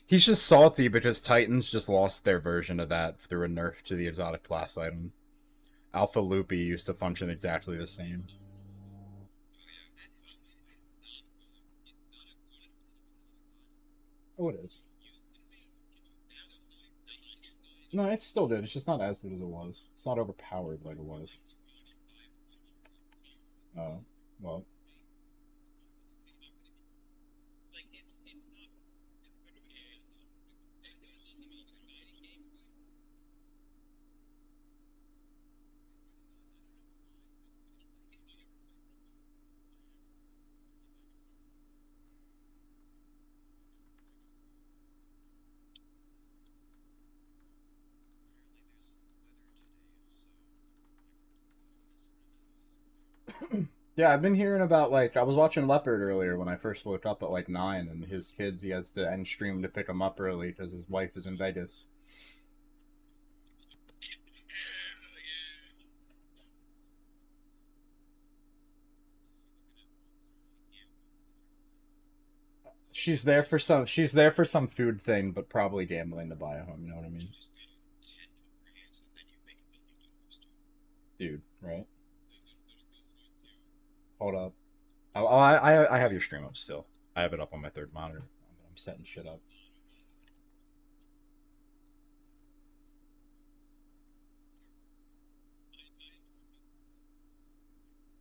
He's just salty because Titans just lost their version of that through a nerf to the exotic class item. Alpha Loopy used to function exactly the same. Oh, it is. No, it's still good. It's just not as good as it was. It's not overpowered like it was. Oh, well. Yeah, I've been hearing about, like, I was watching Leopard earlier when I first woke up at like 9, and his kids, he has to end stream to pick him up early because his wife is in Vegas. She's there for some food thing, but probably gambling to buy a home, you know what I mean? Dude, right? Hold up. I have your stream up still. I have it up on my third monitor. I'm setting shit up.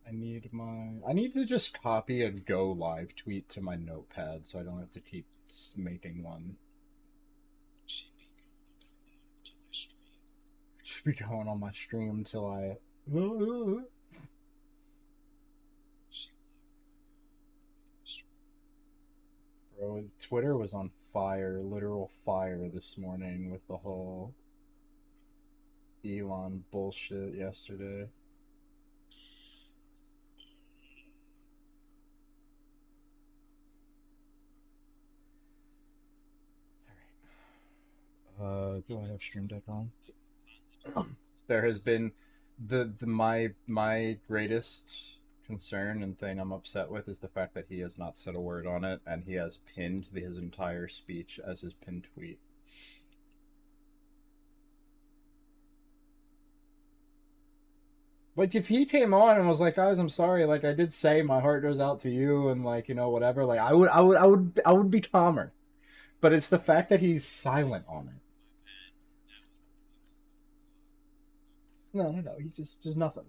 I need to just copy a go live tweet to my notepad so I don't have to keep making one. Should be going on my stream till I. Bro, Twitter was on fire, literal fire this morning with the whole Elon bullshit yesterday. Do I have Stream Deck on? There has been my greatest concern and thing I'm upset with is the fact that he has not said a word on it, and he has pinned his entire speech as his pinned tweet. Like, if he came on and was like, "Guys, I'm sorry. Like, I did say my heart goes out to you," and, like, you know, whatever. Like, I would be calmer. But it's the fact that he's silent on it. No, no, no. He's just nothing.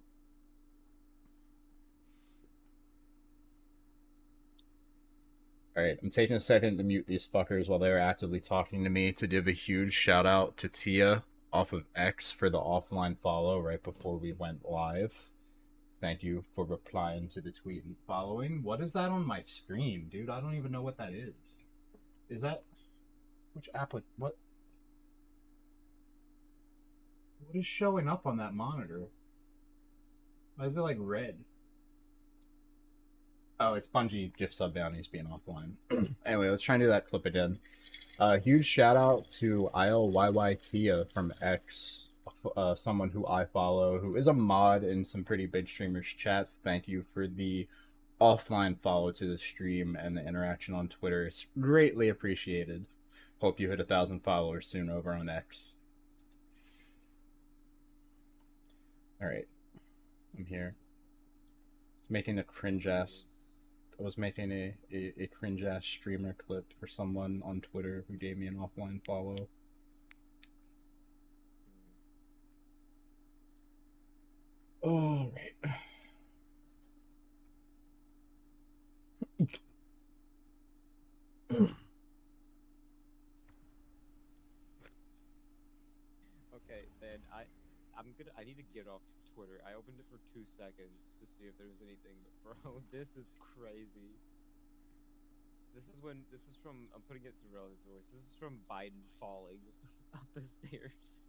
All right, I'm taking a second to mute these fuckers while they're actively talking to me to give a huge shout out to Tia off of X for the offline follow right before we went live. Thank you for replying to the tweet and following. What is that on my screen, dude? I don't even know what that is. Is that which applet? What is showing up on that monitor? Why is it like red? Oh, it's Bungie gift sub bounties being offline. Anyway, let's try and do that clip again. Huge shout out to ILYYT from X, someone who I follow, who is a mod in some pretty big streamers' chats. Thank you for the offline follow to the stream and the interaction on Twitter. It's greatly appreciated. Hope you hit 1,000 followers soon over on X. All right, I'm here. It's making a cringe ass. I was making a cringe ass streamer clip for someone on Twitter who gave me an offline follow. All right. Okay, then I need to get off Twitter. I opened it for 2 seconds to see if there was anything, but bro, this is crazy. This is from I'm putting it to relative voice. This is from Biden falling up the stairs.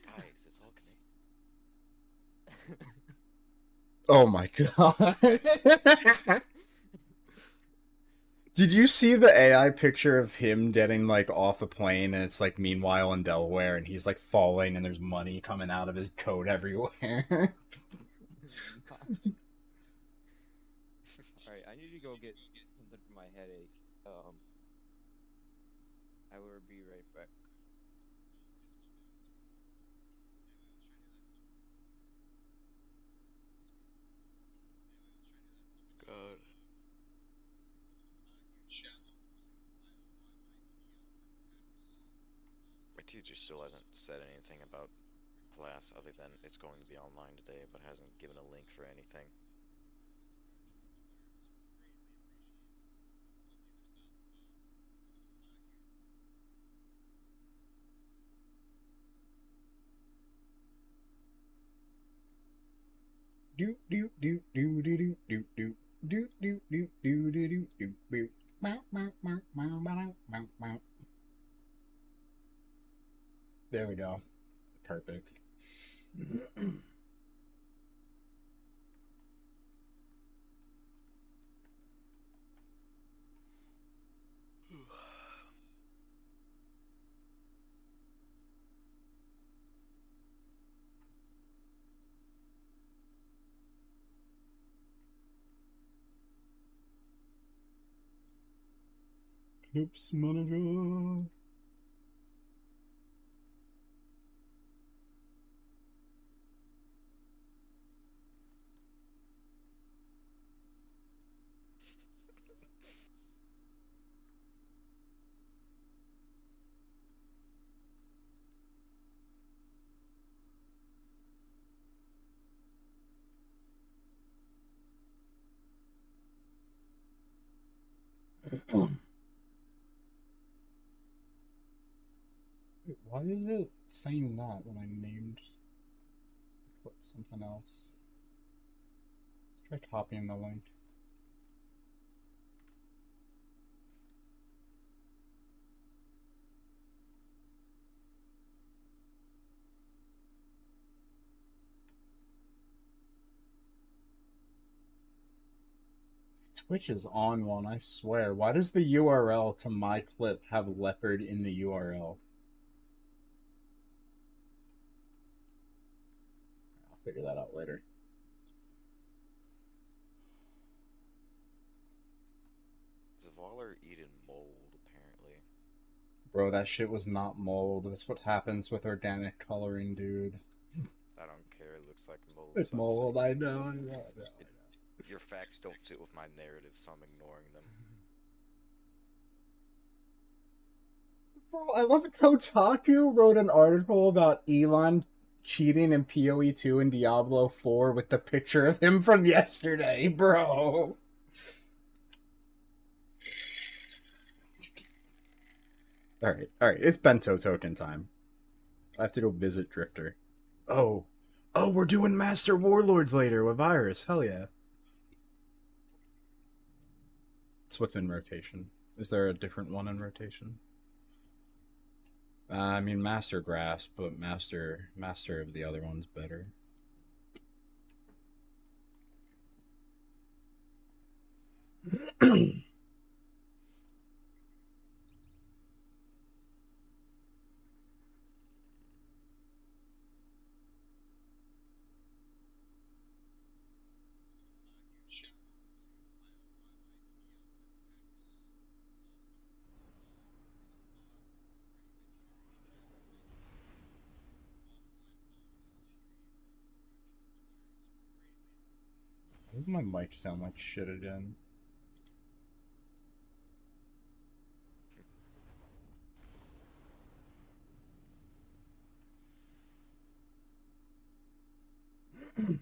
Guys, it's all connected. Oh my god. Did you see the AI picture of him getting like off a plane and it's like meanwhile in Delaware and he's like falling and there's money coming out of his coat everywhere? Alright, I need to go get something for my headache. I will be right back. God. My teacher still hasn't said anything about class other than it's going to be online today, but hasn't given a link for anything. Do do do do do do do do do do do do do do do. There we go. Perfect. Clips manager. Wait, why is it saying that when I named clip something else? Let's try copying the link. Twitch is on one, I swear. Why does the URL to my clip have leopard in the URL? I'll figure that out later. Zavaler eating mold, apparently. Bro, that shit was not mold. That's what happens with organic coloring, dude. I don't care, it looks like mold. It's so I'm mold, saying I it's know, mold. I know. Your facts don't fit with my narrative, so I'm ignoring them. Bro, I love it. Kotaku wrote an article about Elon cheating in PoE 2 and Diablo 4 with the picture of him from yesterday, bro. Alright, it's Bento token time. I have to go visit Drifter. Oh, we're doing Master Warlords later with Virus. Hell yeah. It's what's in rotation. Is there a different one in rotation? I mean, Master Grasp, but Master of the other one's better. Why does my mic sound like shit again? No,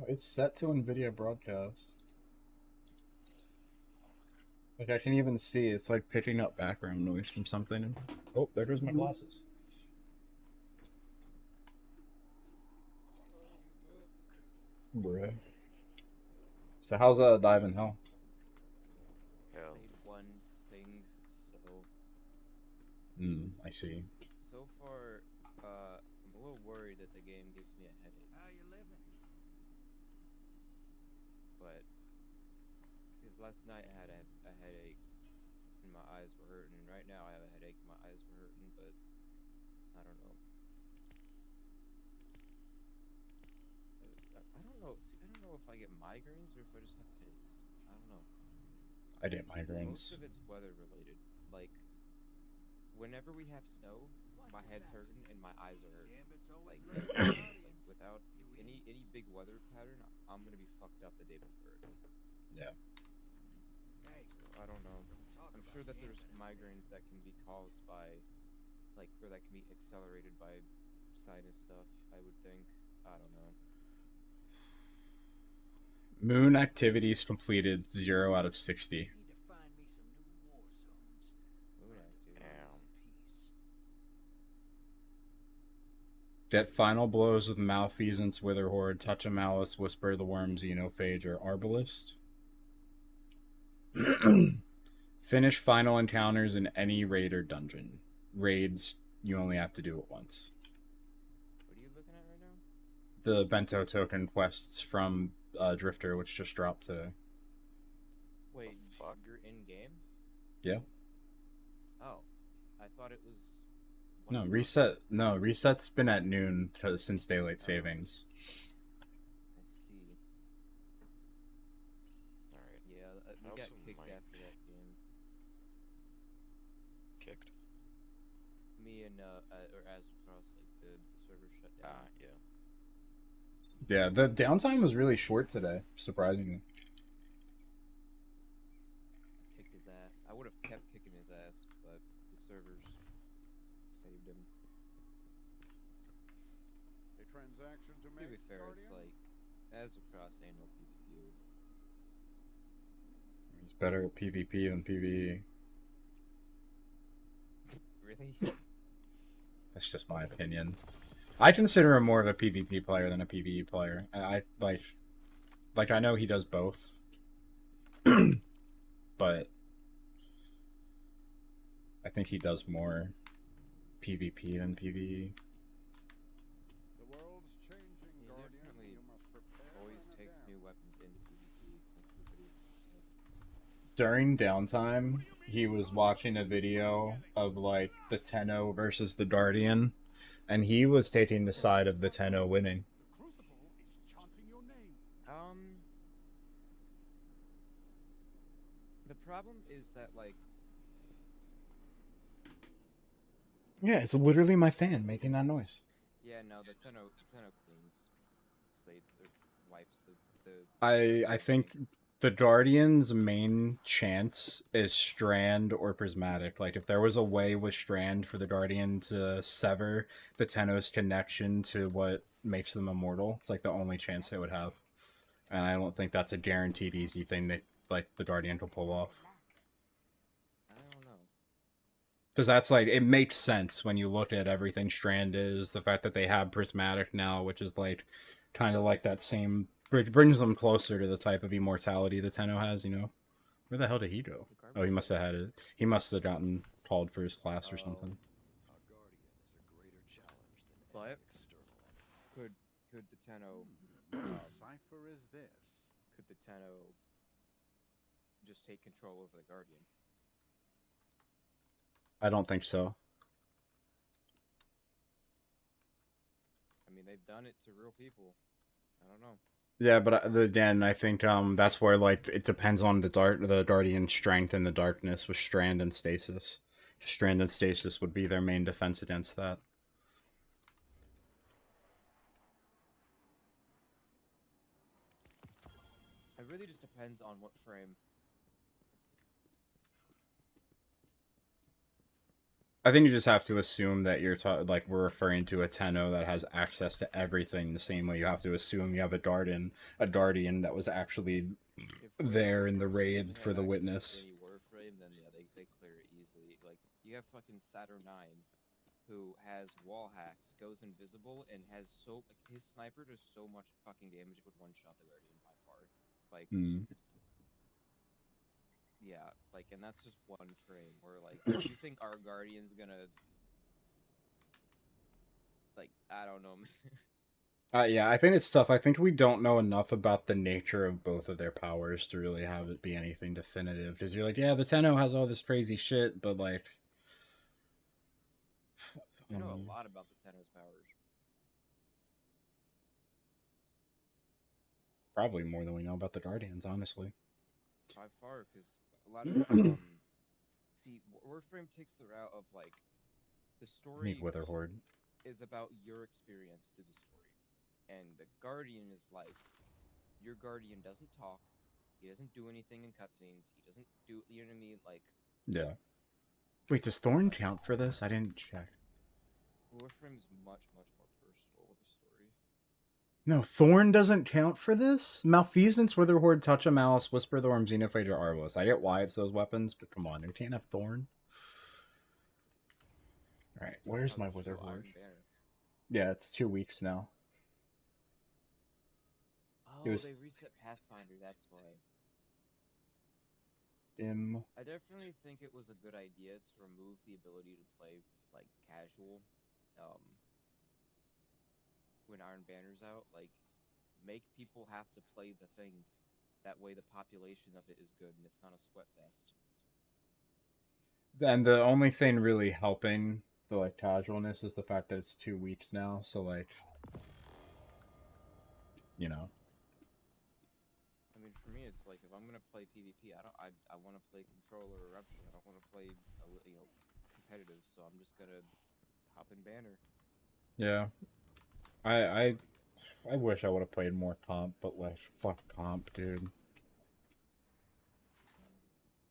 it's set to NVIDIA broadcast. Like, I can even see it's like picking up background noise from something. Oh, there goes my glasses. Bruh. So how's Dive in Hell? Hell. Made one thing, so I see. so far, I'm a little worried that the game gives me a headache. How you living? But because last night I had a headache and my eyes were hurting. Right now I have a headache and my eyes were hurting, but I don't know. I don't know. know if I get migraines or if I just have headaches. I don't know. I get Most migraines. of it's weather related. Like, whenever we have snow, my head's hurting and my eyes are hurting. Like, like without any big weather pattern, I'm gonna be fucked up the day before. Yeah. So I don't know. I'm sure that there's migraines that can be caused by, like, or that can be accelerated by sinus stuff. I would think. I don't know. Moon activities completed 0 out of 60. Moon activity. Damn. Get final blows with Malfeasance, Witherhoard, Touch of Malice, Whisper of the Worm, Xenophage, or Arbalist. Finish final encounters in any raid or dungeon. Raids, you only have to do it once. What are you looking at right now? The Bento token quests from Drifter, which just dropped today. Wait, fuck? you're in game? Yeah. Oh, I thought it was. No, 1 o'clock. reset. No, reset's been at noon since daylight savings. I see. Alright. Yeah, we I got also kicked might- after that game. Kicked? Me and or Azrecross, like the server shut down. Ah, yeah. Yeah, the downtime was really short today, surprisingly. Kicked his ass. I would have kept kicking his ass, but the servers saved him. A transaction to To make, be fair, it's Guardian? like Azrecross ain't no PvP. He's better at PvP than PvE. Really? That's just my opinion. I consider him more of a PvP player than a PvE player. I like I know he does both, but I think he does more PvP than PvE. The world's changing, He Guardian. definitely You must prepare Always and takes adapt. new weapons into PvP, like Kubernetes and stuff. During downtime, he was watching a video of like the Tenno versus the Guardian, and he was taking the side of the Tenno winning. The problem is that, like, Yeah, it's literally my fan making that noise. yeah, no, the Tenno cleans slates or wipes the I think the Guardian's main chance is Strand or Prismatic. Like, if there was a way with Strand for the Guardian to sever the Tenno's connection to what makes them immortal, it's like the only chance they would have. And I don't think that's a guaranteed easy thing that like the Guardian can pull off. I don't know. Because that's like, it makes sense when you look at everything Strand is, the fact that they have Prismatic now, which is like kind of like that same, it brings them closer to the type of immortality the Tenno has, you know? Where the hell did he go? Oh, he must have had it. He must have gotten called for his class or something. But could the Tenno Cipher is this. could the Tenno just take control over the Guardian? I don't think so. I mean, they've done it to real people. I don't know. Yeah, but again, I think that's where like it depends on the Guardian's strength and the darkness with Strand and Stasis. Strand and Stasis would be their main defense against that. It really just depends on what frame. I think you just have to assume that you're like we're referring to a Tenno that has access to everything the same way you have to assume you have a Guardian that was actually If we're- there in the if we raid have for the access to witness. any Warframe, then yeah, they clear it easily. Like, you have fucking Saturn 9, who has wall hacks, goes invisible, and has his sniper does so much fucking damage it would one-shot the Guardian by far. Like, yeah, like, and that's just one frame. Where, like, do you think our Guardian's gonna, like, I don't know, man. Yeah, I think it's tough. I think we don't know enough about the nature of both of their powers to really have it be anything definitive. Because you're like, yeah, the Tenno has all this crazy shit, but like, We know a lot about the Tenno's powers. Probably more than we know about the Guardians, honestly. by far, because a lot of see, Warframe takes the route of like the Meet story Witherhorde. is about your experience through the story, and the Guardian is like your Guardian doesn't talk, he doesn't do anything in cutscenes, he doesn't do, you know what I mean? Like Yeah. Wait, does Thorn count for this? I didn't check. Warframe is much more personal with the story. No, Thorn doesn't count for this? Malfeasance, Witherhorde, Touch of Malice, Whisper of the Worm, Xenophage, or Arbalest. I get why it's those weapons, but come on, you can't have Thorn. Alright, where's my Witherhorde? Yeah, it's 2 weeks now. Oh, was- they reset Pathfinder, that's why. Dim. I definitely think it was a good idea to remove the ability to play like casual when Iron Banner's out. Like, make people have to play the thing. That way the population of it is good and it's not a sweat fest. And the only thing really helping the like casualness is the fact that it's 2 weeks now, so like, you know. I mean, for me, it's like if I'm gonna play PvP, I want to play Control or Eruption. I don't want to play competitive, so I'm just gonna hop in Banner. Yeah. I wish I would have played more comp, but like, fuck comp, dude.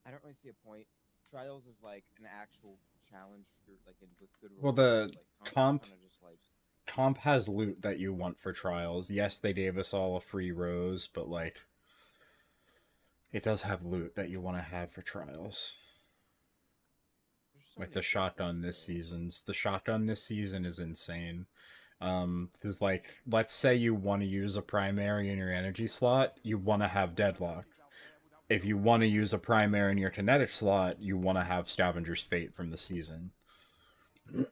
I don't really see a point. Trials is like an actual challenge for like with good Well, rewards. the Like, comp- kind of just like Comp has loot that you want for trials. Yes, they gave us all a free rose, but like, it does have loot that you want to have for trials. there's so Like many the good shotgun things, this shotgun this season is insane. Because like, let's say you want to use a primary in your energy slot, you want to have Deadlock. If you want to use a primary in your kinetic slot, you want to have Scavenger's Fate from the season. Or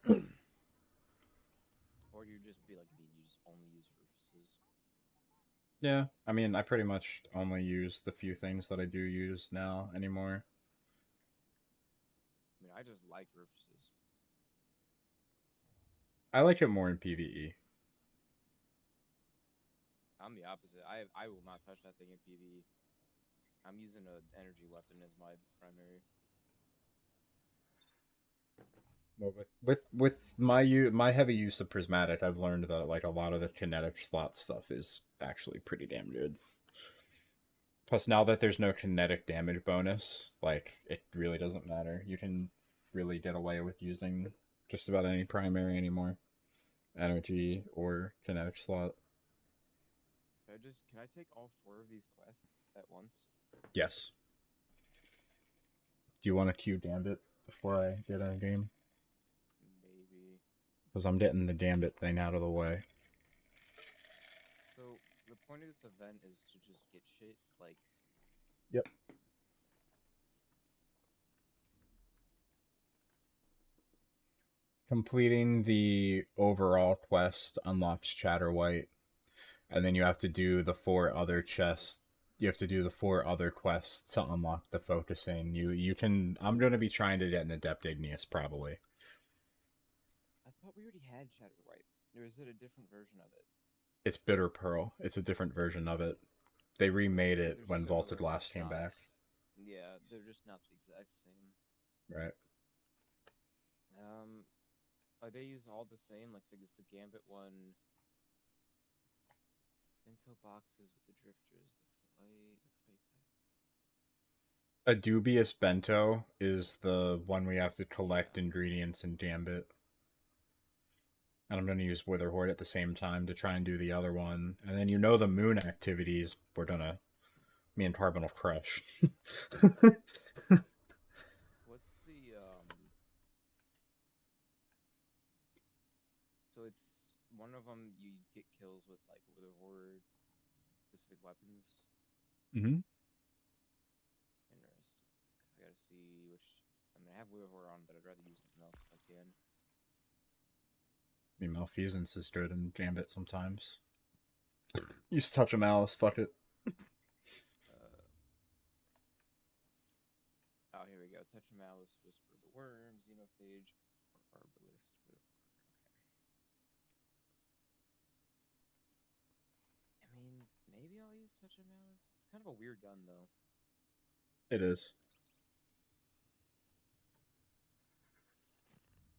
you just be like me, you just only use Rufuses. Yeah, I mean, I pretty much only use the few things that I do use now anymore. I mean, I just like Rufuses. I like it more in PvE. I'm the opposite. I will not touch that thing in PvE. I'm using an energy weapon as my primary. Well, with my heavy use of Prismatic, I've learned that like a lot of the kinetic slot stuff is actually pretty damn good. Plus, now that there's no kinetic damage bonus, like, it really doesn't matter. You can really get away with using just about any primary anymore. Energy or kinetic slot. Can I take all 4 of these quests at once? Yes. Do you want to queue Gambit before I get in a game? Maybe. Because I'm getting the Gambit thing out of the way. So, the point of this event is to just get shit, like... Yep. Completing the overall quest unlocks Chatterwhite, and then you have to do the 4 other chests. You have to do the 4 other quests to unlock the focusing. You can. I'm going to be trying to get an Adept Igneous probably. I thought we already had Chatterwhite. Or is it a different version of it? It's Bitter Pearl. It's a different version of it. They remade it They're when Vaulted similar, last came not- back. Yeah, they're just not the exact same. Right. Are they using all the same? Like, is the Gambit one... Bento boxes with the drifters, the fight type. A dubious Bento is the one we have to collect ingredients in Gambit. And I'm going to use Witherhorde at the same time to try and do the other one. And then the moon activities, we're going to... Me and Carbon will crush. What's the, So it's... One of them, you get kills with, like, Witherhorde specific weapons. Mm-hmm. Interesting. I gotta see which... I mean, I have Witherhorde on, but I'd rather use something else if I can. I mean, Malfeasance is good in Gambit sometimes. Use Touch of Malice, fuck it. Oh, here we go. Touch of Malice, Whisper of the Worm, Xenophage, or Arbalest. Okay. I mean, maybe I'll use Touch of Malice? It's kind of a weird gun, though. It is.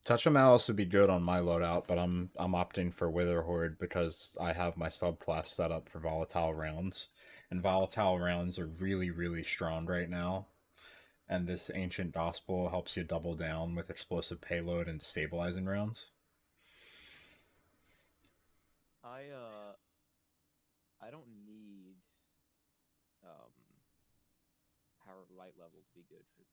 Touch of Malice would be good on my loadout, but I'm opting for Wither Horde because I have my subclass set up for volatile rounds, and volatile rounds are really, really strong right now. And this Ancient Gospel helps you double down with explosive payload and destabilizing rounds. I don't need power light level to be good for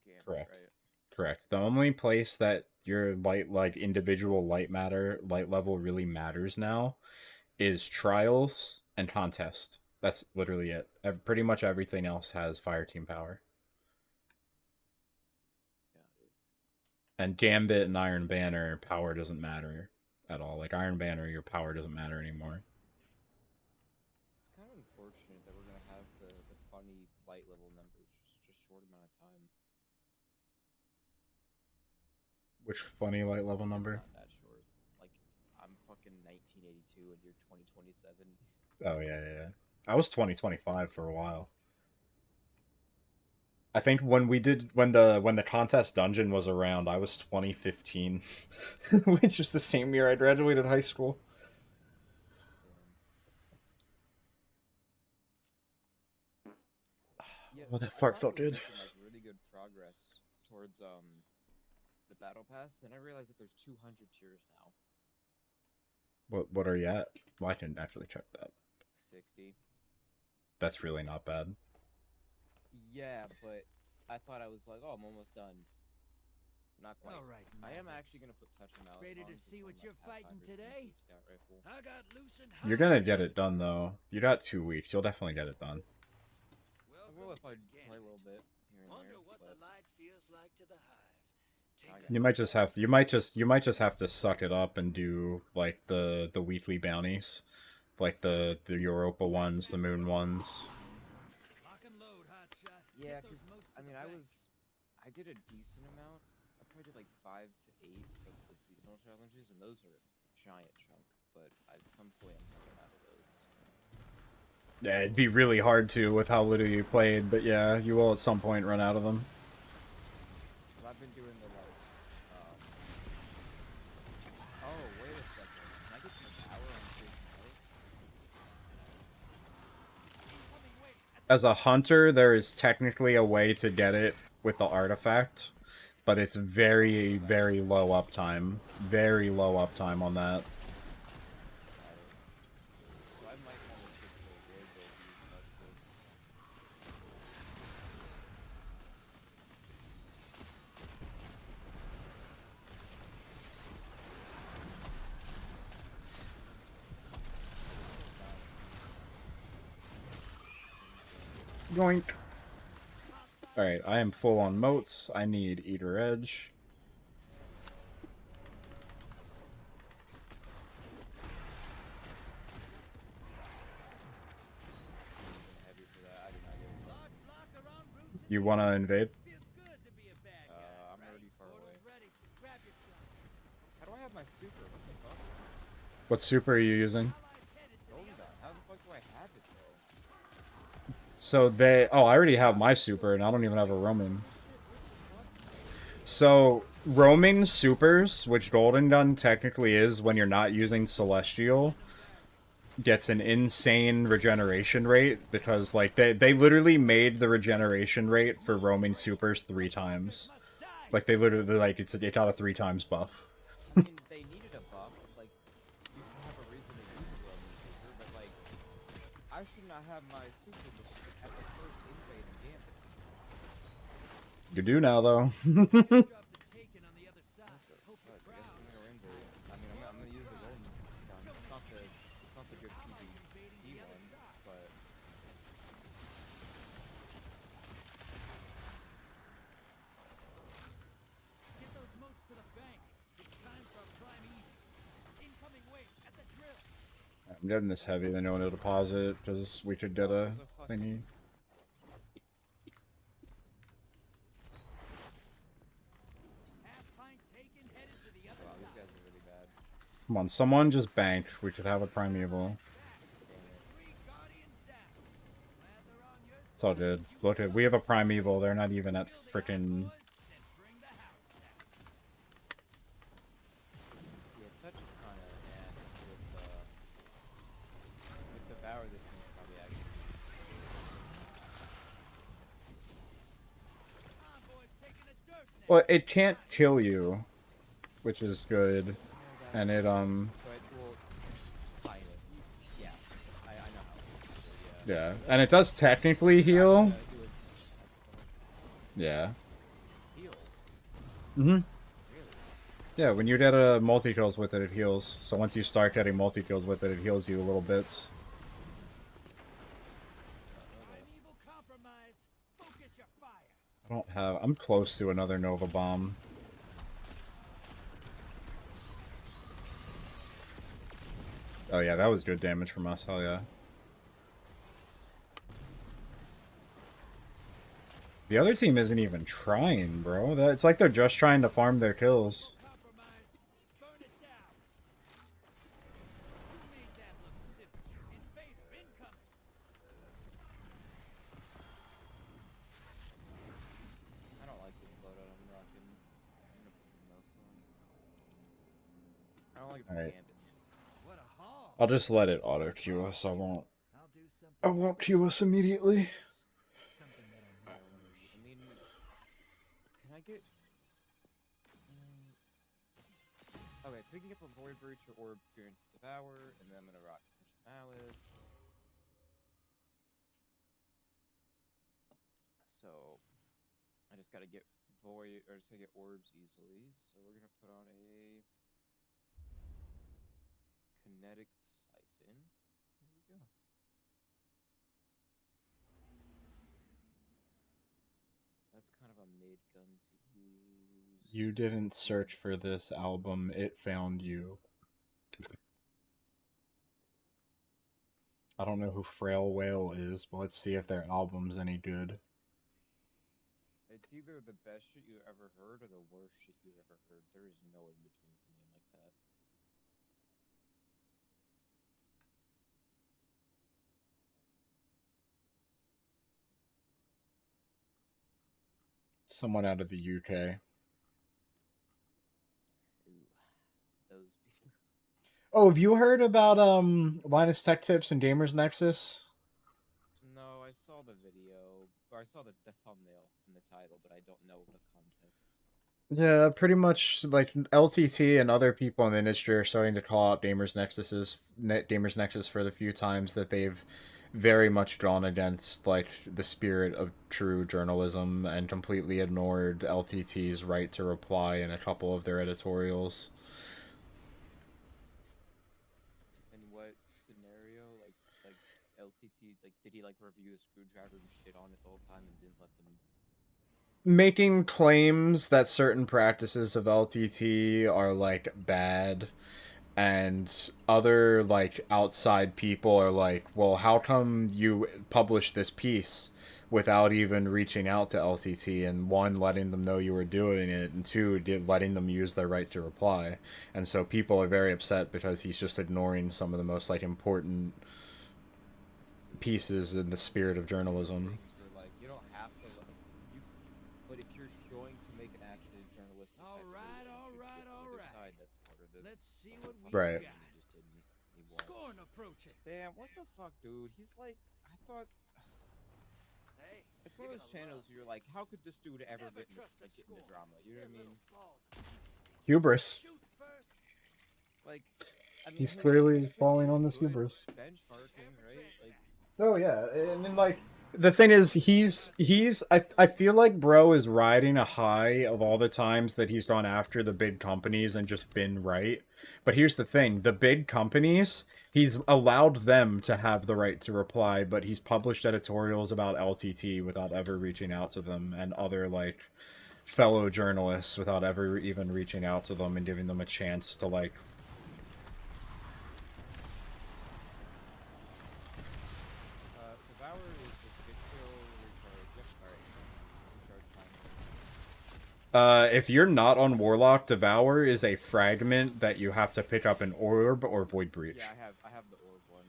Gambit, Correct. right? Correct. The only place that your individual light level really matters now is trials and contest. That's literally it. Pretty much everything else has fire team power. Yeah, dude. And Gambit and Iron Banner power doesn't matter at all. Like Iron Banner, your power doesn't matter anymore. It's kind of unfortunate that we're gonna have the funny light level numbers for such a short amount of time. Which funny light level It's number? not that short. Like, I'm fucking 1982 and you're 2027. Oh yeah. I was 2025 for a while. I think when the contest dungeon was around, I was 2015, which is the same year I graduated high school. Yeah, Oh, so that I fart thought felt I was good. making, like, really good progress towards the battle pass. Then I realized that there's 200 tiers now. What are you at? Well, I can actually check that. 60. That's really not bad. Yeah, but I thought I was like, oh, I'm almost done. Not quite. All right, I am Mavericks. actually gonna put Touch of Malice Ready on to 'cause see one what of my you're fighting Pathfinder today? uses Scout Rifle. I got loose and You're gonna get it done though. You got 2 weeks. You'll definitely get it done. I will if I play a little bit here and Wonder there. what But the light feels like to the hive. I Take got a You might just have you might just have to suck it up and do like the weekly bounties, like the Europa ones, the Moon ones. lock and load, hotshot. yeah, Get those because motes to I the mean, bank. I did a decent amount. I probably did like 5 to 8 of the seasonal challenges, and those are a giant chunk. But at some point, I'm coming out of those. Yeah, it'd be really hard to with how little you played, but yeah, you will at some point run out of them. Well, I've been doing the like. Oh, wait a second. Can I get some power on Creation Mode? Incoming wave at the As a hunter, there is technically a way to get it with the artifact, but it's very, very low uptime. Very low uptime on that. So I might want to switch to a rare build to use Touch Wood. Yoink. Alright, I am full on motes. I need Eater Edge. Heavy for that. I did not get it. block around route to You wanna invade? feels good to be a bad guy. I'm right? already far Portal's away. ready. Grab your gun. How do I have my super? What the fuck? What super are you using? Allies headed to the Golden other Dot. How the fuck do I have it though? So they... Oh, I already have my super, and I don't even have a roaming. So, roaming supers, which Golden Gun technically is when you're not using Celestial, gets an insane regeneration rate, because, like, they literally made the regeneration rate for roaming supers 3 times. must die. Like, they literally, like, it got a 3 times buff. I mean, they needed a buff. Like, you should have a reason to use a roaming super, but like, I should not have my super at the first invade in Gambit. You do now, though. Just dropped a taken on the other side. Hope But you're I guess proud. I'm gonna invade. I mean, I'm gonna use the golden gun. It's not the good PvE one, but Get those motes to the bank. It's time for a prime easy. Incoming wave at the drill. I'm getting this heavy, then no one will deposit, because we could get a there's a fucking- thingy. Half pint taken, headed to the other wow, these side. guys are really bad. Come on, someone just bank. We could have a primeval. Three guardians It's all good. Look at, we have a primeval. They're not even at freaking. Yeah, touch is kind of with Devour. This thing's probably actually. Well, it can't kill you, which is good, No, and it But well, kind of. Yeah, I know how. It is, yeah, and it does technically heal. Do Yeah. it heal. Mhm. Really? Yeah, when you get a multi kills with it, it heals. So once you start getting multi kills with it, it heals you a little bits. Primeval compromised. Focus your fire. I don't have. I'm close to another Nova Bomb. Oh yeah, that was good damage from us. Hell yeah. The other team isn't even trying, bro. It's like they're just trying to farm their kills. Compromised. Burn it down. Who made that look simple? Invader incoming. I don't like this loadout I'm rocking. I'm gonna put some else on. I don't like it for Alright. bandits. What a haul. I'll just let it auto queue us. I won't. I'll do something. I won't queue us immediately. Something that'll make them I mean, can I get? Okay, picking up a Void Breach or Experience Devour, and then I'm gonna rock Touch of Malice. So, I just gotta get Void, or just gotta get Orbs easily. So we're gonna put on a Kinetic Siphon. Here we go. That's kind of a mid gun to use. You didn't search for this album, it found you. I don't know who Frail Whale is, but let's see if their album's any good. It's either the best shit you ever heard or the worst shit you ever heard. There is no in between with a name like that. Someone out of the UK. Ooh, those people. Oh, have you heard about Linus Tech Tips and Gamers Nexus? No, I saw the video, or I saw the thumbnail and the title, but I don't know the context. Yeah, pretty much like LTT and other people in the industry are starting to call out Gamers Nexus for the few times that they've very much gone against like the spirit of true journalism and completely ignored LTT's right to reply in a couple of their editorials. In what scenario? Like LTT, like did he like review the screwdriver and shit on it the whole time and didn't let them? Making claims that certain practices of LTT are like bad, and other like outside people are like, well, how come you published this piece without even reaching out to LTT, and one, letting them know you were doing it, and two, letting them use their right to reply. And so people are very upset because he's just ignoring some of the most like important pieces in the spirit of journalism. Things where like you don't have to, but if you're going to make an actually journalistic. All type right, video, all you should right, put the all other right. side. That's part of the. Let's see what we Right. got. He just didn't. He won't. Scorn approaching. Damn, what the fuck, dude? He's like, I thought. Hey, It's one of those channels where you're like, how could this dude ever Never get in, trust a like, get in the scorn. drama? You know what I mean? Hubris. Shoot first. Like, I mean, He's his clearly shit falling is on this good hubris. benchmarking, right? Like, Oh yeah, and then like the thing is, I feel like bro is riding a high of all the times that he's gone after the big companies and just been right. But here's the thing, the big companies, he's allowed them to have the right to reply, but he's published editorials about LTT without ever reaching out to them, and other like fellow journalists without ever even reaching out to them and giving them a chance to like. Devour is just get kill, recharge. Yep, alright. Recharge time. If you're not on Warlock, Devour is a fragment that you have to pick up an Orb or Void Breach. Yeah, I have the orb one.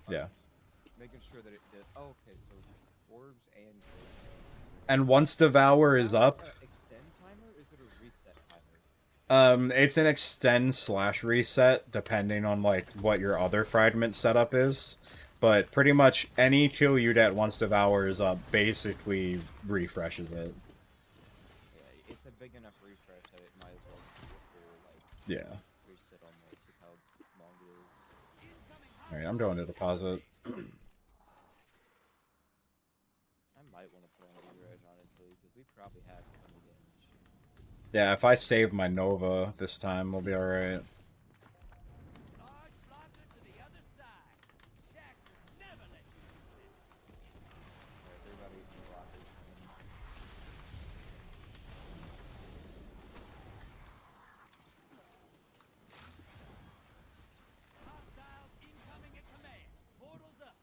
Yeah. Making sure that it did. Oh, okay, so orbs and. And once Devour is up, Extend timer? Or is it a reset timer? it's an extend/reset depending on like what your other fragment setup is. But pretty much any kill you get once Devour is up basically refreshes it. Yeah, it's a big enough refresh that it might as well just be a full like Yeah. reset almost with how long it is. Alright, I'm going to deposit. I might want to put on a Reg honestly, because we probably have 20 damage. Yeah, if I save my Nova this time, we'll be alright. Large blocker to the other side. Shaq would never let you do this. Alright, they're about to get some blockers coming. Hostiles incoming at command. Portals up.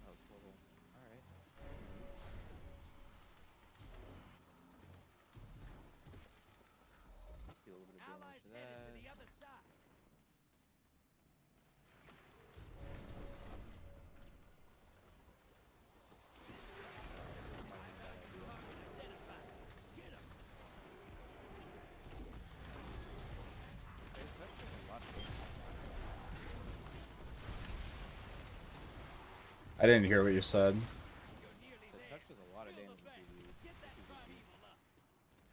Oh, total. Alright. Do a little bit of damage Allies to headed to that. the other side. Identified. Get 'em. There's actually a lot of damage. I didn't hear what you said. You're nearly So there. touch does a lot of Kill damage the bank. to the Get that PvP, primeval up.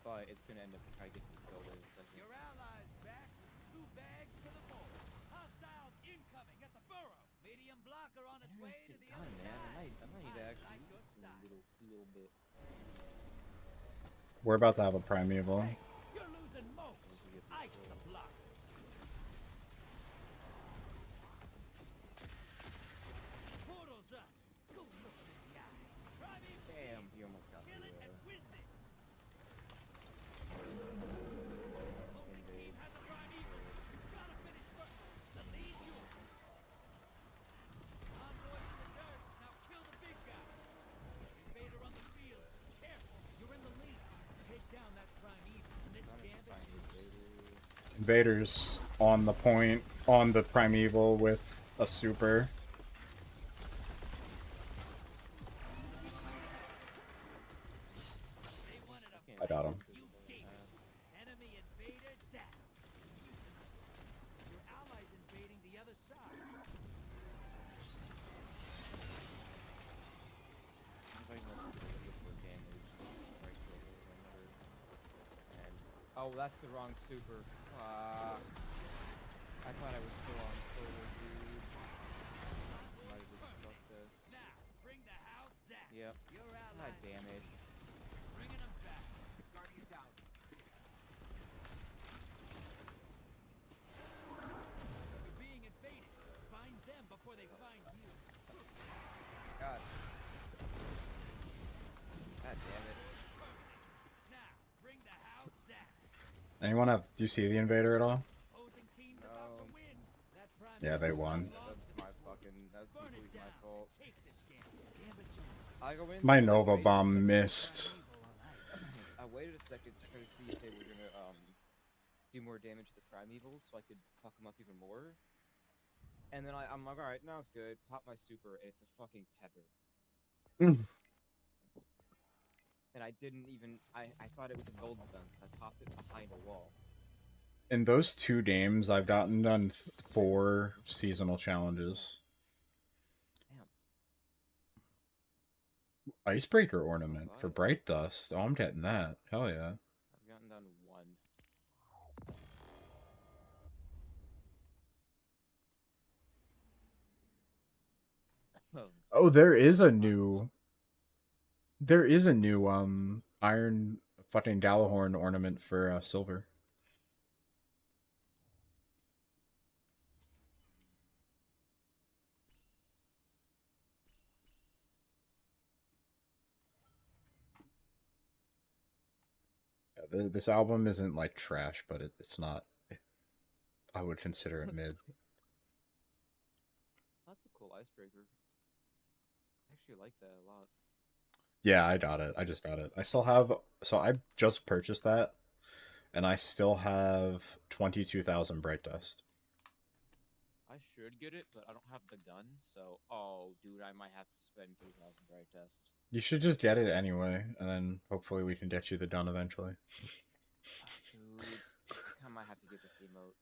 but it's gonna end up trying to get me killed in a second. Your allies back. 2 bags to the ball. Hostiles incoming at the burrow. Medium blocker on its way to Interesting the gun, other man. side. I might need to I actually like use your this thing style. a little bit. We're about to have a primeval. Hey, you're losing most. Once we get these Ice the kills. blockers. Portals up. Go look in the eyes. Primeval. Damn, he almost got Kill me it and there. win this. Opposing team has a primeval. Gotta finish first. The lead's yours. Envoy in the dirt. Now kill the big guy. Invader on the field. Careful. You're in the lead. Take down that primeval. And this Trying to gambit. find the Vader. Invaders on the point, on the primeval with a super. They wanted a Can't I got see him. it 'cause You of the gave map. it. Enemy invader down. Your allies invading the other side. I was like, looking for damage. Right click or whatever. And oh, that's the wrong super. I thought I was still on solo, dude. Might have just fucked this. Now, bring the house down. Yep. Your God allies damn it. bringing them back. Guardian down. You're being invaded. Find them before they find you. God. God damn it. Now, bring the house down. Anyone have? Do you see the invader at all? Opposing team's about to No. win. That prime Yeah, they won. That's my fucking. That's Burn it completely my down. fault. Take this game. Gambit's over. I go in. My there, I Nova waited a bomb second. missed. Primeval alive. I waited a second to try to see if they were gonna do more damage to the primeval, so I could fuck them up even more. And then I'm like, all right, now it's good. Pop my super, and it's a fucking tether. And I didn't even. I thought it was a golden gun, so I popped it behind a wall. In those 2 games, I've gotten done 4 seasonal challenges. Damn. Icebreaker ornament for Alright. Bright Dust. Oh, I'm getting that. Hell yeah. I've gotten down to 1. Oh, there is a new iron fucking Gallahorn ornament for silver. Yeah, this album isn't like trash, but it's not. I would consider it mid. That's a cool icebreaker. I actually like that a lot. Yeah, I got it. I just got it. I still have. So I just purchased that, and I still have 22,000 Bright Dust. I I should get it, but I don't have the gun, so oh, dude, I might have to spend 3,000 for a test. You should just get it anyway, and then hopefully we can get you the done eventually. Dude, I might have to get this emote.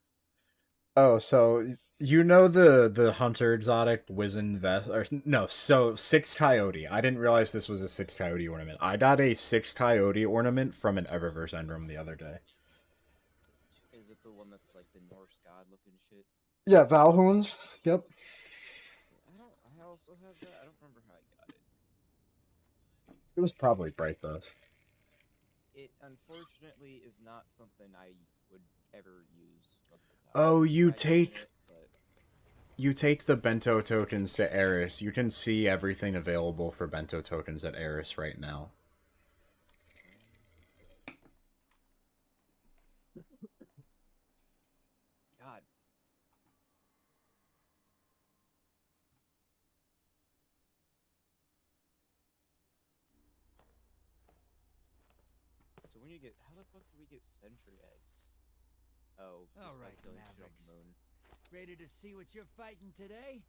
Oh, so you know the hunter exotic wizened vest, or no? So 6 coyote. I didn't realize this was a 6 coyote ornament. I got a 6 coyote ornament from an Eververse Endroom the other day. Is it the one that's like the Norse god looking shit? Yeah, Valhounds. Yep. I also have that. I don't remember how I got it. It was probably Bright Dust. It unfortunately is not something I would ever use most of the time. Oh, you I tried using take it, but you take the Bento tokens to Eris. You can see everything available for Bento tokens at Eris right now. God. So when you get, how the fuck do we get sentry eggs? Oh, just All by right, killing shit on Mavericks. the moon. Ready to see what you're fighting today?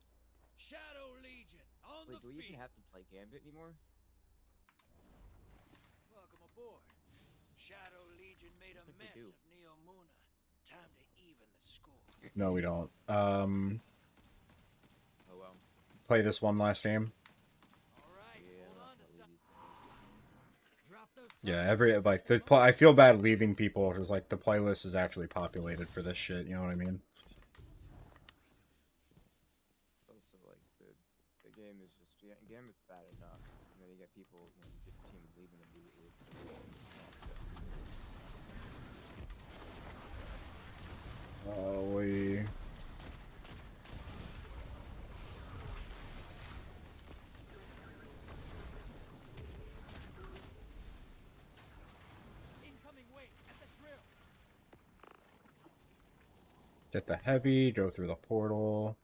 Shadow Legion on Wait, the do we even field. have to play Gambit anymore? Welcome aboard. Shadow Legion made a think we mess do. of Neomuna. Time to even the score. No, we don't. Oh well. Play this one last game. All right, Yeah, hold I'm on not to gonna leave something. these guys. Drop those. Yeah, tokens. like I feel bad leaving people because like the playlist is actually populated for this shit. You know what I mean? It's also like the game is just Gambit's bad enough, and then you get people, you get the team leaving immediately. It's We Incoming wave at the drill. get the heavy, go through the portal.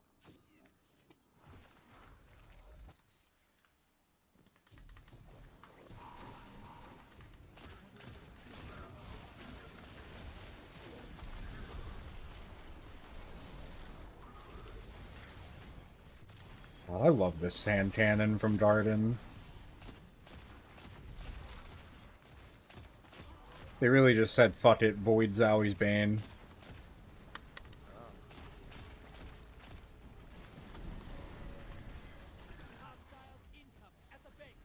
God, I love this sand cannon from Garden. They really just said, fuck it, Void Zowie's Bane. Hostiles incoming at the base.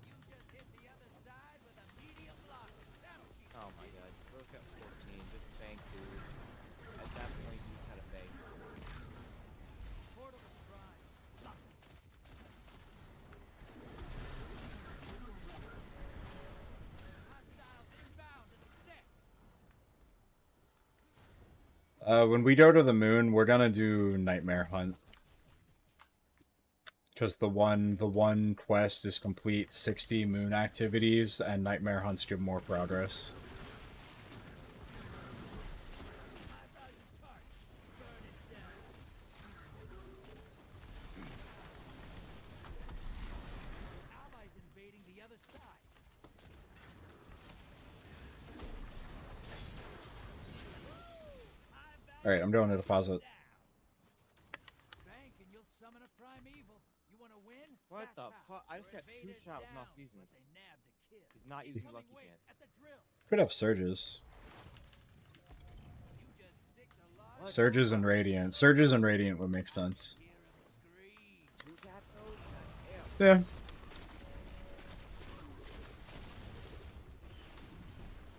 You just hit the other side with a medium block. That'll keep oh my god, Rose got 14. Just bank, dude. At that point, you just gotta bank. portal is prime. Lock it. Hostiles inbound to the steps. When we go to the moon, we're gonna do Nightmare Hunt. Because the one quest is complete 60 moon activities, and Nightmare Hunts give more progress. High value target. Burn it down. Allies invading the other side. High value Alright, I'm going to deposit. down. Bank and you'll summon a primeval. You want to win? What That's the how. fuck? I just Your got 2 invaders shot with down, malfeasance. but they nabbed a kid. He's not using Incoming lucky wave pants. at the drill. Could have Surges. You just sicked a large What? Surges and Radiant. Surges and Radiant would make sense. Hear 'em scream. 2 tap though? God damn. Yeah.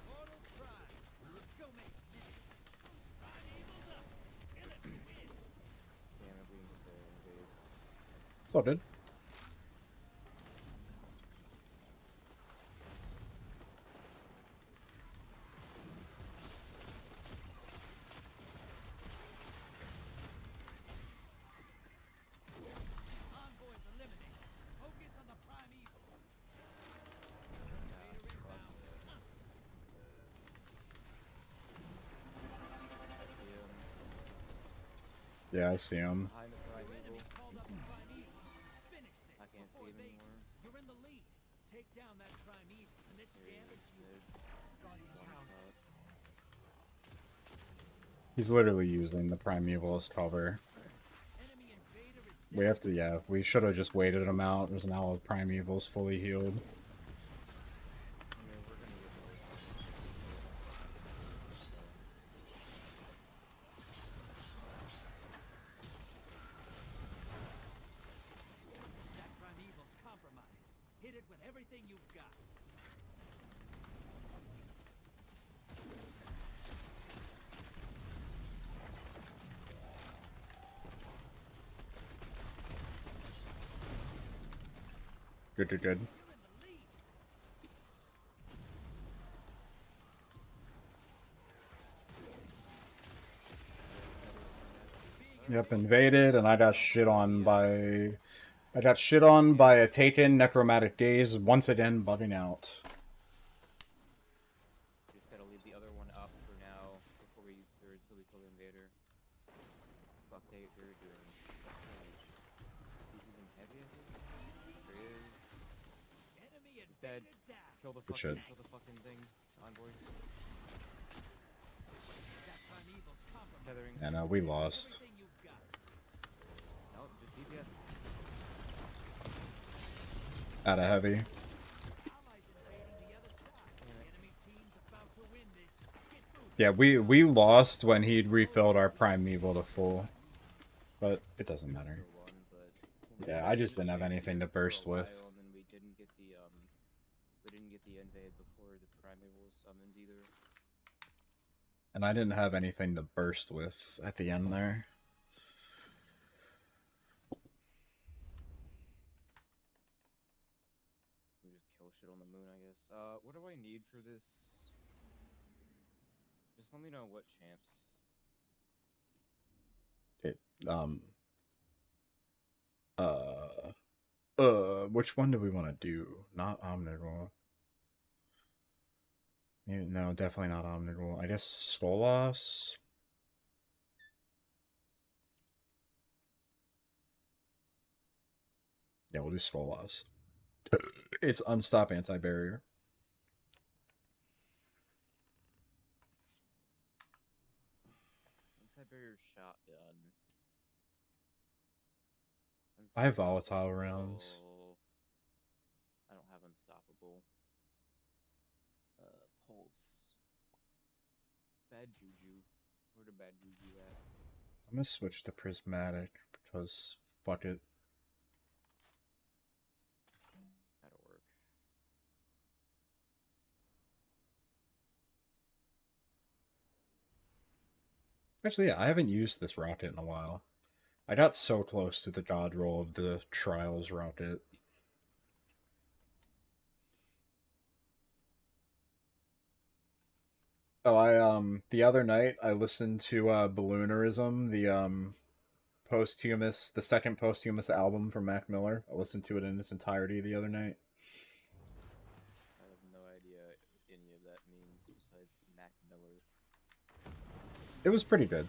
Portal's prime. Go make a minute. Primeval's up. Kill it. Win. Damn it, we didn't get the invade. It's all good. Envoys eliminated. Focus on the primeval. Invader inbound. Yeah, I see him. Behind the Your primeval. enemy called up the primeval. Finish this I can't see before him they anymore. You're in the lead. Take down that primeval, and this There he damage is, mid. God's One power. shot. He's literally using the primeval as cover. Enemy invader is We have to, yeah, we should have just waited him out. There's now a primeval's fully healed. I mean, we're gonna get that primeval's compromised. Hit it with everything you've got. Good, good, good. You're in the lead. Yep, invaded, and I got shit on by... I got shit on by a Taken Necromantic Daze, once again bugging out. Just gotta leave the other one up for now before we third so we kill the invader. Fuck they're doing damage. He's using heavy, I think. There he is. Enemy He's dead. invader down. Kill the Good fucking shit. kill the fucking thing. Envoy. That primeval's compromised. Tethering. And we lost. Everything you've got. No, just DPS. Out of heavy. Allies invading the other side. Enemy team's about to win this. Get moving. Yeah, we lost when he'd refilled our primeval to full. But it doesn't matter. So won, but Yeah, I just didn't have anything to burst for a with. while, and then we didn't get the invade before the primeval was summoned either. And I didn't have anything to burst with at the end there. We just kill shit on the moon, I guess. What do I need for this? Just let me know what champs. Which one do we want to do? Not Omnigul. No, definitely not Omnigul. I guess Stolas? Yeah, we'll do Stolas. It's unstop anti-barrier. Anti-barrier shotgun. I have volatile rounds. Unstoppable. I don't have unstoppable. Pulse. Bad juju. Where the bad juju at? I'm gonna switch to prismatic because fuck it. That'll work. Actually, yeah, I haven't used this rocket in a while. I got so close to the god roll of the Trials rocket. Oh, the other night I listened to Balloonerism, the posthumous, the second posthumous album from Mac Miller. I listened to it in its entirety the other night. I have no idea any of that means besides Mac Miller. It was pretty good.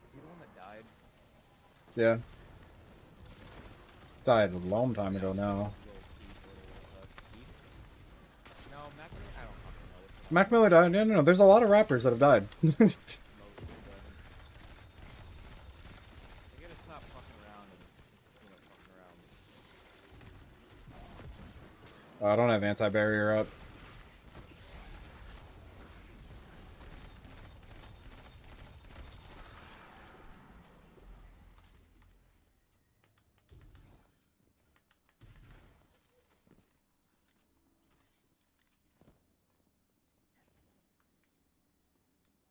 Is he the one that died? Yeah. Died a long time ago now. No, Mac Miller. I don't fucking know. Mac Miller died. No. There's a lot of rappers that have died. Most of them. You gotta stop fucking around and fucking around. I don't have anti-barrier up.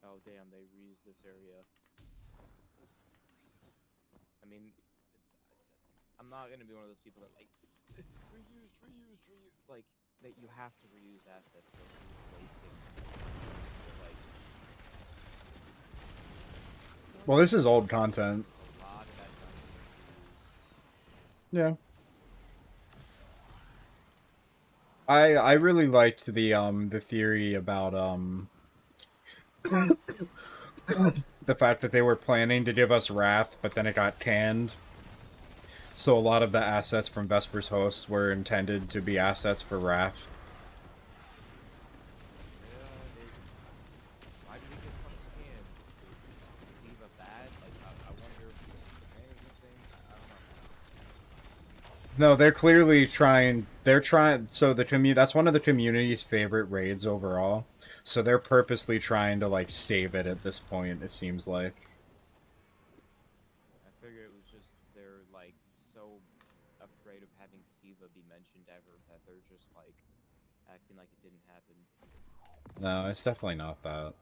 Oh damn, they reused this area. I mean, I'm not gonna be one of those people that like reuse, like that you have to reuse assets because you're wasting. Like, Well, this is old content. a lot of that dungeon is Yeah. I really liked the theory about The fact that they were planning to give us Wrath, but then it got canned. So a lot of the assets from Vesper's Host were intended to be assets for Wrath. Why did it get fucking canned? Is Siva bad? Like, I wonder if it's a management thing. I don't know. No, they're clearly trying. They're trying. So that's one of the community's favorite raids overall. So they're purposely trying to like save it at this point. It seems like. I figure it was just they're like so afraid of having Siva be mentioned ever that they're just like acting like it didn't happen. No, it's definitely not that.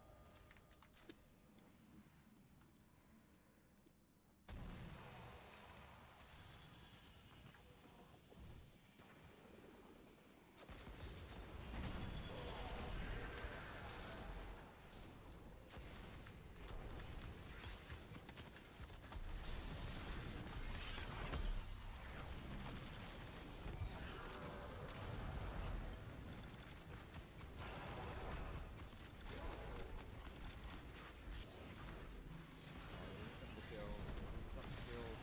Something killed.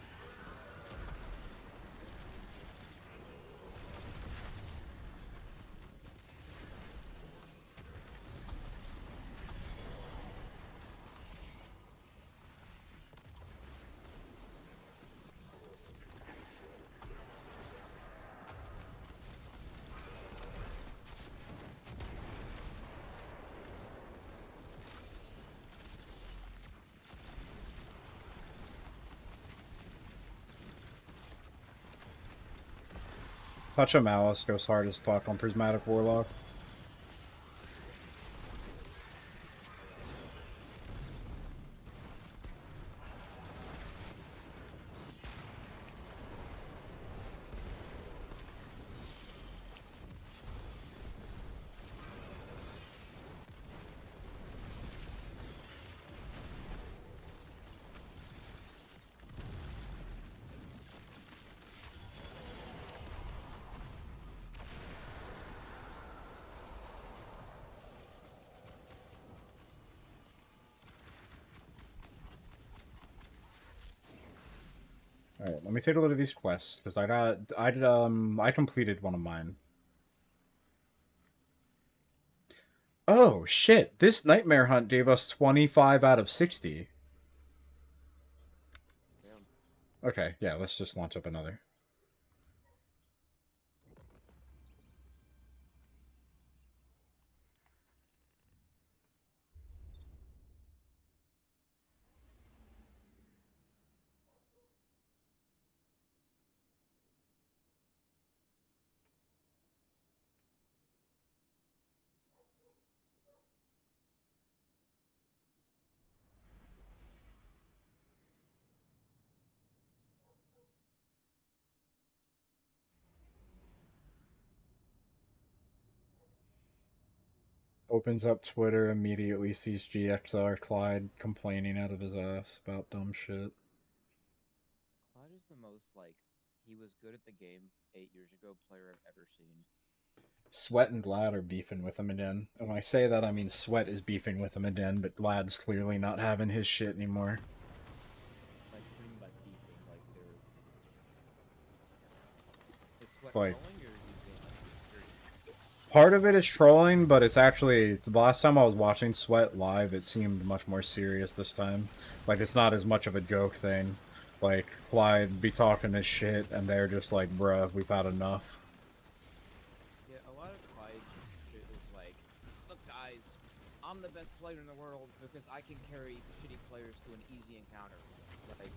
Touch of Malice goes hard as fuck on Prismatic Warlock. Alright, let me take a look at these quests, because I completed one of mine. Oh, shit! This Nightmare Hunt gave us 25 out of 60. Damn. Okay, yeah, let's just launch up another. Opens up Twitter, immediately sees GXR Clyde complaining out of his ass about dumb shit. Clyde is the most like he was good at the game 8 years ago player I've ever seen. Sweat and Glad are beefing with him again. And when I say that, I mean Sweat is beefing with him again, but Glad's clearly not having his shit anymore. Like what do you mean by beefing? Like they're is Sweat Like- trolling or is he being like serious? Part of it is trolling, but it's actually, the last time I was watching Sweat live, it seemed much more serious this time. Like, it's not as much of a joke thing. Like, Clyde be talking this shit, and they're just like, bruh, we've had enough. Yeah, a lot of Clyde's shit is like, look guys, I'm the best player in the world because I can carry shitty players to an easy encounter. Like,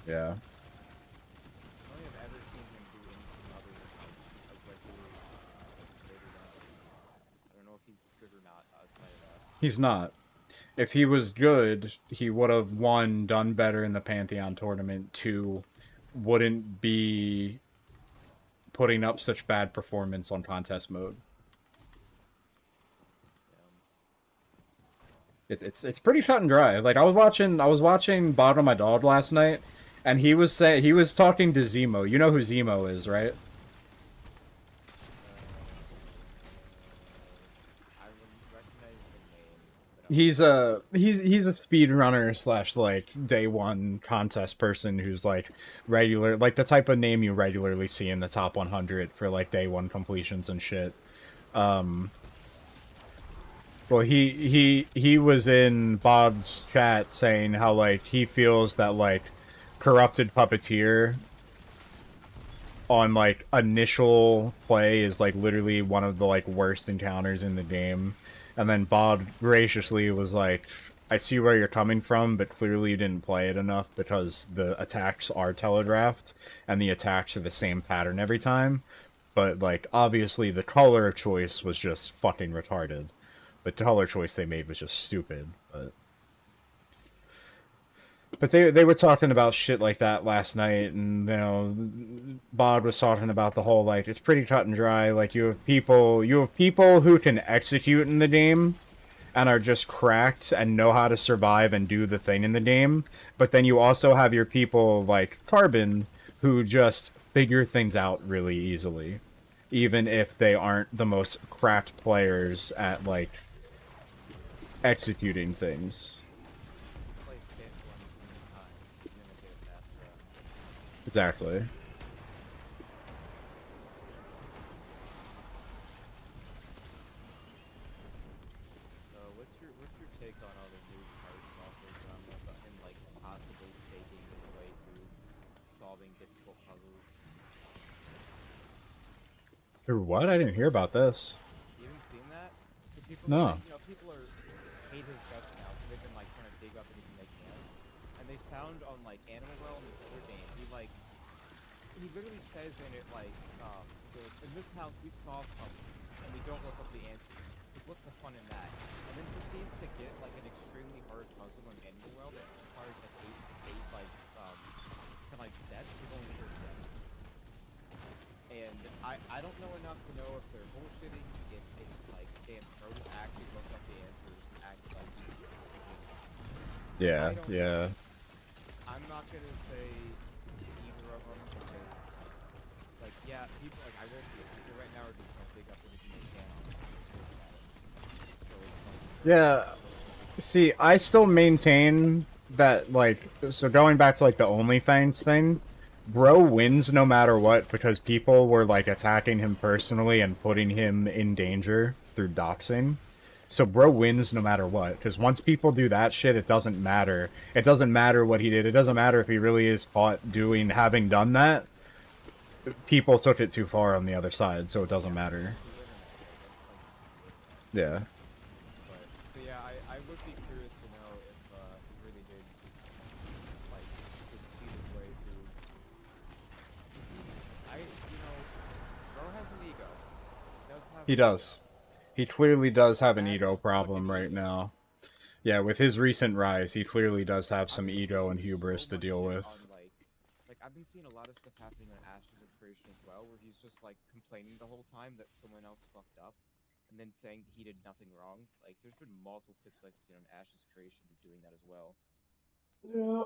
Yeah. I don't think I've ever seen him do anything other than like a regular Raider dance. I don't know if he's good or not outside of that. He's not. If he was good, he would have, one, done better in the Pantheon tournament, two, wouldn't be putting up such bad performance on contest mode. It's pretty cut and dry. Like, I was watching Bottom of My Dog last night, and he was talking to Zemo. You know who Zemo is, right? I would recognize the name, but He's a speedrunner slash like day one contest person who's like regular, like the type of name you regularly see in the top 100 for like day one completions and shit. Well, he was in Bob's chat saying how like he feels that like corrupted puppeteer on like initial play is like literally one of the like worst encounters in the game. And then Bob graciously was like, I see where you're coming from, but clearly you didn't play it enough because the attacks are telegraphed and the attacks are the same pattern every time. But like obviously the color choice was just fucking retarded. The color choice they made was just stupid, but they were talking about shit like that last night, and you know, Bod was talking about the whole like it's pretty cut and dry. Like you have people who can execute in the game, and are just cracked and know how to survive and do the thing in the game. But then you also have your people like Carbon who just figure things out really easily, even if they aren't the most cracked players at like executing things. Played Bento one too many times. You're gonna get a fast run. Exactly. What's your take on all the new card software drama about him like possibly faking his way through solving difficult puzzles? Through what? I didn't hear about this. You haven't seen that? So people, No. you know, people are hate his guts now, so they've been like trying to dig up anything they can, and they found on like Animal Realm, this other game, he literally says in it like, he goes, in this house we solve puzzles and we don't look up the answers. Because what's the fun in that? And then proceeds to get like an extremely hard puzzle in Animal Realm that requires like eight like kind of like steps. We've only heard steps. And I don't know enough to know if they're bullshitting, if it's like damn Pro actually looked up the answers and acted like he's genius. Yeah, yeah. I'm not gonna say either of them because, like, yeah, people like I will be people right now are just gonna dig up anything they can on it. So it's like Yeah. See, I still maintain that, like, so going back to, like, the OnlyFans thing, bro wins no matter what because people were, like, attacking him personally and putting him in danger through doxing. So bro wins no matter what, because once people do that shit, it doesn't matter. It doesn't matter what he did. It doesn't matter if he really is caught having done that. People took it too far on the other side, so it doesn't matter. Yeah. But yeah, I would be curious to know if he really did like just cheat his way through. Bro has an ego. He does. He clearly does have an ego problem right now. Yeah, with his recent rise, he clearly does have some ego and hubris to deal with. Like I've been seeing a lot of stuff happening on Ashes of Creation as well, where he's just like complaining the whole time that someone else fucked up, and then saying he did nothing wrong. Like there's been multiple clips I've seen on Ashes of Creation doing that as well. Yeah.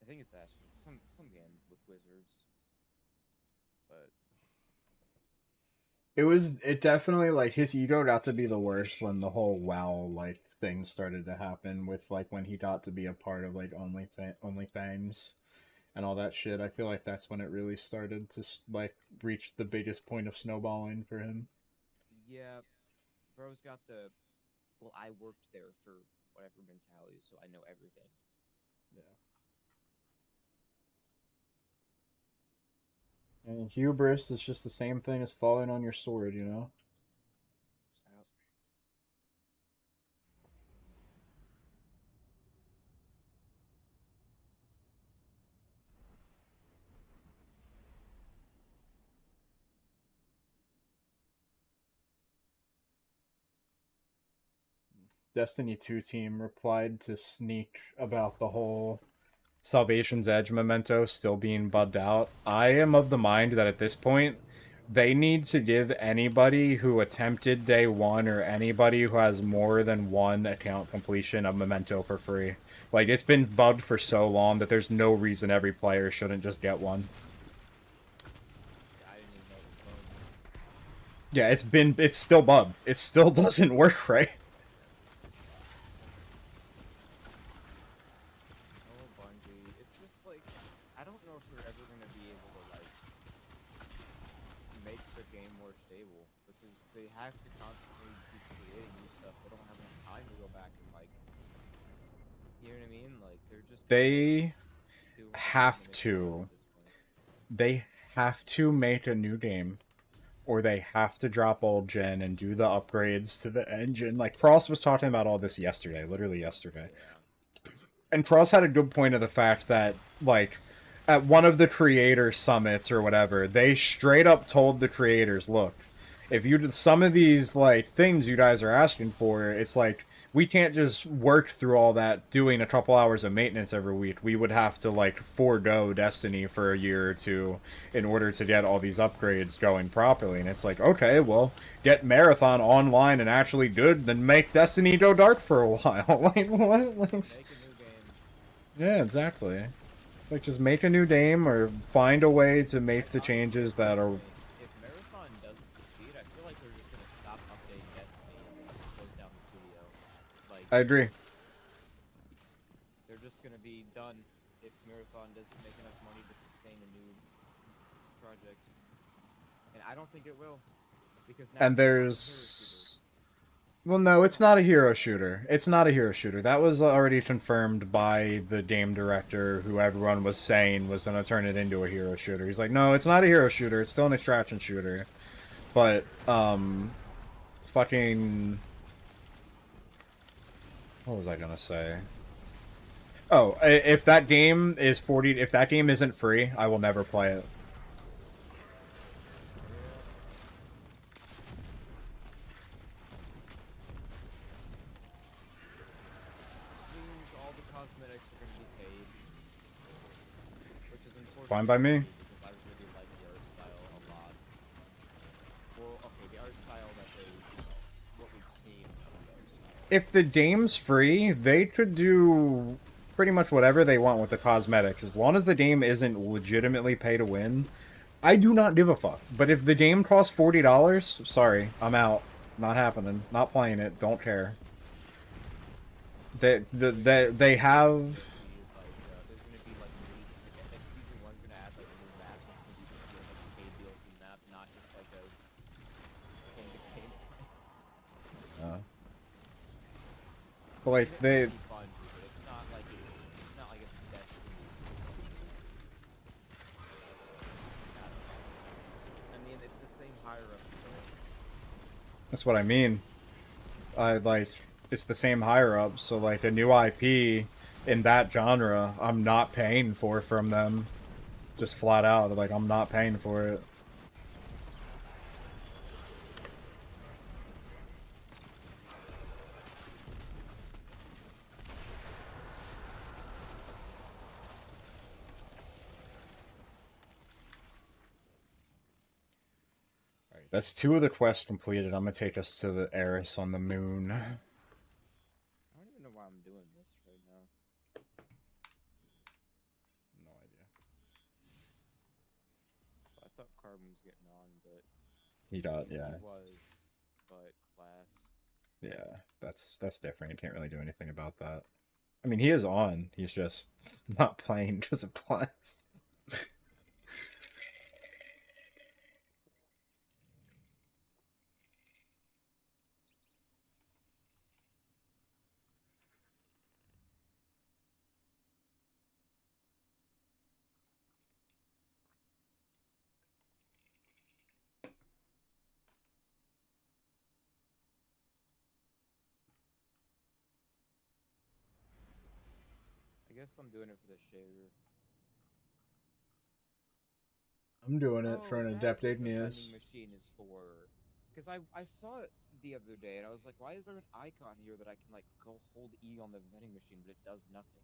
I think it's Ashes, some game with wizards, but. It definitely, like, his ego got to be the worst when the whole WoW, like, thing started to happen with, like, when he got to be a part of, like, OnlyFans and all that shit. I feel like that's when it really started to, like, reach the biggest point of snowballing for him. Yeah, bro's got the, well, I worked there for whatever mentality, so I know everything. Yeah. And hubris is just the same thing as falling on your sword, you know? Destiny 2 team replied to Sneak about the whole Salvation's Edge memento still being bugged out. I am of the mind that at this point, they need to give anybody who attempted day one or anybody who has more than one account completion a memento for free. Like, it's been bugged for so long that there's no reason every player shouldn't just get one. I didn't even know it was bugged. Yeah, it's still bugged. It still doesn't work right. like I don't know if they're ever gonna be able to like make the game more stable because they have to constantly keep creating new stuff. They don't have enough time to go back and like, you know what I mean? Like they're just kind of They doing what they can have to make it run to. at this point. They have to make a new game, or they have to drop old gen and do the upgrades to the engine. Like Frost was talking about all this yesterday, literally yesterday. Yeah. And Cross had a good point of the fact that, like, at one of the creator summits or whatever, they straight up told the creators, look, if you did some of these, like, things you guys are asking for, it's like, we can't just work through all that doing a couple hours of maintenance every week. We would have to, like, forego Destiny for a year or two in order to get all these upgrades going properly. And it's like, okay, well, get Marathon online and actually good, then make Destiny go dark for a while. Like, what? Like, Make a new game. yeah, exactly. Like, just make a new game or find a way to make the And changes honestly, that are... if Marathon doesn't succeed, I feel like they're just gonna stop updating Destiny and then just close down the studio. Like I agree. they're just gonna be done if Marathon doesn't make enough money to sustain a new project. And I don't think it will. Because now And it's a hero there's... Well, no, it's not a hero shooter. It's not a hero shooter. That was already confirmed by the game director, who everyone was saying was going to turn it into a hero shooter. He's like, no, it's not a hero shooter. It's still an extraction shooter. But, fucking... What was I going to say? Oh, if that game is 40... If that game isn't free, I will never play it. means all the cosmetics are going to be paid, which is unfortunate. Fine by me. Because I really like the art style a lot. Well, okay, the art style that they, what we've seen of the art style. If the game's free, they could do pretty much whatever they want with the cosmetics. As long as the game isn't legitimately pay to win, I do not give a fuck. But if the game costs $40, sorry, I'm out. Not happening. Not playing it. Don't care. They have... There's going to be like season one's going to add like a new map. It's going to be like a paid DLC map, not just like a in-game play. But like they... It's fun, but it's not like it's Destiny. I mean, it's the same higher ups though. That's what I mean. It's the same higher up, so like a new IP in that genre, I'm not paying for from them. Just flat out, like I'm not paying for it. Alright, that's 2 of the quests completed. I'm gonna take us to the Eris on the moon. I don't even know why I'm doing this right now. No idea. I thought Carbon was getting on, but He got, yeah. he was, but class. Yeah, that's different. You can't really do anything about that. I mean, he is on. He's just not playing because of class. I guess I'm doing it for the shader. I'm doing it for an that's adept what the vending igneous. machine is for. Because I saw it the other day, and I was like, why is there an icon here that I can, like, go hold E on the vending machine, but it does nothing?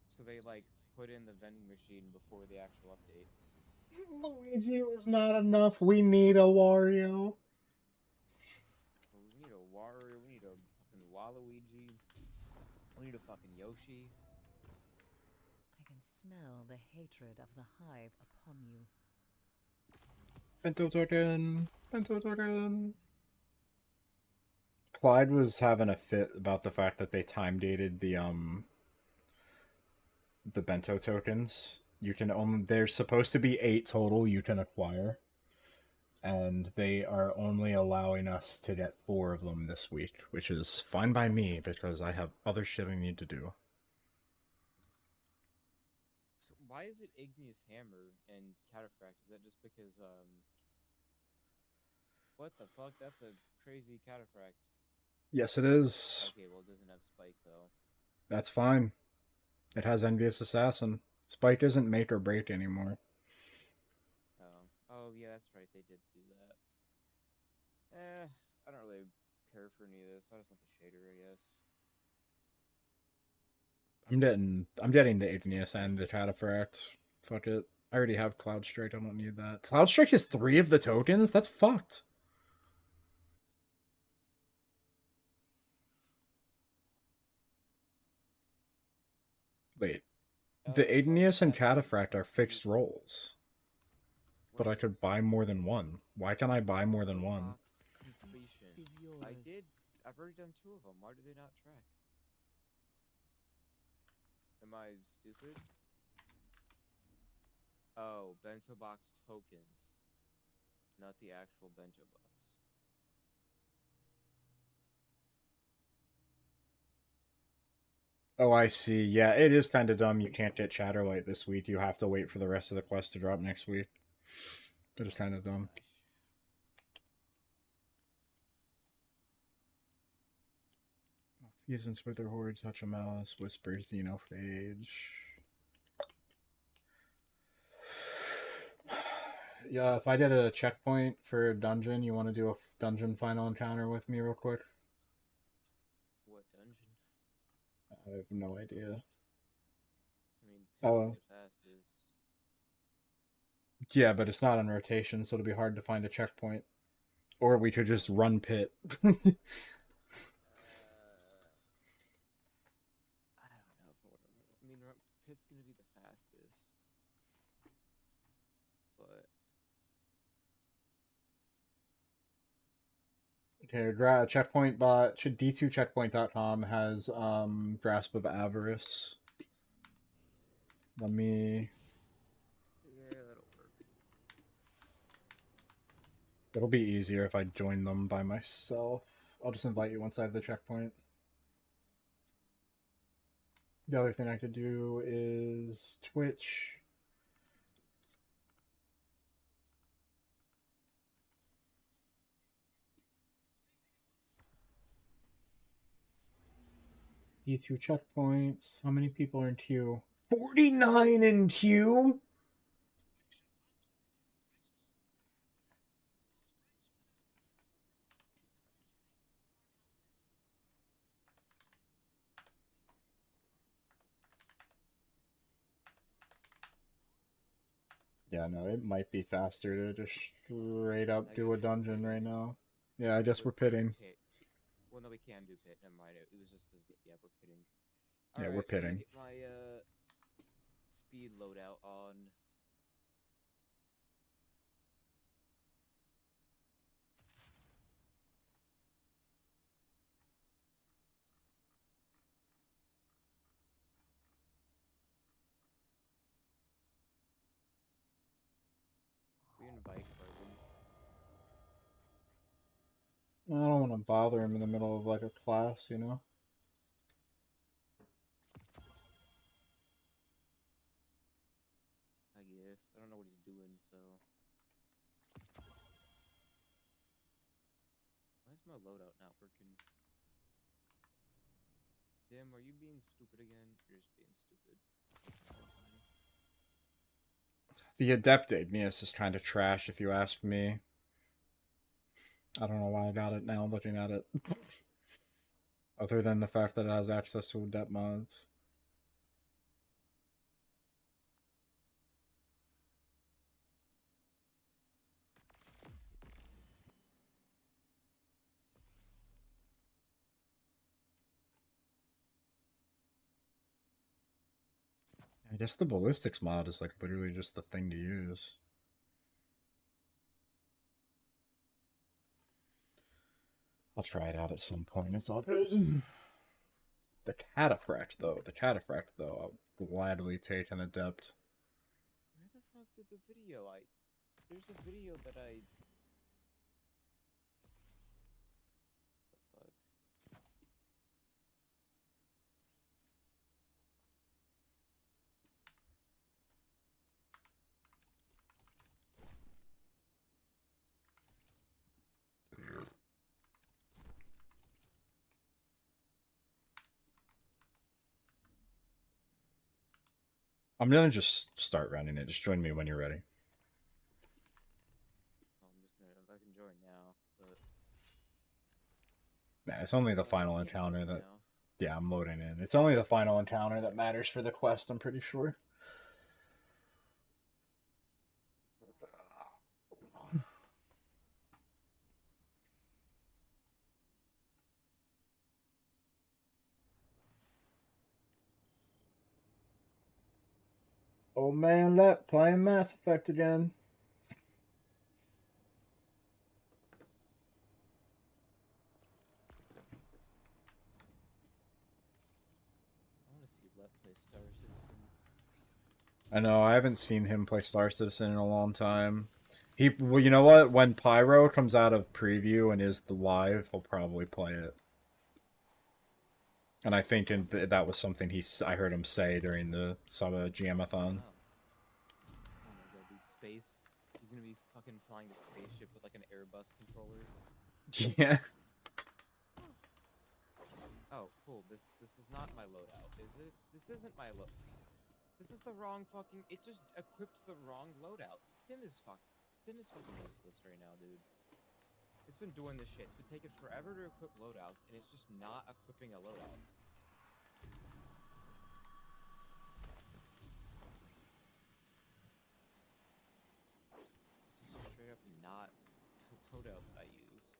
So they, like, put in the vending machine before the actual update. Luigi was not enough. We need a Wario. Well, we need a Wario, we need a fucking Waluigi, we need a fucking Yoshi. I can smell the hatred of the hive upon you. Bento token. Bento token. Clyde was having a fit about the fact that they time dated the Bento tokens. You can only there's supposed to be 8 total you can acquire, and they are only allowing us to get 4 of them this week, which is fine by me because I have other shit I need to do. So why is it Igneous Hammer and Cataphract? Is that just because what the fuck? That's a crazy Cataphract. Yes, it is. Okay, well it doesn't have Spike though. That's fine. It has Envious Assassin. Spike isn't make or break anymore. Oh yeah, that's right. They did do that. I don't really care for any of this. I just want the shader, I guess. I'm getting the Igneous and the Cataphract. Fuck it. I already have Cloud Strike. I don't need that. Cloud Strike is 3 of the tokens? That's fucked. Wait. The it's all Igneous and stacked up. Cataphract are fixed rolls. But I Wait, could buy more than one. Why can I buy more than one? box completions. Is I yours. did. I've already done 2 of them. Why do they not track? Am I stupid? Oh, bento box tokens, not the actual bento box. Oh, I see. Yeah, it is kind of dumb. You can't get Chatterlight this week. You have to wait for the rest of the quest to drop next week. That is kind of dumb. Fusions with their horde, touch a mouse, whisper, xenophage. Yeah, if I did a checkpoint for a dungeon, you want to do a dungeon final encounter with me real quick? What dungeon? I have no idea. I mean, Oh. the fastest. Yeah, but it's not on rotation, so it'll be hard to find a checkpoint. Or we could just run pit. I don't know if I want to. I mean, pit's gonna be the fastest, but Okay, checkpoint bot d2checkpoint.com has Grasp of Avarice. Let me. yeah, that'll work. It'll be easier if I join them by myself. I'll just invite you once I have the checkpoint. The other thing I could do is Twitch. D2 checkpoints. How many people are in queue? 49 in queue? Yeah, no, it might be faster to just straight up I do guess a we're dungeon pitting. right now. Yeah, I guess we're pitting. Okay. Well, no, we can do pit. Never mind. It was just because yeah, we're pitting. Yeah, we're Alright, I'm gonna pitting. get my speed loadout on. We invite Carbon. I don't want to bother him in the middle of like a class, you know? I guess. I don't know what he's doing, so. Why is my loadout not working? Dim, are you being stupid again? You're just being stupid. The Adept Igneous is kind of trash if you ask me. I don't know why I got it now looking at it. Other than the fact that it has access to Adept mods. I guess the ballistics mod is like literally just the thing to use. I'll try it out at some point. It's all good. The cataphract, though. I'll gladly take an adept. Where the fuck did the video? There's a video that I. The fuck? I'm gonna just start running it. Just join me when you're ready. Oh, I'm just gonna fucking join now, but. Nah, it's only the I final can't encounter join that. now. Yeah, I'm loading in. It's only the final encounter that matters for the quest, I'm pretty sure. Oh man, that playing Mass Effect again. I want to see Let play Star Citizen. I know, I haven't seen him play Star Citizen in a long time. Well, you know what? When Pyro comes out of preview and is the live, he'll probably play it. And I think that was something I heard him say during the Saba GM-a-thon. Wow. Oh my god, dude, space. He's gonna be fucking flying a spaceship with like an Airbus controller. Yeah. Oh, cool. This is not my loadout, is it? This isn't my load. This is the wrong fucking. It just equipped the wrong loadout. Tim is fucking useless right now, dude. It's been doing this shit. It's been taking forever to equip loadouts, and it's just not equipping a loadout. This is just straight up not the loadout that I use.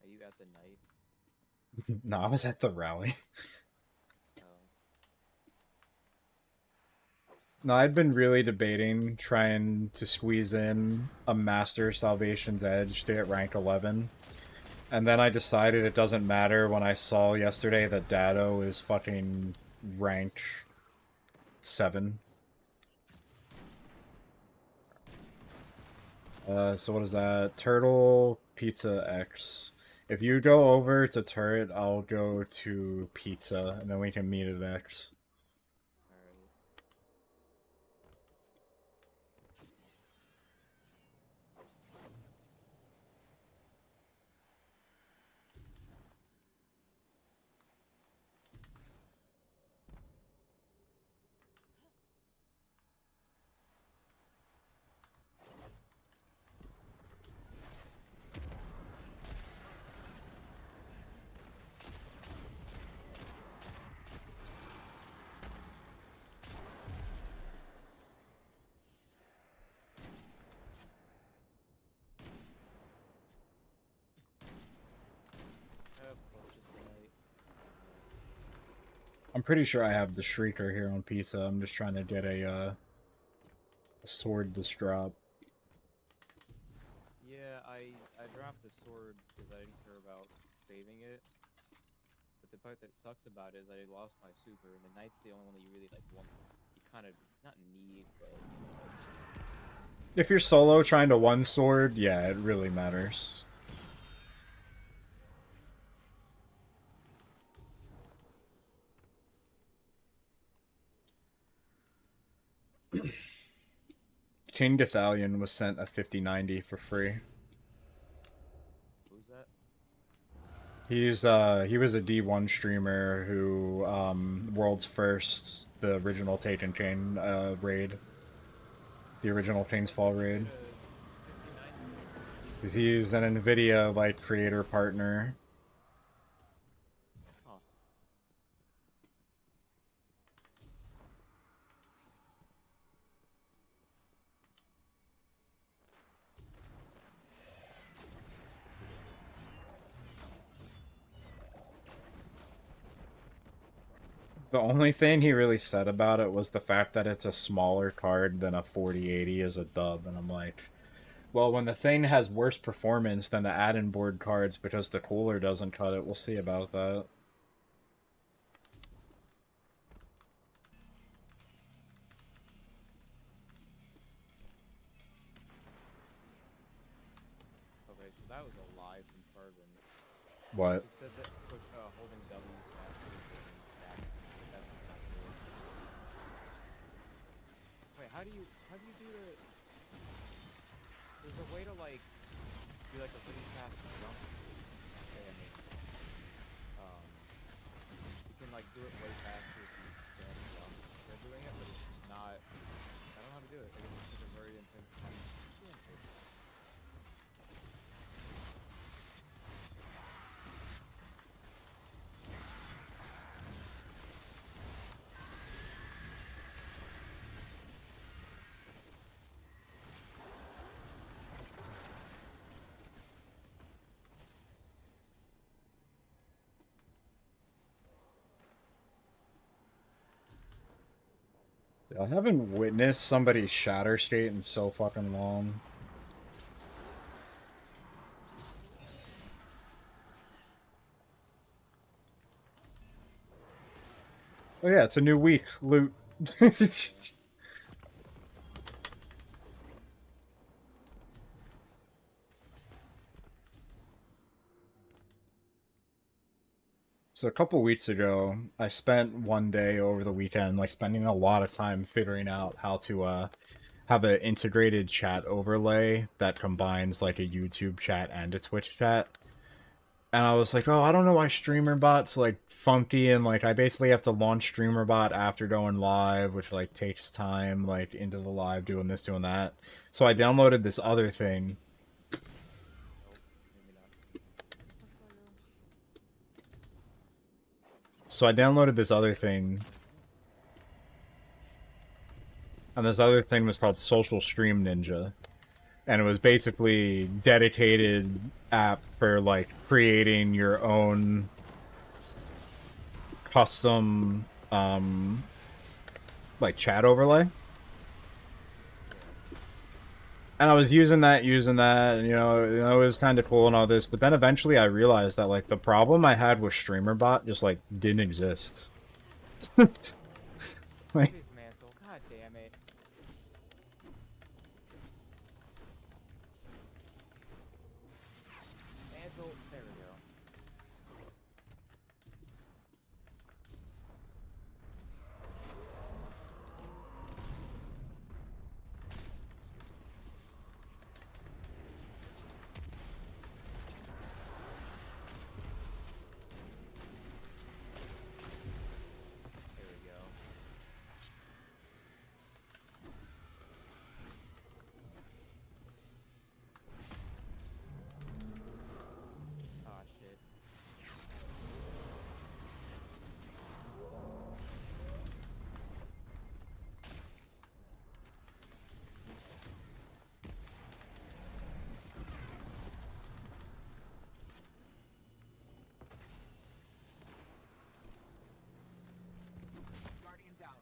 Are you at the night? No, I was at the rally. Oh. No, I'd been really debating trying to squeeze in a Master Salvation's Edge to get rank 11. And then I decided it doesn't matter when I saw yesterday that Dado is fucking rank 7. So what is that? Turtle, Pizza, X. If you go over to Turret, I'll go to Pizza, and then we can meet at X. Alright. I have torches tonight. I'm pretty sure I have the Shrieker here on Pizza. I'm just trying to get a sword to drop. Yeah, I dropped the sword because I didn't care about saving it. But the part that sucks about it is I lost my super, and the knight's the only one that you really like want. You kind of not need, but you know, it's. If you're solo trying to one sword, yeah, it really matters. King Gathalion was sent a 5090 for free. Who's that? He was a D1 streamer who world's first the original Taken King raid. The original King's Fall raid. 'Cause he's an NVIDIA like creator partner. Huh. The only thing he really said about it was the fact that it's a smaller card than a 4080 is a dub, and I'm like, well, when the thing has worse performance than the add-in board cards because the cooler doesn't cut it, we'll see about that. Okay, so that was a lie from Carbon. What? He said that holding W's faster than back, but that's just not true. Wait, how do you do the? There's a way to like do like a really fast jump. Okay, I mean, you can like do it way faster if you stand and jump while doing it, but it's just not. I don't know how to do it. I guess it's such a very intense time. Damn focus. I haven't witnessed somebody shatter state in so fucking long. Oh yeah, it's a new week. Loot. So a couple weeks ago, I spent one day over the weekend, like spending a lot of time figuring out how to have an integrated chat overlay that combines like a YouTube chat and a Twitch chat. And I was like, oh, I don't know why StreamerBot's like funky, and like I basically have to launch StreamerBot after going live, which like takes time, like into the live, doing this, doing that. So I downloaded this other thing. Nope, maybe not. So I downloaded this other thing. And this other thing was called Social Stream Ninja. And it was basically dedicated app for like creating your own custom like chat overlay. And I was using that, and you know, it was kind of cool and all this, but then eventually I realized that like the problem I had with StreamerBot just like didn't exist. Like, Please, Mansell. God damn it. Mansell, there we go. There we go. Ah, shit. Guardian down.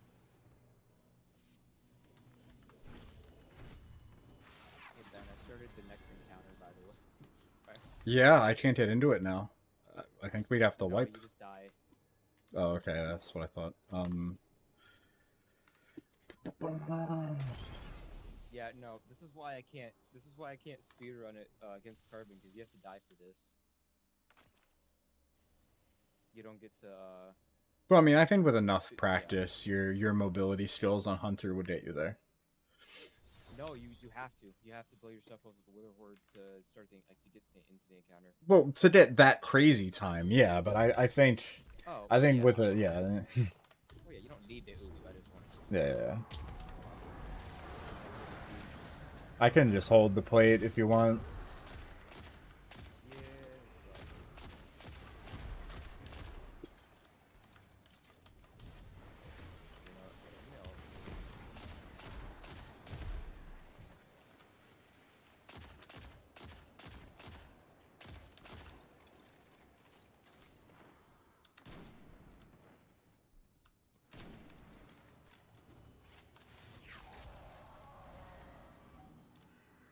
Hey Ben, I started the next encounter, by the way. yeah, I can't get into it now. I think we'd have to No, wipe. you just die. Oh, okay, that's what I thought. Yeah, no, this is why I can't. This is why I can't speedrun it against Carbon, because you have to die for this. You don't get to. Well, I mean, I think with enough Yeah. practice, your mobility skills on Hunter would get you there. No, you have to. You have to build yourself up with the Wither Horde to start the like to get into the encounter. Well, to get that crazy time, yeah, but I think Oh, I think yeah. with a yeah, Oh yeah, you don't need to ooh. I just want to. yeah. I can just hold the plate if you want. Yeah.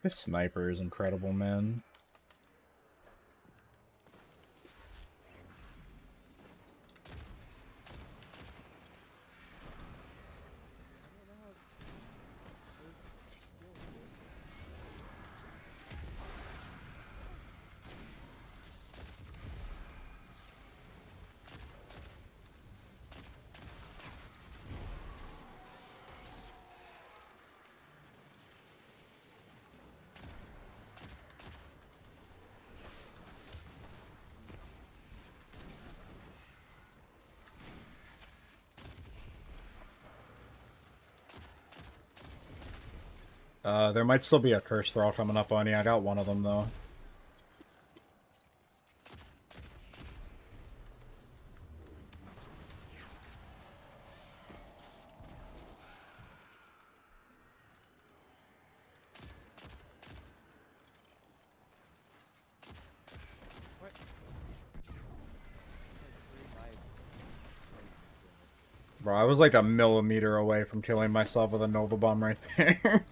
This sniper is incredible, man. There might still be a curse throw coming up on you. I got one of them, though. What? Three knives. Bro, I was like a millimeter away from killing myself with a Nova Bomb right there.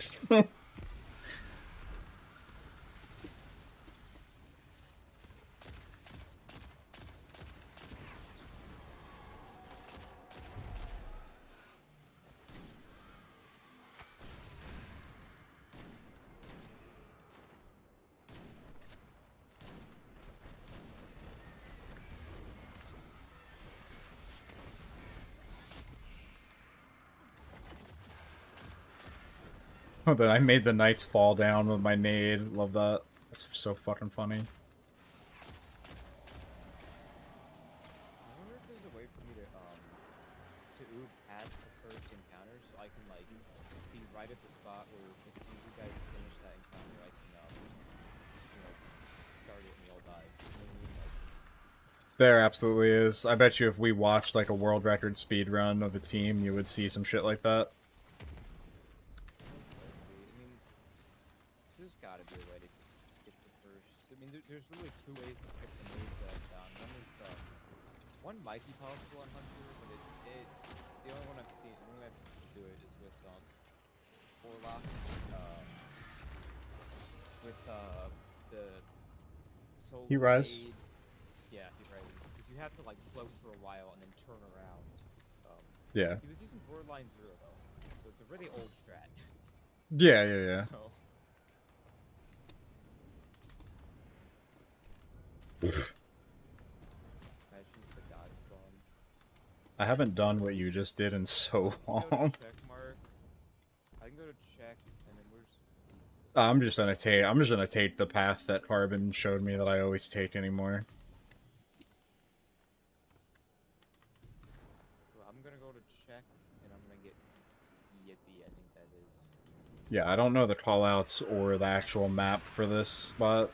But I made the knights fall down with my nade. Love that. That's so fucking funny. I wonder if there's a way for me to oob past the first encounter so I can like be right at the spot where as soon as you guys finish that encounter I can start it and we all die. You know what I mean? Like, There absolutely is. I bet you if we watched like a world record speed run of a team, you would see some shit like that. most likely. I mean, there's gotta be a way to skip the first. I mean, there's really two ways to skip the maze that I've done. One might be possible on Hunter, but the only one I've seen, the only way I've seen to do it is with Orlock, with the soul. He rise? Blade. Yeah, he rises because you have to like float for a while and then turn around. Yeah. He was using Borderline Zero though, so it's a really old strat. Yeah. So. Imagine the god spawn. I haven't done what you just did in so Go to long. check mark. I can go to check, and then where's pizza? I'm just gonna take the path that Carbon showed me that I always take anymore. Well, I'm gonna go to check, and I'm gonna get Yippee. I think that is. Yeah, I don't know the callouts or the actual map for this spot.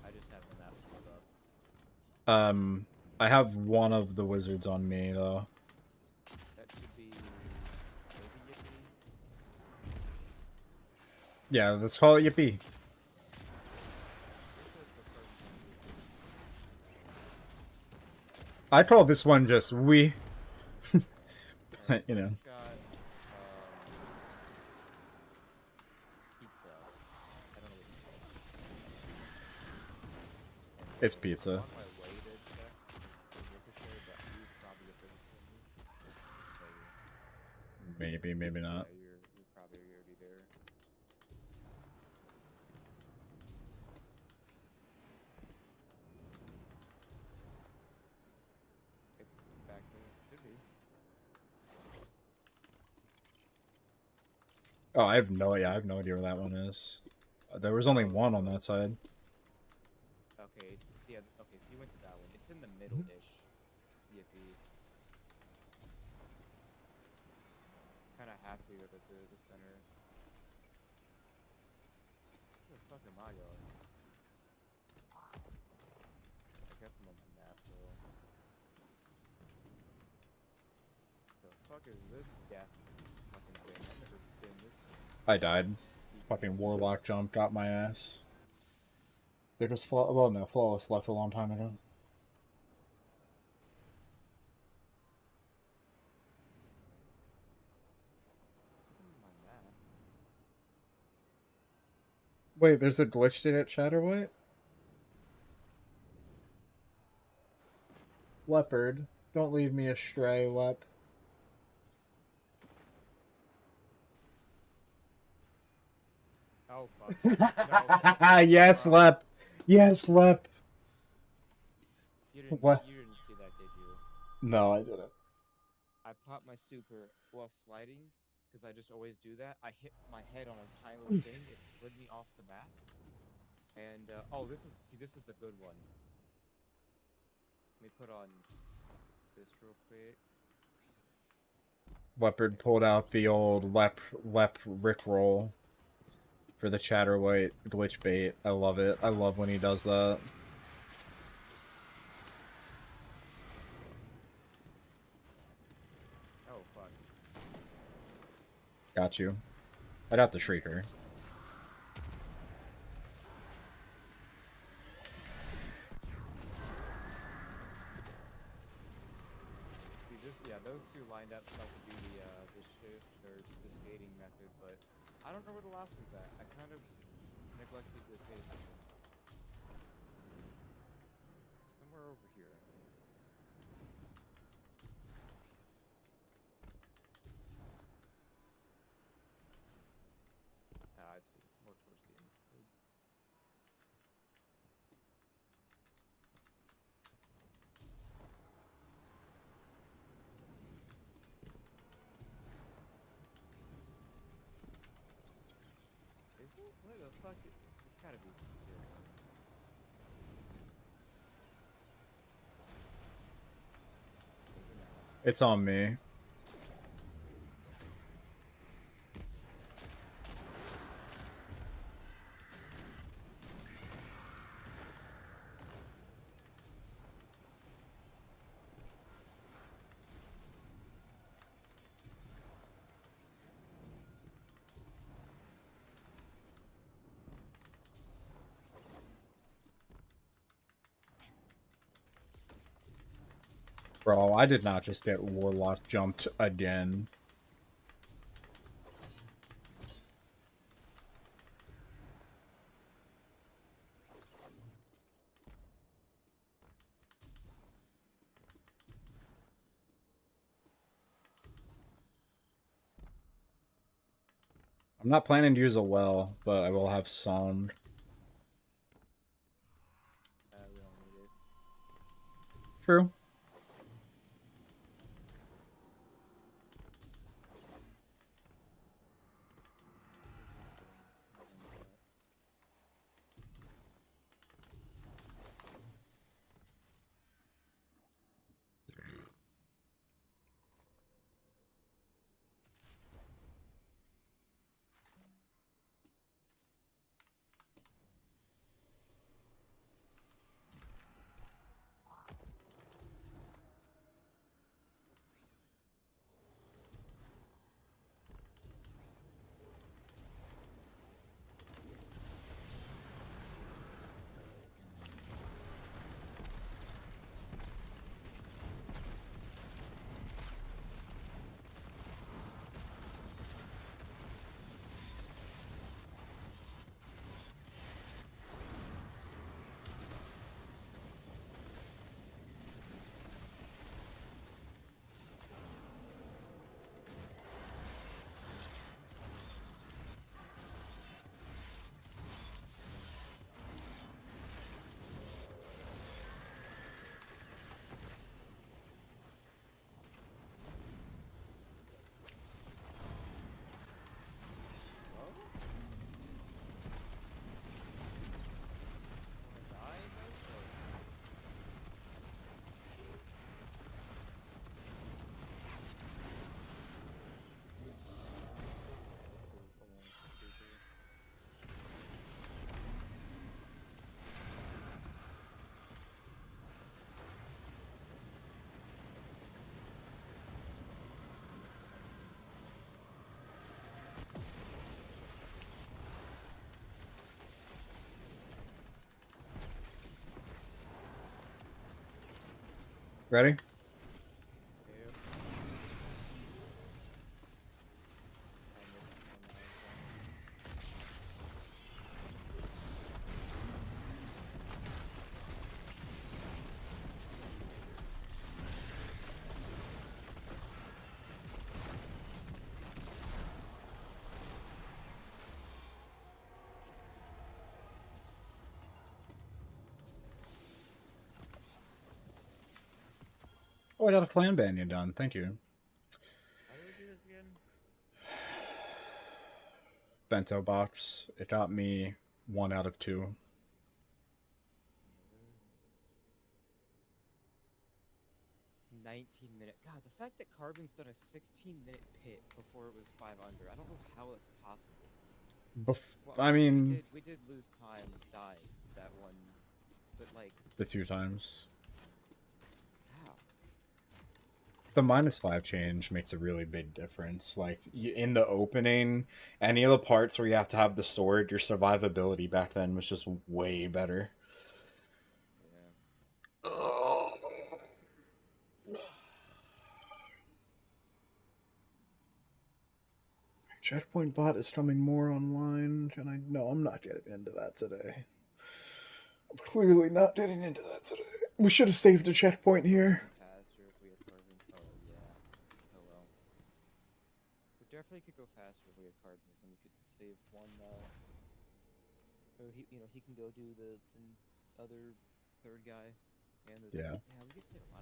I just have the map pulled up. I have one of the wizards on me though. That should be. Maybe Yippee. Yeah, let's call it Yippee. I call this one just we. Alright, You so know. it's got, pizza. I don't know what it's called. It's pizza. I'm on my way to check the Ricochet, but you would probably get there before me. Maybe, maybe not. Yeah, you're probably already there. It's back there. Should be. Oh, I have no idea where that one is. There was only Oh, one on so- that side. Okay, it's yeah. Okay, so you went to that one. It's in the middle-ish. Yippee. Kind of have to go to the center. Where the fuck am I going? I got them on the map though. The fuck is this death fucking thing? I've never been this. I died. Fucking warlock jump got my ass. There was well, no, Flawless left a long time ago. What's even on my map? Wait, there's a glitch in it, Chatterwhite? Leopard, don't lead me astray, Lep. Oh fuck. No. Yes, Lep. Yes, Lep. You didn't. What? You didn't see that, did you? No, I didn't. I popped my super while sliding because I just always do that. I hit my head on a tiny little thing. It slid me off the map. And oh, this is the good one. Let me put on this real quick. Leopard pulled out the old Lep Rickroll for the Chatterwhite glitch bait. I love it. I love when he does that. Oh fuck. Got you. I got the Shrieker. See this? Yeah, those two lined up stuff to be the shift or the skating method, but I don't know where the last one's at. I kind of neglected the page. Somewhere over here. Ah, it's more towards the inside. Is it? Where the fuck? It's gotta be here. Maybe not. It's on me. Bro, I did not just get Warlock jumped again. I'm not planning to use a well, but I will have some. We don't need it. True. Where's this going? Nothing like that. Ready? Yep. I missed when I was Oh, I got a clan banyan done. Thank you. How do we do this again? Bento box. It got me 1 out of 2. 19-minute. God, the fact that Carbon's done a 16-minute pit before it was 5 under. I don't know how that's possible. Well, I mean, we did lose time dying that one, but like, the 2 times. how? The -5 change makes a really big difference. Like, in the opening, any of the parts where you have to have the sword, your survivability back then was just way better. Yeah. Checkpoint bot is coming more online, and I know I'm not getting into that today. I'm clearly not getting into that today. We should have saved a checkpoint here. Faster if we had Carbon. Oh yeah. Oh well. We definitely could go faster if we had Carbons, and we could save one. Or he can go do the other third guy, and this. Yeah. Yeah, we could save a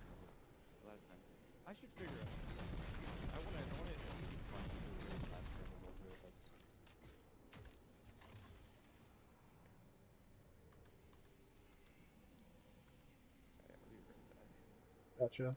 lot of time. I should figure out some things. I want it to be fun to do really faster than all three of us. Alright, I'll be right back. Gotcha.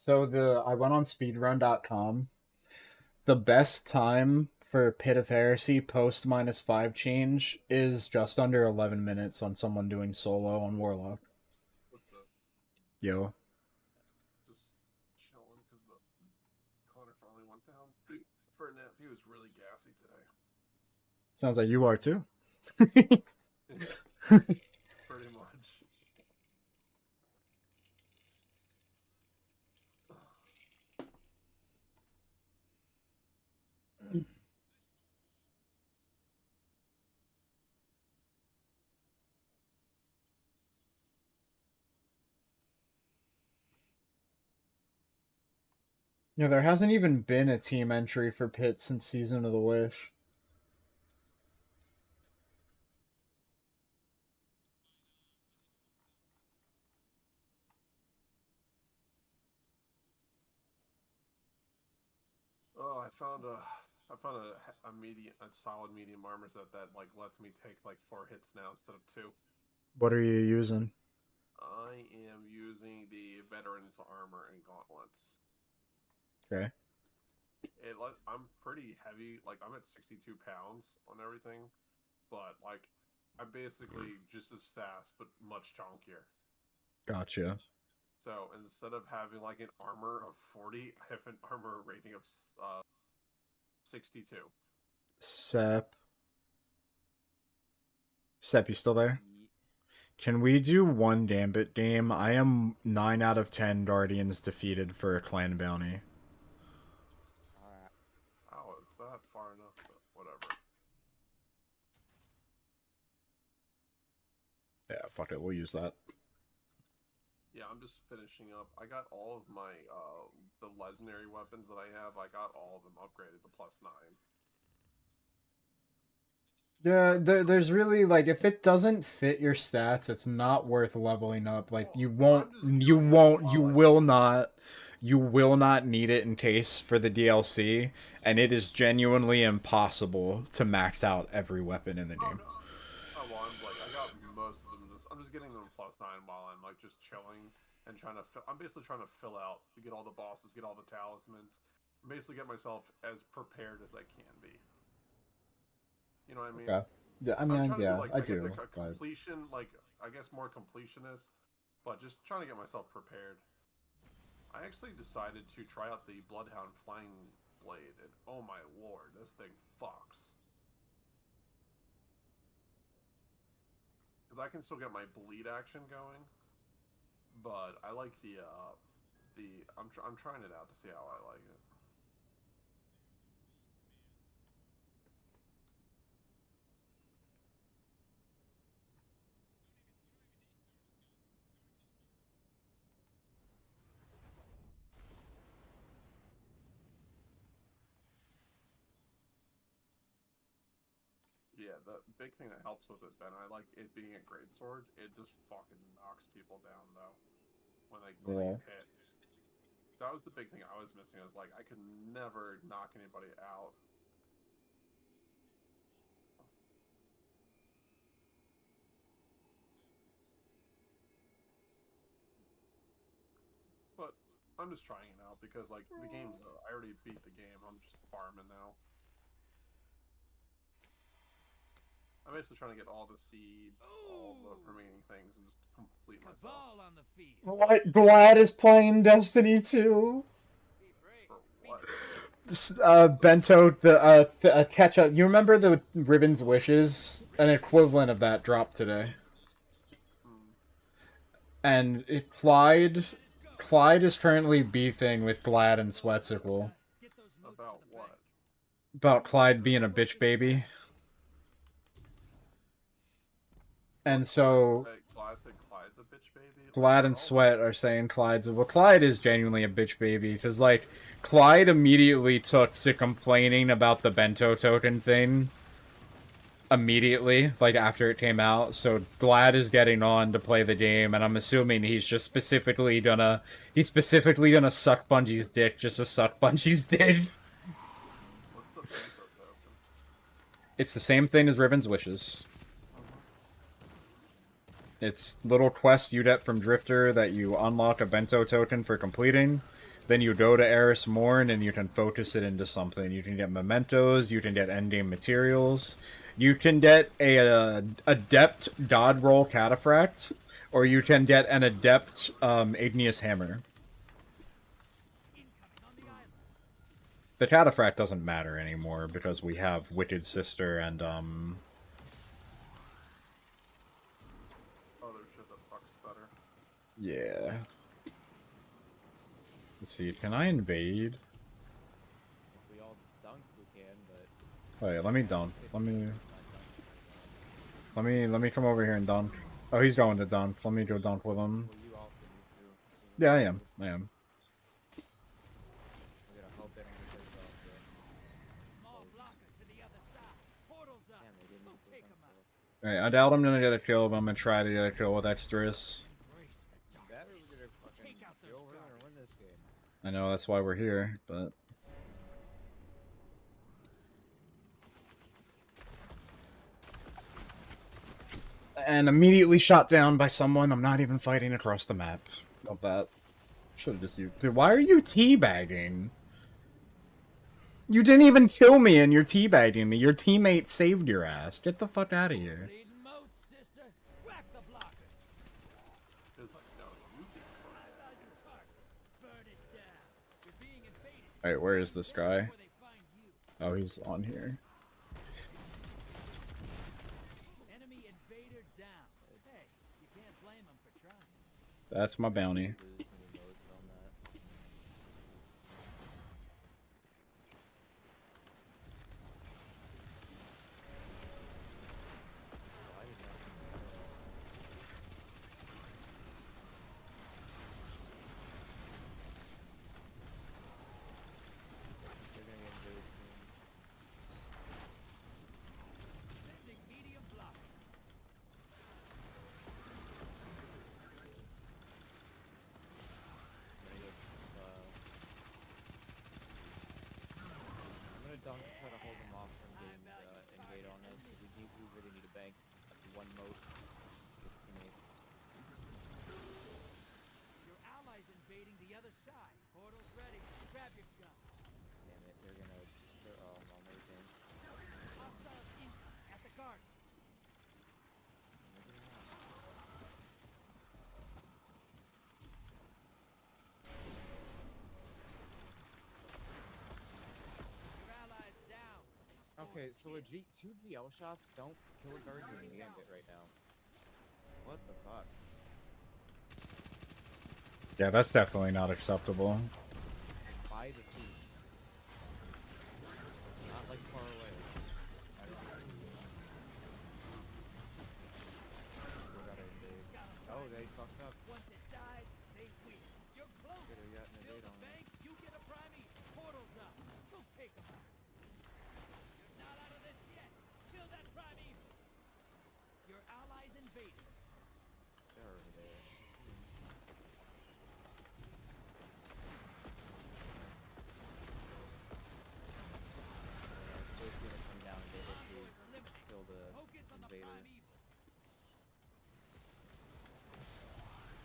So I went on speedrun.com. The best time for Pit of Heresy post -5 change is just under 11 minutes on someone doing solo on Warlock. What's up? Yo. Just chilling because the Connor finally went down for a nap. He was really gassy today. Sounds like you are too. Pretty much. Yeah, there hasn't even been a team entry for Pit since Season of the Wish. Oh, I found a medium, a solid medium armor set that like lets me take like 4 hits now instead of 2. What are you using? I am using the Veteran's Armor and Gauntlets. Okay. I'm pretty heavy, like I'm at 62 pounds on everything, but like I'm basically just as fast but much chunkier. Gotcha. So instead of having like an armor of 40, I have an armor rating of 62. Sep, you still there? Ye- Can we do one Gambit game? I am 9 out of 10 Guardians defeated for a clan bounty. Alright. How is that far enough? But whatever. Yeah, fuck it, we'll use that. Yeah, I'm just finishing up. I got all of my the legendary weapons that I have. I got all of them upgraded to +9. Yeah, there's really, like, if it doesn't fit your stats, it's not worth leveling up. Like, you Well, will not need it in case for the DLC, and it is genuinely impossible to max out every weapon in the game. No. Oh well, I got most of them. I'm just getting them +9 while I'm like just chilling and trying to. I'm basically trying to fill out to get all the bosses, get all the talismans, and basically get myself as prepared as I can be. You know what I mean? Okay. Yeah, I mean, I'm trying yeah, to do, I guess, do. like, a But... completion, like I guess more completionist, but just trying to get myself prepared. I actually decided to try out the Bloodhound Flying Blade, and oh my lord, this thing fucks. Because I can still get my bleed action going, but I like I'm trying it out to see how I like it. Yeah, the big thing that helps with it, Ben, I like it being a greatsword. It just fucking knocks people down though when they get hit. That was the big thing I was missing. I was like, I could never knock anybody out. But I'm just trying it out because like the game's I already beat the game. I'm just farming now. I'm basically trying to get all the seeds, all the remaining things, and just complete myself. Cabal on the field. What? Glad is playing Destiny 2? For what? Bento, the catch up. You remember the Ribbon's Wishes? An equivalent of that dropped today. And Clyde is currently beefing with Glad and Sweatsicle. About what? About Clyde being a bitch baby. And so Clyde's a bitch baby. Glad and Sweat are saying Clyde is genuinely a bitch baby because like Clyde immediately took to complaining about the Bento token thing immediately, like after it came out. So Glad is getting on to play the game, and I'm assuming he's specifically gonna suck Bungie's dick just to suck Bungie's dick. What's the Bento token? It's the same thing as Riven's Wishes. It's little quests you get from Drifter that you unlock a Bento token for completing. Then you go to Eris Morn and you can focus it into something. You can get mementos, you can get endgame materials, you can get a adept god roll cataphract, or you can get an adept igneous hammer. The cataphract doesn't matter anymore because we have Wicked Sister and Other shit that fucks better. yeah. Let's see, can I invade? If we all dunk, we can, but Wait, let me dunk. 15 is my dunk. Let me come over here and dunk. Oh, he's going to dunk. Let me go dunk with him. Well, you also need to. Yeah, I am. We gotta hope they don't get this off there. Small blocker to the other side. Portals up. Damn, they didn't Go put take 'em themselves. out. Alright, I doubt I'm gonna get a kill, but I'm gonna try to get a kill with Extras. Embrace the That or darkness. we're gonna fucking Take out go those over and win this game. I know, that's why we're here, but... And immediately shot down by someone. I'm not even fighting across the map of that. Should've just used... Dude, why are you teabagging? You didn't even kill me and you're teabagging me. Your teammate saved your ass. Get the fuck out of here. Leading moat, sister. Whack the blocker. It's like, no, you can Highlight your target. Burn it down. You're being invaded. Alright, where is this guy? Before they find you. Oh, he's on here. Enemy invader down. Hey, you can't blame them for trying. That's my bounty. Lose many modes on that. Why did that? They're gonna get invaded soon. Sending medium blocker. I'm gonna dunk to try to hold them off from getting invade on us, because we really need a bank one moat. This teammate. Your allies invading the other side. Portal's ready. Grab your gun. Damn it, they're gonna. Oh no, they can't. Hostiles incoming at the garden. Maybe not. Your allies down. Okay, so two GL shots don't kill a guardian in the gambit right now. What the fuck? Yeah, that's definitely not acceptable. By the feet. Not like far away. I don't know. We gotta invade. Oh, they fucked up. Once it dies, they win. You're close. Could have gotten Build invade a on bank, us. you get a primey. Portal's up. Go take 'em out. You're not out of this yet. Kill that primey. Your allies invaded. They're already there. It's gonna come down and get hit Envoys to eliminated. kill the Focus on the invader. primeval.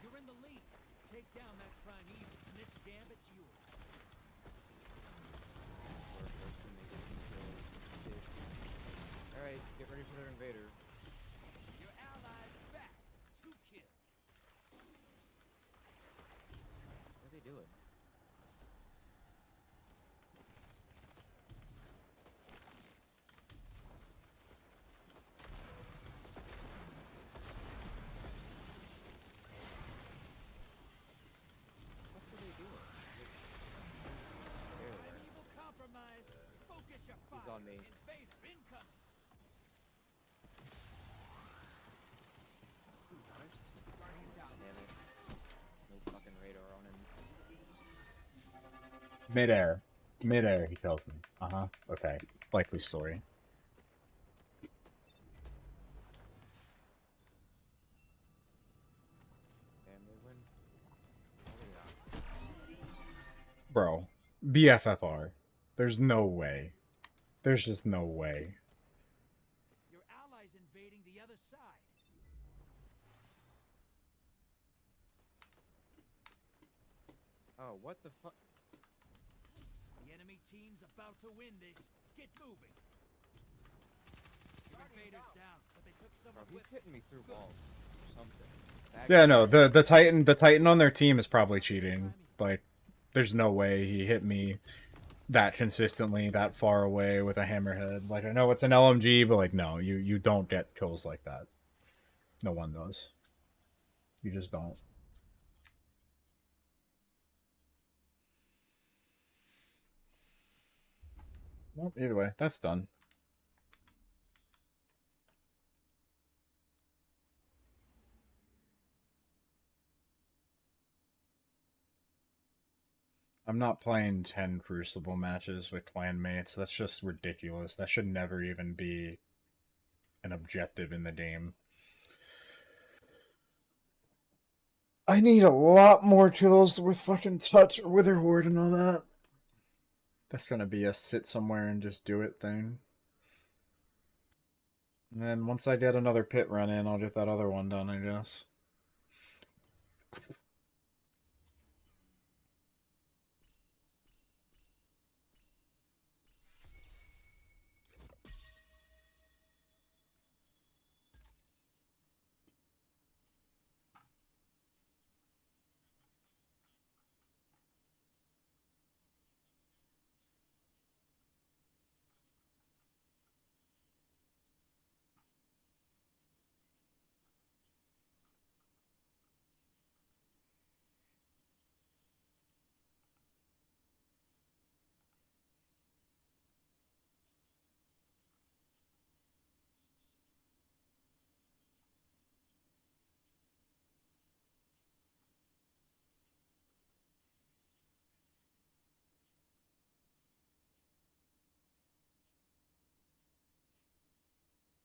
You're in the lead. Take down that primeval, and this gambit's yours. Alright, get ready for their invader. Your allies back. 2 kills. What are they doing? What are they doing? There they are. Primeval compromised. Focus your fire. He's on me. Invader incoming. Damn it. No fucking radar on him. Midair. Midair, he tells me. Uh-huh. Okay. Likely story. Damn, they win. Oh, yeah. Bro. BFFR. There's no way. There's just no way. Your allies invading the other side. Oh, what the fuck? enemy team's about to win this. Get moving. Your invaders down, but they took Bro, someone he's with. hitting me through walls or something. Yeah, no, the Titan on their team is probably cheating. Like, there's no way he hit me that consistently, that far away with a hammerhead. Like, I know it's an LMG, but like, no, you don't get kills like that. No one does. You just don't. Well, either way, that's done. I'm not playing 10 Crucible matches with clanmates. That's just ridiculous. That should never even be an objective in the game. I need a lot more kills with fucking Touch or Witherward and all that. That's gonna be a sit somewhere and just do it thing. And then once I get another pit run in, I'll get that other one done, I guess.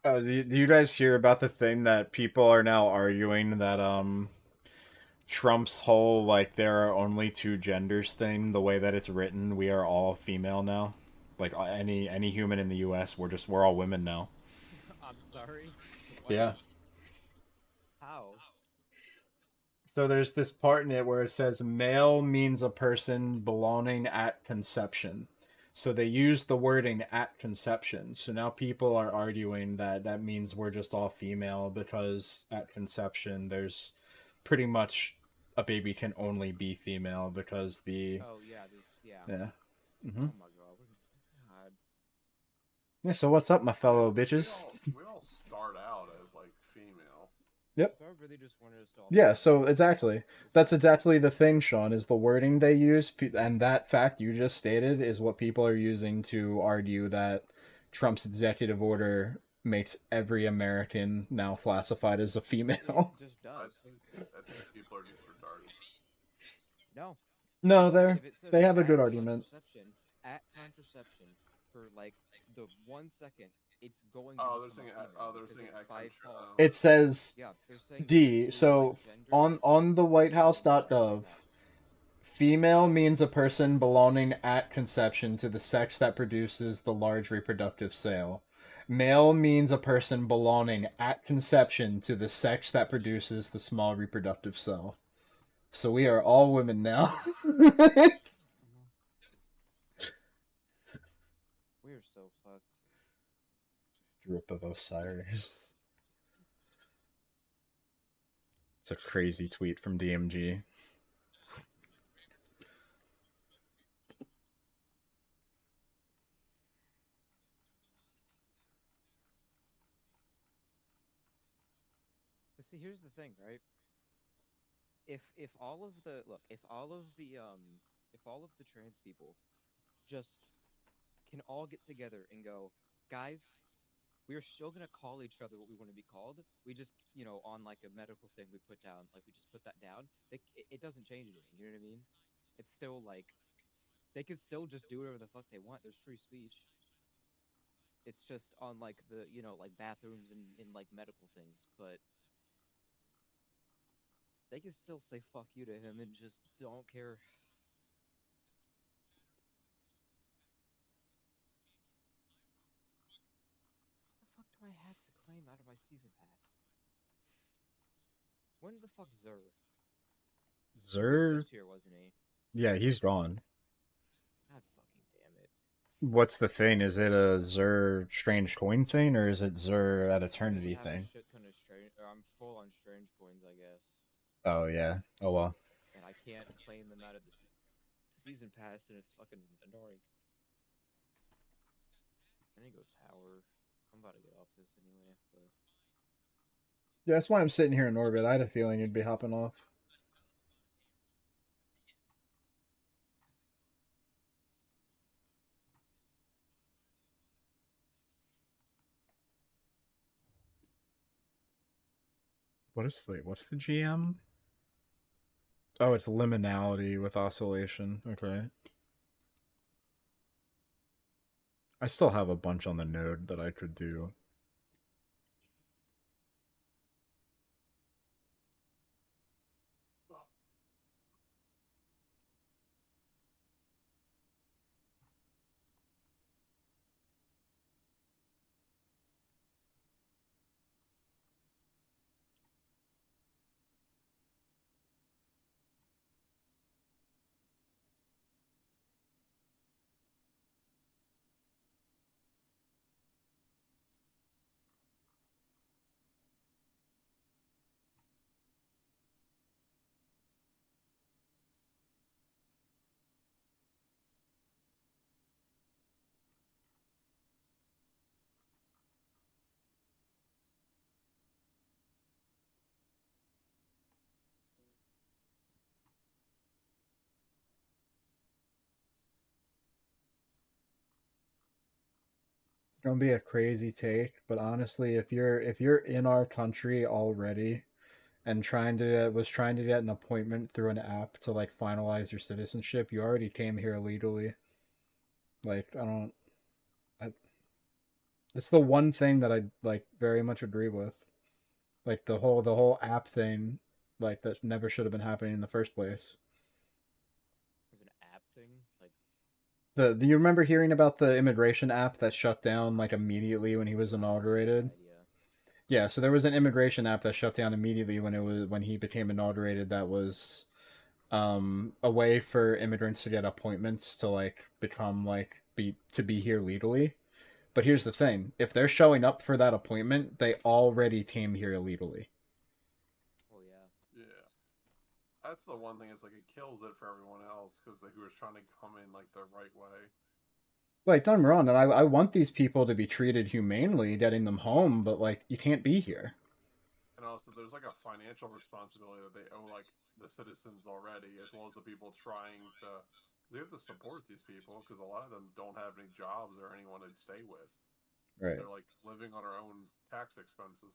Do you guys hear about the thing that people are now arguing that Trump's whole like there are only two genders thing, the way that it's written, we are all female now. Like any human in the US, we're all women now. I'm sorry. What? Yeah. How? So there's this part in it where it says male means a person belonging at conception. So they use the wording at conception. So now people are arguing that that means we're just all female because at conception there's pretty much a baby can only be female because the Oh yeah, there's yeah. Oh my god. God. Yeah, so what's up, my fellow We bitches? all start out as like female. Yep. God really just wanted us to all Yeah, so that's exactly the thing, Sean, is the wording they use, and that fact you just stated is what people are using to argue that Trump's executive order makes every American now classified as a female. It just I does. think people are just retarded. No. No, If it says they have a good at argument. At contraception, for like the 1 second, it's going. Oh, to they're become saying a at- female oh, they're because saying it at by contra- default. oh. It says Yeah, they're saying D. things So like gender on is the something whitehouse.gov, that. female means a person belonging at conception to the sex that produces the large reproductive cell. Male means a person belonging at conception to the sex that produces the small reproductive cell. So we are all women now. We're so fucked. Drip of Osiris. It's a crazy tweet from DMG. But see, here's the thing, right? If all of the trans people just can all get together and go, guys, we're still gonna call each other what we want to be called. We just, on like a medical thing we put down, like we just put that down. It doesn't change anything. You know what I mean? It's still like they can still just do whatever the fuck they want. There's free speech. It's just on like the like bathrooms and in like medical things, but they can still say fuck you to him and just don't care. What the fuck do I have to claim out of my season pass? When the fuck Zer? He was Zer? just here, wasn't he? Yeah, he's gone. God fucking damn it. What's the thing? Is it a Xur Strange Coin thing, or is it Xur at I Eternity just have a thing? shit ton of strange. Or I'm full on strange coins, I guess, Oh yeah. Oh well. and I can't claim them out of the season pass, and it's fucking annoying. I need to go tower. I'm about to get off this anyway, but Yeah, that's why I'm sitting here in orbit. I had a feeling you'd be hopping off. What's the GM? Oh, it's liminality with oscillation. Okay. I still have a bunch on the node that I could do. It's gonna be a crazy take, but honestly, if you're in our country already and trying to get an appointment through an app to like finalize your citizenship, you already came here illegally. Like I don't I it's the one thing that I like very much agree with. Like the whole app thing, like that never should have been happening in the first place. there's an app thing. Like, The do you remember hearing about the immigration app that shut down like immediately when he was I have no inaugurated? idea. Yeah, so there was an immigration app that shut down immediately when he became inaugurated that was a way for immigrants to get appointments to like become like be here legally. But here's the thing, if they're showing up for that appointment, they already came here illegally. Oh yeah. Yeah. That's the one thing. It's like it kills it for everyone else because who was trying to come in like the right way. Like, don't get me wrong, and I want these people to be treated humanely, getting them home, but like you can't be here. And also, there's like a financial responsibility that they owe like the citizens already, as well as the people trying to. They have to support these people because a lot of them don't have any jobs or anyone to stay with. Right. They're like living on their own tax expenses.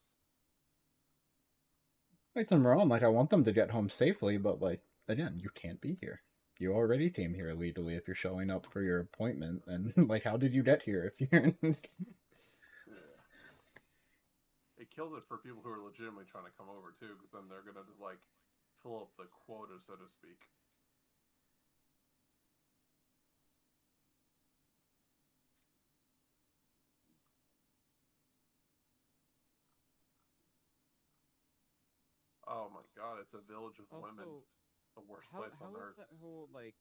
Like, don't get me wrong, like I want them to get home safely, but like again, you can't be here. You already came here illegally if you're showing up for your appointment, and like, how did you get here if you're? Yeah. It kills it for people who are legitimately trying to come over too, because then they're gonna just like fill up the quota, so to speak. Oh my god, it's a village of women. Also, The worst how place on is earth. that whole like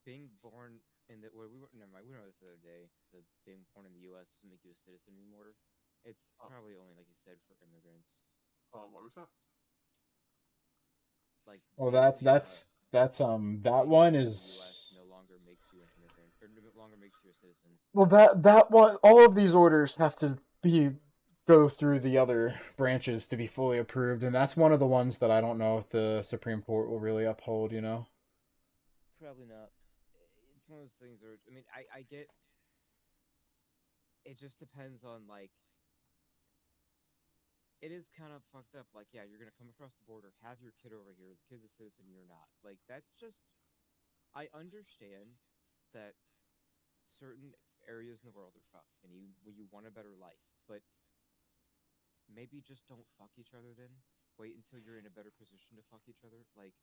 being born in the where we were? Never mind. We know this the other day. The being born in the U.S. doesn't make you a citizen anymore. It's Oh, probably only like you said for immigrants. what was that? Like Well, being that being one born in the U.S. is no longer makes you an immigrant, or no longer makes you a citizen. well that one. All of these orders have to be go through the other branches to be fully approved, and that's one of the ones that I don't know if the Supreme Court will really uphold. You know. Probably not. It's one of those things where I mean, I get. It just depends on like. It is kind of fucked up. Like, yeah, you're gonna come across the border, have your kid over here. The kid's a citizen, you're not. Like, that's just. I understand that certain areas in the world are fucked, and you want a better life, but maybe just don't fuck each other. Then wait until you're in a better position to fuck each other. Like,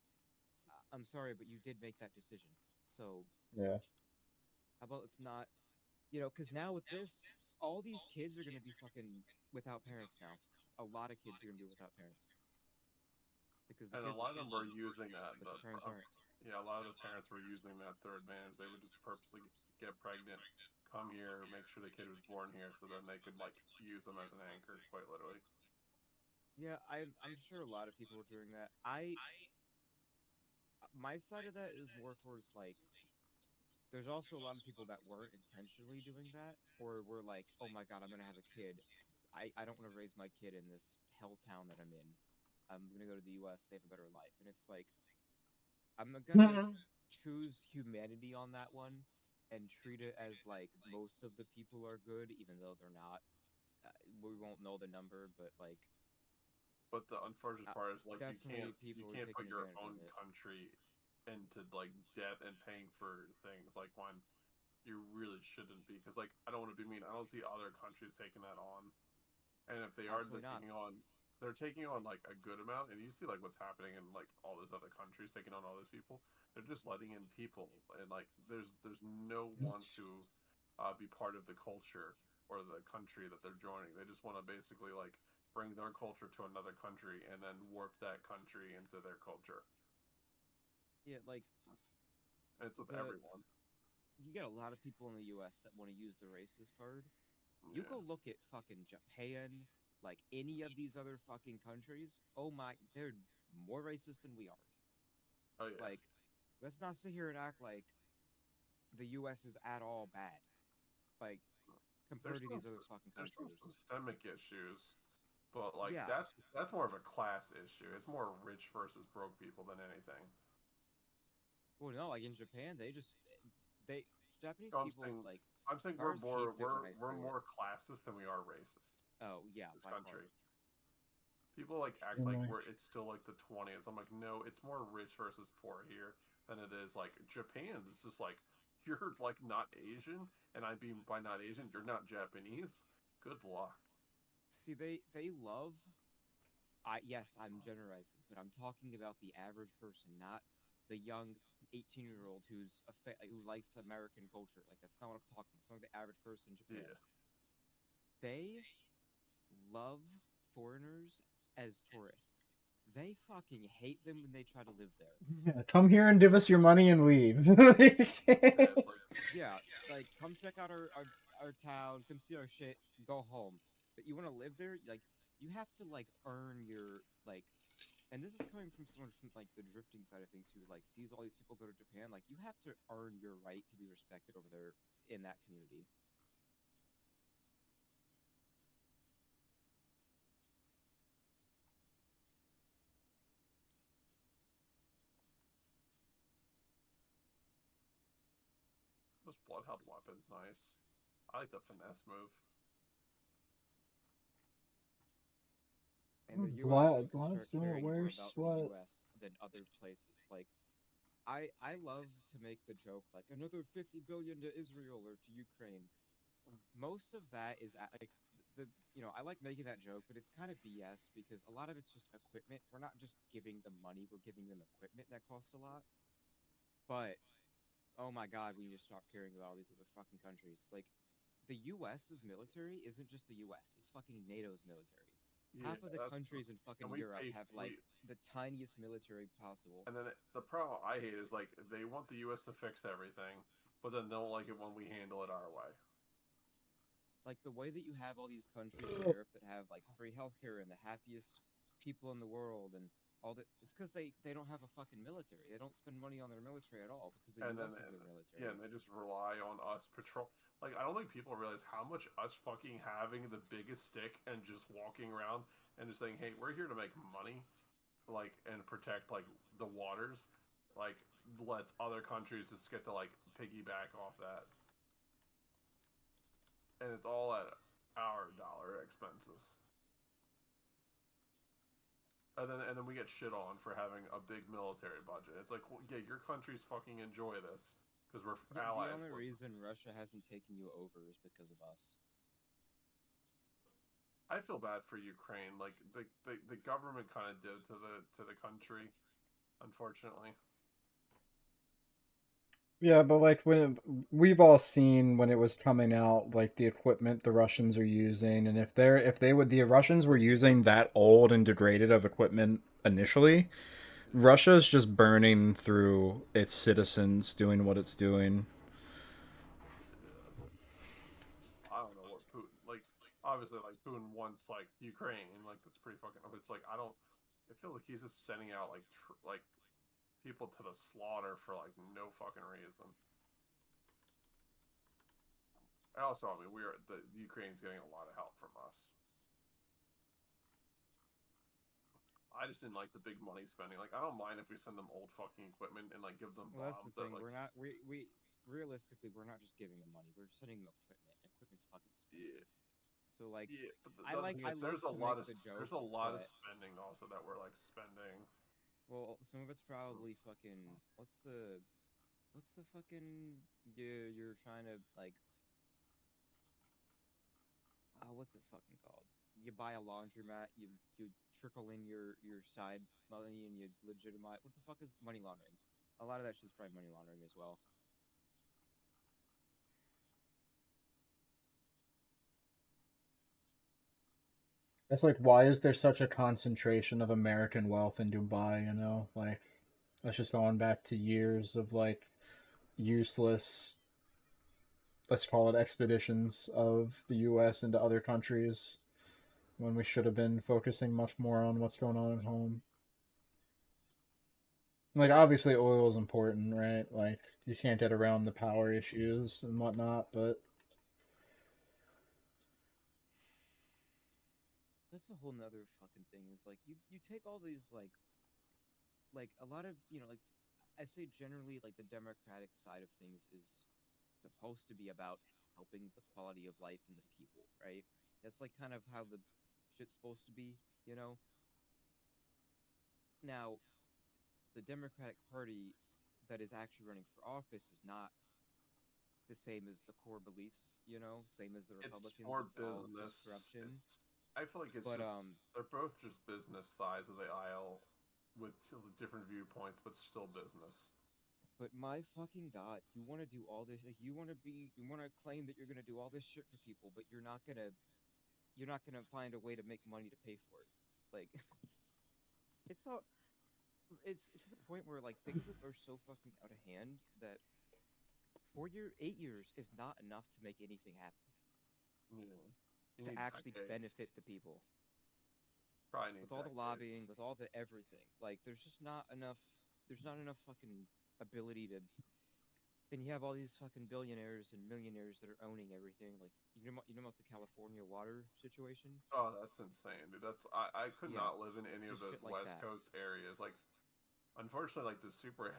I'm sorry, but you did make that decision. So Yeah. how about it's not, because now with this, all these kids are gonna be fucking without parents now. A lot of kids are gonna be without parents because the And a kids are lot of them were citizens, using that. but the parents aren't. Yeah, a lot of the parents were using that their advantage. They would just purposely get pregnant come here, make sure the kid was born here, so then they could like use them as an anchor, quite literally. Yeah, I'm sure a lot of people were doing that. My side of that is more towards like there's also a lot of people that weren't intentionally doing that, or were like, oh my god, I'm gonna have a kid. I don't want to raise my kid in this hell town that I'm in. I'm gonna go to the U.S. They have a better life, and it's like I'm gonna choose humanity on that one and treat it as like most of the people are good, even though they're not. We won't know the number, but like But the unfortunate part is like definitely you people are can't put taking your advantage own of it. country into like debt and paying for things like when you really shouldn't be, because like I don't want to be mean, I don't see other countries taking that on, and if they are Absolutely not. taking on, they're taking on like a good amount, and you see like what's happening in like all those other countries taking on all those people. They're just letting in people, and like there's no one to be part of the culture or the country that they're joining. They just want to basically like bring their culture to another country and then warp that country into their culture. Yeah, like And it's with the everyone. you get a lot of people in the U.S. that want to use the racist card. You Yeah. go look at fucking Japan, like any of these other fucking countries. Oh my, they're more racist than we are. Oh yeah. Like, let's not sit here and act like the U.S. is at all bad. Like, compared to these other fucking There's some countries. systemic issues, but like Yeah. that's more of a class issue. It's more rich versus broke people than anything. Well, no, like in Japan, they Japanese So people like I'm saying Mars hates it when I we're say it. more classist than we are racist. Oh yeah, This by far. country. People like act like it's still like the 20s. I'm like, no, it's more rich versus poor here than it is like Japan. It's just like you're like not Asian, and I mean by not Asian, you're not Japanese. Good luck. See, they love. Yes, I'm generalizing, but I'm talking about the average person, not the young 18-year-old who likes American culture. Like that's not what I'm talking about. I'm talking about the average person in Japan. Yeah. They love foreigners as tourists. They fucking hate them when they try to live there. Yeah, come here and give us your money and leave. Yeah, like come check out our town, come see our shit, go home. But you want to live there, like you have to like earn your like. And this is coming from someone from like the drifting side of things who like sees all these people go to Japan. Like you have to earn your right to be respected over there in that community. This bloodhound weapon's nice. I like the finesse move. And the U.S. Glad, needs to start still caring more wears about sweat. the U.S. than other places. Like I love to make the joke like another 50 billion to Israel or to Ukraine. Most of that is like I like making that joke, but it's kind of BS because a lot of it's just equipment. We're not just giving them money; we're giving them equipment that costs a lot. But oh my god, we need to stop caring about all these other fucking countries. Like the U.S.'s military isn't just the U.S.; it's fucking NATO's military. Yeah, Half of the countries in fucking and we Europe pay have like the tiniest military possible. and then the problem I hate is like they want the U.S. to fix everything, but then they don't like it when we handle it our way. Like the way that you have all these countries in Europe that have like free healthcare and the happiest people in the world and all that, it's because they don't have a fucking military. They don't spend money on their military at all because the US is their military. Yeah, and they just rely on us patrol. Like I don't think people realize how much us fucking having the biggest stick and just walking around and just saying, "Hey, we're here to make money," like and protect like the waters, like lets other countries just get to like piggyback off that, and it's all at our dollar expenses. And then we get shit on for having a big military budget. It's like, well, yeah, your countries fucking enjoy this because we're Yeah, allies. the only reason Russia hasn't taken you over is because of us. I feel bad for Ukraine. Like the government kind of did to the country, unfortunately. Yeah, but like when we've all seen when it was coming out, like the equipment the Russians are using, and if the Russians were using that old and degraded of equipment initially, Russia's just burning through its citizens doing what it's doing. obviously like Putin wants like Ukraine, like that's pretty fucking. But it's like I don't. It feels like he's just sending out like people to the slaughter for like no fucking reason. Also, I mean, the Ukraine's getting a lot of help from us. I just didn't like the big money spending. Like, I don't mind if we send them old fucking equipment and like give them Well, that's bombs the thing. that like We're not. We realistically, we're not just giving them money. We're sending them equipment. Equipment's fucking expensive. So like, yeah. But I the like. thing I is, love to make the joke. there's a lot of But spending also that we're like spending. well, some of it's probably fucking. What's the fucking? You're trying to like. What's it fucking called? You buy a laundromat, you trickle in your side money, and you legitimize. What the fuck is money laundering? A lot of that shit's probably money laundering as well. It's like, why is there such a concentration of American wealth in Dubai? You know, like that's just going back to years of like useless, let's call it expeditions of the U.S. into other countries when we should have been focusing much more on what's going on at home. Like, obviously, oil is important, right? Like, you can't get around the power issues and whatnot, but That's a whole nother fucking thing. Is like you take all these like a lot of like I say generally like the democratic side of things is supposed to be about helping the quality of life and the people, right? That's like kind of how the shit's supposed to be, you know. Now, the Democratic Party that is actually running for office is not the same as the core beliefs, same as the It's Republicans. more It's all business. just corruption. I feel like it's But just they're both just business sides of the aisle with different viewpoints, but still business. my fucking god, you want to do all this? Like, you want to claim that you're gonna do all this shit for people, but you're not gonna find a way to make money to pay for it. Like, it's all it's to the point where like things are so fucking out of hand that 8 years is not enough to make anything happen Yeah. You to need actually decades. benefit the people. Probably need With all the decades. lobbying, with all the everything, like there's just not enough. There's not enough fucking ability to. And you have all these fucking billionaires and millionaires that are owning everything. Like you know about the California water situation? Oh, that's insane, dude. I could Yeah, not live in any of just those shit like West that. Coast areas. Like, unfortunately, like the super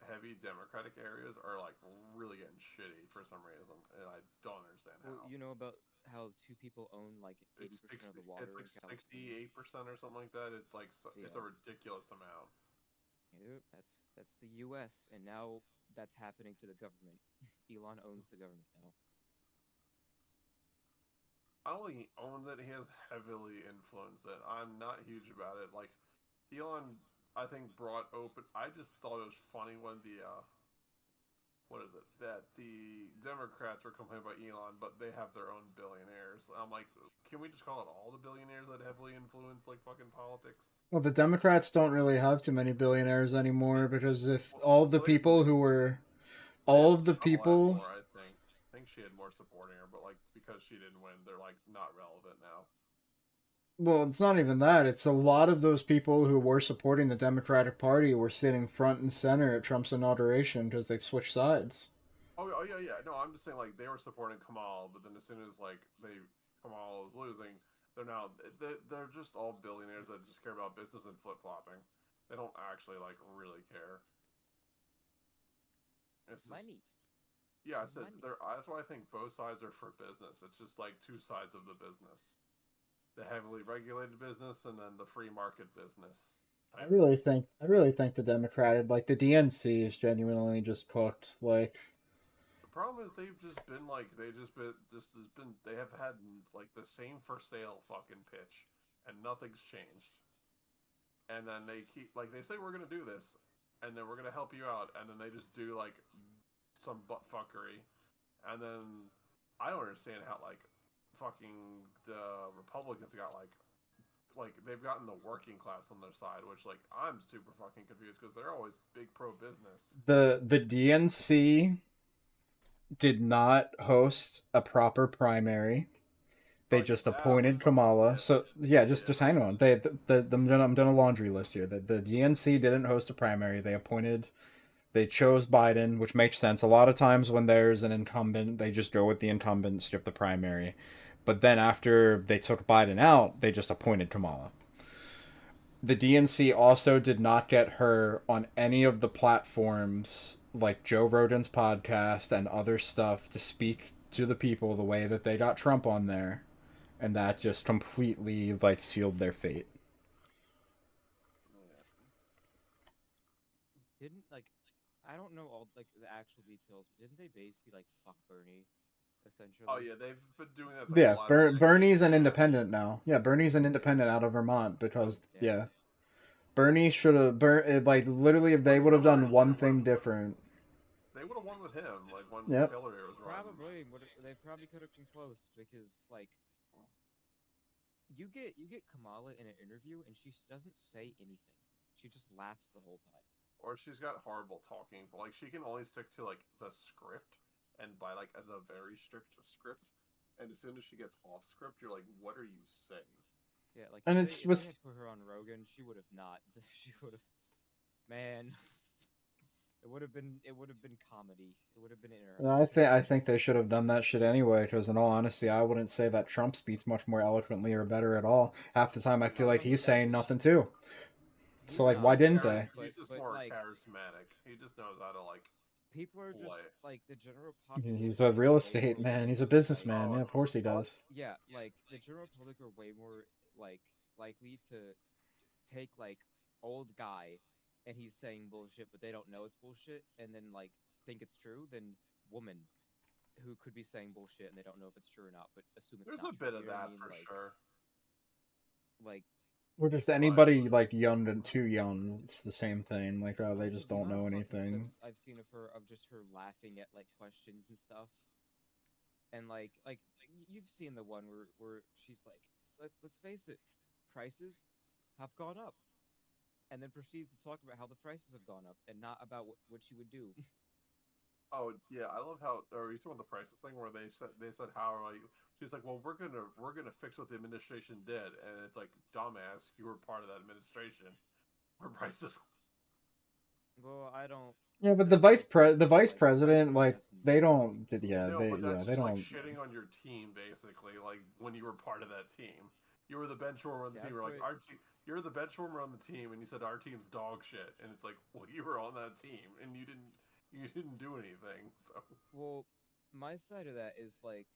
heavy Democratic areas are like really getting shitty for some reason, and I don't understand Well, how. you know about how two people own like It's 80% of the 60. It's water like in California? 68% or something like that. It's like it's a Yeah, ridiculous amount. yep, that's the U.S. and now that's happening to the government. Elon owns the government now. I don't think he owns it. He has heavily influenced it. I'm not huge about it. Like Elon, I think brought open. I just thought it was funny when the what is it that the Democrats were complaining about Elon, but they have their own billionaires. I'm like, can we just call it all the billionaires that heavily influence like fucking politics? well, the Democrats don't really have too many billionaires anymore because if all of the Well, people who were they all have of the Kamala had people more, I think. I think she had more supporting her, but like because she didn't win, they're like not relevant now. well, it's not even that. It's a lot of those people who were supporting the Democratic Party were sitting front and center at Trump's inauguration because they've switched sides. Oh yeah, yeah. No, I'm just saying like they were supporting Kamal, but then as soon as like Kamal is losing, they're just all billionaires that just care about business and flip flopping. They don't actually like really care. It's just Money, yeah. I said money. that's why I think both sides are for business. It's just like two sides of the business: the heavily regulated business and then the free market business type of thing. I really think the Democratic, like the DNC, is genuinely just cooked. Like, The problem is they've just been like they just has been they have had like the same for sale fucking pitch and nothing's changed. And then they keep like they say we're gonna do this and then we're gonna help you out and then they just do like some butt fuckery and then I don't understand how like fucking the Republicans got like they've gotten the working class on their side, which like I'm super fucking confused because they're always big pro business. the DNC did not host a proper primary. they Oh, just yeah, that was appointed something Kamala. that- So yeah, just yeah. just hang on. I'm done a laundry list here. The DNC didn't host a primary. They chose Biden, which makes sense. A lot of times when there's an incumbent, they just go with the incumbent, skip the primary. But then after they took Biden out, they just appointed Kamala. The DNC also did not get her on any of the platforms like Joe Rogan's podcast and other stuff to speak to the people the way that they got Trump on there, and that just completely like sealed their fate. Didn't like I don't know all like the actual details, but didn't they basically like fuck Bernie, essentially? Oh yeah, they've been doing that. Like, Yeah, the last decade. Bernie's an Yeah. independent now. Yeah, Bernie's an independent out of Vermont because Oh, damn. yeah, Bernie should have like literally if they would have done one thing different. They would have won with him, like when Yep. Hillary was running. Probably they probably could have come close because like you get Kamala in an interview and she doesn't say anything. She just laughs the whole time. Or she's got horrible talking, but like she can only stick to like the script and by like the very strict script. And as soon as she gets off script, you're like, what are you saying? Yeah, like And if it's they was had put her on Rogan, she would have not. She would have, man. It would have been comedy. It would have been interesting. I think they should have done that shit anyway. Because in all honesty, I wouldn't say that Trump speaks much more eloquently or better at all. Half the time, I feel like he's saying nothing too. So like, why didn't they? He's just But, more like, charismatic. He just knows how to like. people are just Play. like the general populace. He's a real estate man. He's a businessman. Oh, Yeah, of course he does. Yeah, like the general public are way more like likely to take like old guy and he's saying bullshit, but they don't know it's bullshit, and then like think it's true than woman who could be saying bullshit and they don't know if it's true or not, but assume it's There's not a bit true, of you know what I that mean? for Like, sure. Like Or just anybody like young and too young. It's the same thing. Like, oh, they also, just the don't amount know of fucking anything. clips I've seen of just her laughing at like questions and stuff. And like you've seen the one where she's like, let's face it, prices have gone up, and then proceeds to talk about how the prices have gone up and not about what she would do. Oh yeah, I love how. Or you talking about the prices thing where they said how like she's like, well, we're gonna fix what the administration did, and it's like, dumbass, you were part of that administration. Where prices. Well, I don't. Yeah, but there's also the vice like, president, like has they no- don't. Yeah, No, but that's they just like don't. shitting on your team, basically. Like when you were part of that team, you were the bench warmer on the team. Yeah, You're that's like our team. You're the bench warmer on the team, and you said our team's dog shit, and it's like, well, you were on that team, and you didn't do anything. So Well, my side of that is like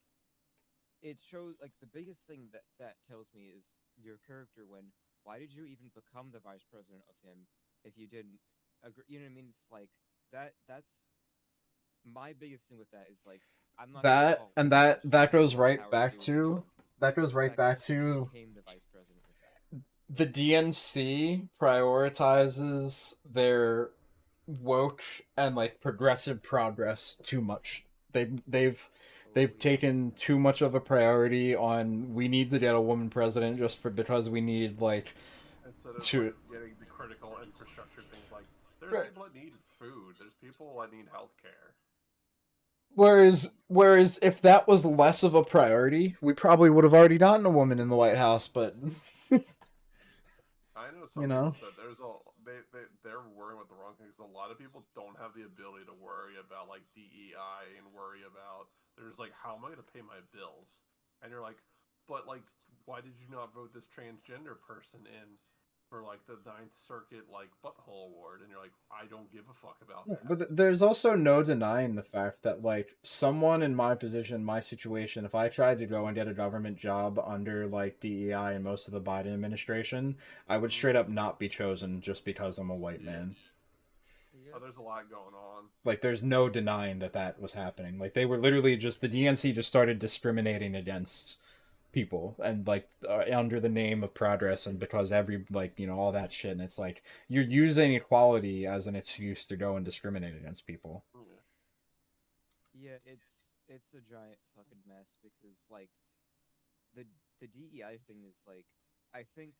it shows like the biggest thing that tells me is your character. When why did you even become the vice president of him if you didn't agree? You know what I mean? It's like that's my biggest thing with that is like I'm not gonna That call and bullshit that goes about right Howard back doing to it. that goes The right fact back that she to became the vice president with that. the DNC prioritizes their woke and like progressive progress too much. They've taken too much of a priority on we need to get a woman president just for because we need like instead of to like, getting the critical infrastructure things, like there's people that need food. There's people that need healthcare. whereas if that was less of a priority, we probably would have already gotten a woman in the White House, but I know some You know? people said they're worrying about the wrong things. A lot of people don't have the ability to worry about like DEI and worry about there's like how am I going to pay my bills? And you're like, but like why did you not vote this transgender person in for like the Ninth Circuit like butthole award? And you're like, I don't give a fuck about that. But there's also no denying the fact that like someone in my position, my situation, if I tried to go and get a government job under like DEI and most of the Biden administration, I would straight up not be chosen just because I'm a white man. Oh, there's a lot going on. Like there's no denying that that was happening. Like they were literally just the DNC just started discriminating against people and like under the name of progress and because every like all that shit, and it's like you're using equality as an excuse to go and discriminate against people. Yeah, it's a giant fucking mess because like the DEI thing is like I think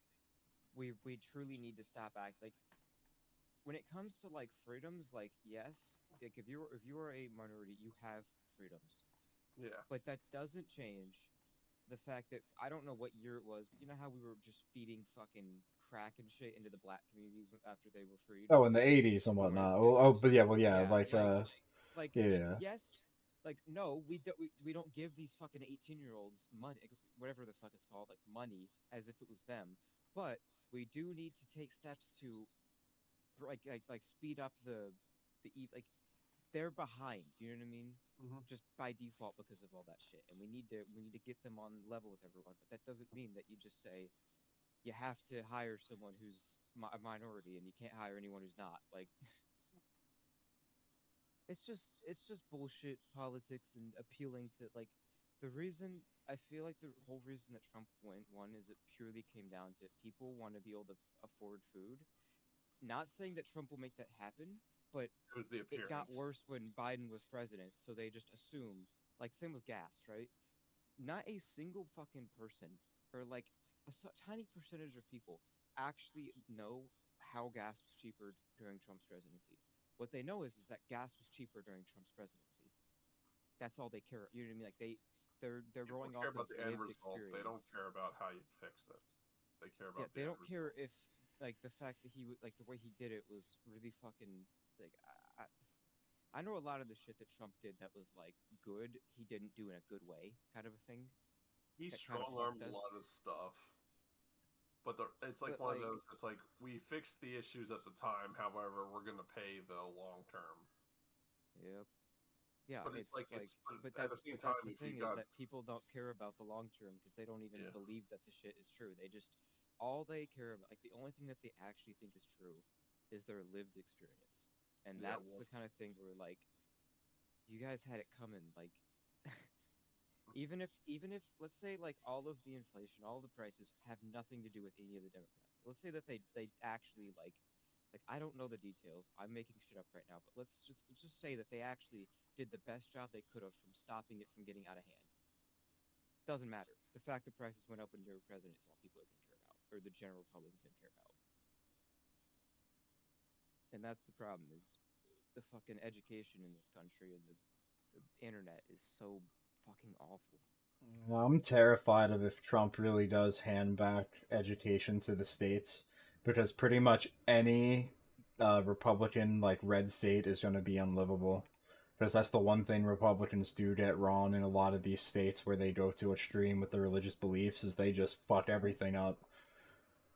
we truly need to stop like when it comes to like freedoms, like yes, like if you are a minority, you have freedoms, Yeah. but that doesn't change the fact that I don't know what year it was, but you know how we were just feeding fucking crack and shit into the black communities after they were freed? Oh, in the 80s and whatnot. But yeah, well, yeah, Yeah, like yeah. yes, like no, we don't give these fucking 18-year-olds money, whatever the fuck it's called, like money, as if it was them. But we do need to take steps to like speed up like they're behind. You know what I mean? Mhm. Just by default because of all that shit, and we need to get them on level with everyone. But that doesn't mean that you just say you have to hire someone who's a minority and you can't hire anyone who's not. Like it's just bullshit politics and appealing to like the reason I feel like the whole reason that Trump won is it purely came down to people want to be able to afford food. Not saying that Trump will make that happen, but It was the it got appearance. worse when Biden was president, so they just assume like same with gas, right? Not a single fucking person or like tiny percentage of people actually know how gas was cheaper during Trump's presidency. What they know is that gas was cheaper during Trump's presidency. That's all they care. You know what I mean? Like they're People going care off of about the end lived result. They don't experience. care about how you fix it. They care Yeah, about the they end don't care result. if like the fact that like the way he did it was really fucking like I know a lot of the shit that Trump did that was like good. He didn't do in a good way, kind of a thing. He That kind of strong fucked armed a us. lot of stuff, but it's like But one of like, those. It's like we fixed the issues at the time. However, we're gonna pay the long term. yep, yeah, But it's it's like like, but at the same but that's time, the if you thing is got that people don't care about the long term because they don't even yeah believe that the shit is true. They just all they care about, like the only thing that they actually think is true, is their lived experience, and yeah that's the kind of thing where like you guys had it coming, like. Even if let's say like all of the inflation, all the prices have nothing to do with any of the Democrats. Let's say that they actually like I don't know the details. I'm making shit up right now, but let's just say that they actually did the best job they could have from stopping it from getting out of hand. Doesn't matter. The fact that prices went up when you were president is all people are going to care about, or the general public is going to care about. And that's the problem is the fucking education in this country and the internet is so fucking awful. I'm terrified of if Trump really does hand back education to the states, because pretty much any Republican like red state is going to be unlivable. Because that's the one thing Republicans do get wrong in a lot of these states where they go to extreme with their religious beliefs is they just fuck everything up.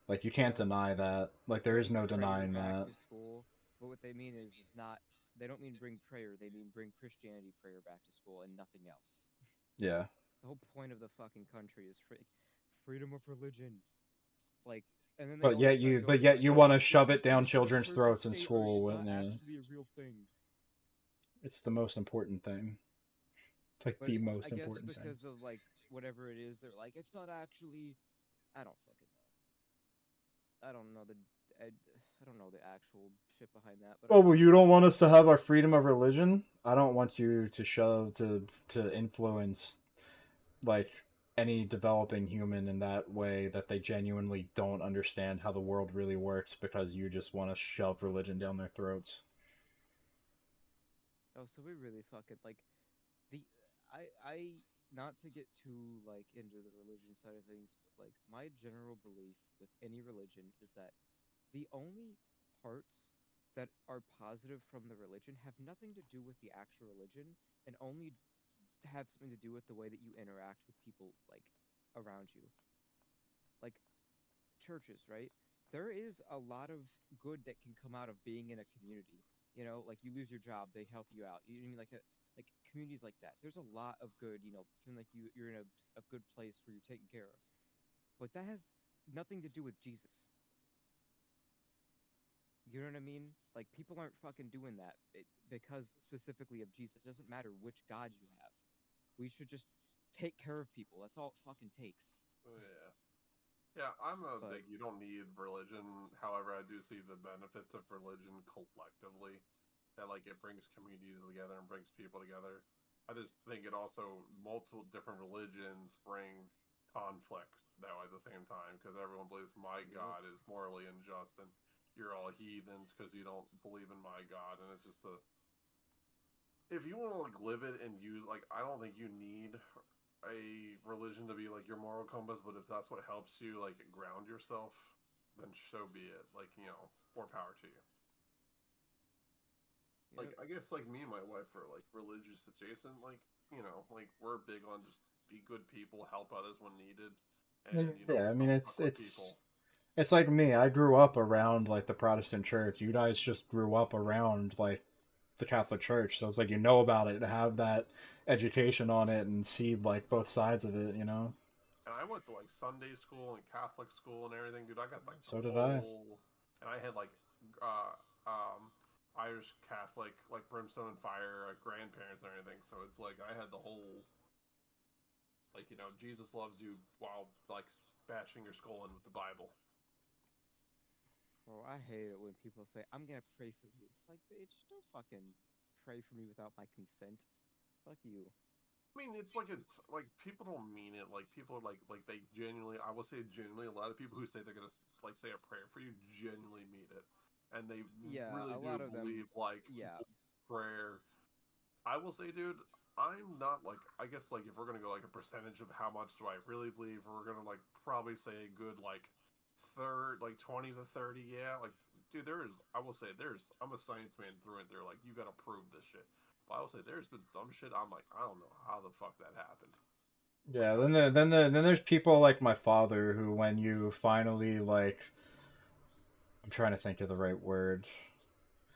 Like you can't Yeah. deny that. Like there is Bring no prayer denying back that. to school. But what they mean is not they don't mean bring prayer, they mean bring Christianity prayer back to school and nothing else. Yeah. The whole point of the fucking country is freedom of religion. Like and then they But always yet try to you go but into yet like, you oh, want to the shove it down fucking children's church and throats in state are school is when not actually a real thing. it's the most important thing. It's like But the I most guess important thing. because of like whatever it is, they're like, it's not actually I don't fucking know. I don't know the actual shit behind that, but Oh I well, know you that don't want us to have our freedom of religion. I don't want you to shove to influence like any developing human in that way that they genuinely don't understand how the world really works because you just want to shove religion down their throats. oh, so we really fucking like the I not to get too like into the religion side of things, but like my general belief with any religion is that the only parts that are positive from the religion have nothing to do with the actual religion and only have something to do with the way that you interact with people like around you. Like churches, right? There is a lot of good that can come out of being in a community. You know, like you lose your job, they help you out. You know what I mean like communities like that. There's a lot of good. You know, feeling like you're in a good place where you're taken care of. But that has nothing to do with Jesus. You know what I mean? Like people aren't fucking doing that because specifically of Jesus. It doesn't matter which God you have. We should just take care of people. That's all it fucking takes. yeah. Yeah, I'm a But big. You don't need religion. However, I do see the benefits of religion collectively. That like it brings communities together and brings people together. I just think it also multiple different religions bring conflict though at the same time because everyone believes my yep. God is morally unjust and you're all heathens because you don't believe in my God, and it's just the if you want to like live it and use like I don't think you need a religion to be like your moral compass, but if that's what helps you like ground yourself, then so be it. Like, more power to you. Like, I guess like me and my wife are like religious adjacent. Like, like we're big on just be good people, help others when needed, and Yeah, I mean don't it's fuck with it's people. it's like me. I grew up around like the Protestant church. You guys just grew up around like the Catholic Church, so it's like you know about it, to have that education on it, and see like both sides of it. And I went to like Sunday school and Catholic school and everything, dude. I got like the So did I. whole, and I had like uh Irish Catholic like brimstone and fire grandparents and everything. So it's like I had the whole like Jesus loves you while like bashing your skull in with the Bible. Bro, I hate it when people say, "I'm gonna pray for you." It's like, bitch, don't fucking pray for me without my consent. Fuck you. I mean, it's like like people don't mean it. Like people are like they genuinely. I will say genuinely. A lot of people who say they're gonna like say a prayer for you genuinely mean it, and they Yeah, really a do lot of them. believe like Yeah, prayer. I will say, dude, I'm not like. I guess like if we're gonna go like a percentage of how much do I really believe, we're gonna like probably say a good like third, like 20 to 30. Yeah, like dude, there is. I will say there's. I'm a science man through and through. Like you gotta prove this shit. But I will say there's been some shit I'm like I don't know how the fuck that happened. Like Yeah. Then there's people like my father who, when you finally like, I'm trying to think of the right word.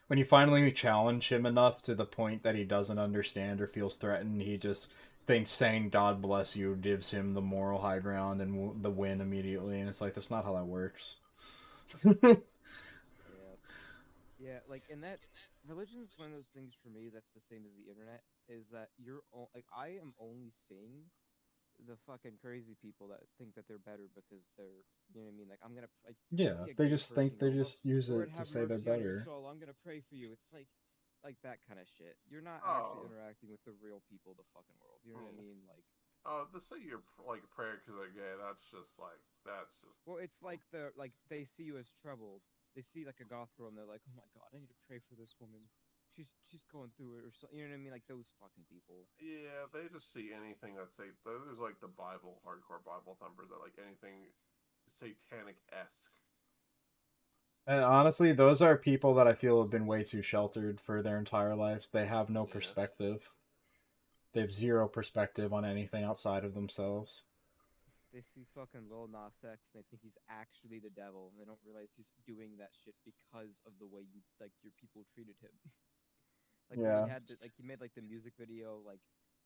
When you finally challenge him enough to the point that he doesn't understand or feels threatened, he just thinks saying "God bless you" gives him the moral high ground and the win immediately. And it's like, that's not how that works. yeah, yeah. Like, and that religion's one of those things for me that's the same as the internet. Is that like I am only seeing the fucking crazy people that think that they're better because they're, you know what I mean? Like I Yeah, see a they good just person, think they go, "Oh, just use Lord, it to have say they're mercy on your better. soul. I'm gonna pray for you." It's like that kind of shit. You're not actually Oh, interacting with the real people of the fucking world. You know what I mean? Like, to say you're like prayer because they're gay, that's just. well, it's like they see you as troubled. They see like a goth girl and they're like, "Oh my god, I need to pray for this woman. She's going through it," or something. You know what I mean? Like those fucking people. Yeah, they just see anything that say there's like the Bible, hardcore Bible thumpers that like anything satanic esque. And honestly, those are people that I feel have been way too sheltered for their entire lives. They have no Yeah. perspective. They have zero perspective on anything outside of themselves. They see fucking Lil Nas X and they think he's actually the devil, and they don't realize he's doing that shit because of the way your people treated him. Like when he Yeah. had he made like the music video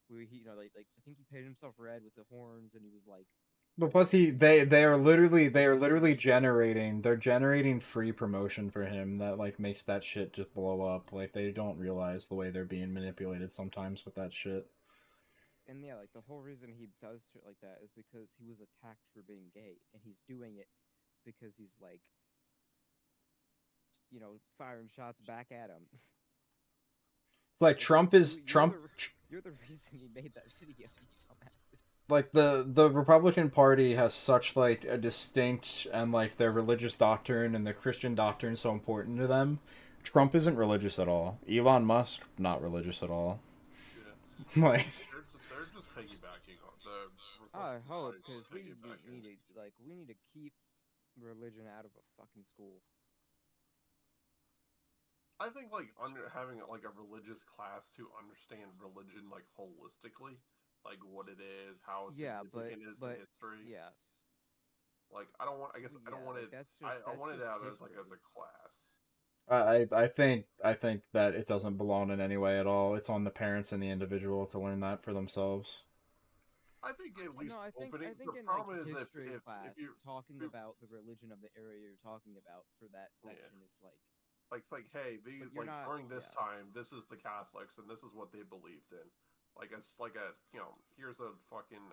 where he like I think he painted himself red with the horns and he was like But plus, they are literally generating free promotion for him that like makes that shit just blow up. Like, they don't realize the way they're being manipulated sometimes with that shit. and yeah, like the whole reason he does shit like that is because he was attacked for being gay, and he's doing it because he's like firing shots back at him. It's like It's like Trump is you're Trump. you're the reason he made that video, you dumbasses. Like, the Republican Party has such like a distinct, and like their religious doctrine and their Christian doctrine so important to them. Trump isn't religious at all. Elon Musk, not religious at all. Yeah. Like, They're just piggybacking on the I Republican hope Party's because we piggybacking. need to keep religion out of a fucking school. I think like under having like a religious class to understand religion like holistically, like what it is, how Yeah, significant it is to history. yeah, Like I don't want. I guess I don't yeah, want like it. I that's want it just out as a history. class. I think that it doesn't belong in any way at all. It's on the parents and the individual to learn that for themselves. I think at No, least I opening. The think in like problem is history if class, you talking if, about the religion of the area you're talking about for that yeah, section is like, like hey, these but you're like not, during this yeah. time, this is the Catholics and this is what they believed in. Like it's like a here's a fucking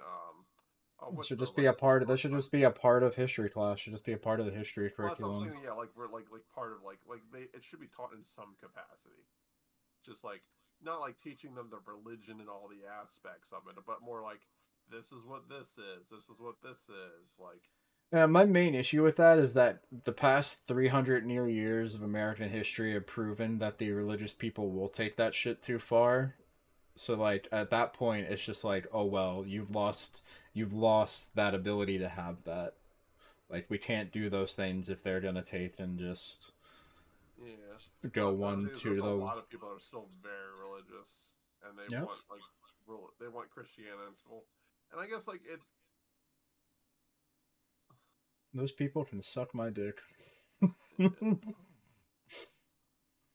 oh It what's should the just be a like part of. This should just be a part of history class. Should just be a part of the history well that's what I'm curriculum. saying, yeah, like we're like part of like they it should be taught in some capacity. Just like not like teaching them the religion and all the aspects of it, but more like this is what this is what this is like. My main issue with that is that the past 300 near years of American history have proven that the religious people will take that shit too far. So like at that point, it's just like, oh well, you've lost that ability to have that. Like we can't do those things if they're gonna take and just Yeah. go The other one thing is to there's a the lot of people that are still very religious, and they Yep. want like they want Christianity in school, and I guess like it. Those people can suck my dick.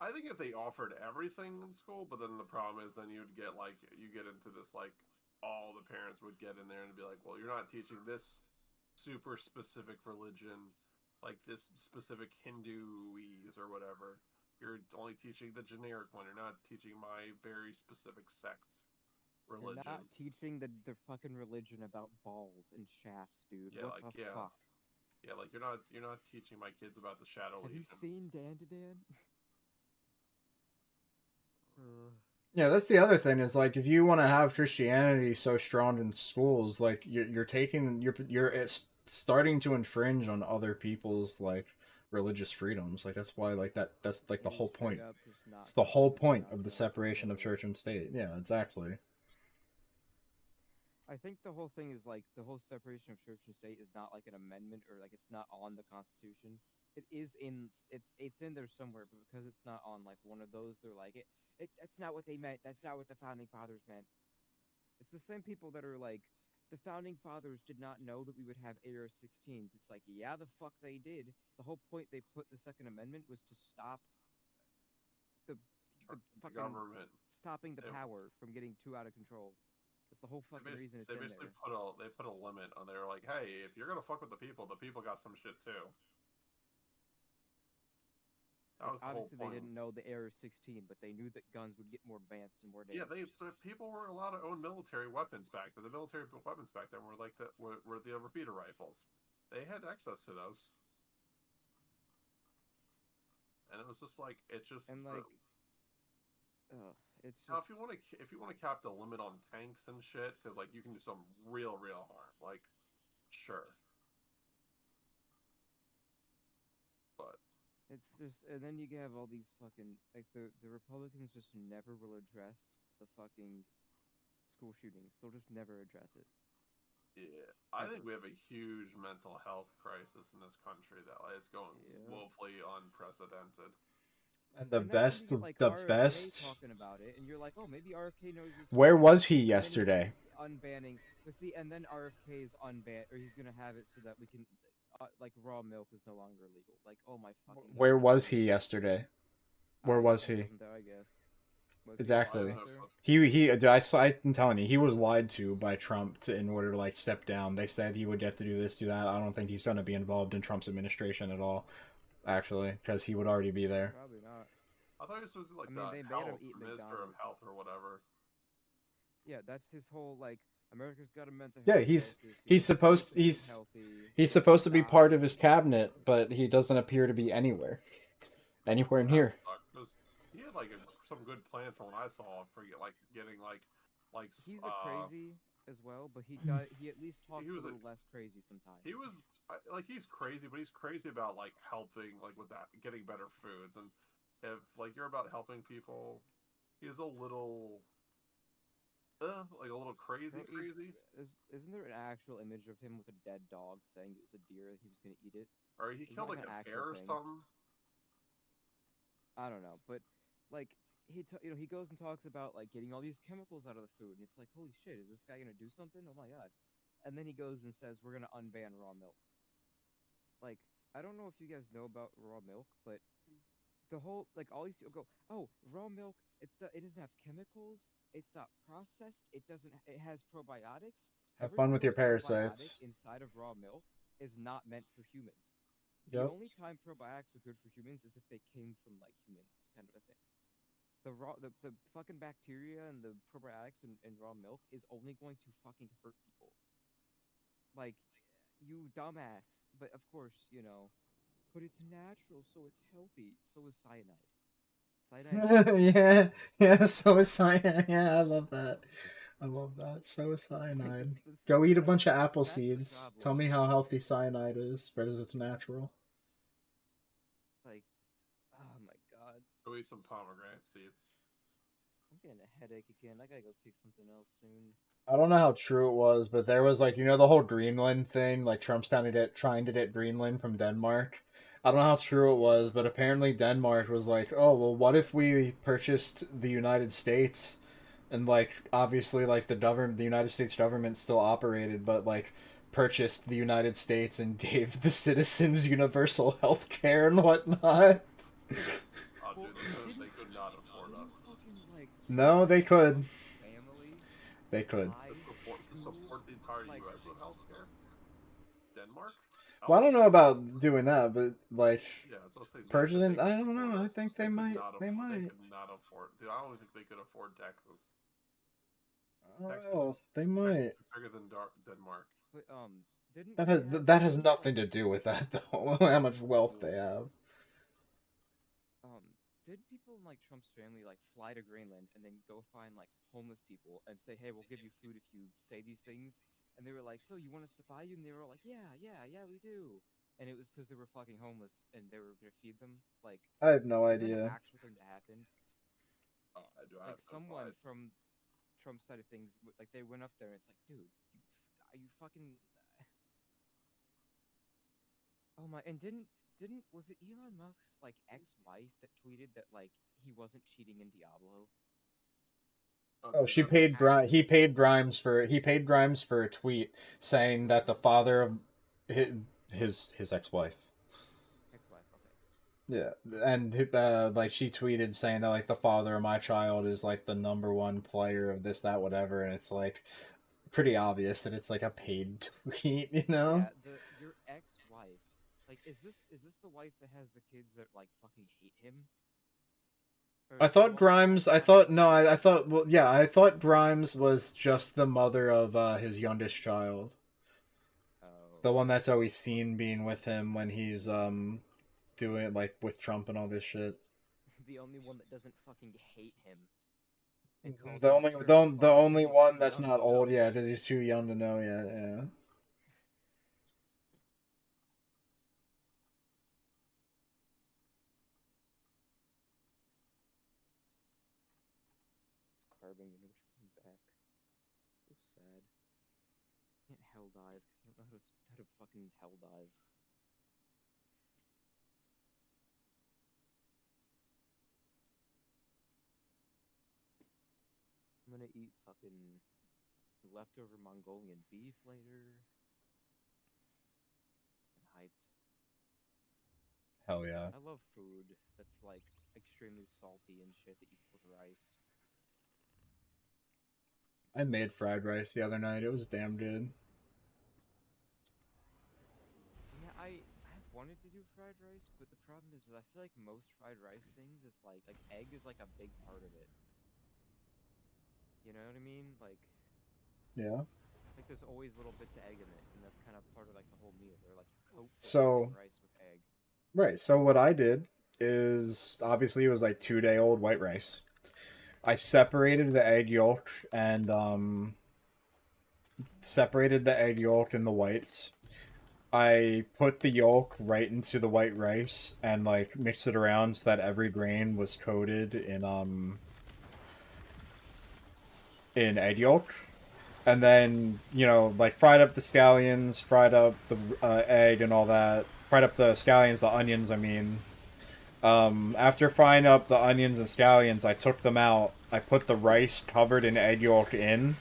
I think if they offered everything in school, but then the problem is then you'd get like you get into this like all the parents would get in there and be like, well, you're not teaching this super specific religion, like this specific Hinduese or whatever. You're only teaching the generic one. You're not teaching my very specific sect's You're not religion. teaching the fucking religion about balls and shafts, dude. Yeah, What like the fuck? yeah, like you're not teaching my kids about the Shadow Have you Legion. seen Dan to Dan? Yeah, that's the other thing is like if you want to have Christianity so strong in schools, like you're taking you're it's starting to infringe on other people's like religious freedoms. Like that's why like that's like the It is whole straight point. up just not It's the whole Christian. It's point not of the Catholic, separation of whatever. church and state. Yeah, exactly. I think the whole thing is like the whole separation of church and state is not like an amendment or like it's not on the Constitution. It is in it's in there somewhere, but because it's not on like one of those, they're like it that's not what they meant. That's not what the founding fathers meant. It's the same people that are like the founding fathers did not know that we would have AR-16s. It's like yeah, the fuck they did. The whole point they put the Second Amendment was to stop the The fucking government. stopping the They- power from getting too out of control. That's the whole fucking reason it's they in basically there. put a limit on. They were like, hey, if you're gonna fuck with the people got some shit too. That was the whole Obviously, point. they didn't know the AR-16, but they knew that guns would get more advanced and more Yeah, dangerous. people were allowed to own military weapons back then. The military weapons back then were like were the repeater rifles. They had access to those, and it was just like it just And like, ugh, it's now just if you want to cap the limit on tanks and shit because like you can do some real harm. Like, sure, but it's just, and then you have all these fucking like the Republicans just never will address the fucking school shootings. They'll just never address it. yeah, I think Ever. we have a huge mental health crisis in this country that is going Yeah. woefully unprecedented. And the And that's when best you get, like, the RFK best talking about it, and you're like, oh, maybe RFK knows his Where shit. was he And then he's yesterday? unbanning, but see, and then RFK is unban, or he's gonna have it so that we can, like, raw milk is no longer illegal. Like, oh my fucking. Where God, was really? he yesterday? Where was he? Wasn't there? I guess. Was Exactly. He out there? I'm telling you, he was lied to by Trump in order to like step down. They said he would get to do this, do that. I don't think he's gonna be involved in Trump's administration at all, actually, because he would already be there. Probably not. I thought this was like I mean, they made him health, eat the Minister of McDonald's. Health or whatever. Yeah, that's his whole like. America's got a mental Yeah, health he's crisis. he's supposed Eat he's healthy, he's supposed to be part of dies. his cabinet, but he doesn't appear to be anywhere in here. Because he had like some good plans from what I saw for like getting like He's a crazy as well, but he at least talks he a was little less crazy sometimes. he was like he's crazy, but he's crazy about like helping like with that getting better foods and if like you're about helping people, he's a little like a little crazy. Isn't there an actual image of him with a dead dog saying it was a deer that he was gonna eat it? Or he Isn't killed that like an a actual bear or thing? something. I don't know, but like he goes and talks about like getting all these chemicals out of the food, and it's like, holy shit, is this guy gonna do something? Oh my god! And then he goes and says we're gonna unban raw milk. Like, I don't know if you guys know about raw milk, but the whole like all these people go, oh, raw milk, it doesn't have chemicals, it's not processed, it has probiotics. Have Every fun with your single probiotic parasites. inside of raw milk is not meant for humans. The Yep. only time probiotics are good for humans is if they came from like humans, kind of a thing. The fucking bacteria and the probiotics in raw milk is only going to fucking hurt people. Like, you dumbass. But of course, but it's natural, so it's healthy. So is cyanide. Yeah, yeah, so is cyanide. Yeah, I love that. I love that. So is cyanide. Go eat a bunch of apple that's the seeds. problem. Tell me how healthy cyanide is, because it's natural. Like, oh my god. Go eat some pomegranate seeds. I'm getting a headache again. I gotta go take something else soon. I don't know how true it was, but there was like, you know, the whole Greenland thing, like Trump's trying to get Greenland from Denmark. I don't know how true it was, but apparently Denmark was like, oh, well, what if we purchased the United States? And like, obviously, like the United States government still operated, but like purchased the United States and gave the citizens universal health care and whatnot. Oh, Well, dude, they could not afford didn't us. fucking like No, they could. family They could. buy To support the entire like, U.S. with healthcare. Denmark? Well, I don't know about doing that, but like Yeah, that's what I'm saying. They purchasing, could I don't know. afford I us. think they could might. not They afford- might. They could not afford. Dude, I don't even think they could afford Texas. Texas Oh, is, they Texas might. is bigger than Denmark. but didn't That we has have, that has nothing to do with that though. How much wealth they have. didn't people in like Trump's family like fly to Greenland and then go find like homeless people and say, hey, we'll give you food if you say these things? And they were like, so you want us to buy you? And they were like, yeah, we do. And it was because they were fucking homeless and they were gonna feed them. Like, I have no is that an idea. actual thing that happened? Oh, I do. Like someone from Trump's side of things, like they went up there and it's like, dude, are you fucking? Oh my! And didn't was it Elon Musk's like ex-wife that tweeted that like he wasn't cheating in Diablo? Oh, she paid he paid Grimes for a tweet saying that the father of his ex-wife. Ex-wife, okay. Yeah, and like she tweeted saying that like the father of my child is like the #1 player of this, that, whatever, and it's like pretty obvious that it's like a paid tweet, you know? Yeah, your ex-wife. Like, is this the wife that has the kids that like fucking hate him? Or I is the thought one Grimes. that I thought no. I thought well, yeah. I thought Grimes was just the mother of his youngest child, Oh, the one that's always seen being with him when he's doing like with Trump and all this shit. the only one that doesn't fucking hate him. And calls The him only eternal the father only 'cause he's one too that's young not to old, know. yeah, because he's too young to know yet. Yeah. It's carving into which one back. So sad. Can't hell dive because I don't know how to fucking hell dive. I'm gonna eat fucking leftover Mongolian beef later. I'm hyped. Hell yeah. I love food that's like extremely salty and shit that you put with rice. I made fried rice the other night. It was damn good. Yeah, I've wanted to do fried rice, but the problem is I feel like most fried rice things is like egg is like a big part of it. You know what I mean? Yeah. Like there's always little bits of egg in it, and that's kind of part of like the whole meal. They're like you coat the So- fucking rice with egg. Right. So what I did is obviously it was like 2-day old white rice. I separated the egg yolk and separated the egg yolk and the whites. I put the yolk right into the white rice and like mixed it around so that every grain was coated in egg yolk. And then, you know, like fried up the scallions, fried up the egg and all that. Fried up the scallions, the onions, I mean. After frying up the onions and scallions, I took them out. I put the rice covered in egg yolk in.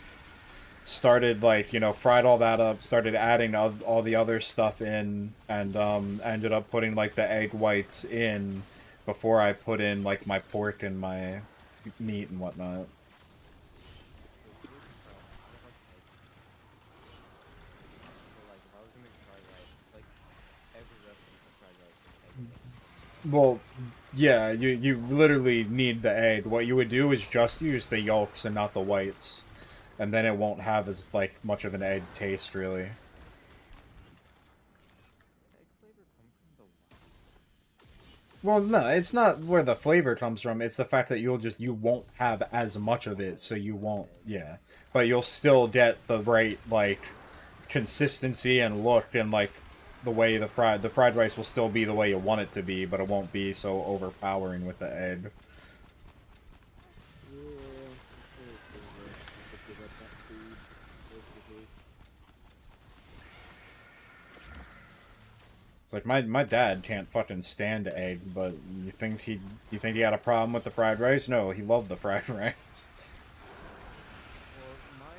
Started, like, you know, fried all that up. Started adding all the other stuff in. And ended up putting, like, the egg whites in before I put in, like, my pork and my meat and whatnot. Well, yeah, you literally need the egg. What you would do is just use the yolks and not the whites. And then it won't have as, like, much of an egg taste, really. Well, no, it's not where the flavor comes from. It's the fact that you won't have as much of it, so you won't, yeah. But you'll still get the right, like, consistency and look, and, like, the way the fried rice will still be the way you want it to be, but it won't be so overpowering with the egg. It's like my dad can't fucking stand egg, but you think he had a problem with the fried rice? No, he loved the fried rice. Well, my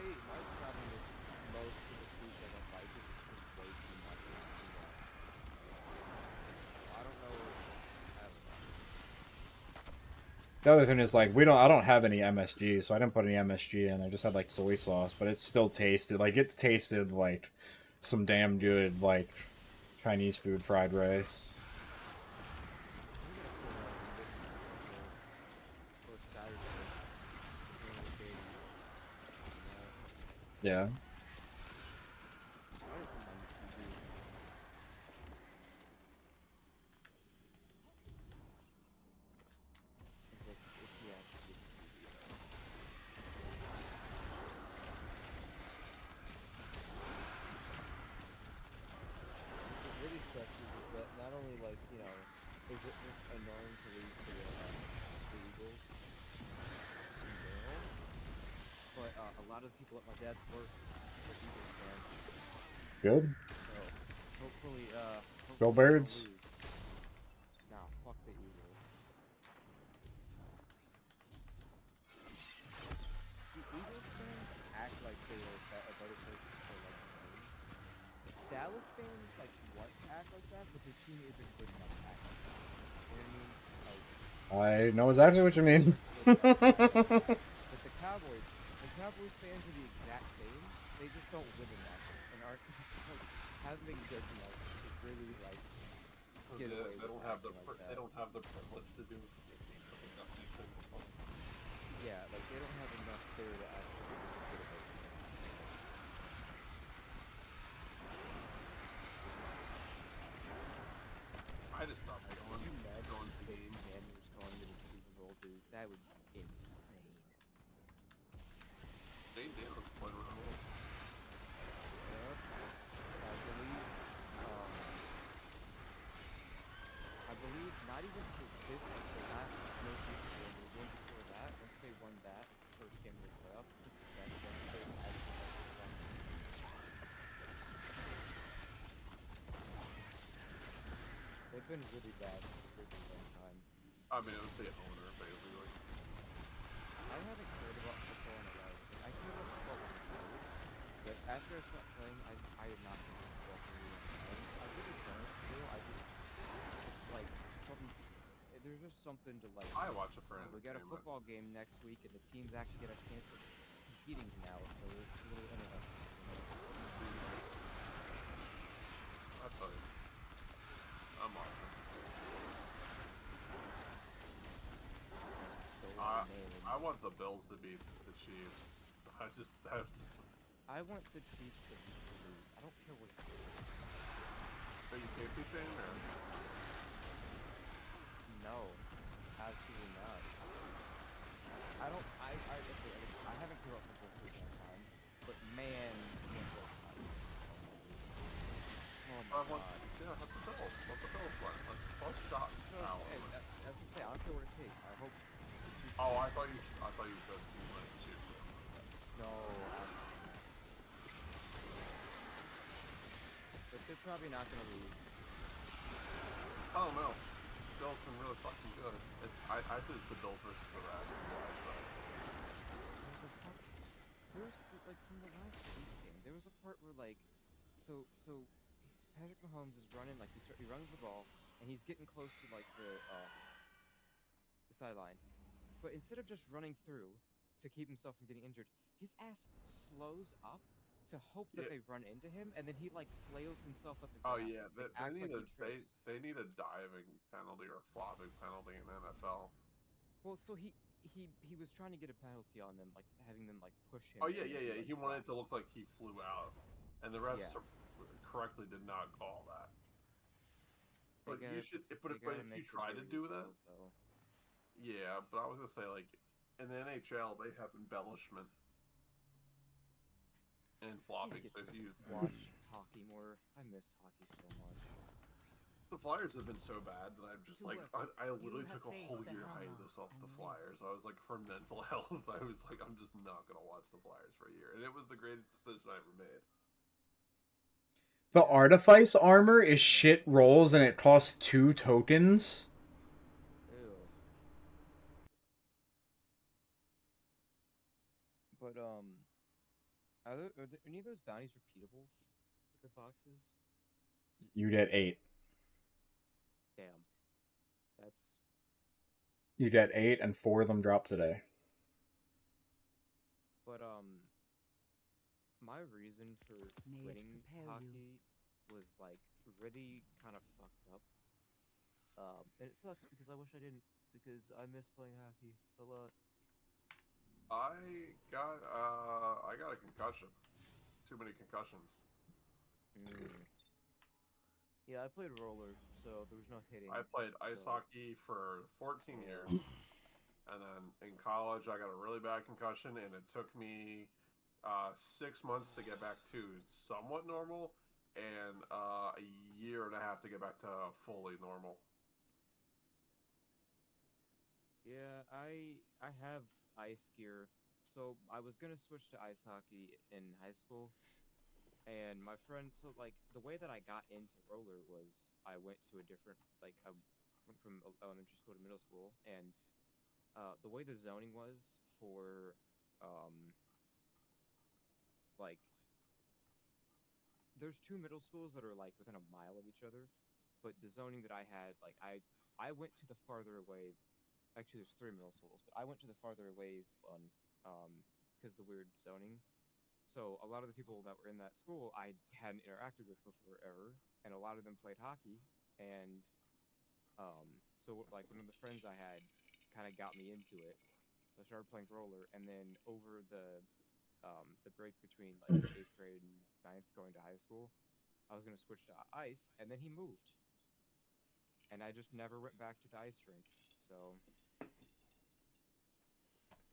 problem with most of the foods I don't like is it's just way too much of it. So I don't know what I have about. The other thing is like I don't have any MSG, so I didn't put any MSG in. I just had like soy sauce, but it still tasted like some damn good like Chinese food fried rice. I'm gonna pull out and get for Saturday. During the day. Yeah. I just want my TV. It's like, if he actually gets a TV though. What really sucks is that not only like, you know, is it just annoying to lose to the Eagles in general, but a lot of people at my dad's work are Eagles fans. Good. So hopefully, Go hopefully they don't Birds. lose. Nah, fuck the Eagles. See, Eagles fans act like they are a better person for like the team. Dallas fans like want to act like that, but their team isn't good enough to act like that. You know what I mean? Like, I know exactly what you mean. but the Cowboys, and Cowboys fans are the exact same. They just don't live in that and aren't like, haven't been good enough to really like get away They with don't have the acting like that. they don't have the privilege to do something that makes them fun. Yeah, like they don't have enough there to actually get away with it. I just stopped Like, going. could you imagine going to Peyton games. Manning going to the Super Bowl, dude? That would be insane. Dane Daniels playing around the world. I believe not even for this, like the last most recent one, the one before that. Once they won that first game of the playoffs, I think the best one they've had since like the run. They've been really bad for a really long time. I mean, it was the owner, basically. I haven't cared about football in a while. I cared about football when I was old, but after I stopped playing, I am not going to football for really long time. I really don't still. I just, it's like something's, there's just something to like. I watch it for We got a entertainment. football game next week, and the teams actually get a chance of competing now, so it's a little interesting. You know? I tell you, I'm watching. Stole my name. I want the Bills to beat the Chiefs. I have to. I want the Chiefs to lose. I don't care what it is. Are you a KC fan or? No, absolutely not. I don't. Okay, I haven't cared about football for a long time, but man, football's not. Oh my I want. god. Yeah, that's the Bills. Let the Bills play. Let's stop. So, hey, that's what I'm saying. I don't care what it takes. I hope. Oh, I thought you said you wanted the Chiefs. No, absolutely not. But they're probably not gonna lose. I don't know. Bills been really fucking good. I think it's the Bills versus the Rams. There's like from the last Chiefs game, there was a part where like, so Patrick Mahomes is running like he runs the ball and he's getting close to like the sideline, but instead of just running through to keep himself from getting injured, his ass slows up to hope that they run into him, and then he like flails himself at the ground. Oh yeah, like, they acts need like he trips. they need a diving penalty or a flopping penalty in the NFL. Well, so he was trying to get a penalty on them, like having them like push him. Oh yeah. Like, He wanted it to look flops. like he flew out, and the refs Yeah. correctly did not call that. But They you should. they But gotta if you make the try to jury do that, cells, though. yeah. But I was gonna say like in the NHL they have embellishment and I flopping. get So to if you watch hockey more. I miss hockey so much. the Flyers have been so bad that I'm just like I literally You have took a faced whole the year Helma hiatus off the and Flyers. I was like for mental health. I was like I'm just not gonna watch the Flyers for a year, and it was the greatest decision I ever made. The artifice armor is shit rolls and it costs 2 tokens. Ew. But are there any of those bounties repeatable with the boxes? You get 8. Damn. That's You get 8 and 4 of them drop today. But my reason for May it quitting prepare you. hockey was like really kind of fucked up. And it sucks because I wish I didn't because I miss playing hockey a lot. I got a concussion. Too many concussions. Yeah, I played roller, so there was no hitting. I played ice so- hockey for 14 years. And then in college, I got a really bad concussion, and it took me 6 months to get back to somewhat normal, and a year and a half to get back to fully normal. Yeah, I have ice gear. So I was gonna switch to ice hockey in high school, and my friend. So like the way that I got into roller was I went to a different like I went from elementary school to middle school, and the way the zoning was for like there's 2 middle schools that are like within a mile of each other, but the zoning that I had like I went to the farther away. Actually, there's 3 middle schools, but I went to the farther away one because the weird zoning. So a lot of the people that were in that school I hadn't interacted with before ever, and a lot of them played hockey. And so like one of the friends I had kind of got me into it. So I started playing roller, and then over the break between like 8th grade and 9th going to high school, I was gonna switch to ice, and then he moved, and I just never went back to the ice rink. So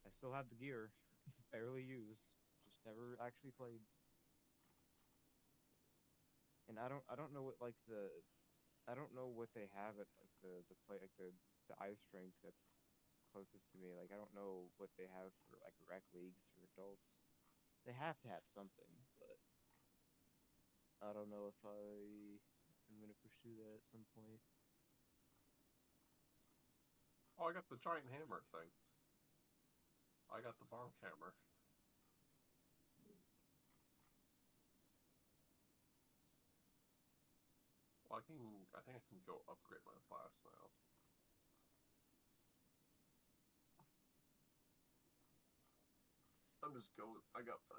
I still have the gear, barely used, just never actually played. And I don't know what like I don't know what they have at like the play like the ice rink that's closest to me. Like I don't know what they have for like rec leagues for adults. They have to have something, but I don't know if I am gonna pursue that at some point. Oh, I got the giant hammer thing. I got the bonk hammer. Well, I think I can go upgrade my class now. I'm just going. I got my.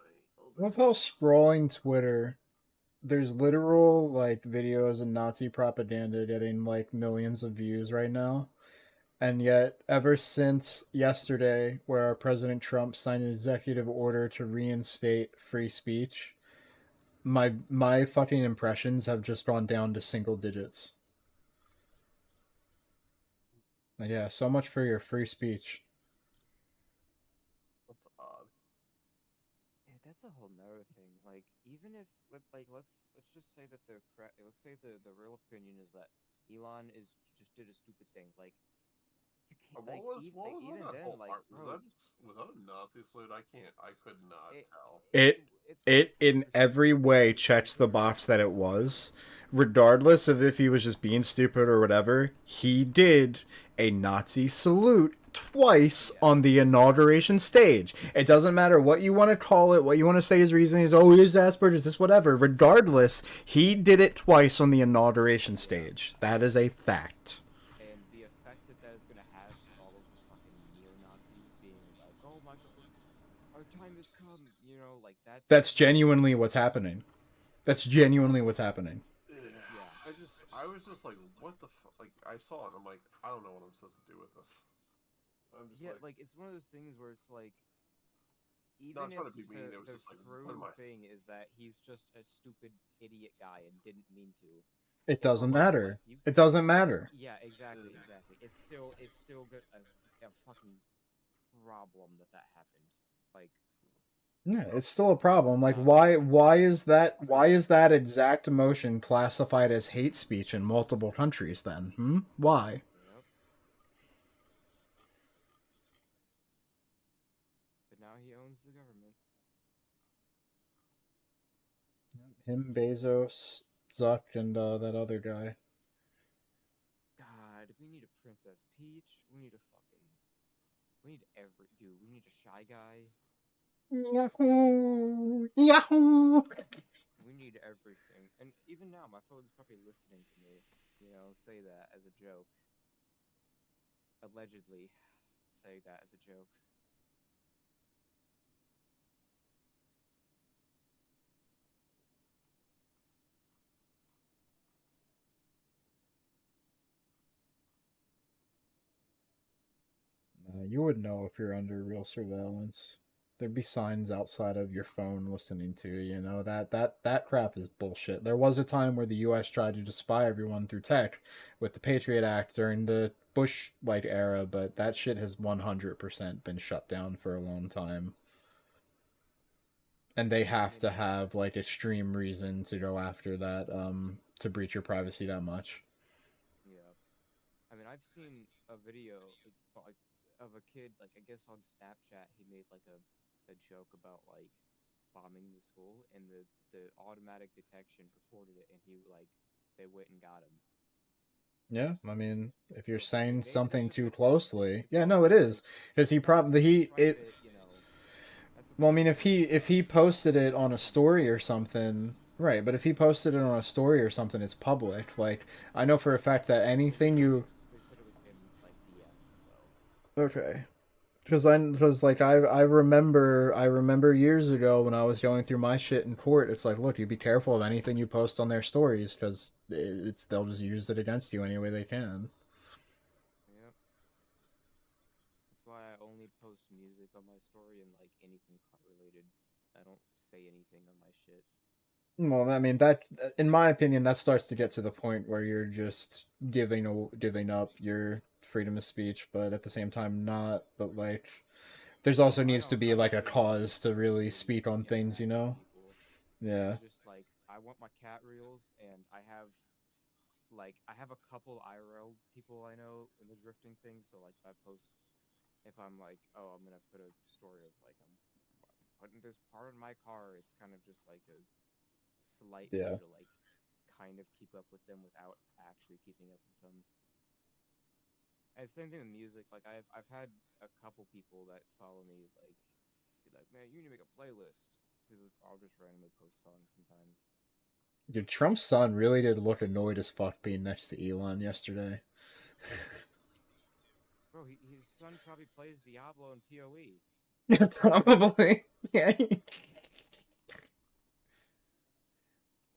I love how scrolling Twitter, there's literal like videos and Nazi propaganda getting like millions of views right now. And yet, ever since yesterday, where President Trump signed an executive order to reinstate free speech, my fucking impressions have just gone down to single digits. But yeah, so much for your free speech. That's odd. Yeah, that's a whole nother thing. Like, even if let's just say that let's say the real opinion is that Elon is just did a stupid thing. Like, you can't What was even that then whole like part? bro, Was that a Nazi salute? I could not it, tell. it's one of It those things in where it's every like, way checks the box that it was, regardless of if he was just being stupid or whatever. He did a Nazi salute twice Yeah. on the inauguration stage. It doesn't matter what you want to call it, what you want to say his reasoning is. Oh, it is Asperger's, this whatever. Regardless, he did it twice on the inauguration stage. That is a fact. And the effect that that is going to have for all of the fucking neo-Nazis being like, oh my god, our time has come, you know, like That's genuinely what's happening. That's genuinely what's happening. Yeah. I was just like, what the fuck? Like, I saw it, and I'm like, I don't know what I'm supposed to do with this. I'm just Yeah, like it's one of those things where it's like, not even trying if to be mean. It was the just like, what true am I? thing is that he's just a stupid idiot guy and didn't mean to. It It's doesn't still, matter. like, It doesn't matter. Yeah, exactly. It's still good a fucking problem that happened. Like, Yeah, it's still a this problem. is Like not why is that exact emotion classified as hate speech in multiple countries then? Why? Yep. But now he owns the government. Him, Bezos, Zuck and that other guy. God, we need a Princess Peach. We need a fucking. We need every dude. We need a Shy Guy. Yahoo! Yahoo! We need everything. And even now, my phone's probably listening to me. You know, say that as a joke. Allegedly, say that as a joke. You would know if you're under real surveillance. There'd be signs outside of your phone listening to you. You know that crap is bullshit. There was a time where the U.S. tried to just spy everyone through tech with the Patriot Act during the Bush era, but that shit has 100% been shut down for a long time. And they have to have like extreme reason to go after that to breach your privacy that much. Yeah. I mean, I've seen a video like of a kid, like I guess on Snapchat, he made like a joke about like bombing the school, and the automatic detection reported it, and he like they went and got him. Yeah, I mean, if you're So saying something there's a too couple of closely, it's yeah, no, it also is because he probably private, you know. That's a Well, I mean, private if he posted it on a story or communication. something, right? But if he posted it on a story or something, it's public. Like I know for a fact that anything you They said it was him like DMs though. okay, because like I remember years ago when I was going through my shit in court. It's like, look, you be careful of anything you post on their stories because it's they'll just use it against you any way they can. Yep. That's why I only post music on my story and like anything car related. I don't say anything on my shit. Well, I mean that, in my opinion, that starts to get to the point where you're just giving up your freedom of speech, but at the same time not. But like, there's Oh, also needs to be I like don't a really use cause to social really media speak to on things, you interact with know? people. Yeah. I just like I want my cat reels, and I have a couple IRL people I know in the drifting thing. So like if I post, if I'm like, oh, I'm gonna put a story of like I'm putting this part in my car. It's kind of just like a slight way Yeah. to like kind of keep up with them without actually keeping up with them. And same thing with music. Like I've had a couple people that follow me like be like, man, you need to make a playlist because I'll just randomly post songs sometimes. Dude, Trump's son really did look annoyed as fuck being next to Elon yesterday. Bro, his son probably plays Diablo and PoE. Probably. Yeah.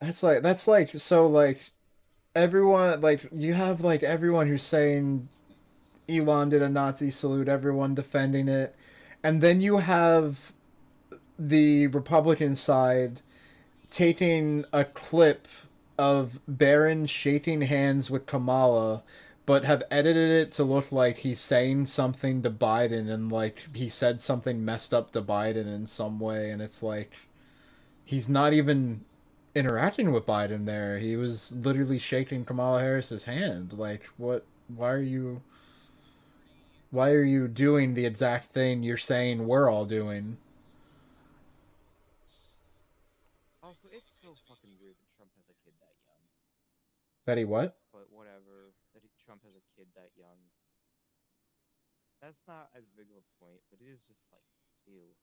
That's like so like everyone, like you have like everyone who's saying Elon did a Nazi salute, everyone defending it. And then you have the Republican side taking a clip of Barron shaking hands with Kamala, but have edited it to look like he's saying something to Biden and like he said something messed up to Biden in some way. And it's like he's not even interacting with Biden there. He was literally shaking Kamala Harris's hand. Like, what? Why are you? Why are you doing the exact thing you're saying we're all doing? Also, it's so fucking weird that Trump has a kid that young. That he what? But whatever, Trump has a kid that young. That's not as big of a point, but it is just like, ew.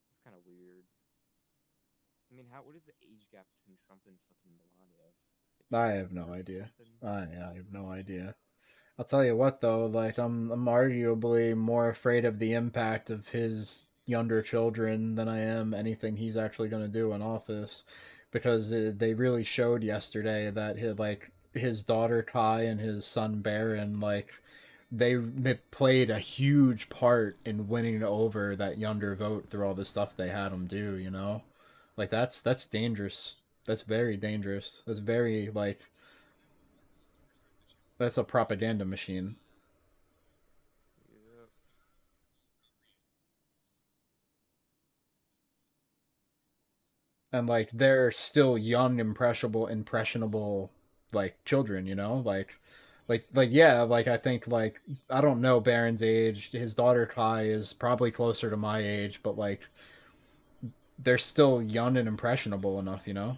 It's kind of weird. I mean, what is the age gap between Trump and fucking Melania? Like I 4 have no years or idea. something? I have no idea. I'll tell you what though, like I'm arguably more afraid of the impact of his younger children than I am anything he's actually going to do in office, because they really showed yesterday that his daughter Kai and his son Barron, like they played a huge part in winning over that younger vote through all the stuff they had them do, you know? Like that's dangerous. That's very dangerous. That's very like that's a propaganda machine. Yep. And like they're still young, impressionable like children, you know? Like yeah, like I think like I don't know Baron's age. His daughter Kai is probably closer to my age, but like they're still young and impressionable enough, you know?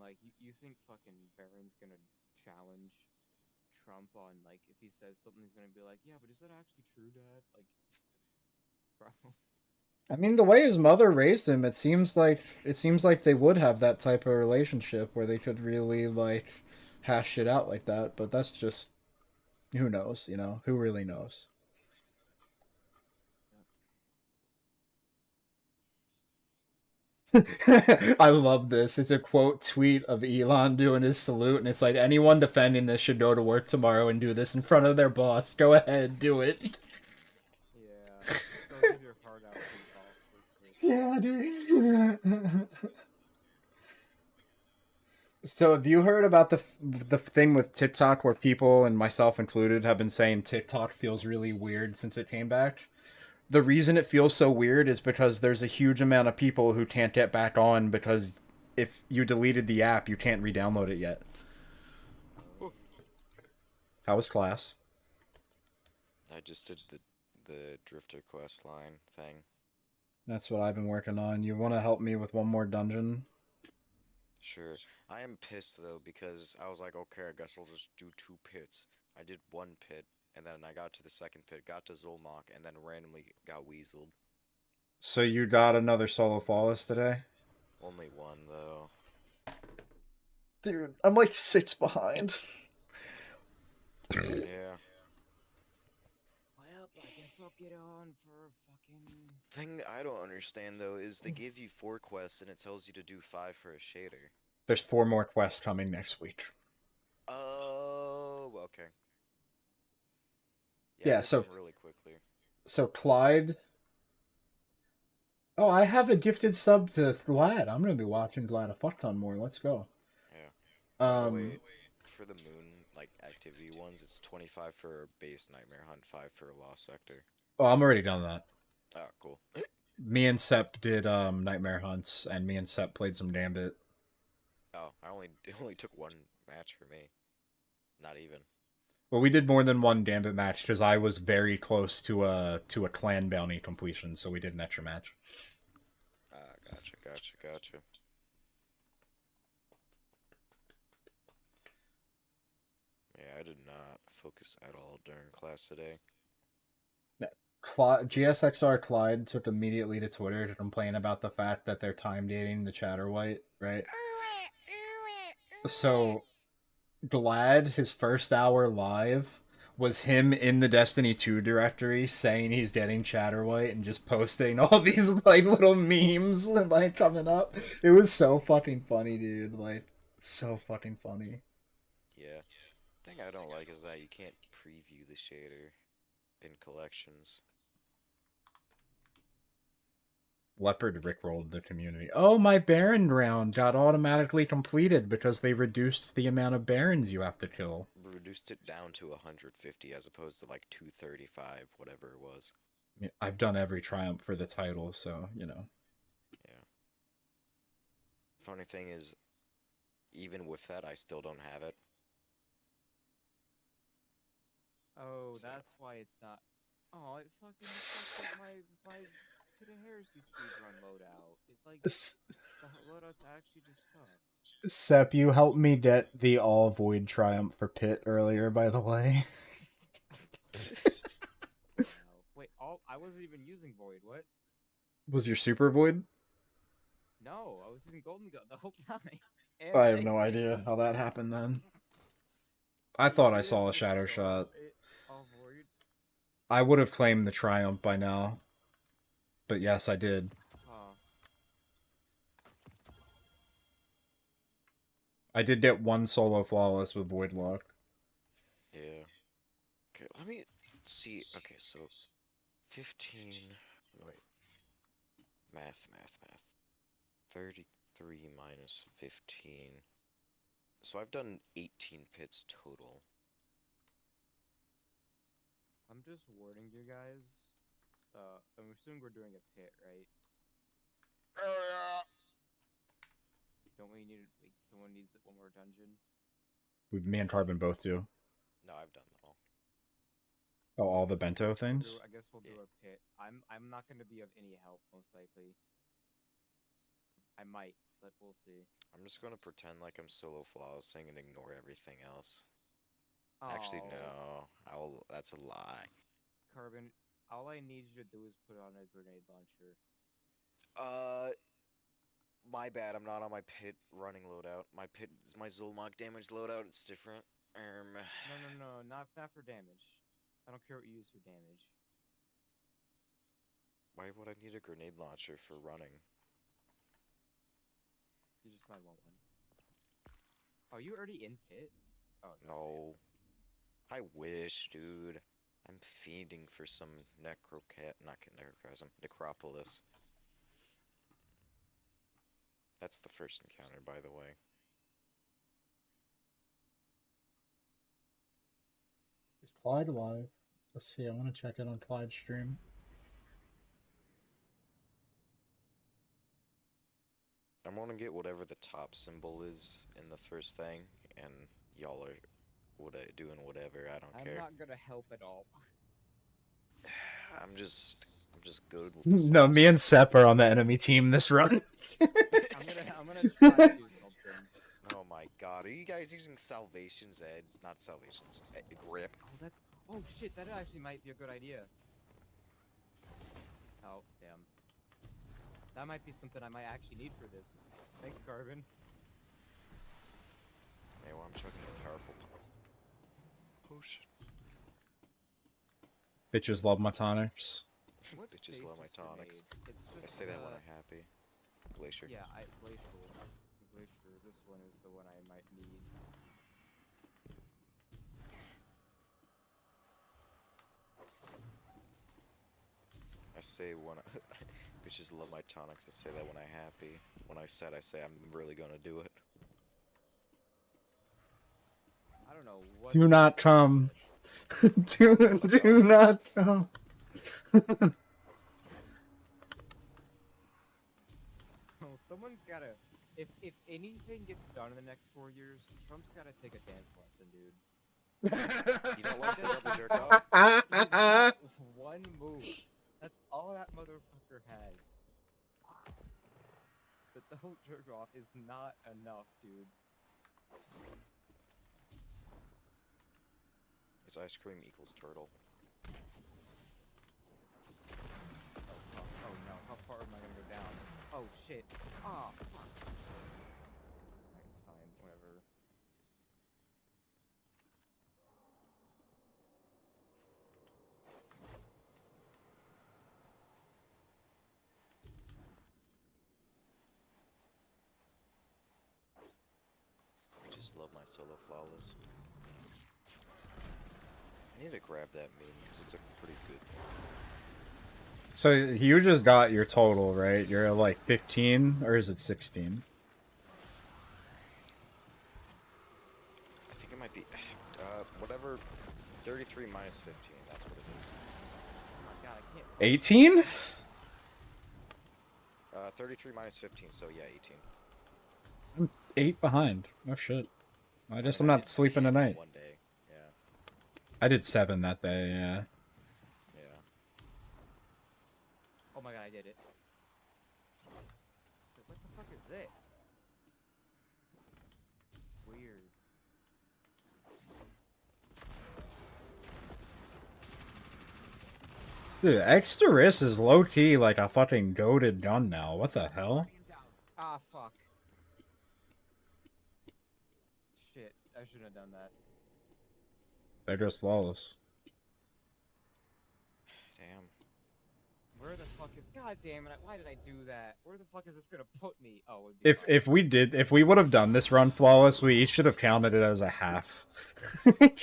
like, you think fucking Barron's gonna challenge Trump on, like, if he says something, he's gonna be like, yeah, but is that actually true, Dad? Like, bro. I mean, the way his mother raised him, it seems like they would have that type of relationship where they could really like hash shit out like that. But that's just who knows, you know? Who really knows? I love this. It's a quote tweet of Elon doing his salute, and it's like anyone defending this should go to work tomorrow and do this in front of their boss. Go ahead, do it. Yeah. Go give your heart out to your boss real quick. Yeah, dude. So, have you heard about the thing with TikTok where people, and myself included, have been saying TikTok feels really weird since it came back? The reason it feels so weird is because there's a huge amount of people who can't get back on because if you deleted the app, you can't re-download it yet. How was class? I just did the Drifter quest line thing. That's what I've been working on. You want to help me with one more dungeon? Sure. I am pissed though because I was like, okay, I guess I'll just do 2 pits. I did 1 pit, and then I got to the second pit, got to Zolmok, and then randomly got weaseled. So you got another solo flawless today? Only 1 though. Dude, I'm like 6 behind. Yeah. Well, I guess I'll get on for fucking. Thing I don't understand though is they give you 4 quests and it tells you to do 5 for a shader. There's 4 more quests coming next week. Oh, okay. Yeah, I did so- them really quickly. So Clyde... Oh, I have a gifted sub to Glad. I'm gonna be watching Glad a fuck ton more. Let's go. Yeah. By the way, Um, for the moon like activity ones, it's 25 for a base nightmare hunt, 5 for a lost sector. oh, I'm already done that. Oh, cool. Me and Sep did Nightmare Hunts, and me and Sep played some Gambit. Oh, it only took 1 match for me. Not even. Well, we did more than one Gambit match because I was very close to a clan bounty completion, so we did an extra match. Ah, gotcha. Yeah, I did not focus at all during class today. GSXR Clyde took immediately to Twitter to complain about the fact that they're time dating the Chatterwhite, right? So, Glad, his first hour live, was him in the Destiny 2 directory saying he's getting Chatterwhite and just posting all these, like, little memes, like, coming up. It was so fucking funny, dude. Like, so fucking funny. Yeah. The thing I don't like is that you can't preview the shader in collections. Leopard rickrolled the community. Oh, my Baron round got automatically completed because they reduced the amount of Barons you have to kill. Reduced it down to 150 as opposed to like 235, whatever it was. I mean, I've done every triumph for the title, so, you know. Yeah. Funny thing is, even with that, I still don't have it. Oh, So- that's why it's not. Oh, it fucking fucked up my Pit of Heresy speedrun loadout. It's like the loadout's actually just fucked. Sep, you helped me get the all void triumph for Pit earlier, by the way. Wow. Wait, I wasn't even using Void. What? Was your super void? No, I was using Golden Gun the whole time. And I have no Basic. idea how that happened then. I thought I saw a Just shadow saw shot. it all void. I would have claimed the triumph by now. But yes, I did. Huh. I did get one solo flawless with void lock. Yeah. Okay, let me see. Okay, so 15. Wait. Math. 33 minus 15. So I've done 18 pits total. I'm just warning you guys. I'm assuming we're doing a pit, right? Don't we need like someone needs one more dungeon? Me and Carbon both do. No, I've done them all. Oh, all the bento things? I guess we'll do a pit. I'm not gonna be of any help most likely. I might, but we'll see. I'm just gonna pretend like I'm solo flawlessing and ignore everything else. Actually, Oh, no. That's a lie. Carbon, all I need you to do is put on a grenade launcher. My bad. I'm not on my pit running loadout. My Zulmok damage loadout. It's different. No, not for damage. I don't care what you use for damage. Why would I need a grenade launcher for running? You just might want one. Oh, you already in pit? Oh No. I wish, dude. I'm fiending for some not necrocrasm, necropolis. That's the first encounter, by the way. Is Clyde live? Let's see. I want to check it on Clyde's stream. I'm gonna get whatever the top symbol is in the first thing, and y'all are doing whatever. I don't I'm care. not gonna help at all. I'm just good with the No, me and sauce. Sep are on the enemy team this run. I'm gonna try to do something. Oh my god, are you guys using Salvation's Ed? Not Salvation's Grip. Oh shit, that actually might be a good idea. Oh, damn. That might be something I might actually need for this. Thanks, Carbon. Hey, well, I'm chucking a powerful potion. Bitches love my tonics. What Bitches love my stasis tonics. grenade? It's I just, say that when I'm happy. Glacier. Yeah, Glacier. Glacier. This one is the one I might need. I say when bitches love my tonics. I say that when I'm happy. When I say I'm really gonna do it. I don't know what. Do not come. do not come. Oh, someone's gotta. If anything gets done in the next 4 years, Trump's gotta take a dance lesson, dude. You don't like the double jerk off? He's got one move. That's all that motherfucker has. The double jerk off is not enough, dude. Is ice cream equals turtle? Oh fuck. Oh no. How far am I gonna go down? Oh shit. Oh fuck. Alright, it's fine. Whatever. I just love my solo flawless. I need to grab that meme because it's a pretty good. So you just got your total, right? You're at like 15, or is it 16? I think it might be, whatever. 33 minus 15. That's what it is. Oh my god, I can't. 18? 33 minus 15. So yeah, 18. I'm 8 behind. Oh shit. I guess I'm mean, I not did sleeping 10 tonight. one day. Yeah. I did 7 that day, yeah. Yeah. Oh my god, I did it. Wait, what the fuck is this? Weird. Dude, Exteris is low-key like a fucking goated gun now. What the hell? Ah, fuck. Shit, I shouldn't have done that. They're just flawless. Damn. Where the fuck is? God damn it! Why did I do that? Where the fuck is this gonna put me? Oh, it'd be If we would have done this run flawless, we should have counted it as a half. Damn it,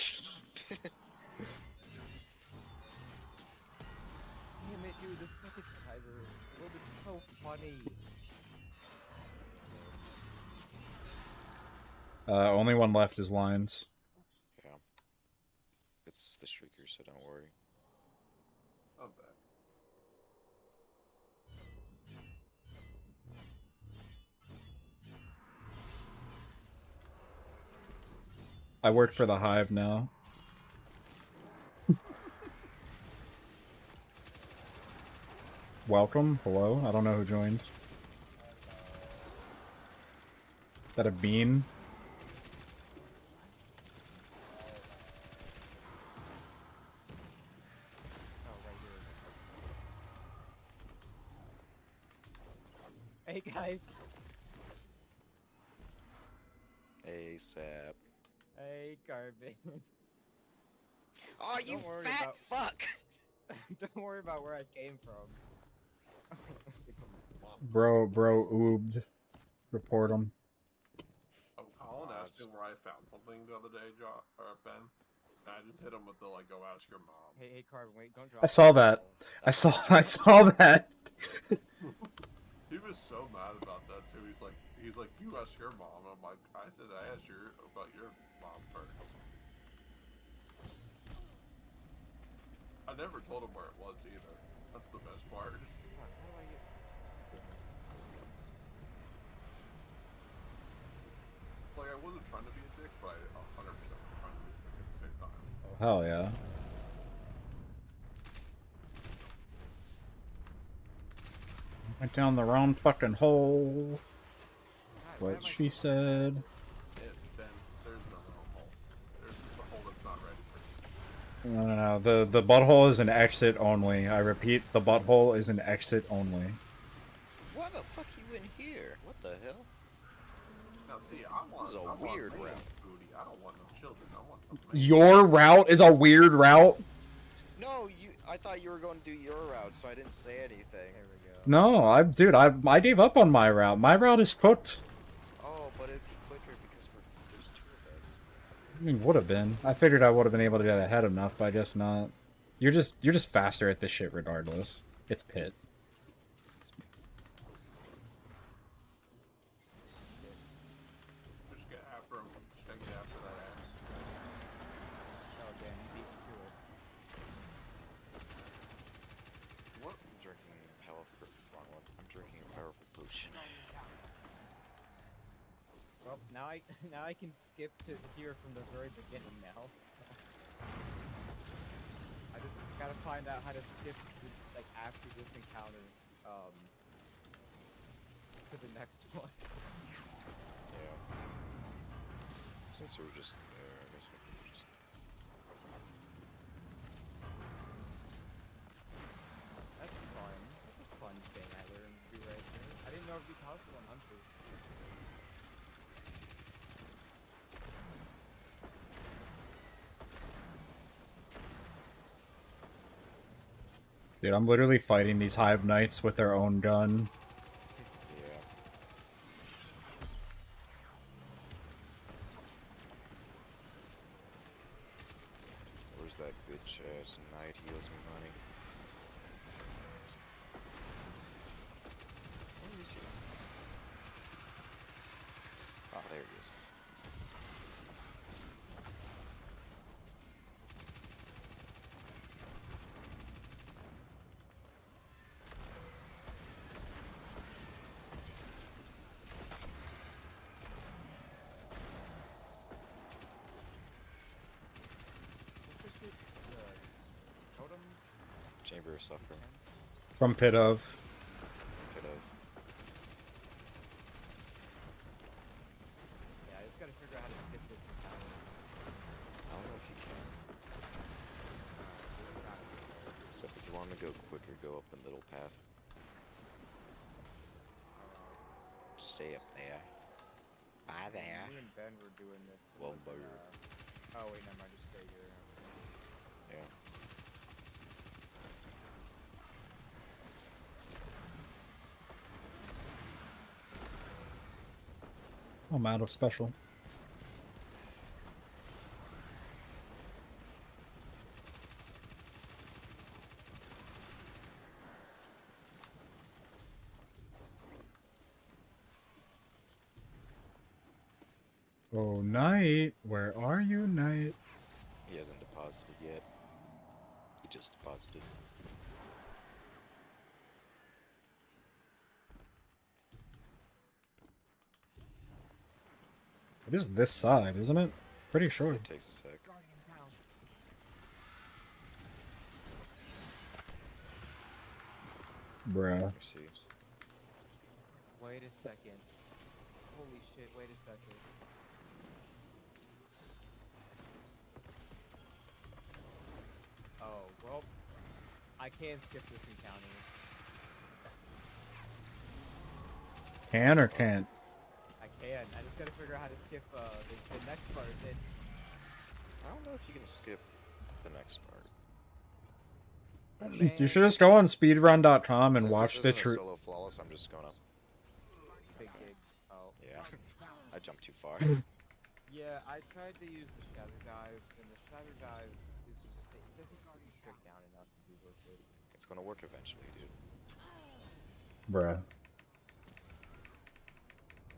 dude! This fucking tiger would be so funny. Only one left is lines. Yeah. It's the Shrieker, so don't worry. I'm back. I work for the Hive now. Welcome. Hello. I don't know who joined. that a bean? Oh, right here. Hey guys. ASAP. Hey, Carbon. Oh, you Don't worry fat fuck! Don't worry about where I came from. Bro, oobed. Report him. Oh, Colin Oh, asked me where I found something the other day, Ben. And I just hit him with the, like, go ask your mom. Hey, Carbon, wait, don't drop I saw the that. ball. I That's saw that. He was so mad about that, too. He's like, you ask your mom. I'm like, I said I asked you about your mom first. I never told him where it was, either. That's the best part. Fuck, how do I get... Like, I wasn't trying to be a dick, but I 100% was trying to be a dick at the same time. Oh, hell yeah. Went down the wrong fucking hole. God, why What am I she so fucking bad at said. this? Ben, there's no wrong hole. There's just a hole that's not ready for you. No. The butthole is an exit only. I repeat, the butthole is an exit only. Why the fuck you in here? What the hell? Now, see, I want This is a I want weird man's route. booty. I don't want no children. I want some man. Your route is a weird route? No, I thought you were going to do your route, so I didn't say anything. There we go. No, dude, I gave up on my route. My route is cooked. Oh, but it'd be quicker because there's two of us. I mean, would have been. I figured I would have been able to get ahead enough, but I guess not. You're just faster at this shit regardless. It's Pit. Just get after him. Just gotta get after that ass. Oh, damn, you beat me to it. What? I'm drinking wrong one. I'm drinking a powerful potion. Well, now I can skip to here from the very beginning now. So. I just gotta find out how to skip like after this encounter, to the next one. Yeah. Since we were just there, I guess we could just... That's fun. That's a fun thing I learned to do right here. I didn't know it'd be possible on Hunter. Dude, I'm literally fighting these Hive Knights with their own gun. Yeah. Where's that bitch ass knight? He owes me money. Where is he? Oh, there he is. What's this shit? Totems? Chamber of Suffering. From Pit of. Could have. Yeah, I just gotta figure out how to skip this encounter. I don't know if you can. Except if you want to go quicker, go up the middle path. Stay up there. Bye there. Me and Ben were doing this. it Well, was in, bugger. oh wait, never mind. Just stay here. Yeah. I'm out of special. Oh, Knight. Where are you, Knight? He hasn't deposited yet. He just deposited. It is this side, isn't it? Pretty sure. It takes a sec. Guardian down. Bruh. Let me see. Wait a second. Holy shit! Wait a second. Oh well, I can skip this encounter. Can or can't? I can. I just gotta figure out how to skip the next part. It's I don't know if you can skip the next part. You should just go on speedrun.com and Since watch this the isn't a true. solo flawless, I'm just gonna. big gig. Oh. Yeah, I jumped too far. Yeah, I tried to use the shatter dive, and the shatter dive is just it doesn't restrict down enough to be worth it. It's gonna work eventually, dude. Bruh.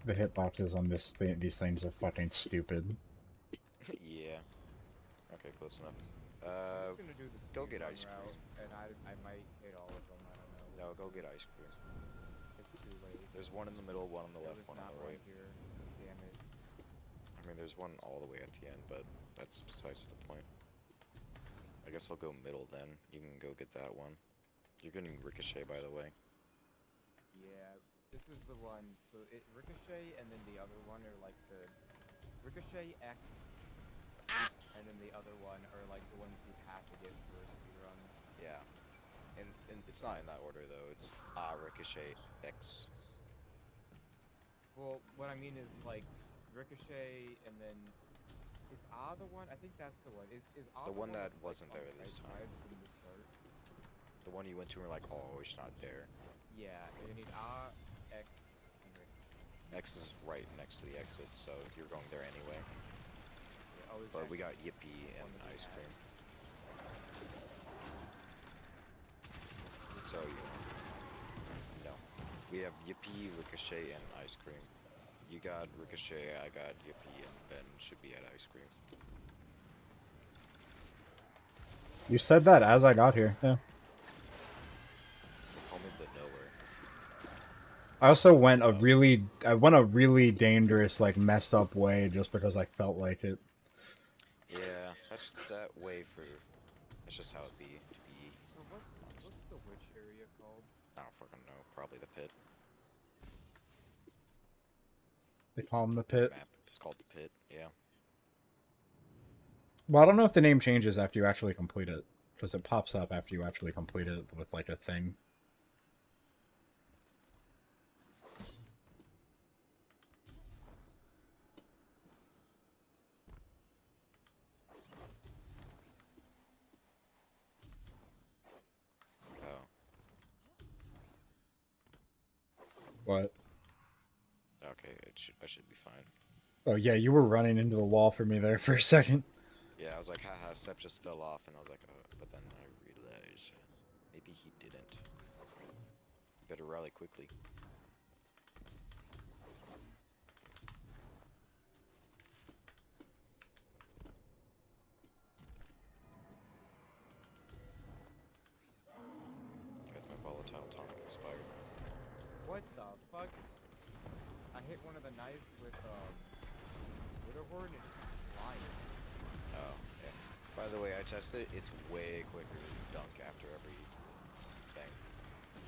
The hitboxes on these things are fucking stupid. Yeah. Okay, close enough. I'm just gonna do the go get speedrun ice route, and I might hit all of them. I don't know. No, We'll go see. get ice cream. It's too late. There's one in the middle, one on the There left, was one on not the one right. here. Damn it. I mean, there's one all the way at the end, but that's besides the point. I guess I'll go middle then. You can go get that one. You're getting Ricochet, by the way. Yeah, this is the one. So it Ricochet, and then the other one are like the Ricochet X, and then the other one are like the ones you have to get for a speedrun. Yeah. And it's not in that order, though. It's Ricochet X. Well, what I mean is like Ricochet, and then is the one? I think that's the one. Is The one that that's, like, wasn't on there the this right time. side from the start? The one you went to and were like, oh, it's not there. Yeah, you need X, and Ricochet. X is right next to the exit, so you're going there anyway. Yeah, oh, is But we got X Yippee and one that we ice had? cream. So, no. We have Yippee, Ricochet, and ice cream. You got Ricochet, I got Yippee, and Ben should be at ice cream. You said that as I got here. Yeah. Home in the nowhere. I also went a really dangerous, like messed up way just because I felt like it. Yeah, that's that way for. That's just how it be. To be. So what's the witch area called? I don't fucking know. Probably the pit. They call him the pit. Map. It's called the pit. Yeah. Well, I don't know if the name changes after you actually complete it, because it pops up after you actually complete it with like a thing. Oh. What? Okay. I should be fine. Oh yeah, you were running into the wall for me there for a second. Yeah, I was like, haha, Sep just fell off, and I was like, but then I realized maybe he didn't. Better rally quickly. Guys, my volatile tonic expired. What the fuck? I hit one of the knights with Witherhorn and it just went flying. Oh, yeah. By the way, I tested it. It's way quicker to dunk after every thing.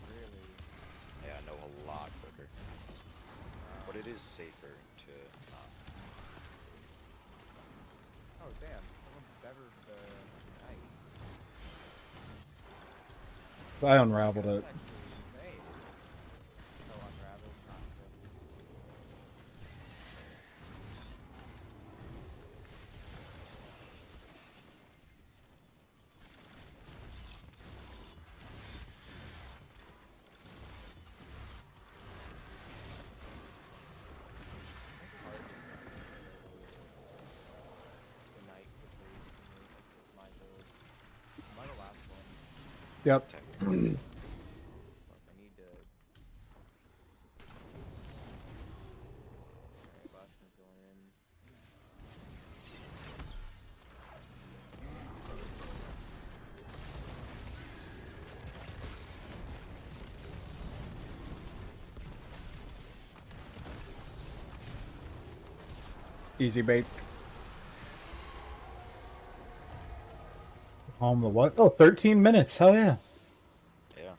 Really? Yeah, no, a lot quicker. But it is safer to not. Oh damn! Someone severed the knight. I unraveled it. That's actually insane. Oh, unraveled, not severed. That's hard to find the knight quickly with my build. Am I the last one? Yep. Technically. Fuck, I need to. Alright, last one going in. Easy bake. Home the what? Oh, 13 minutes. Hell yeah. Yeah.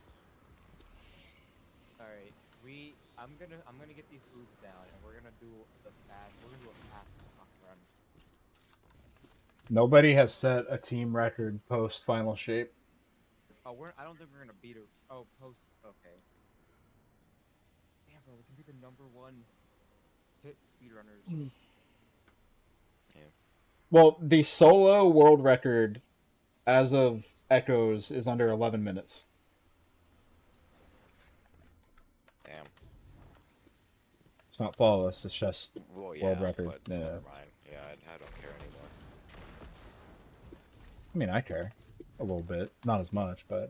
Alright, I I'm gonna get these oops down, and we're gonna do a fast as fuck run. Nobody has set a team record post final shape. Oh, I don't think we're gonna beat her. Oh, post. Okay. Damn, bro, we can be the #1 hit speedrunners. Well, the solo world record as of Echoes is under 11 minutes. Damn. It's not flawless, it's just Well, world yeah, record. but Yeah. never mind. Yeah, I don't care anymore. I mean, I care a little bit, not as much, but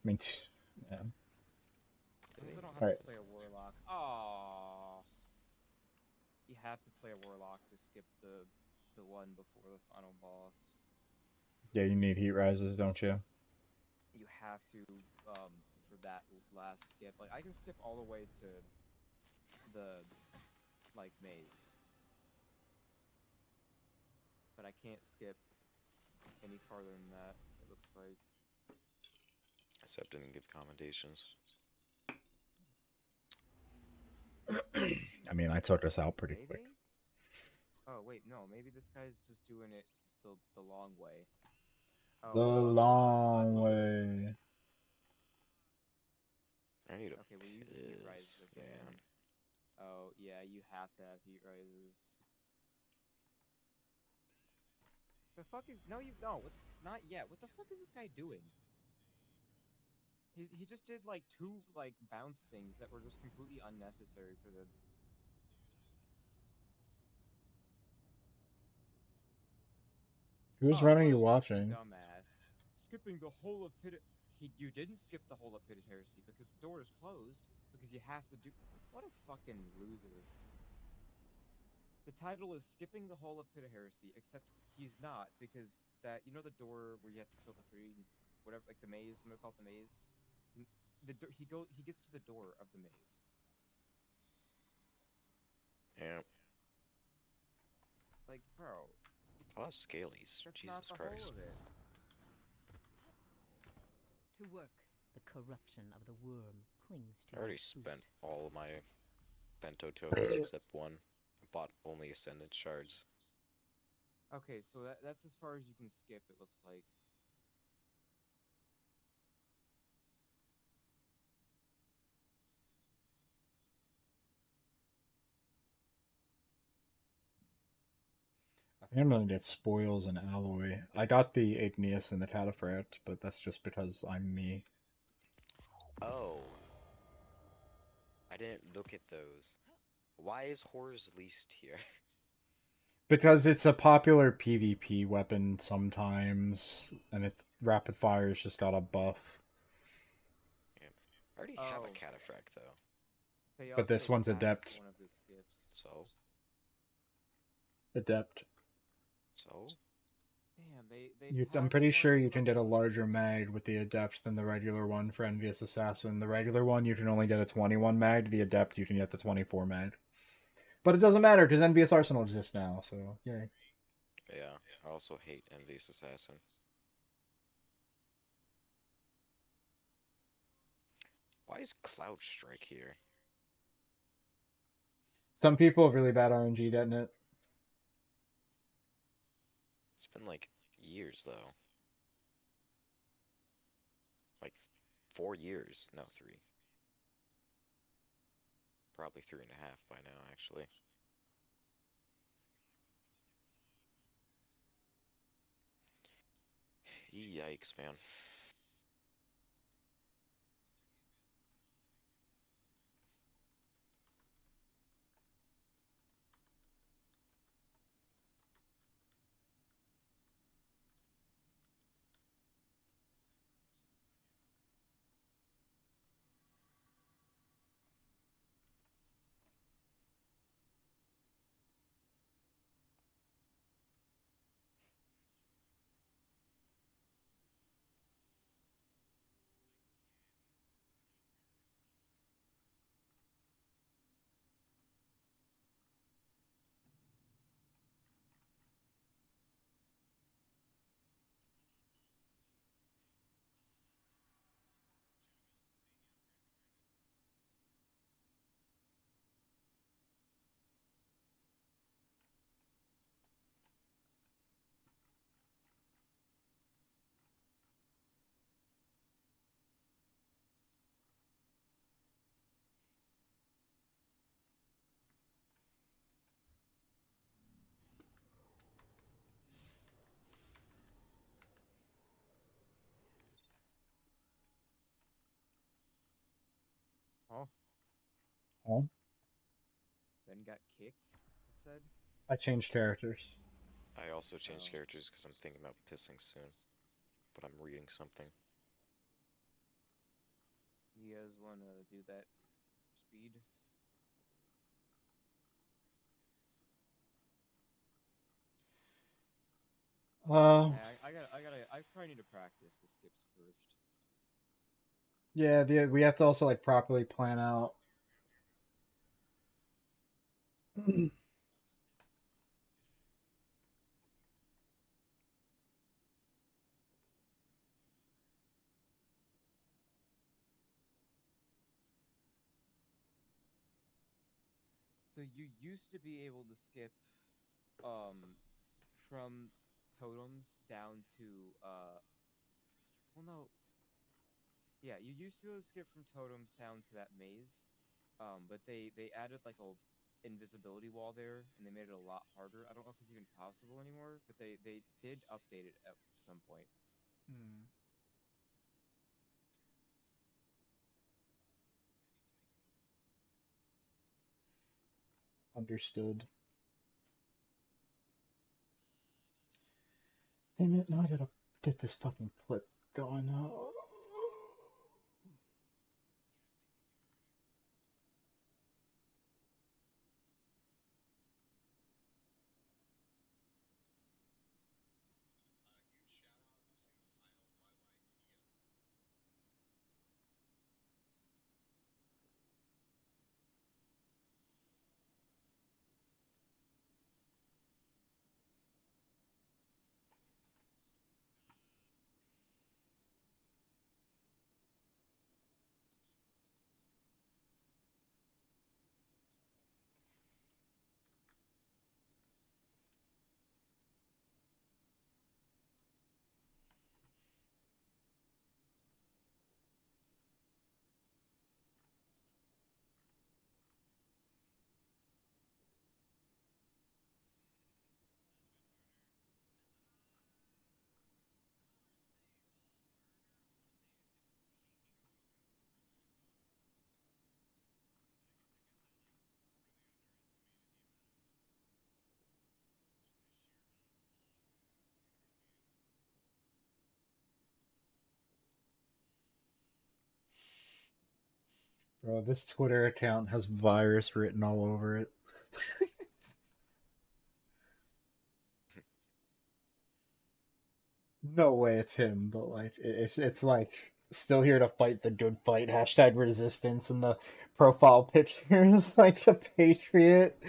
I mean, yeah. I also don't have Alright. to play a warlock. Oh, you have to play a warlock to skip the one before the final boss. Yeah, you need heat rises, don't you? You have to for that last skip. Like I can skip all the way to the like maze, but I can't skip any farther than that. It looks like. Except didn't give commendations. I mean, I took us out pretty Maybe? quick. Oh wait, no. Maybe this guy's just doing it the long way. Oh, The well, long way. I need a okay, we use this heat rises piss, again. man. Oh yeah, you have to have heat rises. The fuck is no you no what, not yet. What the fuck is this guy doing? He just did like 2 like bounce things that were just completely unnecessary for the. Who's Oh, running what you a watching? dumbass! Skipping the whole of Pit. You didn't skip the whole of Pitted Heresy because the door is closed because you have to do. What a fucking loser! The title is skipping the whole of Pitted Heresy, except he's not because that the door where you have to kill the 3, whatever, like the maze. I'm gonna call it the maze. He gets to the door of the maze. Yeah. Like, bro, A lot of scalies. that's Jesus not the Christ. whole of it. To work, the corruption of the worm clings to I already your boot. spent all of my Bento tokens except one. I bought only Ascendant shards. Okay, so that's as far as you can skip. It looks like. I think I'm gonna get spoils and alloy. I got the igneous and the cataphracт, but that's just because I'm me. Oh. I didn't look at those. Why is Horror's Least here? Because it's a popular PvP weapon sometimes, and its rapid fire's just got a buff. Yeah. I already have a Oh. cataphract though. They But this also one's patched adept. One of the skips. So? Adept. So? Damn, they. I'm patched pretty one sure of the you can get a fucking larger skips. mag with the adept than the regular one for Envious Assassin. The regular one you can only get a 21 mag. The adept you can get the 24 mag. But it doesn't matter because Envious Arsenal exists now, so yay. Yeah. I also hate Envious Assassin. Why is Cloud Strike here? Some people have really bad RNG getting it. It's been like years though. Like 4 years. No, 3. Probably 3.5 by now, actually. Yikes, man. Oh, Oh, Ben got kicked. It said. I changed characters. I also changed Oh. characters because I'm thinking about pissing soon. But I'm reading something. You guys want to do that speed? I probably need to practice the skips first. Yeah, we have to also like properly plan out. So you used to be able to skip, from totems down to Well, no. Yeah, you used to be able to skip from totems down to that maze, but they added like a invisibility wall there, and they made it a lot harder. I don't know if it's even possible anymore, but they did update it at some point. Understood. Damn it! Now I gotta get this fucking clip going. Bro, this Twitter account has virus written all over it. No way it's him, but like it's like still here to fight the good fight. Hashtag resistance, and the profile picture is like a patriot.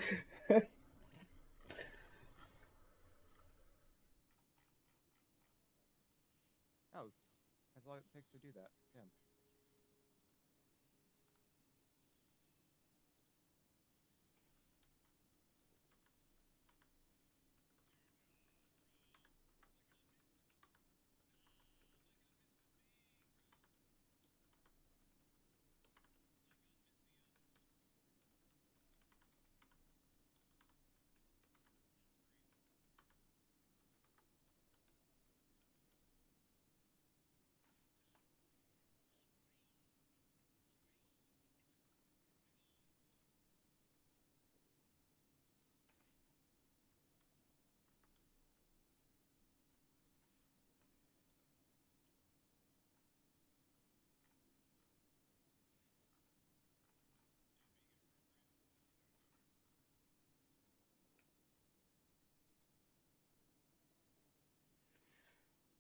Oh, that's all it takes to do that. Damn.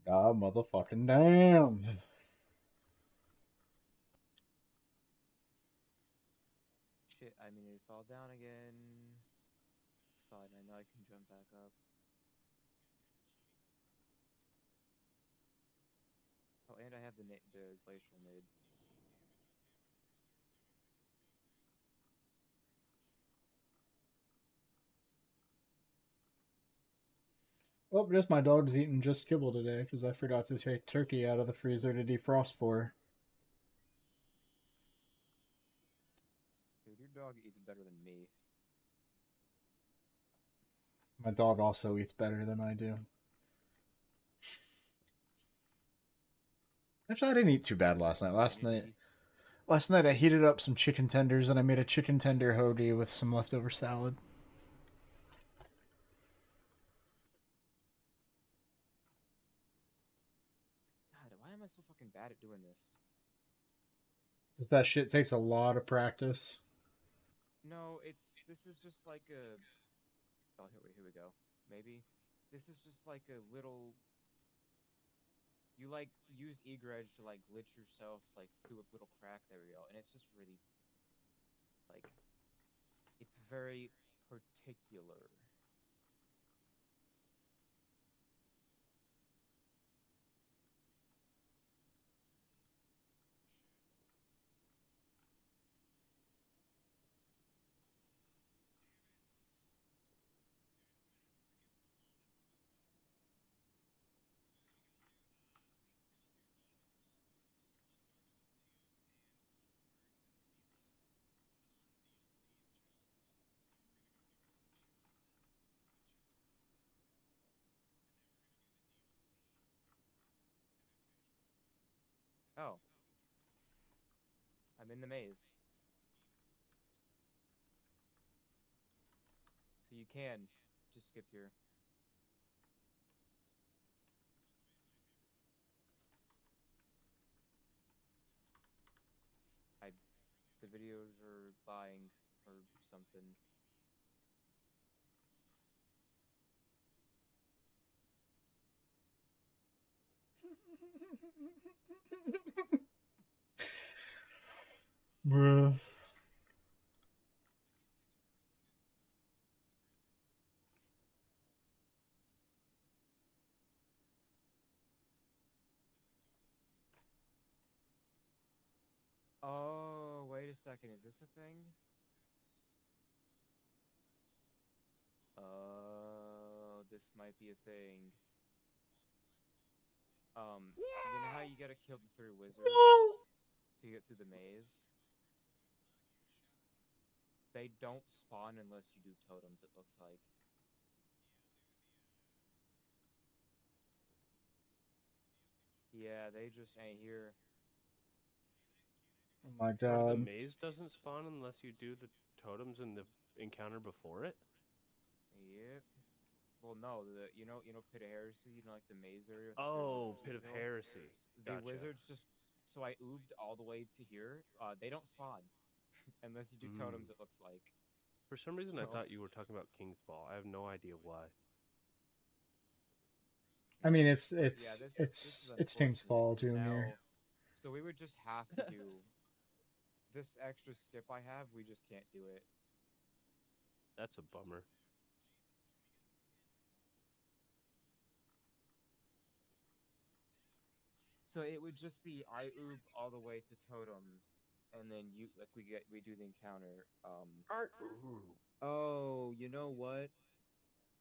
God motherfucking damn. Shit, I mean, it fall down again. It's fine. I know I can jump back up. Oh, and I have the glacial nade. Oh, just my dog's eating just kibble today because I forgot to take turkey out of the freezer to defrost for her. Dude, your dog eats better than me. My dog also eats better than I do. Actually, I didn't eat too bad last night. Last night, Unity. Last night I heated up some chicken tenders and I made a chicken tender hoagie with some leftover salad. God, why am I so fucking bad at doing this? Because that shit takes a lot of practice. No, this is just like a. Oh, here we go. Maybe this is just like a little. You like use eager edge to like glitch yourself like through a little crack. There we go, and it's just really like it's very particular. Oh, I'm in the maze. So you can just skip here. I the videos are lying or something. Bruh. Oh, wait a second. Is this a thing? Oh, this might be a thing. You know how you gotta kill the 3 wizards to get through the maze? They don't spawn unless you do totems, it looks like. Yeah, they just ain't here. Oh my Or the god. maze doesn't spawn unless you do the totems in the encounter before it? Yep. Well, no, you know Pit of Heresy, like the maze area with the 3 Oh, wizards Pit you of kill? Heresy. The Gotcha. wizards just so I oobed all the way to here. They don't spawn unless you do totems, it looks like. For some reason, I So- thought you were talking about King's Ball. I have no idea why. I mean, it's Yeah, this is King's unfortunate, Fall 'cause Junior. now- So we would just have to do this extra skip I have. We just can't do it. That's a bummer. So it would just be I oob all the way to totems, and then we do the encounter. Oh, you know what?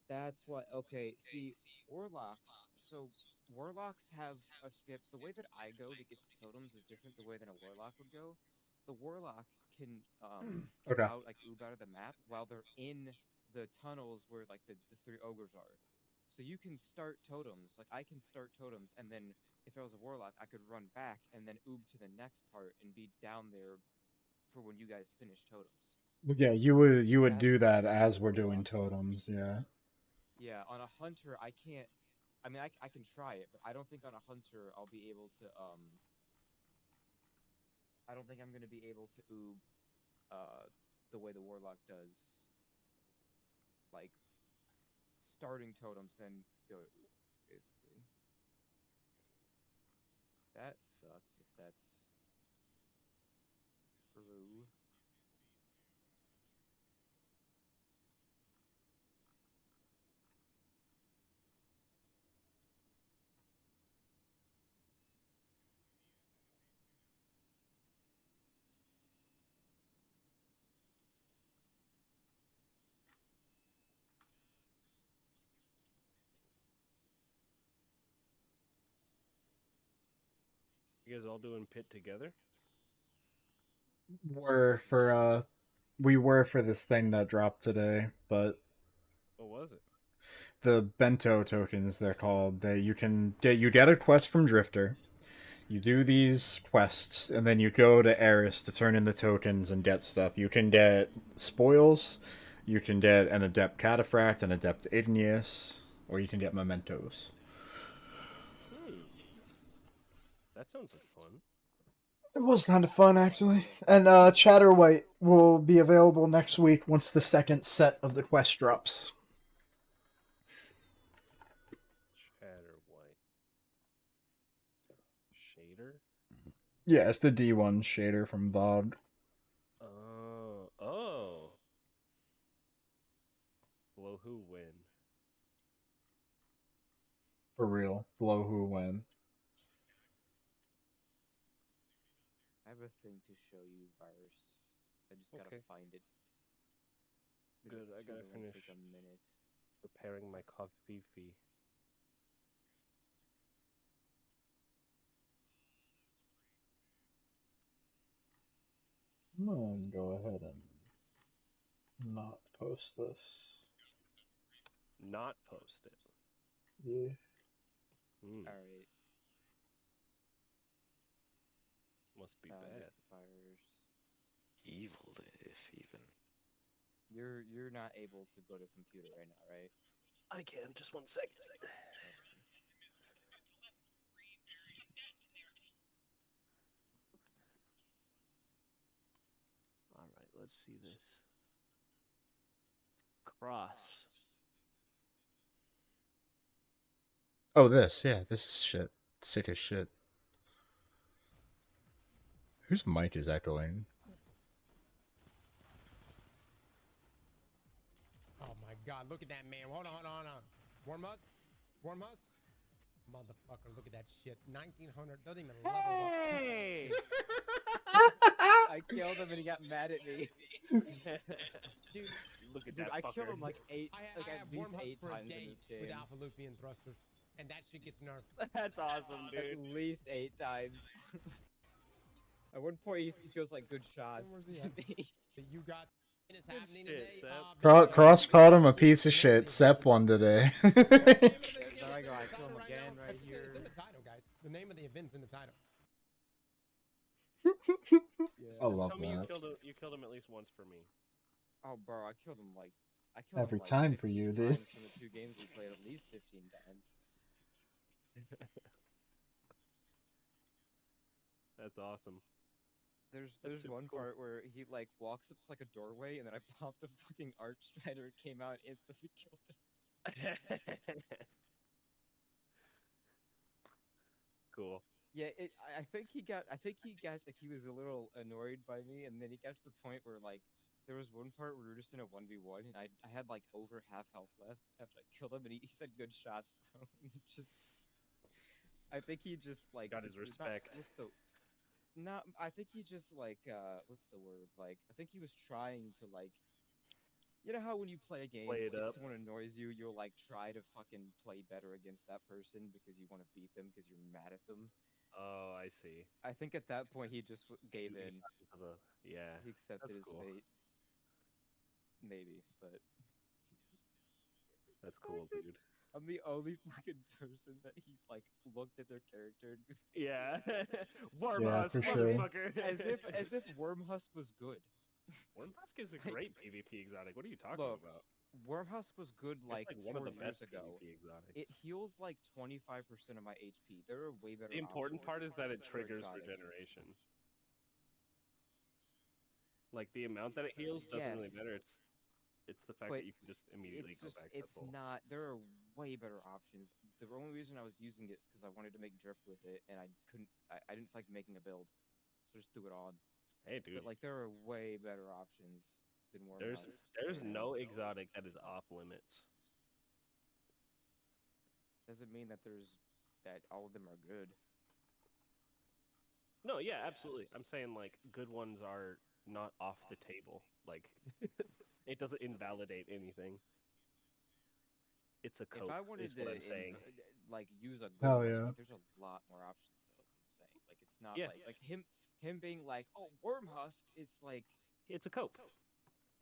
That's what. Okay, see, warlocks. So warlocks have a skip. The way that I go to get to totems is different the way that a warlock would go. The warlock can Okay. oob out of the map while they're in the tunnels where like the 3 ogres are. So you can start totems. Like I can start totems, and then if I was a warlock, I could run back and then oob to the next part and be down there for when you guys finish totems. Yeah, you would That's do what that you do as with we're doing warlock. totems, yeah. Yeah, on a hunter, I can't. I mean, I can try it, but I don't think on a hunter I'll be able to. I don't think I'm gonna be able to oob, the way the warlock does. Like starting totems, then go to oob, basically. That sucks if that's true. You guys all doing Pit together? We were for this thing that dropped today, but What was it? the Bento tokens they're called. You get a quest from Drifter. You do these quests, and then you go to Eris to turn in the tokens and get stuff. You can get spoils, you can get an Adept Cataphract, an Adept Igneous, or you can get mementos. That sounds like fun. It was kind of fun, actually. And Chatterwhite will be available next week once the second set of the quest drops. Chatterwhite. Shader? Yeah, it's the D1 shader from VOD. Oh. Blow who win. For real. Blow who win. I have a thing to show you, Virus. I just gotta Okay. find it. Good, I gotta finish Take a minute. preparing my coffee. I'm gonna go ahead and not post this. Not post it. Yeah. Alright. Must be bad. Fires. Evil, if even. You're not able to go to computer right now, right? I can, just 1 second. Alright, let's see this. Cross. Oh, this. Yeah, this is shit. Sick as shit. Whose mic is echoing? Oh my god, look at that man. Hold on. Wormus? Motherfucker, look at that shit. 1900, doesn't even level up. Hey! I killed him and he got mad at me. Dude, Look at Dude, that I fucker. killed him like I at have least Wormus 8 for a times in day this game. with Alpha Lupian thrusters, and that shit gets nerfed. That's awesome, At dude. least 8 times. At one point, he goes like good shots Where's he to at? me. So you got is happening shit, today. Sep. Cross called him a piece of shit. Sep won today. There I go, I kill him again right It's here. in the title, guys. The name of the event's in the title. I love Tell me that. you killed him at least once for me. Oh, bro, I killed him like Every time for 15 you, dude. times in the 2 games we played, at least 15 times. That's awesome. There's super one cool. part where he like walks up to like a doorway, and then I popped a fucking arch strider, it came out, and instantly killed him. Cool. Yeah, I think he got like he was a little annoyed by me, and then he got to the point where like there was one part where we were just in a 1v1, and I had like over half health left after I killed him, and he said good shots, bro. Just I think he just like Got his respect. I think he just like what's the word? Like I think he was trying to like, you know how when you play a game, Play it if up. someone annoys you, you'll like try to fucking play better against that person because you want to beat them because you're mad at them. Oh, I see. I think at that point he just gave in. Yeah. He accepted that's his cool. fate. Maybe, but That's cool, dude. I'm the only fucking person that he like looked at their character and Yeah. Yeah, Wormhusk, for sure. motherfucker. as if Wormhusk was good. Wormhusk is a great PvP exotic. What are you talking Look, about? Wormhusk was good It's like one of 4 the years best ago. PvP exotics. It heals like 25% of my HP. There are way better The important part options is that it for triggers exotics. regeneration. Like the amount that it heals doesn't really Yes. matter. It's the fact But that you can just immediately It's go just, back. it's not. There are way better options. The only reason I was using it is because I wanted to make drip with it, and I couldn't. I didn't feel like making a build, so just threw it on. Hey, dude. But like, there are way better options than Wormhusk. There's no exotic that is off limits. Doesn't mean that all of them are good. No, yeah, absolutely. I'm saying like good ones are not off the table. Like it doesn't invalidate anything. It's a cope. If I wanted is what to I'm saying. like use a good Hell one, yeah. like, there's a lot more options though. That's what I'm saying. Like it's not Yeah. like him being like, oh, Wormhusk. It's like It's a cope.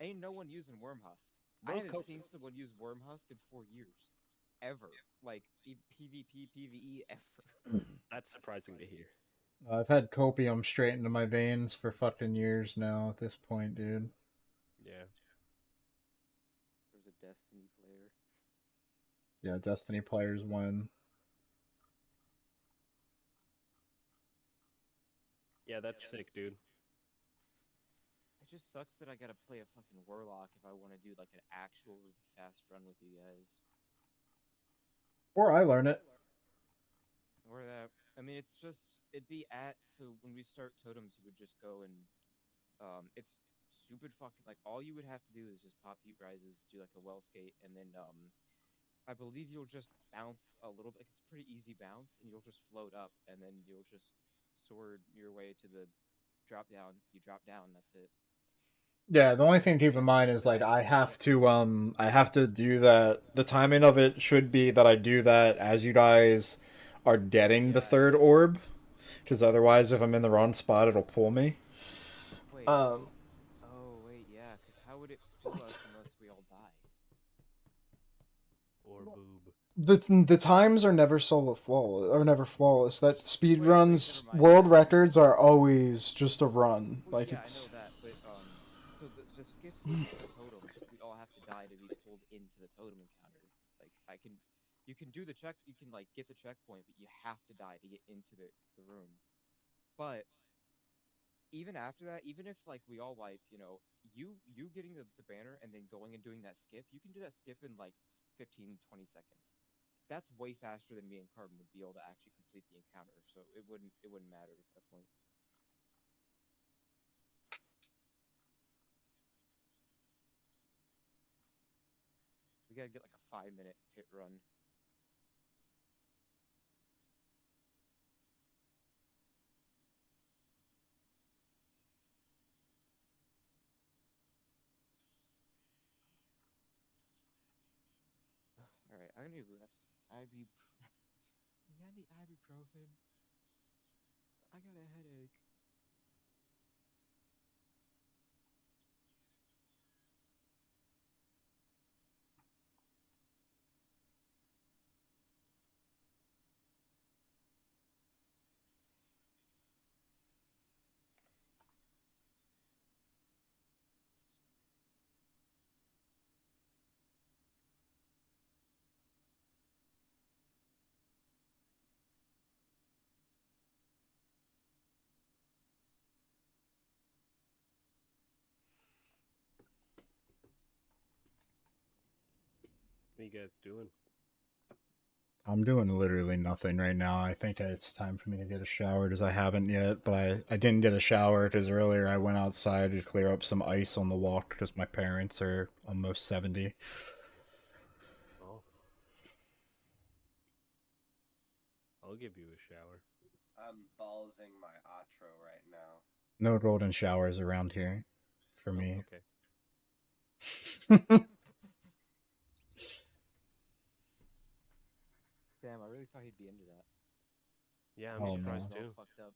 ain't no one using Wormhusk. I Bro's haven't cope. seen someone use Wormhusk in 4 years, ever. Like PvP, PvE, ever. That's surprising to hear. I've had copium straight into my veins for fucking years now at this point, dude. Yeah. There's a Destiny player. Yeah, Destiny players win. Yeah, that's sick, dude. It just sucks that I gotta play a fucking warlock if I want to do like an actual really fast run with you guys. Or I learn it. Or that, I mean, it's just it'd be so when we start totems, you would just go and it's stupid fucking like all you would have to do is just pop heat rises, do like a well skate, and then I believe you'll just bounce a little bit. It's pretty easy bounce, and you'll just float up, and then you'll just sword your way to the drop down. You drop down. That's it. Yeah, the only thing to keep in mind is like I have to do that. The timing of it should be that I do that as you guys are getting the third orb, because otherwise, if I'm in the wrong spot, it'll pull me. Wait. Um, Oh wait, yeah. Because how would it pull us unless we all die? Or boob. the times are never never flawless. That speed Wait, runs, never mind. world Yeah, records are always just a run. well, Like yeah, I know it's that, but so the skip into the totems, we all have to die to be pulled into the totem encounter. Like you can do the check, you can like get the checkpoint, but you have to die to get into the room. But even after that, even if like we all wipe, you getting the banner and then going and doing that skip, you can do that skip in like 15-20 seconds. That's way faster than me and Carbon would be able to actually complete the encounter. So it wouldn't matter at that point. We gotta get like a 5-minute hit run. All right, I need reps. I need ibuprofen. I got a headache. What are you guys doing? I'm doing literally nothing right now. I think it's time for me to get a shower because I haven't yet. But I didn't get a shower because earlier I went outside to clear up some ice on the walk because my parents are almost 70. Oh. I'll give you a shower. I'm ballsing my outro right now. No golden showers around here for me. Okay. Damn, I really thought he'd be into that. Yeah, I'm Oh, surprised no. too. Fucked up.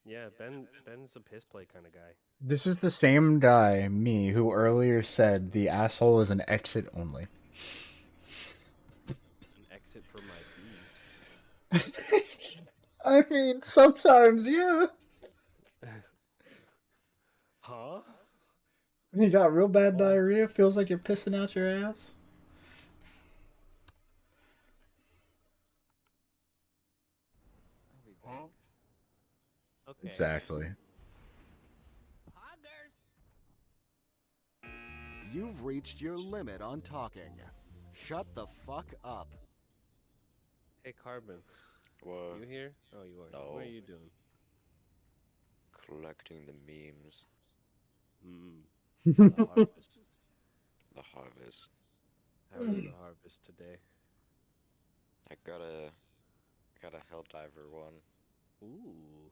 Yeah, Ben's a piss play kind of guy. This is the same guy, me, who earlier said the asshole is an exit only. An exit for my pee. I mean, sometimes, yeah. Huh? When you got real bad diarrhea, feels like you're pissing out your ass. I'll be back. Okay. Exactly. You've reached your limit on talking. Shut the fuck up. Hey, Carbon. What? You here? Oh, you are. No. What are you doing? Collecting the memes. The harvest. The harvest. How is the harvest today? I got a Helldiver one. Ooh.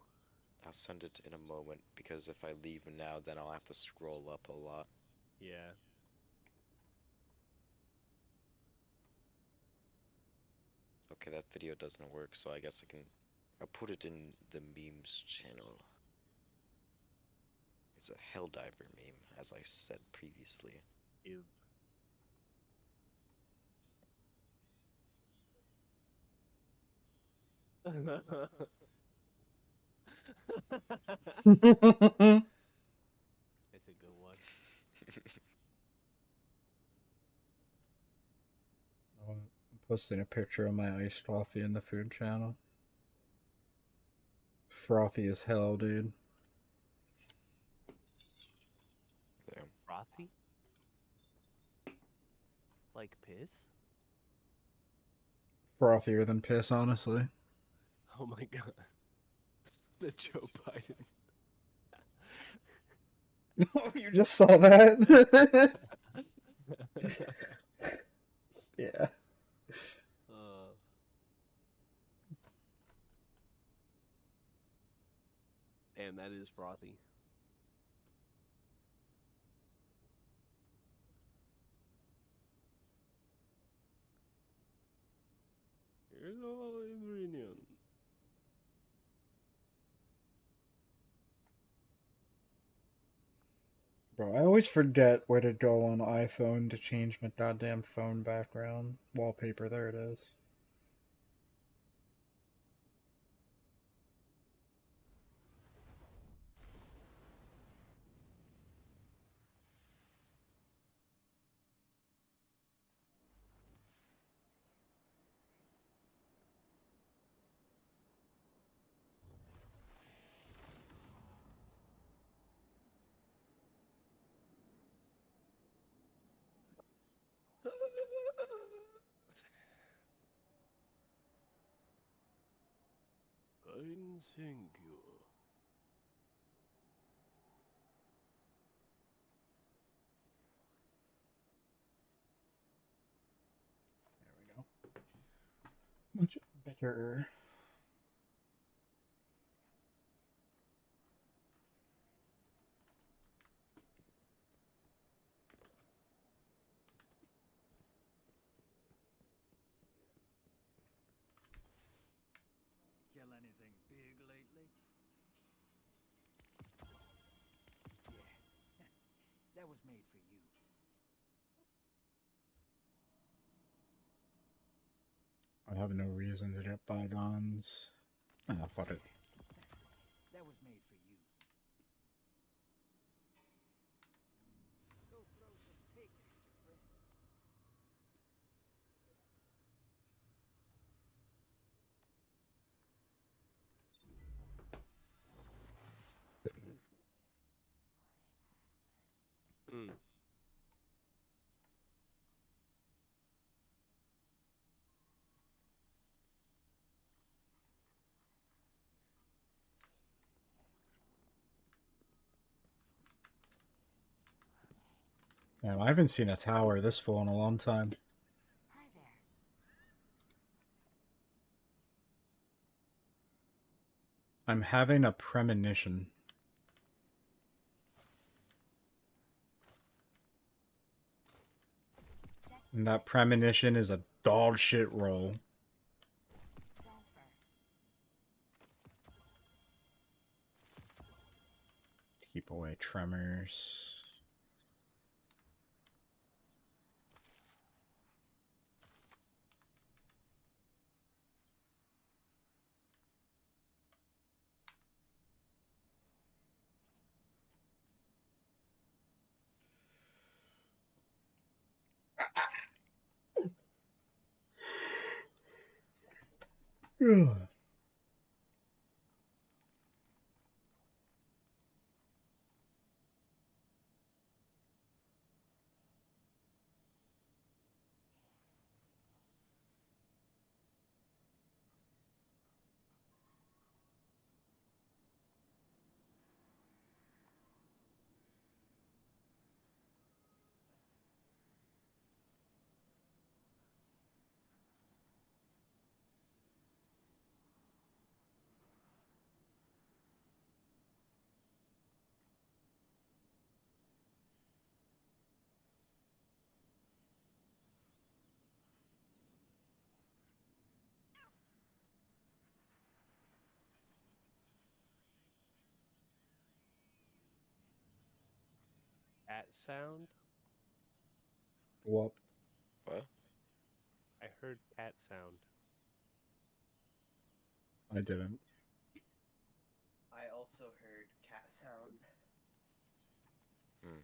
I'll send it in a moment because if I leave now, then I'll have to scroll up a lot. Yeah. Okay, that video doesn't work, so I guess I'll put it in the memes channel. It's a Helldiver meme, as I said previously. Ew. It's a good one. I'm posting a picture of my iced coffee in the food channel. Frothy as hell, dude. Damn. Frothy? Like piss? Frothier than piss, honestly. Oh my god. The Joe Biden. Oh, you just saw that? Yeah. Damn, that is frothy. Here's all the ingredients. Bro, I always forget where to go on iPhone to change my goddamn phone background wallpaper. There it is. Fine, thank you. There we go. Much better. Kill anything big lately? Yeah, that was made for you. I have no reason to get bygones. Ah, fuck it. That was made for you. Go throw some taken at your friends. Mm. Man, I haven't seen a tower this full in a long time. I'm having a premonition. And that premonition is a dog shit roll. Keep away tremors. Ugh. At sound? What? What? I heard cat sound. I didn't. I also heard cat sound. Hmm.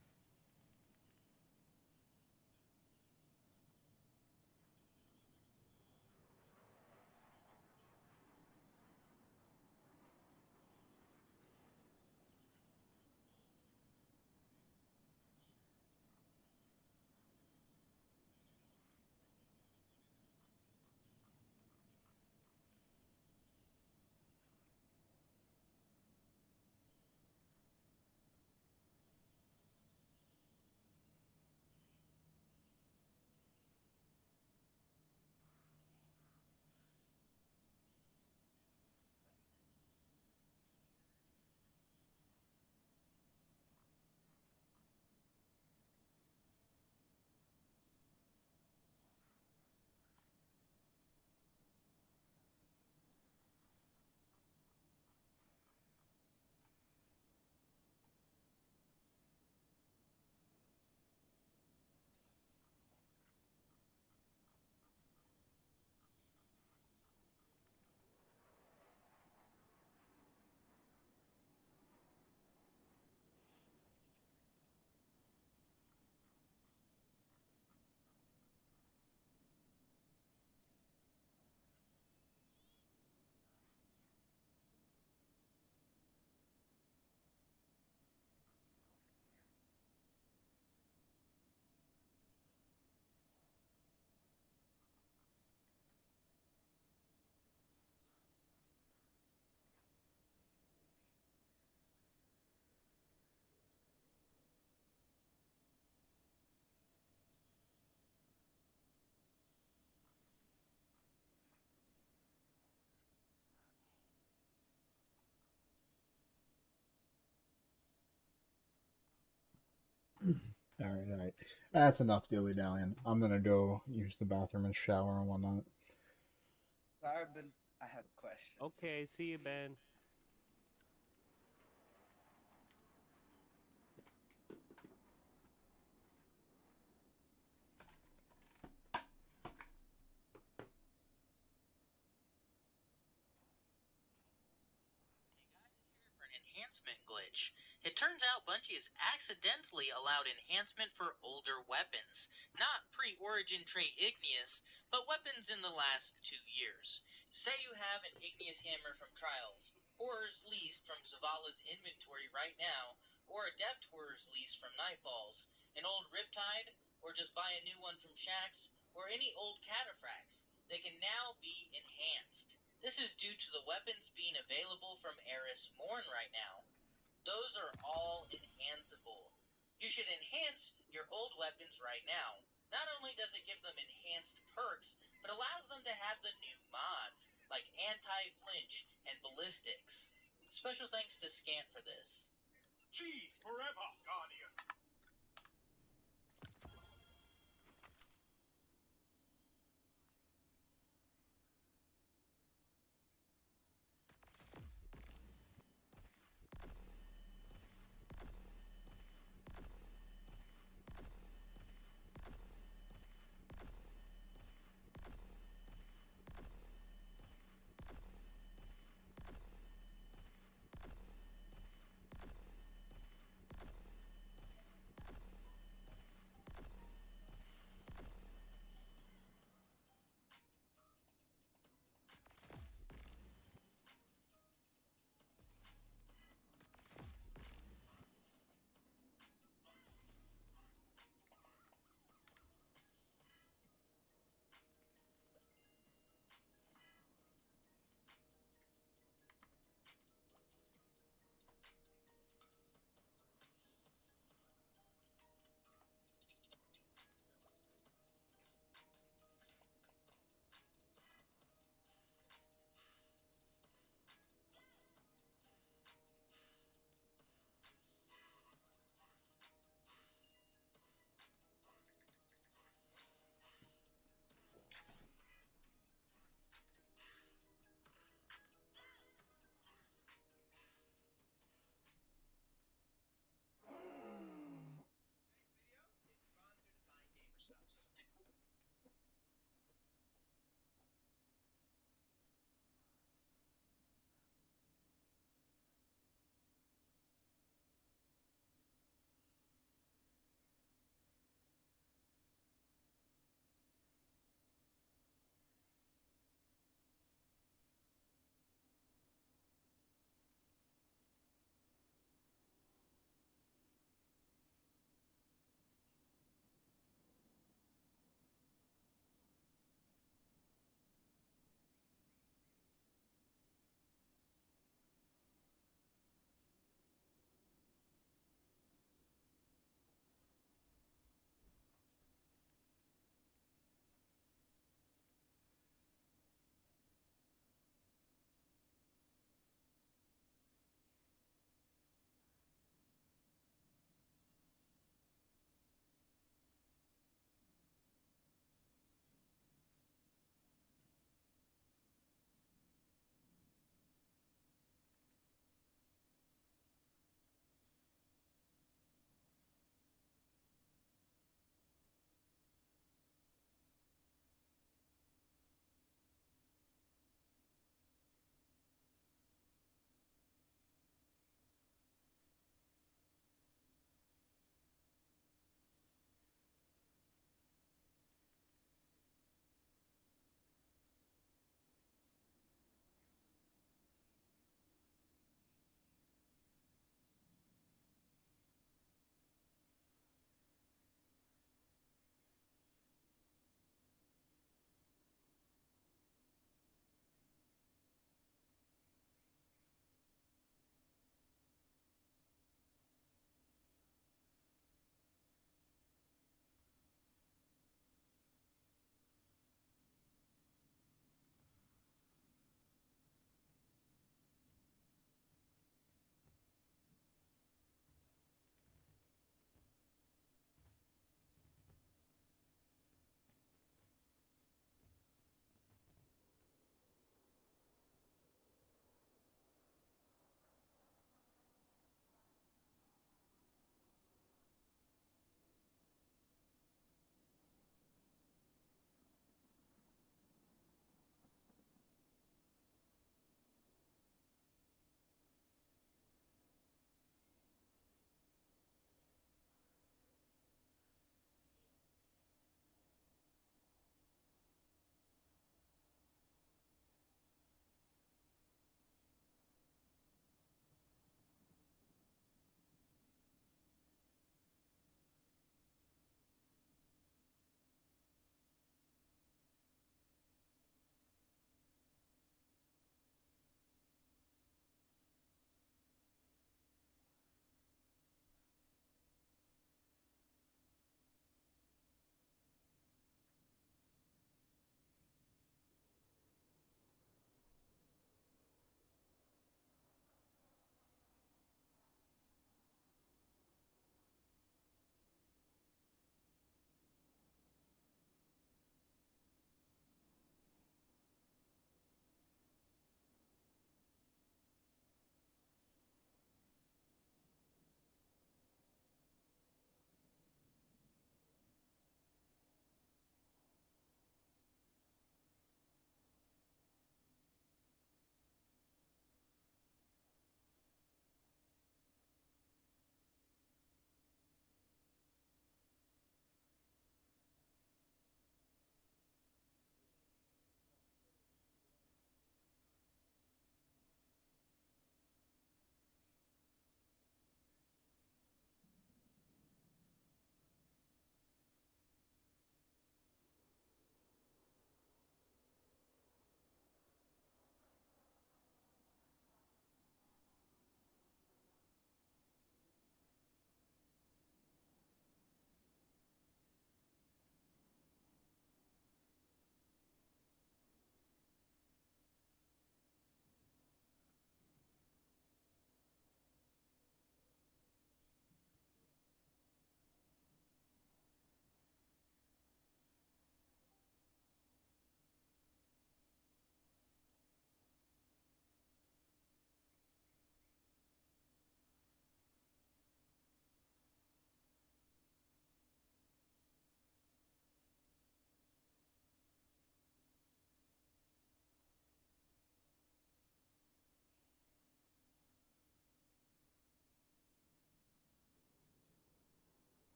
All right. That's enough dilly dallying. I'm gonna go use the bathroom and shower and whatnot. Carbon, I have questions. Okay, see you, Ben. For an enhancement glitch. It turns out Bungie has accidentally allowed enhancement for older weapons. Not pre-origin trait Igneous, but weapons in the last 2 years. Say you have an Igneous hammer from Trials, Horror's Least from Zavala's inventory right now, or Adept Horror's Least from Nightfalls, an old Riptide, or just buy a new one from Shaxx, or any old Cataphracts. They can now be enhanced. This is due to the weapons being available from Eris Morn right now. Those are all enhanceable. You should enhance your old weapons right now. Not only does it give them enhanced perks, but allows them to have the new mods, like anti-flinch and ballistics. Special thanks to Scant for this. Cheese forever, Guardian.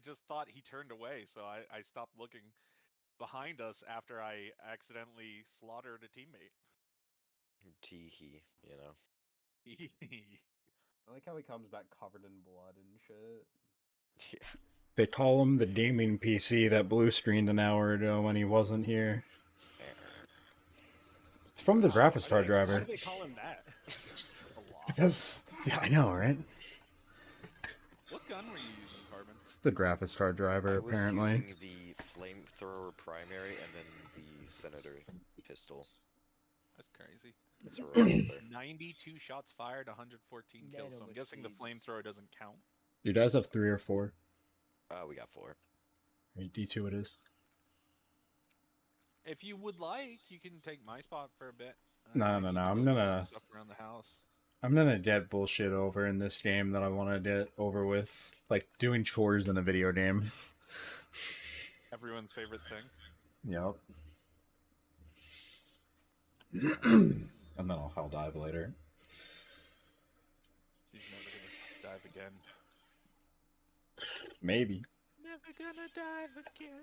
just thought he turned away, so I stopped looking behind us after I accidentally slaughtered a teammate. Teehee, you know. I like how he comes back covered in blood and shit. Yeah. They call him the gaming PC that blue screened an hour ago when he wasn't here. It's from the graphics card Why driver. do they call him that? Because, yeah, I know, right? What gun were you using, Carbon? It's the graphics card driver, I was apparently. using the flamethrower primary and then the senator pistol. That's crazy. It's a revolver. 92 shots fired, 114 kills. So I'm guessing the flamethrower doesn't count. You guys have 3 or 4? We got 4. D2 it is. If you would like, you can take my spot for a bit. No. I'm gonna stuff around the house. I'm gonna get bullshit over in this game that I want to get over with, like doing chores in a video game. Everyone's favorite thing. Yep. And then I'll hell dive later. She's never gonna dive again. Maybe. Never gonna dive again.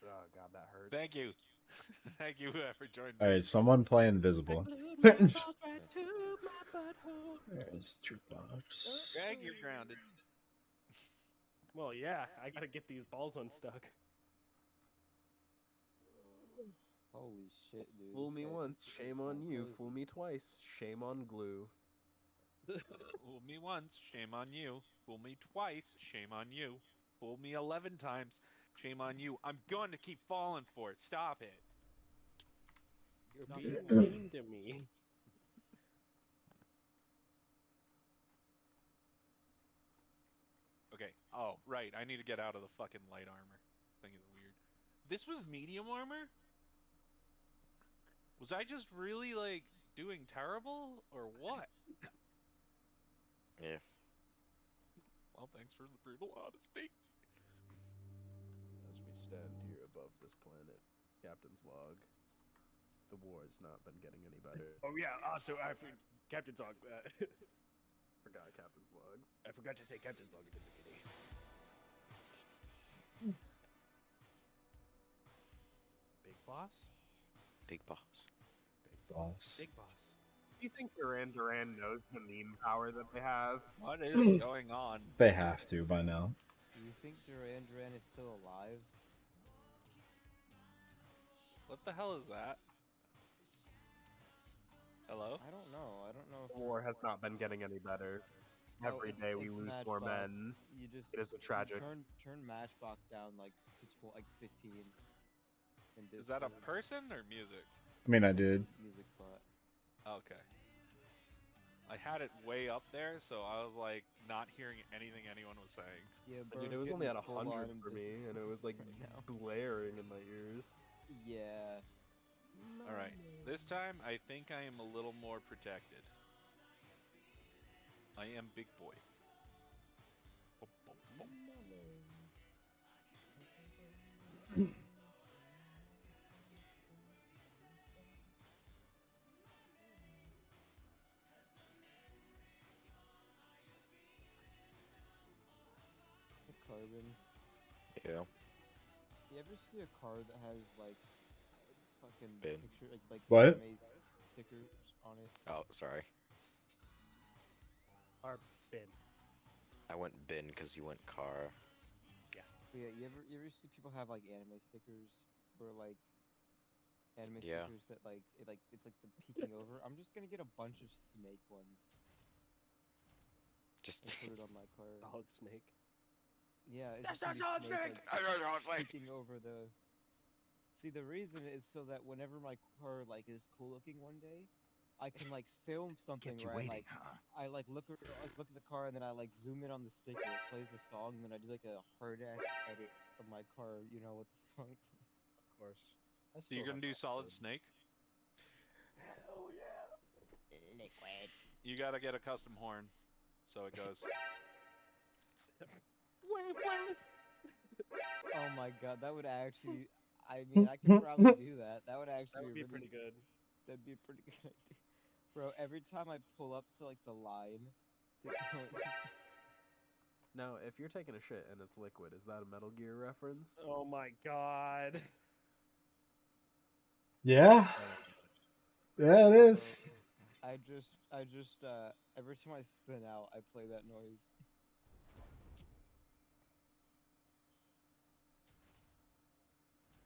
Oh god, that hurts. Thank you. Thank you whoever joined me. Alright, someone play Invisible. There's jukebox. Greg, you're grounded. Well, yeah, I gotta get these balls unstuck. Holy shit, dude. Fool this me guy- once, this guy's shame on going you. crazy. Fool me twice, shame on glue. Fool me once, shame on you. Fool me twice, shame on you. Fool me 11 times, shame on you. I'm going to keep falling for it. Stop it. You're being mean to me. Okay. Oh, right. I need to get out of the fucking light armor. This thing is weird. This was medium armor? Was I just really, like, doing terrible? Or what? Yeah. Well, thanks for the brutal honesty. As we stand here above this planet, Captain's log. The war has not been getting any better. Oh yeah, also Captain's log. Forgot Captain's log. I forgot to say Captain's log at the beginning. Big boss? Big boss. Big boss. Big boss. Do you think Duran Duran knows the meme power that they have? What is going on? They have to by now. Do you think Duran Duran is still alive? What the hell is that? Hello? I don't know. I don't know if The war has not been getting any better. Every it's- day we it's lose more Matchbox. men. You just It is a you tragic. Turn Matchbox down like to 15. in Is that a Discord. person or music? I mean, I did. Music bot. Okay. I had it way up there, so I was like not hearing anything anyone was saying. Yeah, Dude, it was only at 100 for me, and it was like blaring in my ears. Yeah. Alright, this time I think I am a little more protected. I am big boy. Bum, bum, bum. Carbon. Yeah. You ever see a card that has like fucking Bin. picture like What? anime stickers on it? Oh, sorry. Or bin. I went bin because you went car. But yeah, you ever see people have like anime stickers or like anime Yeah. stickers that it's like the peeking over? I'm just gonna get a bunch of snake ones Just and put it on my card. Solid snake. Yeah, it's That's just not gonna be Solid snake, I don't know, it's like peeking over the. See, the reason is so that whenever my car like is cool looking one day, I can like film something Kept you right. waiting, Like huh? I look at the car and then I like zoom in on the sticker, it plays the song, and then I do like a hard ass edit of my car, you know, with the song. Of course. So you're gonna do Solid Snake? Liquid. You gotta get a custom horn, so it goes. Oh my god, that would actually. I mean, I could probably do that. That would actually That would be really, pretty good. That'd be a pretty good idea. Bro, every time I pull up to like the line, to go Now, if you're taking a shit and it's liquid, is that a Metal Gear reference? Oh my god. Yeah. Yeah, it is. I just every time I spin out, I play that noise.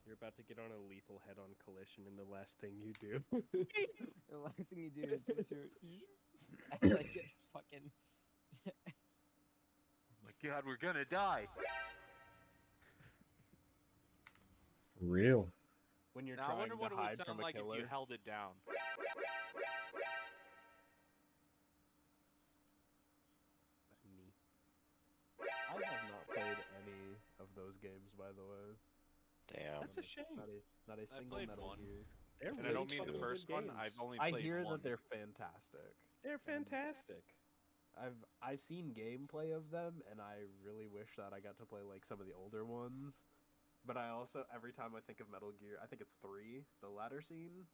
You're about to get on a lethal head-on collision, and the last thing you do. The last thing you do is just hear as I get fucking. Oh my god, we're gonna die. Real. When you're Now, I trying wonder what to it would hide sound from a like if killer. you held it down. I have not played any of those games, by the way. Damn. That's a shame. Not a I single played Metal one. Gear. They're And really I don't mean fucking the good first one. games. I've only I played hear one. that they're fantastic. They're fantastic. I've seen gameplay of them, and I really wish that I got to play like some of the older ones. But I also, every time I think of Metal Gear, I think it's 3, the ladder scene,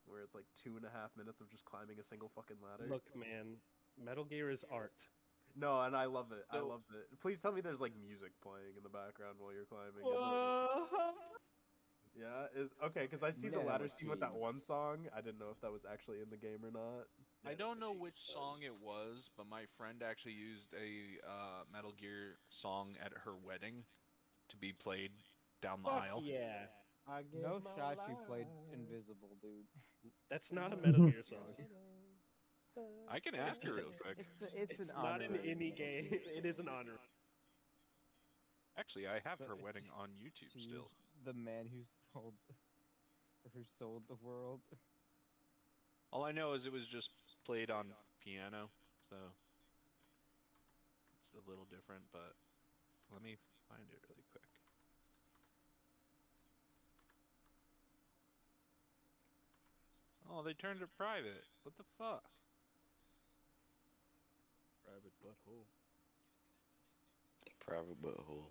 where it's like 2.5 minutes of just climbing a single fucking ladder. Look, man, Metal Gear is art. No, and I love it. I So- love it. Please tell me there's like music playing in the background while you're climbing. Yeah, is okay because I see the No, ladder scene with that jeez. one song. I didn't know if that was actually in the game or not. I don't know which song it was, but my friend actually used a Metal Gear song at her wedding to be played down the Fuck aisle. yeah. I gave No my shot you played life. Invisible, dude. That's not a Metal Gear song. I can ask her real quick. It's an not in honorary any Metal game. Gear It is an honor. Actually, I have But her wedding on YouTube She's still. the man who sold the world. All I know is it was just played on piano, so it's a little different, but let me find it really quick. Oh, they turned it private. What the fuck? Private butthole. Private butthole.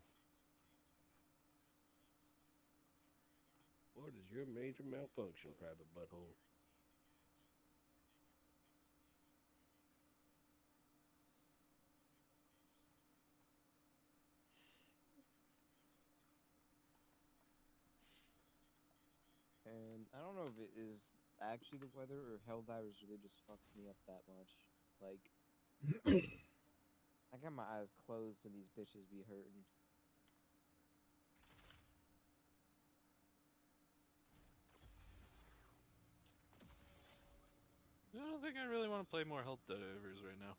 What is your major malfunction, private butthole? And I don't know if it is actually the weather or Helldivers really just fucks me up that much. Like, I got my eyes closed and these bitches be hurting. I don't think I really want to play more Helldivers right now.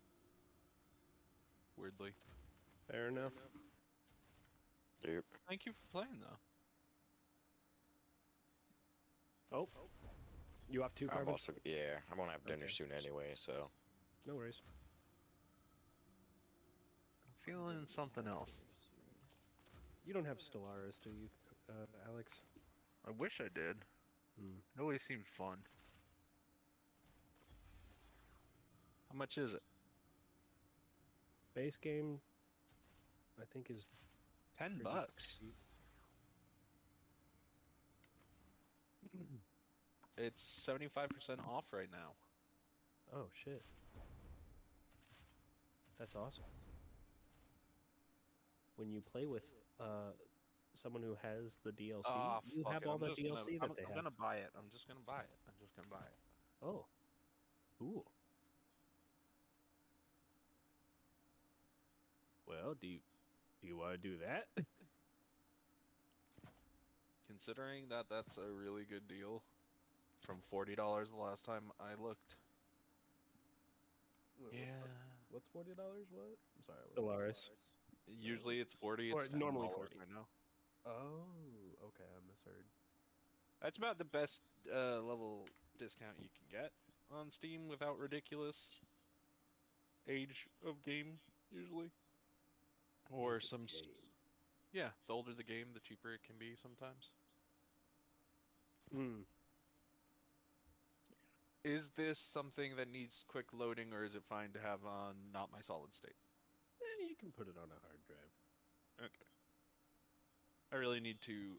Weirdly. Fair enough. Yep. Thank you for playing, though. Oh. You up too, I'm Carbon? also, yeah, I'm gonna have dinner Okay. soon anyway, so. No worries. I'm feeling something else. You don't have Stellaris, do you, Alex? I wish I did. It always seems fun. How much is it? Base game, I think, is $10. cheap. It's 75% off right now. Oh, shit. That's awesome. When you play with someone who has the DLC, Ah, you fuck have it. all I'm the just DLC gonna, that they I'm have. gonna buy it. I'm just gonna buy it. I'm just gonna buy it. Oh. Cool. Well, do you want to do that? Considering that that's a really good deal, from $40 the last time I looked. Wait, Yeah. What's $40? What? I'm sorry. Stellaris. Usually it's 40. Or It's $10 normally 40. right now. Oh, okay. I misheard. That's about the best level discount you can get on Steam without ridiculous age of game, usually. Or some. Yeah, the older the game, the cheaper it can be sometimes. Is this something that needs quick loading, or is it fine to have on not my solid state? You can put it on a hard drive. Okay. I really need to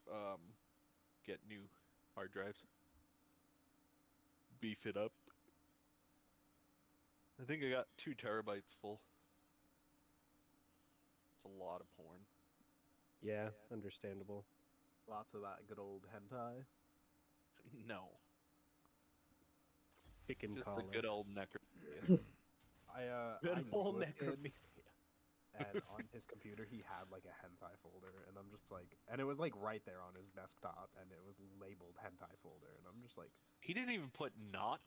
get new hard drives. Beef it up. I think I got 2 terabytes full. It's a lot of porn. Yeah, understandable. Lots of that good old hentai. No. Chicken Just collar. the good old necker. Good I old knew a kid, necrophilia. and on his computer he had like a hentai folder, and I'm just like, and it was like right there on his desktop, and it was labeled hentai folder, and I'm just like, He didn't even put not.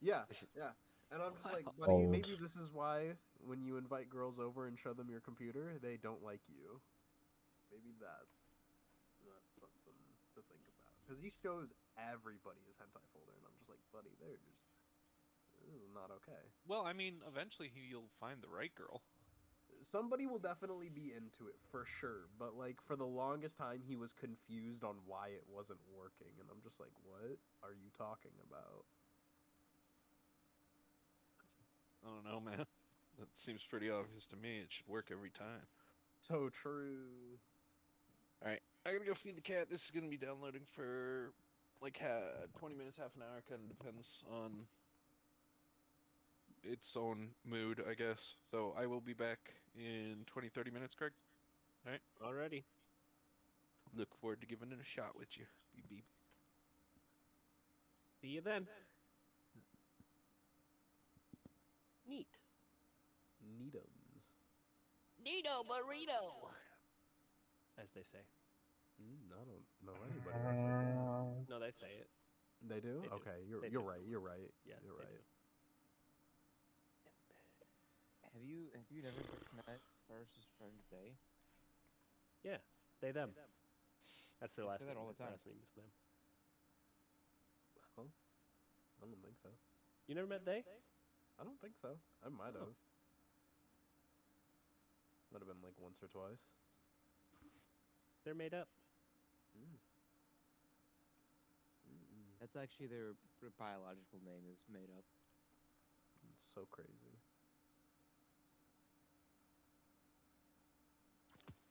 yeah, yeah, and I'm just like, buddy, Old. maybe this is why when you invite girls over and show them your computer, they don't like you. Maybe that's something to think about, because he shows everybody his hentai folder, and I'm just like, buddy, this is not okay. Well, I mean, eventually you'll find the right girl. Somebody will definitely be into it for sure, but like for the longest time he was confused on why it wasn't working, and I'm just like, what are you talking about? I don't know, man. That seems pretty obvious to me. It should work every time. So true. Alright, I gotta go feed the cat. This is gonna be downloading for like 20 minutes, half an hour. Kind of depends on its own mood, I guess. So I will be back in 20-30 minutes, Craig. Alright? Alrighty. Look forward to giving it a shot with you. Beep beep. See you then. Neat. Neatums. Nito burrito, as they say. I don't know anybody that says that. No, they say it. They do? They do. Okay, They you're do. right. You're right. Yeah, you're they right. do. Have you never met Ferris's friend They? Yeah, they them. That's their They last say name. that all the time. Last name is them. Huh? I don't think so. You never met they? I don't think so. I might Oh. have. Might have been like once or twice. They're made up. That's actually their biological name is made up. It's so crazy.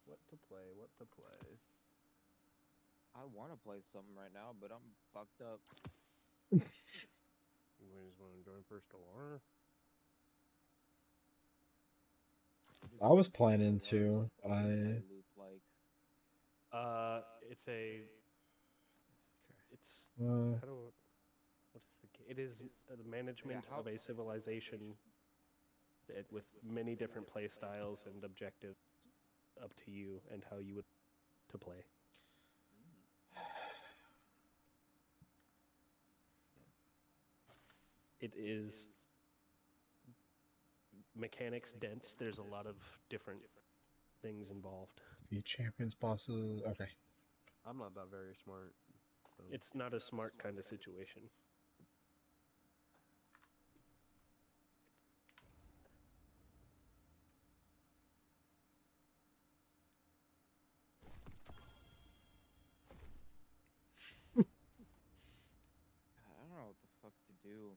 What to play? What to play? I want to play something right now, but I'm fucked up. You guys want to join First Alarm? I was planning to. Loop like. It's a. It's. Uh, How do? What is the? It is the management of a civilization with many different play styles and objectives, up to you and how you would to play. It is mechanics dense. There's a lot of different things involved. Defeat champions, bosses. Okay. I'm not that very smart. So. It's not a smart kind of situation. I don't know what the fuck to do.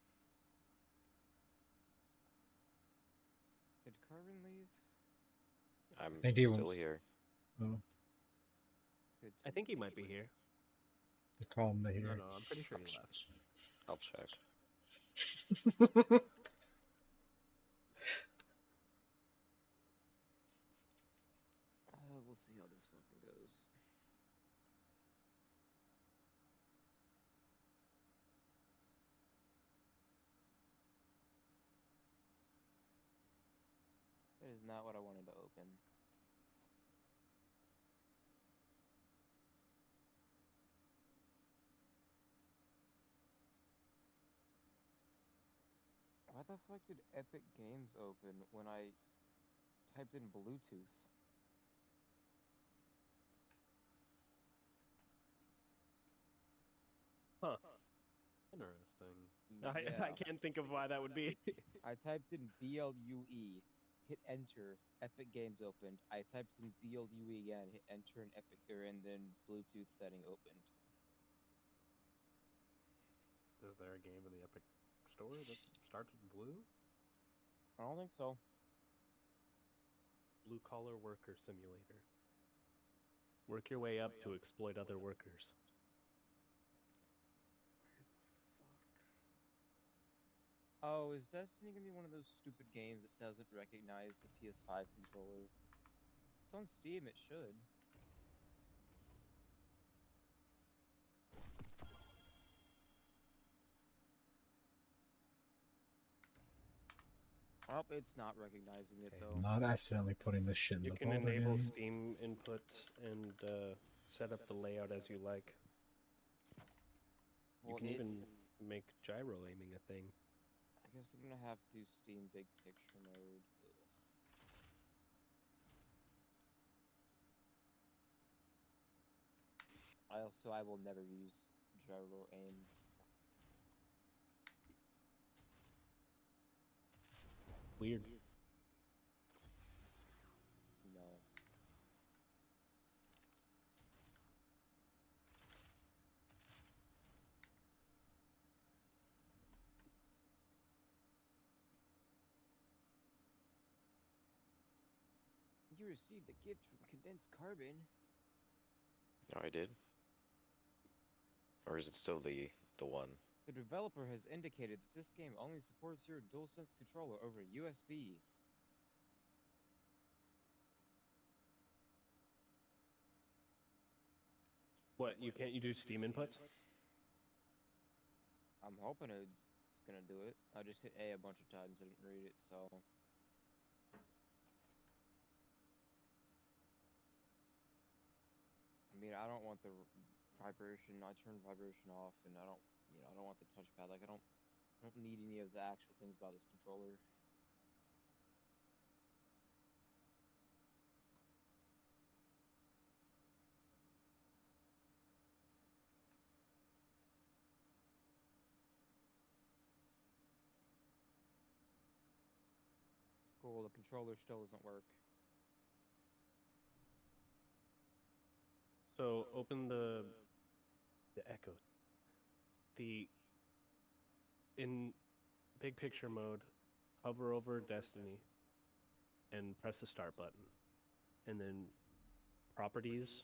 Did Carvin leave? I'm think he still was. here. Oh, Good I think he might be here. they call him the hero. No, I'm pretty sure he left. I'll check. We'll see how this fucking goes. That is not what I wanted to open. Why the fuck did Epic Games open when I typed in Bluetooth? Huh. Interesting. I can't think of why that would be. I typed in BLUE, hit enter, Epic Games opened. I typed in BLUE again, hit enter, and and then Bluetooth setting opened. Is there a game in the Epic Store that starts with blue? I don't think so. Blue collar worker simulator. Work your way up to exploit other workers. Oh, is Destiny gonna be one of those stupid games that doesn't recognize the PS5 controller? It's on Steam, it should. Oh, it's not recognizing it though. Not accidentally putting this shit in You the can folder enable again. Steam inputs and set up the layout as you like. You Well, can even make gyro aiming a thing. I guess I'm gonna have to do Steam Big Picture mode. Ugh. I will never use gyro aim. Weird. No. You received a gift from Condensed Carbon. No, I did. Or is it still the one? The developer has indicated that this game only supports your DualSense controller over USB. What, you can't do Steam inputs? I'm hoping it's gonna do it. I just hit A a bunch of times, I didn't read it, so... I mean, I don't want the vibration. I turn vibration off, and I don't, I don't want the touchpad. Like, I don't need any of the actual things about this controller. Cool, the controller still doesn't work. So open the Echo. In big picture mode, hover over Destiny and press the start button. And then properties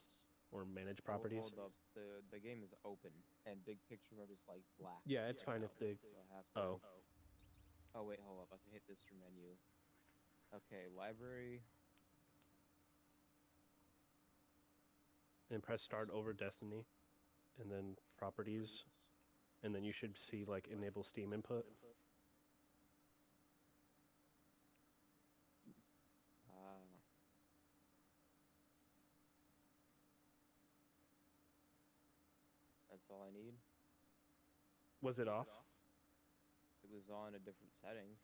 or manage properties. Hold up. The game is open, and big picture mode is like black. Yeah, it's fine if the... So I have to... Oh wait, hold up. I have to hit this for menu. Okay, library. And press start over Destiny. And then properties. And then you should see like enable Steam input. That's all I need. Was it off? It was on a different setting.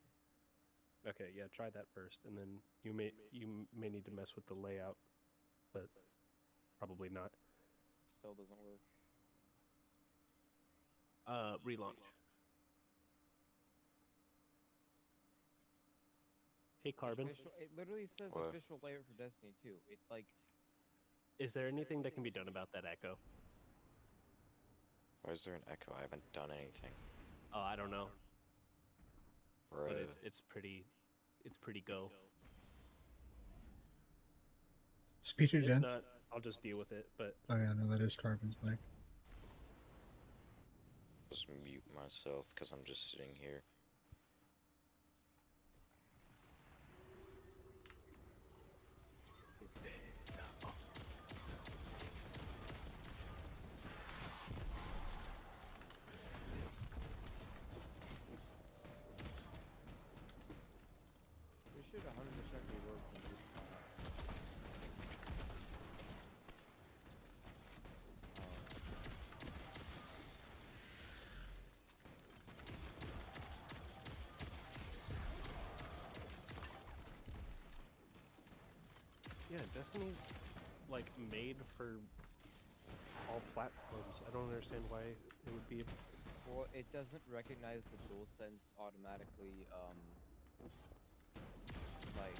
Okay, yeah, try that first, and then you may need to mess with the layout, but probably not. Still doesn't work. Relaunch. Hey, Carbon. It literally says What? official layout for Destiny 2. It like... Is there anything that can be done about that echo? Why is there an echo? I haven't done anything. Oh, I don't know. Right. But it's pretty go. Speed it If in. not, I'll just deal with it. But Oh yeah, no, that is Carbon's mic. Just mute myself because I'm just sitting here. This should 100% be working this time. yeah, Destiny's like made for all platforms. I don't understand why it would be. Well, it doesn't recognize the DualSense automatically, like...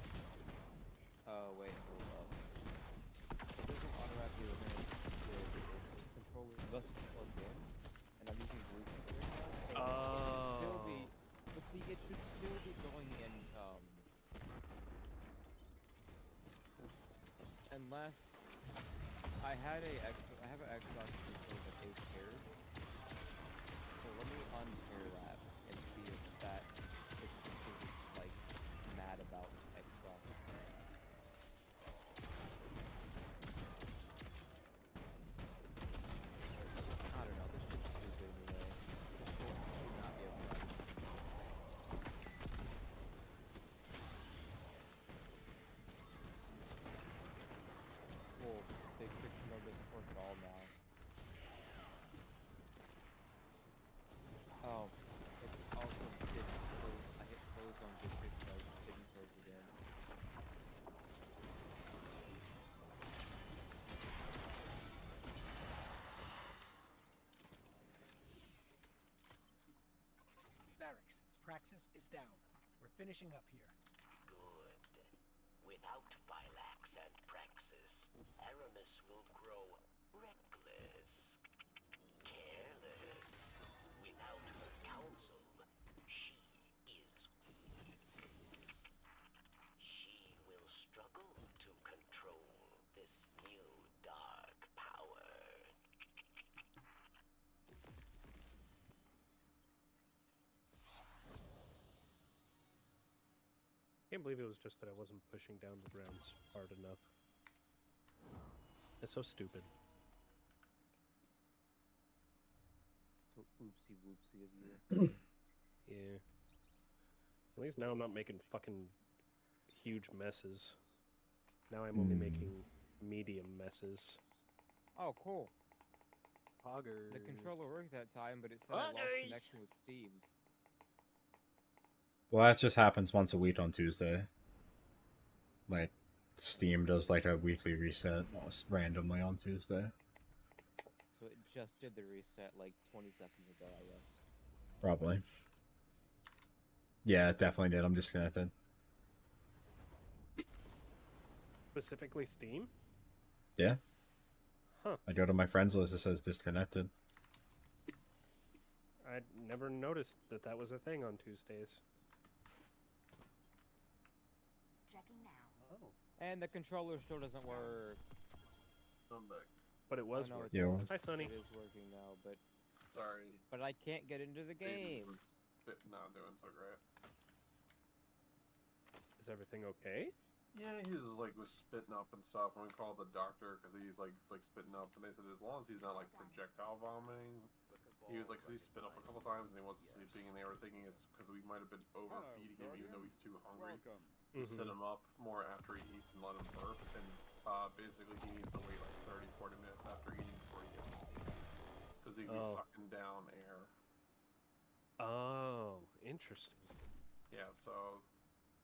Oh, wait, hold up. It doesn't automatically recognize the DualSense controller unless it's plugged in, and I'm using Bluetooth right now, so it should still be... But see, it should still be going in, unless... I have an Xbox controller that is paired. So let me unpair that and see if that Phylaxis is down. We're finishing up here. Good. Without Phylax and Praxis, Aramis will grow reckless, careless. Without her counsel, she is weak. She will struggle to control this new dark power. Can't believe it was just that I wasn't pushing down the rounds hard enough. It's so stupid. So oopsie whoopsie of you. Yeah. At least now I'm not making fucking huge messes. Now I'm only making medium messes. Oh, cool. Poggers. The controller worked that time, but it said I lost connection with Steam. Well, that just happens once a week on Tuesday. Like, Steam does like a weekly reset randomly on Tuesday. So it just did the reset like 20 seconds ago, I guess. Probably. Yeah, it definitely did. I'm disconnected. Specifically Steam? Yeah. Huh. I go to my friends list, it says disconnected. I never noticed that that was a thing on Tuesdays. Checking now. Oh. And the controller still doesn't work. I'm back. But it was Oh, no, working. Yeah. Hi, Sonny. It is working now, but Sorry. but I can't get into the game. Not doing so great. Is everything okay? Yeah, he was spitting up and stuff. When we called the doctor, because he's like spitting up, and they said as long as he's not like projectile vomiting, he was like, cause he spit up a couple times and he wasn't sleeping, and they were thinking it's because we might have been overfeeding him, even though he's too hungry. Just sit him up more after he eats and let him burp, and basically he needs to wait like 30-40 minutes after eating before he gets because he'd be sucking down air. Oh, interesting. Yeah, so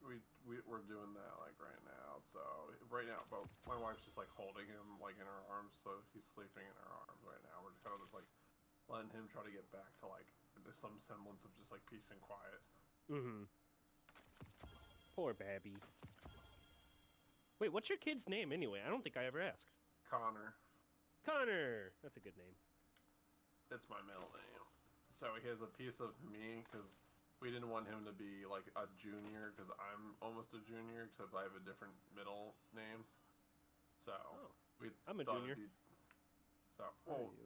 we're doing that like right now. So right now, but my wife's just like holding him like in her arms, so he's sleeping in her arms right now. We're just kind of just like letting him try to get back to like some semblance of just like peace and quiet. Mm-hmm. Poor Babby. Wait, what's your kid's name anyway? I don't think I ever asked. Connor. Connor! That's a good name. It's my middle name. So he has a piece of me because we didn't want him to be like a junior because I'm almost a junior, except I have a different middle name. So I'm a junior.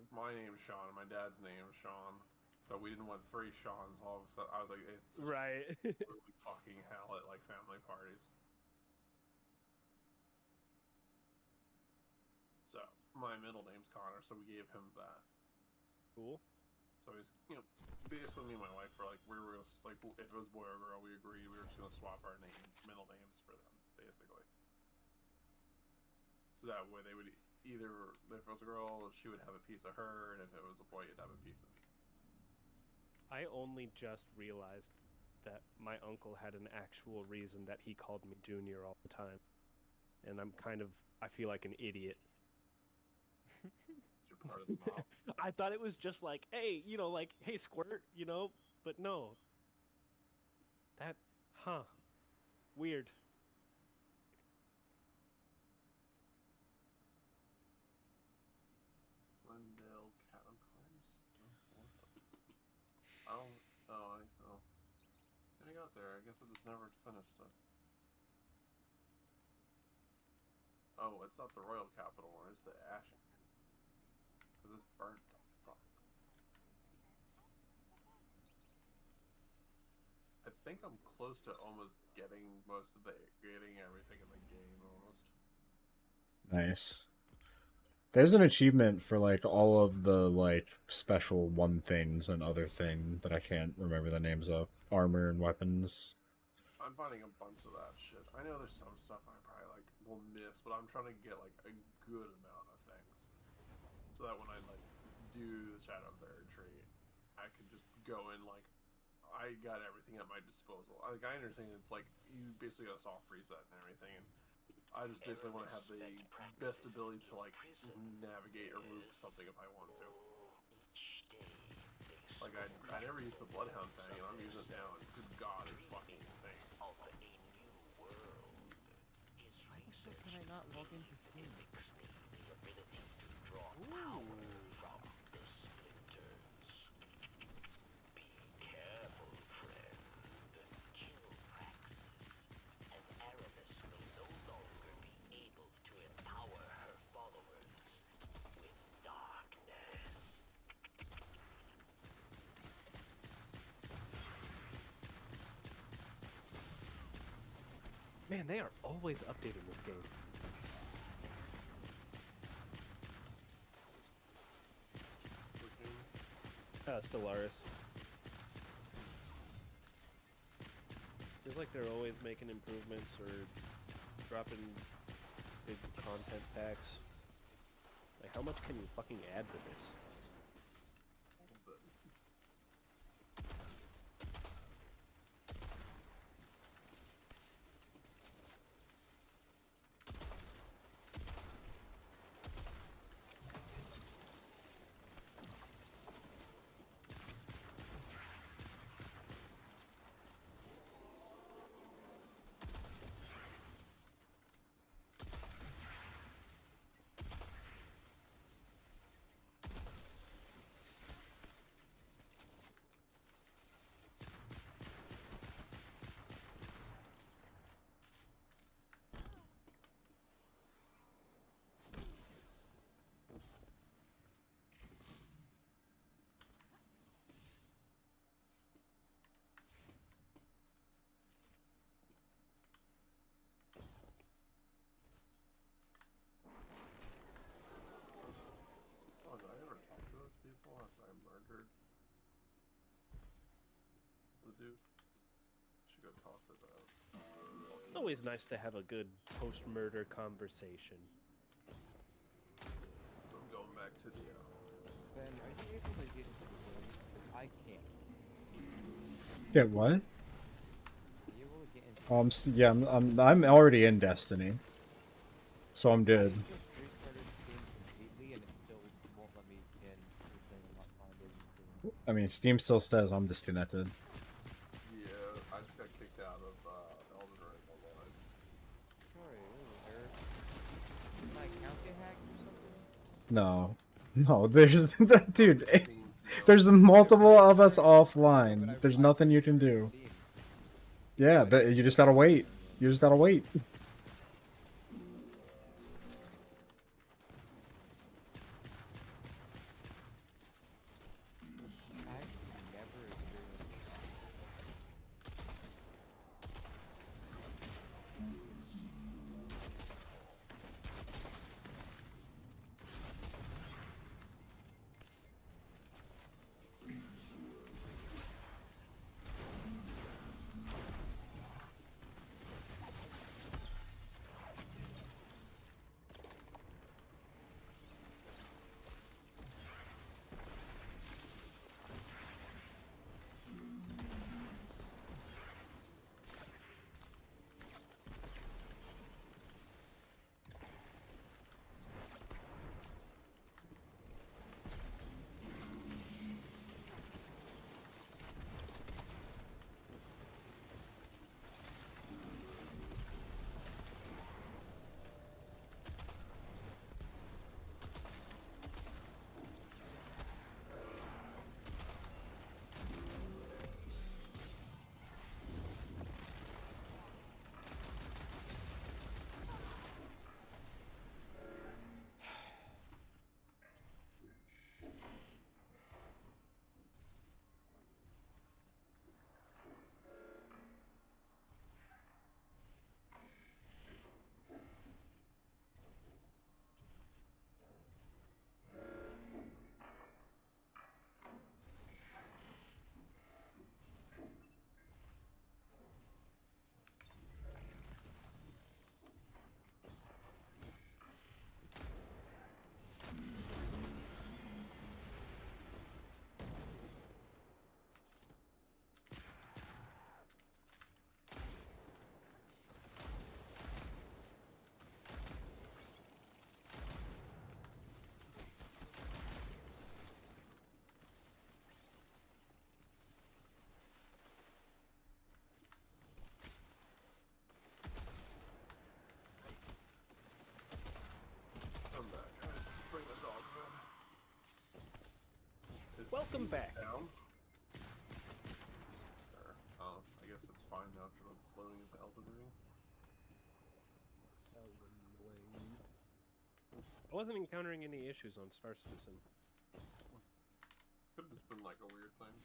My name's Sean. My dad's name is Sean. So we didn't want 3 Seans all of a sudden. I was like, it's just right. really fucking hell at like family parties. So my middle name's Connor, so we gave him that. Cool. So he's, basically me and my wife were like, we were just like, if it was boy or girl, we agreed we were just gonna swap our middle names for them, basically. So that way they would either, if it was a girl, she would have a piece of her, and if it was a boy, you'd have a piece of me. I only just realized that my uncle had an actual reason that he called me Junior all the time. And I feel like an idiot. You're part of the mob. I thought it was just like, hey, like, hey, squirt, but no. Weird. Glendale Catacombs? I got there. I guess I just never finished it. Oh, it's not the royal capital one, it's the Ashen. Because it's burnt to fuck. I think I'm close to almost getting everything in the game almost. Nice. There's an achievement for like all of the like special one things and other thing that I can't remember the names of. Armor and weapons. I'm finding a bunch of that shit. I know there's some stuff I probably like will miss, but I'm trying to get like a good amount of things. So that when I like do the Shadow of the Retreat, I could just go in like I got everything at my disposal. Like I understand it's like you basically got a soft reset and everything, and I just basically want to have the best ability to like navigate or move something if I want to. Each day they Like I never used the Bloodhound thing, and I'm using it now, and good God, it's fucking insane. Of a new world. His Why the fuck can I not log into Steam? mimics me the ability to draw power from the splinters. Be careful, friend. Kill Praxis, and Aramis may no longer be able to empower her followers with darkness. Man, they are always updating this game. Stellaris. Feels like they're always making improvements or dropping big content packs. Like, how much can you fucking add to this? Oh, did I ever talk to those people after I murdered the dude? Should go talk to them. It's always nice to have a good post-murder conversation. I'm going back to the. Ben, are you able to get into the room? Because I can't. Get what? Are you able to get into Yeah, I'm already in Destiny, so I'm dead. I just restarted Steam completely and it still won't let me in. It's saying I'm not signed in Steam. I mean, Steam still says I'm disconnected. Yeah, I just got kicked out of Elden Ring Online. Sorry, Eric. Did my account get hacked or something? No, there's dude. There's multiple of us offline. There's nothing you can do. Yeah, you just gotta wait. You just gotta wait. Welcome back. Down. There. Oh, I guess it's fine now after the loading of the Elden Ring. I wasn't encountering any issues on Star Citizen. Could have just been like a weird thing.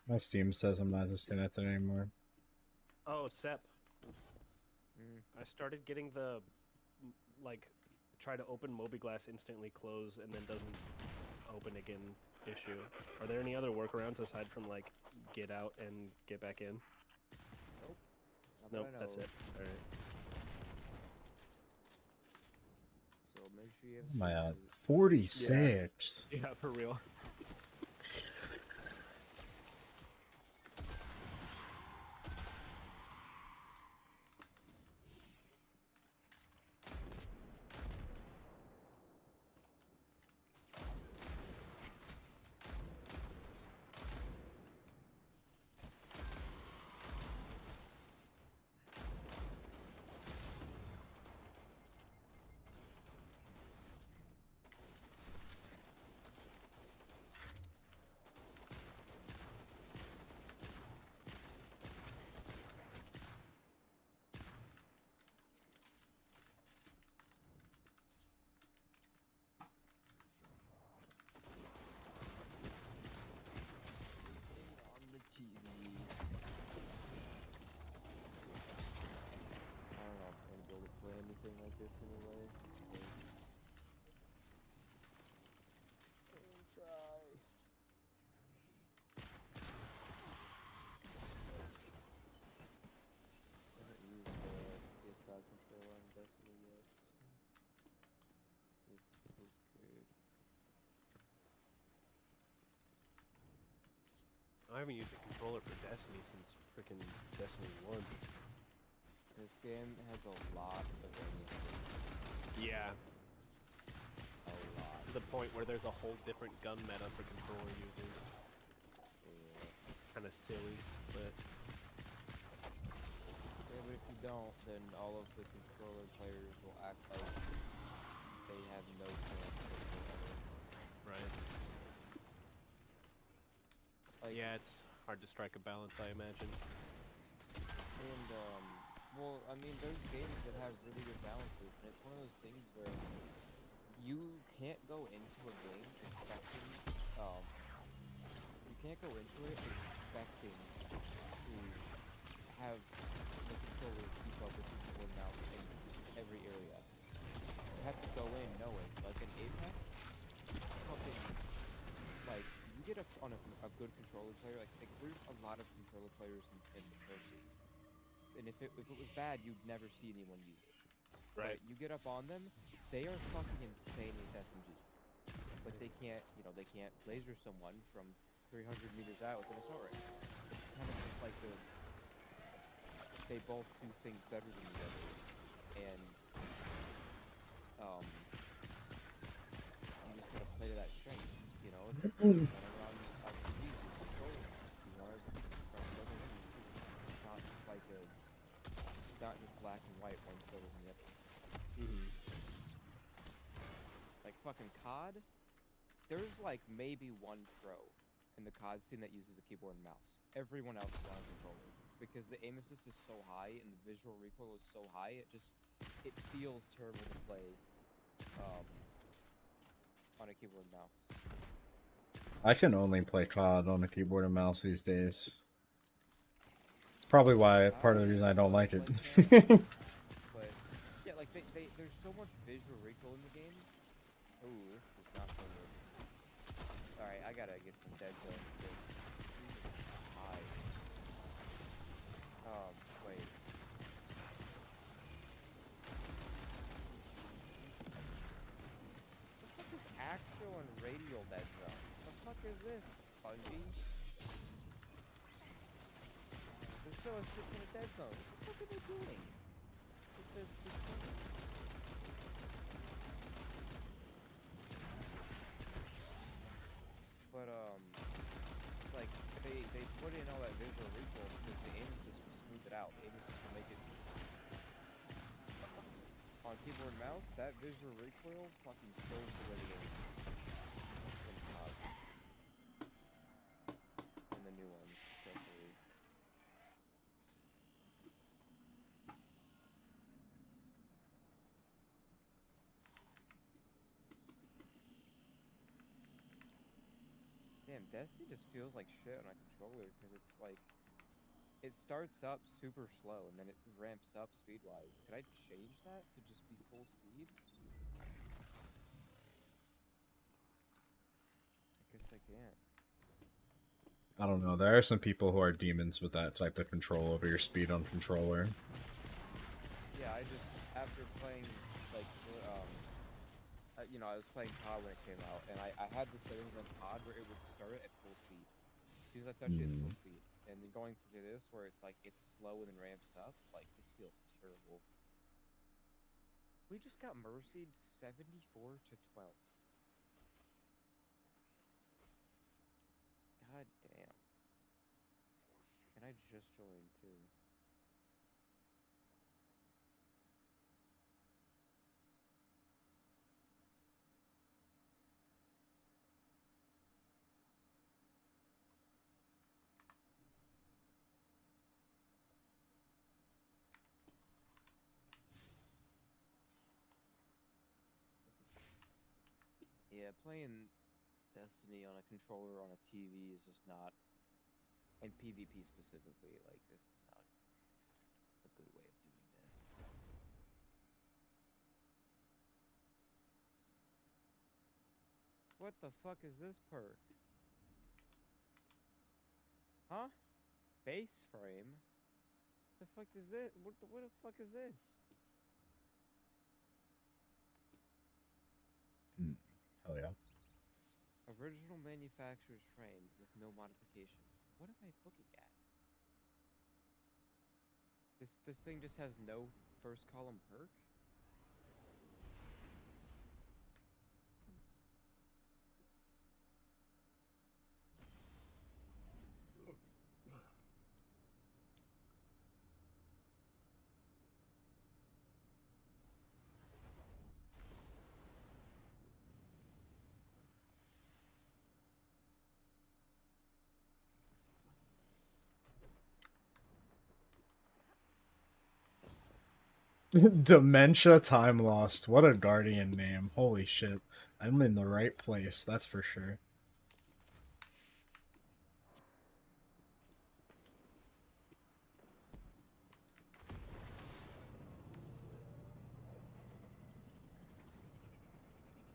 My Steam says I'm not disconnected anymore. Oh, Sep. I started getting the, like, try to open Mobiglass instantly close and then doesn't open again issue. Are there any other workarounds aside from, like, get out and get back in? Nope. Nope, that's it. Alright. So make sure you have. Oh my god, spaces. 46. Yeah, for real. On the TV. I don't know if I'm gonna be able to play anything like this anyway. I'll try. I haven't used the PS5 controller on Destiny yet. It feels good. I haven't used a controller for Destiny since freaking Destiny 1. This game has a lot of weaknesses. Yeah. A lot. To the point where there's a whole different gun meta for controller users. Yeah. Kind of silly, but... Yeah, but if you don't, then all of the controller players will act like they have no chance whatsoever. Right. Like, yeah, it's hard to strike a balance, I imagine. And, well, I mean, there's games that have really good balances, and it's one of those things where you can't go into a game expecting, you can't go into it expecting to have the controller keep up with the keyboard and mouse in every area. You have to go in knowing, like in Apex, fucking, like, you get on a good controller player, like there's a lot of controller players in the pro scene. And if it was bad, you'd never see anyone use it. Right. But you get up on them, they are fucking insane with SMGs. Like they can't laser someone from 300 meters out with an assault rifle. It's kind of just like they both do things better than each other, and you just gotta play to that strength, you know. If you run around SMGs, you control them. You want to run the other ones. It's not just like it's not just black and white, one's better than the other. Like fucking COD, there's like maybe one pro in the COD scene that uses a keyboard and mouse. Everyone else is on a controller because the aim assist is so high and the visual recoil is so high. It feels terrible to play on a keyboard and mouse. I can only play COD on a keyboard and mouse these days. It's probably why part of the reason I don't like it. But yeah, like there's so much visual recoil in the game. Ooh, this is not so good. Alright, I gotta get some dead zones. High. Wait. What the fuck is axial and radial dead zone? What the fuck is this, Bungie? There's still a shit ton of dead zones. What the fuck are they doing? With the summons? But, like, they put in all that visual recoil because the aim assist will smooth it out. The aim assist will make it... On keyboard and mouse, that visual recoil fucking kills the way the game is. Damn, Destiny just feels like shit on a controller because it's like it starts up super slow and then it ramps up speed-wise. Could I change that to just be full speed? I guess I can't. I don't know. There are some people who are demons with that type of control over your speed on controller. Yeah, I just after playing like you know, I was playing COD when it came out, and I had the settings on COD where it would start at full speed. As soon as I touch it, it's full speed. And then going to this where it's like it's slow and then ramps up, like this feels terrible. We just got mercied 74 to 12. God damn. And I just joined too. Yeah, playing Destiny on a controller on a TV is just not, and PvP specifically, like this is not a good way of doing this. What the fuck is this perk? Huh? Base frame? The fuck is this? What the fuck is this? Hell yeah. Original manufacturer's frame with no modification. What am I looking at? This thing just has no first column perk? Dementia Time Lost. What a guardian name. Holy shit. I'm in the right place, that's for sure.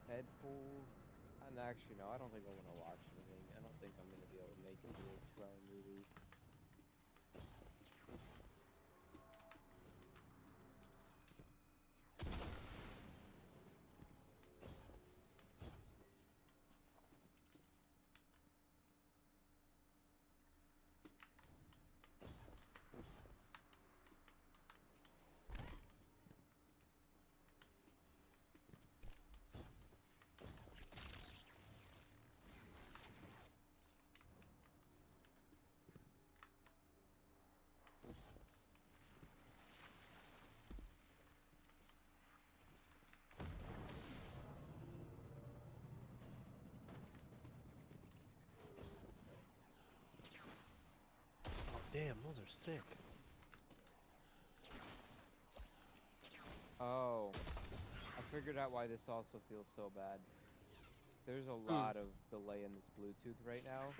Deadpool. And actually, no, I don't think I want to watch anything. I don't think I'm going to be able to make it through a 2-hour movie. Oh, damn, those are sick. Oh, I figured out why this also feels so bad. There's a lot of delay in this Bluetooth right now.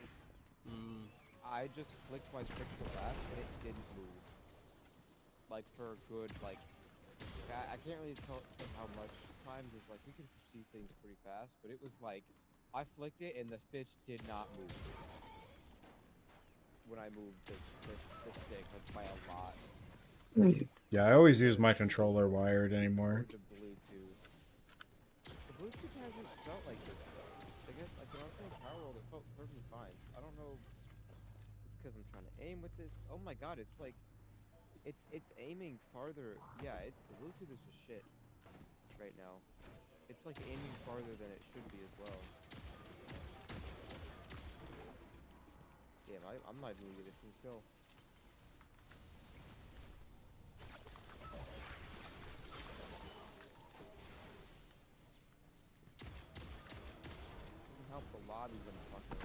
I just flicked my stick to the left and it didn't move. Like for a good, like, I can't really tell how much time, because like we can perceive things pretty fast, but it was like, I flicked it and the bitch did not move. When I moved the stick, like by a lot. Yeah, I always use my controller wired anymore. The Bluetooth. The Bluetooth hasn't felt like this though. I guess like when I was playing Power World, it felt perfectly fine. So I don't know. It's because I'm trying to aim with this. Oh my god, it's like, it's aiming farther. Yeah, it's the Bluetooth is just shit right now. It's like aiming farther than it should be as well. Damn, I'm not even gonna get this thing kill. Doesn't help the lobby when fucking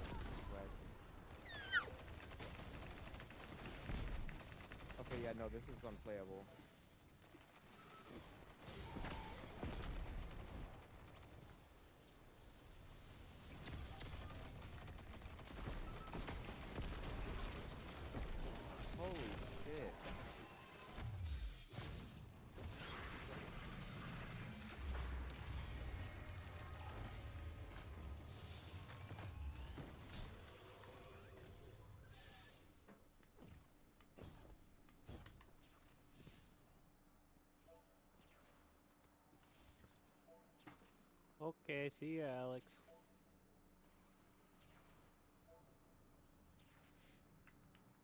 sweats. Okay, yeah, no, this is unplayable. Okay, see ya, Alex.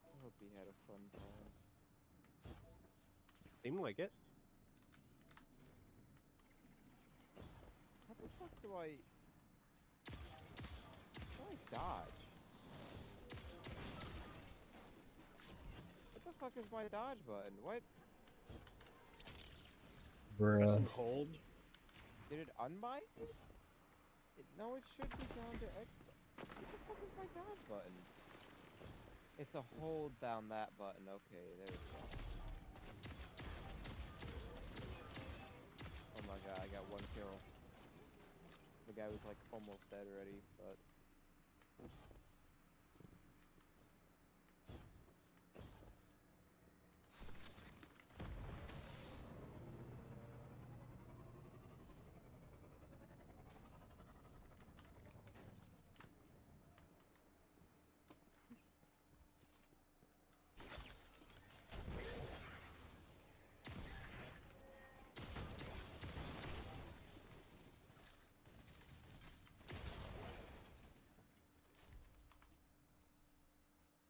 I hope he had a fun time. Seemed like it. How the fuck do I dodge? What the fuck is my dodge button? What? Press Bruh. and hold. Did it unbind? No, it should be down to X. What the fuck is my dodge button? It's a hold down that button. Okay, there we go. Oh my god, I got one kill. The guy was like almost dead already, but...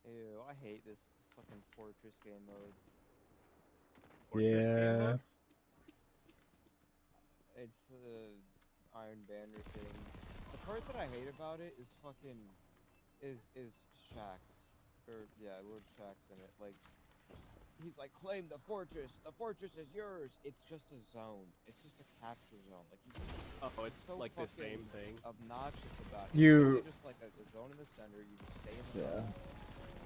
Ew, I hate this fucking fortress game mode. Yeah. It's Iron Banner thing. The part that I hate about it is fucking is Shax. Or yeah, Lord Shax in it. Like he's like, claim the fortress. The fortress is yours. It's just a zone. It's just a capture zone. Like It's so like the fucking same thing. obnoxious about it. You- It's just like a zone in the center. You just stay in the Yeah. zone.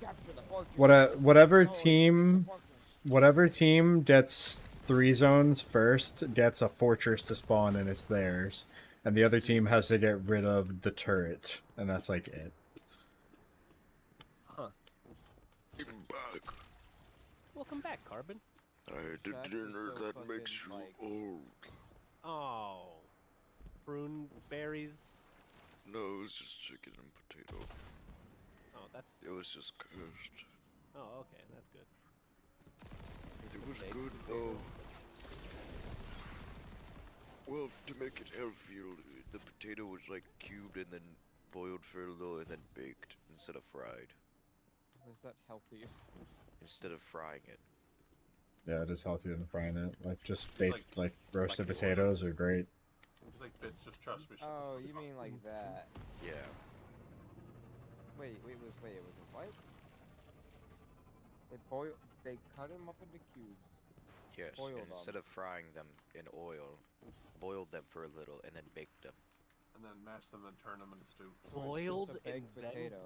Capture the fortress. Whatever No, it's team, a fortress. whatever team gets 3 zones first gets a fortress to spawn and it's theirs, and the other team has to get rid of the turret, and that's like it. Huh. Back. Welcome back, Carbon. I had a Shax is dinner so that makes you fucking, like- old. Oh. Prune berries. No, it was just chicken and potato. Oh, that's... It was just cursed. Oh, okay, that's good. It was good though. Well, to make it healthier, the potato was like cubed and then boiled for a little and then baked instead of fried. Was that healthy? Instead of frying it. Yeah, it is healthier than frying it. Like just baked, like roasted like potatoes are great. It's like, bitch, just trust me. Oh, you mean like that? Yeah. Wait, it was a what? They cut them up into cubes. Yes, Boiled and instead of frying them in oil, boiled them for a little and then baked them. And then mash them and turn them into stew. Boiled It's just a baked and then potato.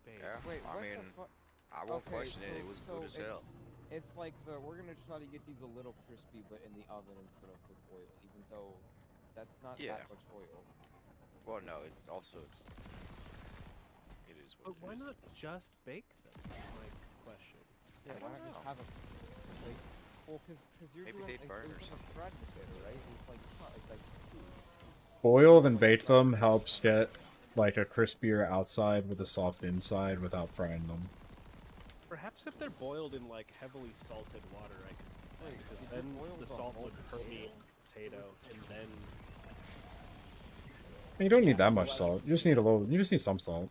Yeah, Wait, I what mean, the fuck? I won't question it. It was good as hell. It's like we're gonna try to get these a little crispy, but in the oven instead of with oil, even though that's not Yeah. that much oil. Well, no, it is what But it why is. not just bake them? That's my question. Yeah, I why don't not just know. have a like? Well, because you're Maybe doing they'd like, burn it or was like a fried potato, right? It's like cubes. Boiled and baked them helps get like a crispier outside with a soft inside without frying them. Perhaps if they're boiled in like heavily salted water, I could. Wait, Because did you then boil the the salt whole would permeate the potato, and then You don't need that much salt. You just need a little. You just need some salt.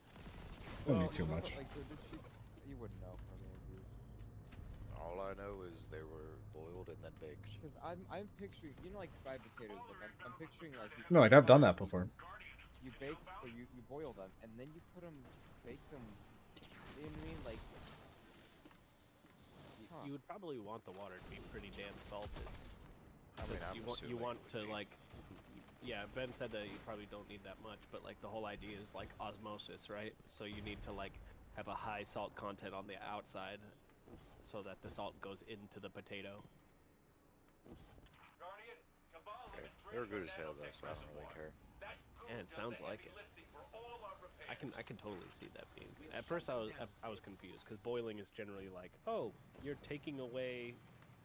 You don't need too No, much. but, like, you wouldn't know. I mean, All I know is they were boiled and then baked. because I'm picturing, you know, like fried potatoes. Like I'm picturing like. You No, like I've done that pieces, before. You bake or you boil them, and then you put them, bake them. You know what I mean? Like. you would probably want the water to be pretty damn salted. I mean, I'm you assuming want it to would be. like. Yeah, Ben said that you probably don't need that much, but like the whole idea is like osmosis, right? So you need to like have a high salt content on the outside, so that the salt goes into the potato. Okay. They were good as hell though, so I don't really care. Yeah, it sounds like it. I can totally see that being. At first, I was confused because boiling is generally like, oh, you're taking away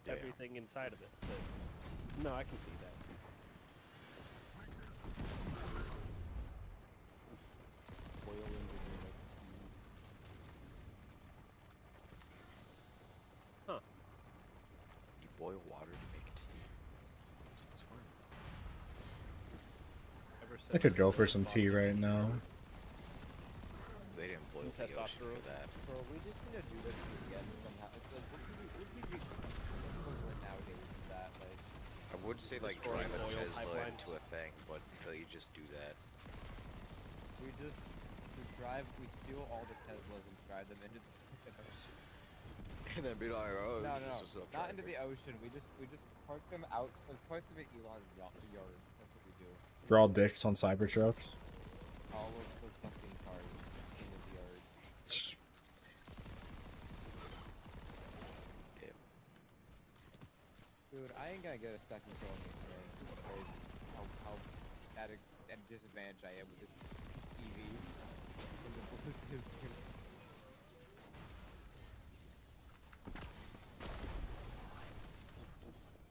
Yeah. everything inside of it. But no, I can see that. Boiling is in, like, tea. Huh. You boil water to make tea. That's smart. I could go for some tea right now. They didn't boil the ocean for that. Bro, we just need to do this again somehow. Like, what could we do equivalent nowadays of that? Like, I would say like destroying drive a oil Tesla pipelines. into a thing, but you just do that. we steal all the Teslas and drive them into the fucking ocean. And then be like, oh, No, this is not into the ocean. We just park them out. Park them at Elon's yard. That's what we do. Draw dicks on Cybertrucks. All of the fucking cars in his yard. Dude, I ain't gonna get a second kill in this game. This is crazy. How at a disadvantage I am with this TV. And the Bluetooth.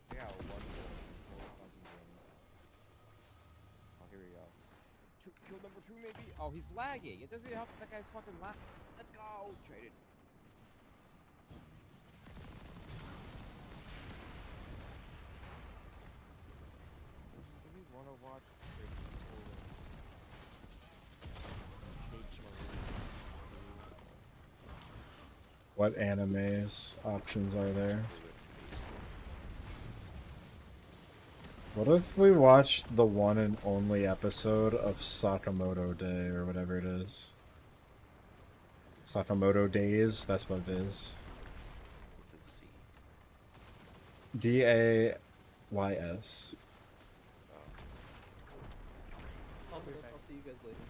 I got one kill in this whole fucking game. Oh, here we go. Kill number 2 maybe? Oh, he's lagging. It doesn't help that guy's fucking lag. Let's go! Traded. Do we want to watch What animes options are there? What if we watched the one and only episode of Sakamoto Day, or whatever it is? Sakamoto Days, that's what it is. DAYS. I'll see you guys later.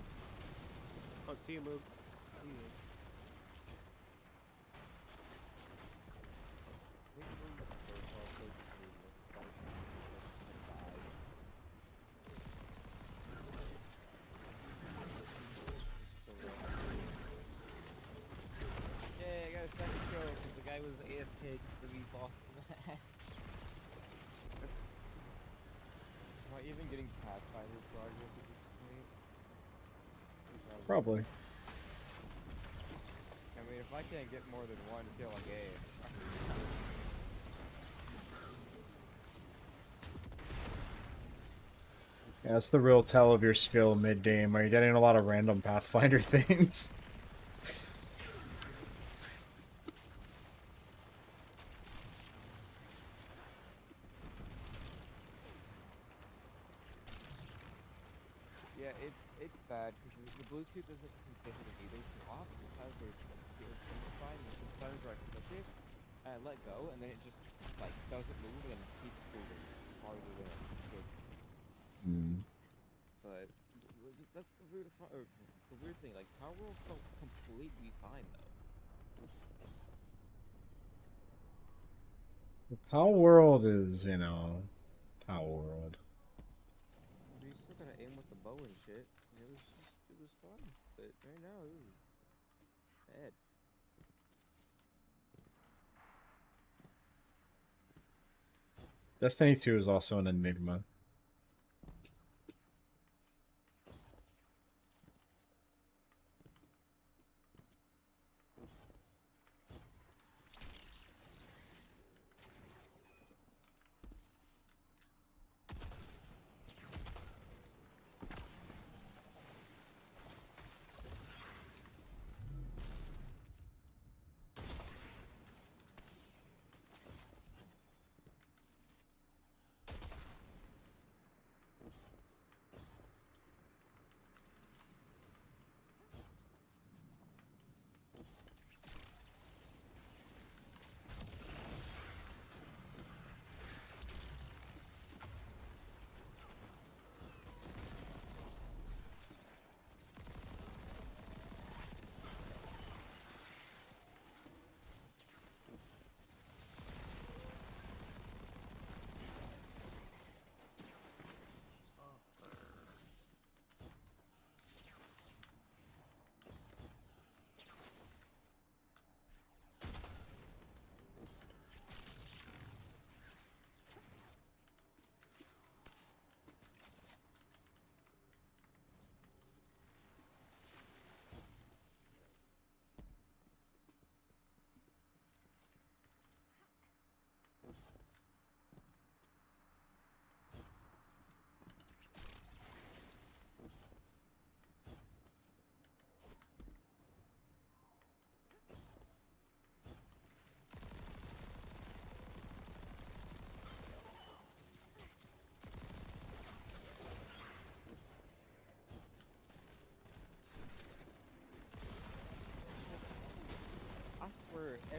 Oh, see you, Moog. Yeah, I got a second kill because the guy was AFK because we lost the match. Am I even getting Pathfinder progress at this point? Probably. I mean, if I can't get more than one kill a game. Yeah, that's the real tell of your skill mid-game. Are you getting a lot of random Pathfinder things? Yeah, it's bad because the Bluetooth isn't consistent either. It's off sometimes where it's simplified, and sometimes where I click it and I let go, and then it just like doesn't move and keeps moving farther than it should. But that's the weird thing. Like Power World felt completely fine though. Power World is, you know, Power World. You still gotta aim with the bow and shit. It was fun, but right now it was bad. Destiny 2 is also an enigma.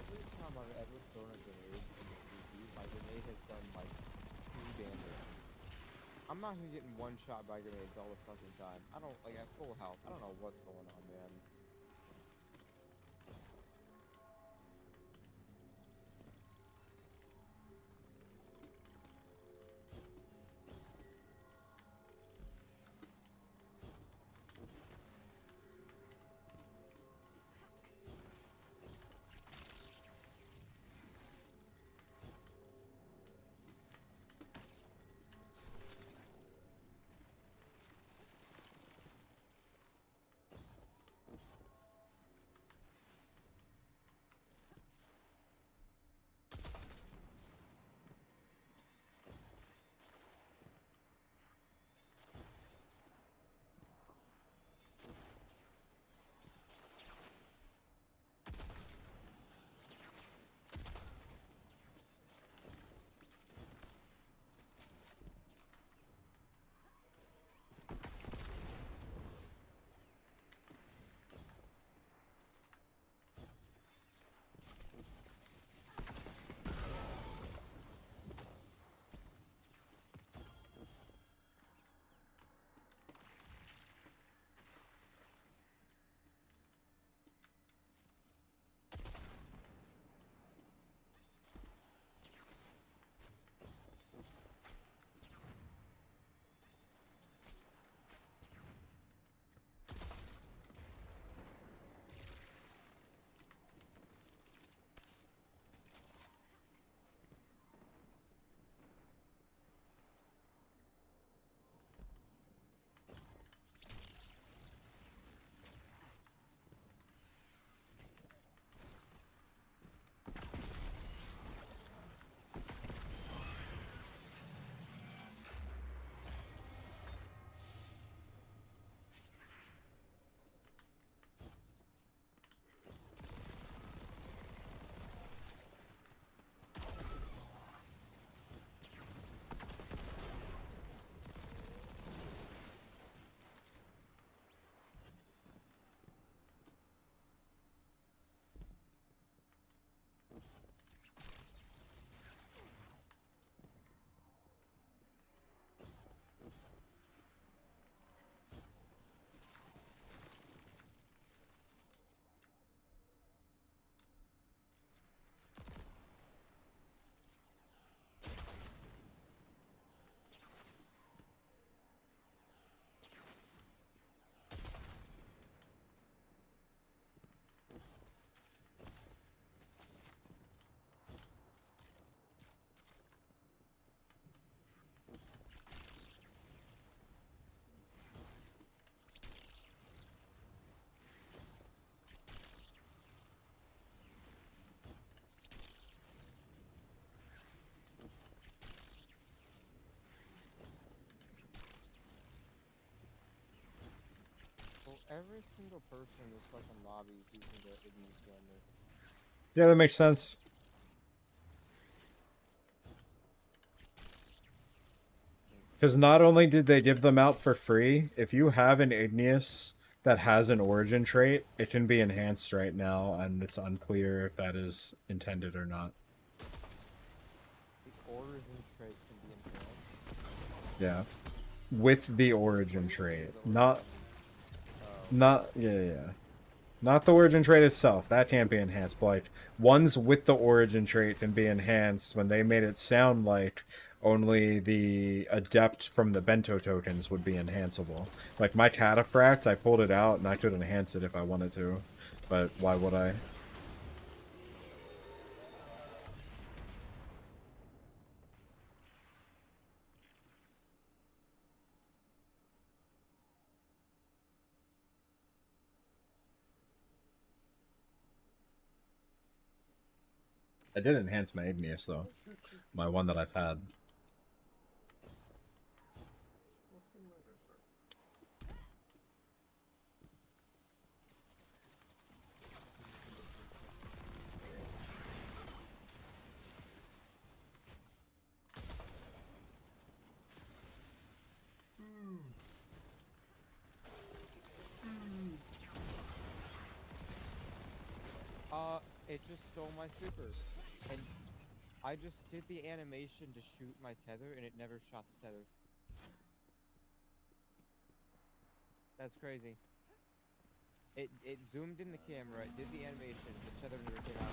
every time I've ever thrown a grenade in the PvP, my grenade has done like 2 damage. I'm not here getting one shot by grenades all the fucking time. I don't like at full health. I don't know what's going on, man. Well, every single person in this fucking lobby is using the ignis limit. Yeah, that makes sense. Because not only did they give them out for free, if you have an igneous that has an origin trait, it can be enhanced right now, and it's unclear if that is intended or not. The origin trait can be enhanced. Yeah. With the origin trait. Not Not the origin trait itself. That can't be enhanced. But like ones with the origin trait can be enhanced when they made it sound like only the adept from the Bento tokens would be enhanceable. Like my cataphract, I pulled it out and I could enhance it if I wanted to. But why would I? I did enhance my igneous though. My one that I've had. It just stole my super, and I just did the animation to shoot my tether, and it never shot the tether. That's crazy. It zoomed in the camera, it did the animation, the tether never came out.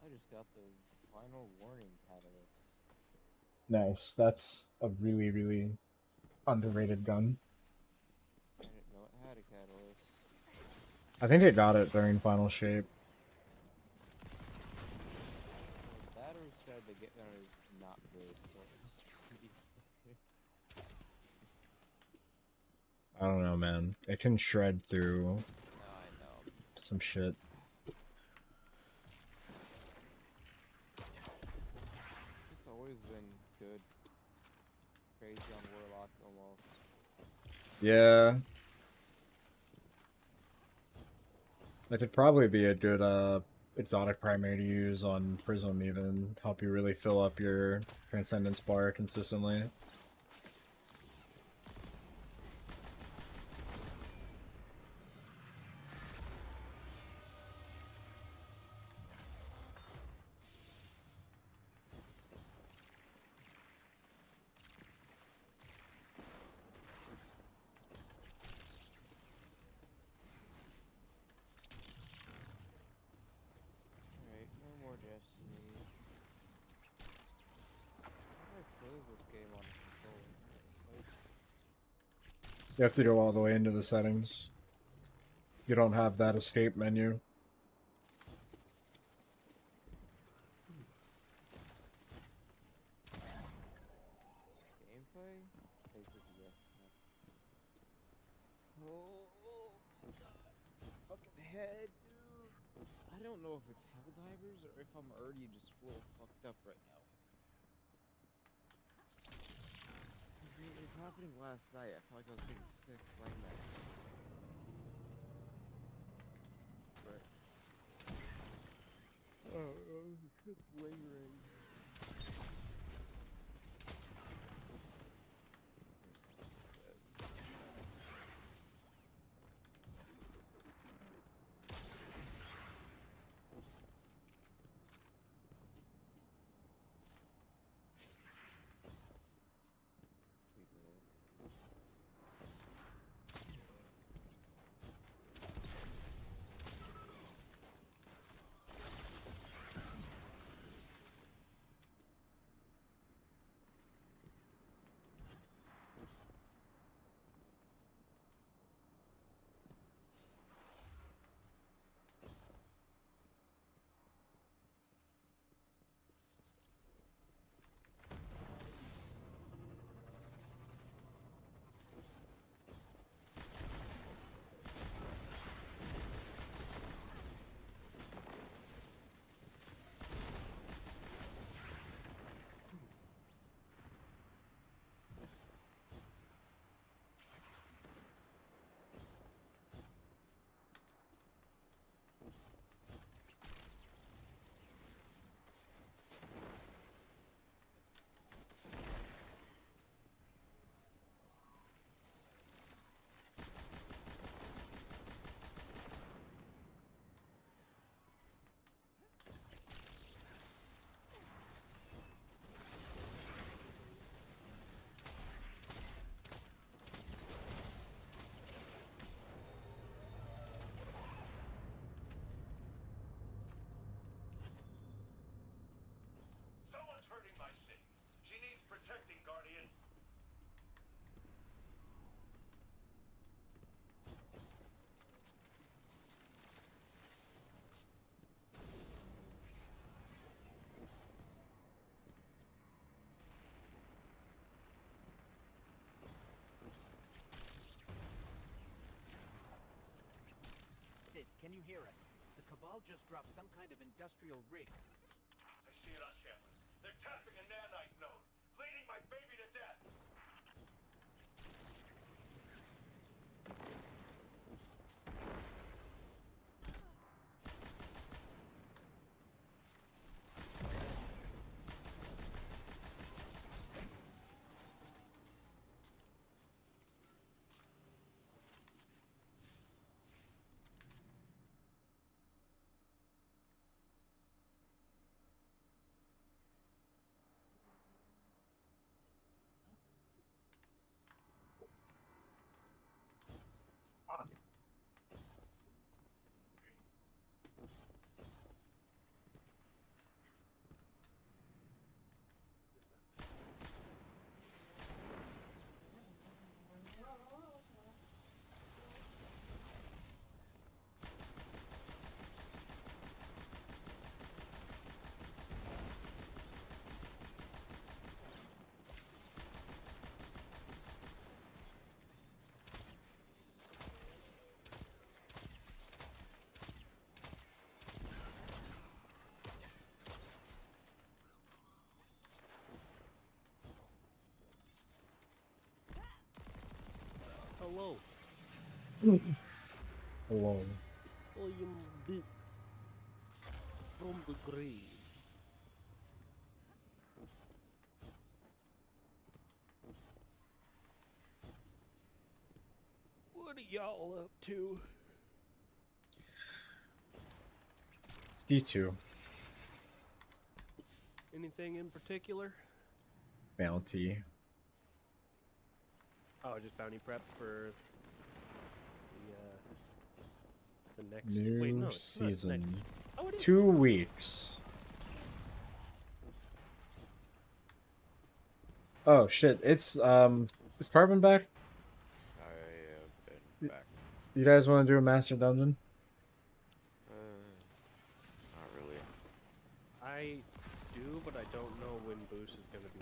I just got the final warning catalyst. Nice. That's a really, really underrated gun. I didn't know it had a catalyst. I think it got it during Final Shape. Well, that or said the get gun is not good, so it's I don't know, man. It can shred through No, I know. some shit. It's always been good. Crazy on Warlock almost. Yeah. That could probably be a good exotic primary to use on Prism even. Help you really fill up your Transcendence bar consistently. Alright, no more Destiny. How do I close this game on a controller? Like, You have to go all the way into the settings. You don't have that escape menu. gameplay? Faces yes. Oh, my god. Fucking head, dude. I don't know if it's Helldivers or if I'm already just full fucked up right now. It was happening last night. I felt like I was getting sick playing that. But it's lingering. detecting, Guardian. Sid, can you hear us? The Cabal just dropped some kind of industrial rig. I see it on camera. They're tapping a nanite node, bleeding my baby to death. Hello. Hello. I am Dick from the grave. What are y'all up to? D2. Anything in particular? Bounty. Oh, just bounty prep for the next. New Wait, no, it's not season. next. Oh, it is. 2 weeks. Oh shit! It's is Carbon back? I have been back. You guys want to do a master dungeon? Not really. I do, but I don't know when Boost is gonna be.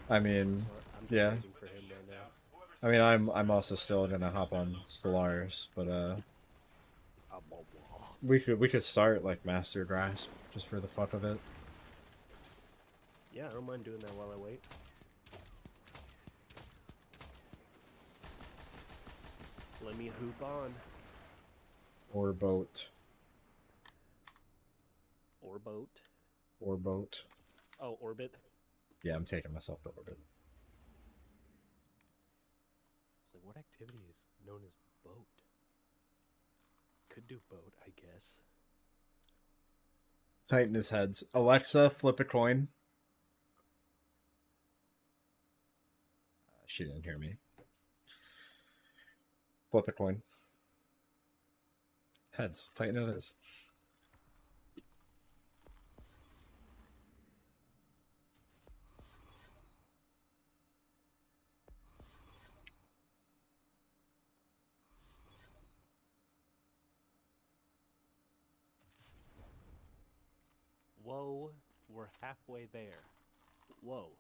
I mean, I'm just yeah. waiting for him right now. I mean, I'm also still gonna hop on Stellaris, but we could start like Master Grasp just for the fuck of it. Yeah, I don't mind doing that while I wait. Let me hoop on. Or boat. Or boat. Or boat. Oh, orbit. Yeah, I'm taking myself to orbit. It's like, what activity is known as boat? Could do boat, I guess. Tighten his heads. Alexa, flip a coin. She didn't hear me. Flip a coin. Heads. Tighten it is. Whoa, we're halfway there. Whoa,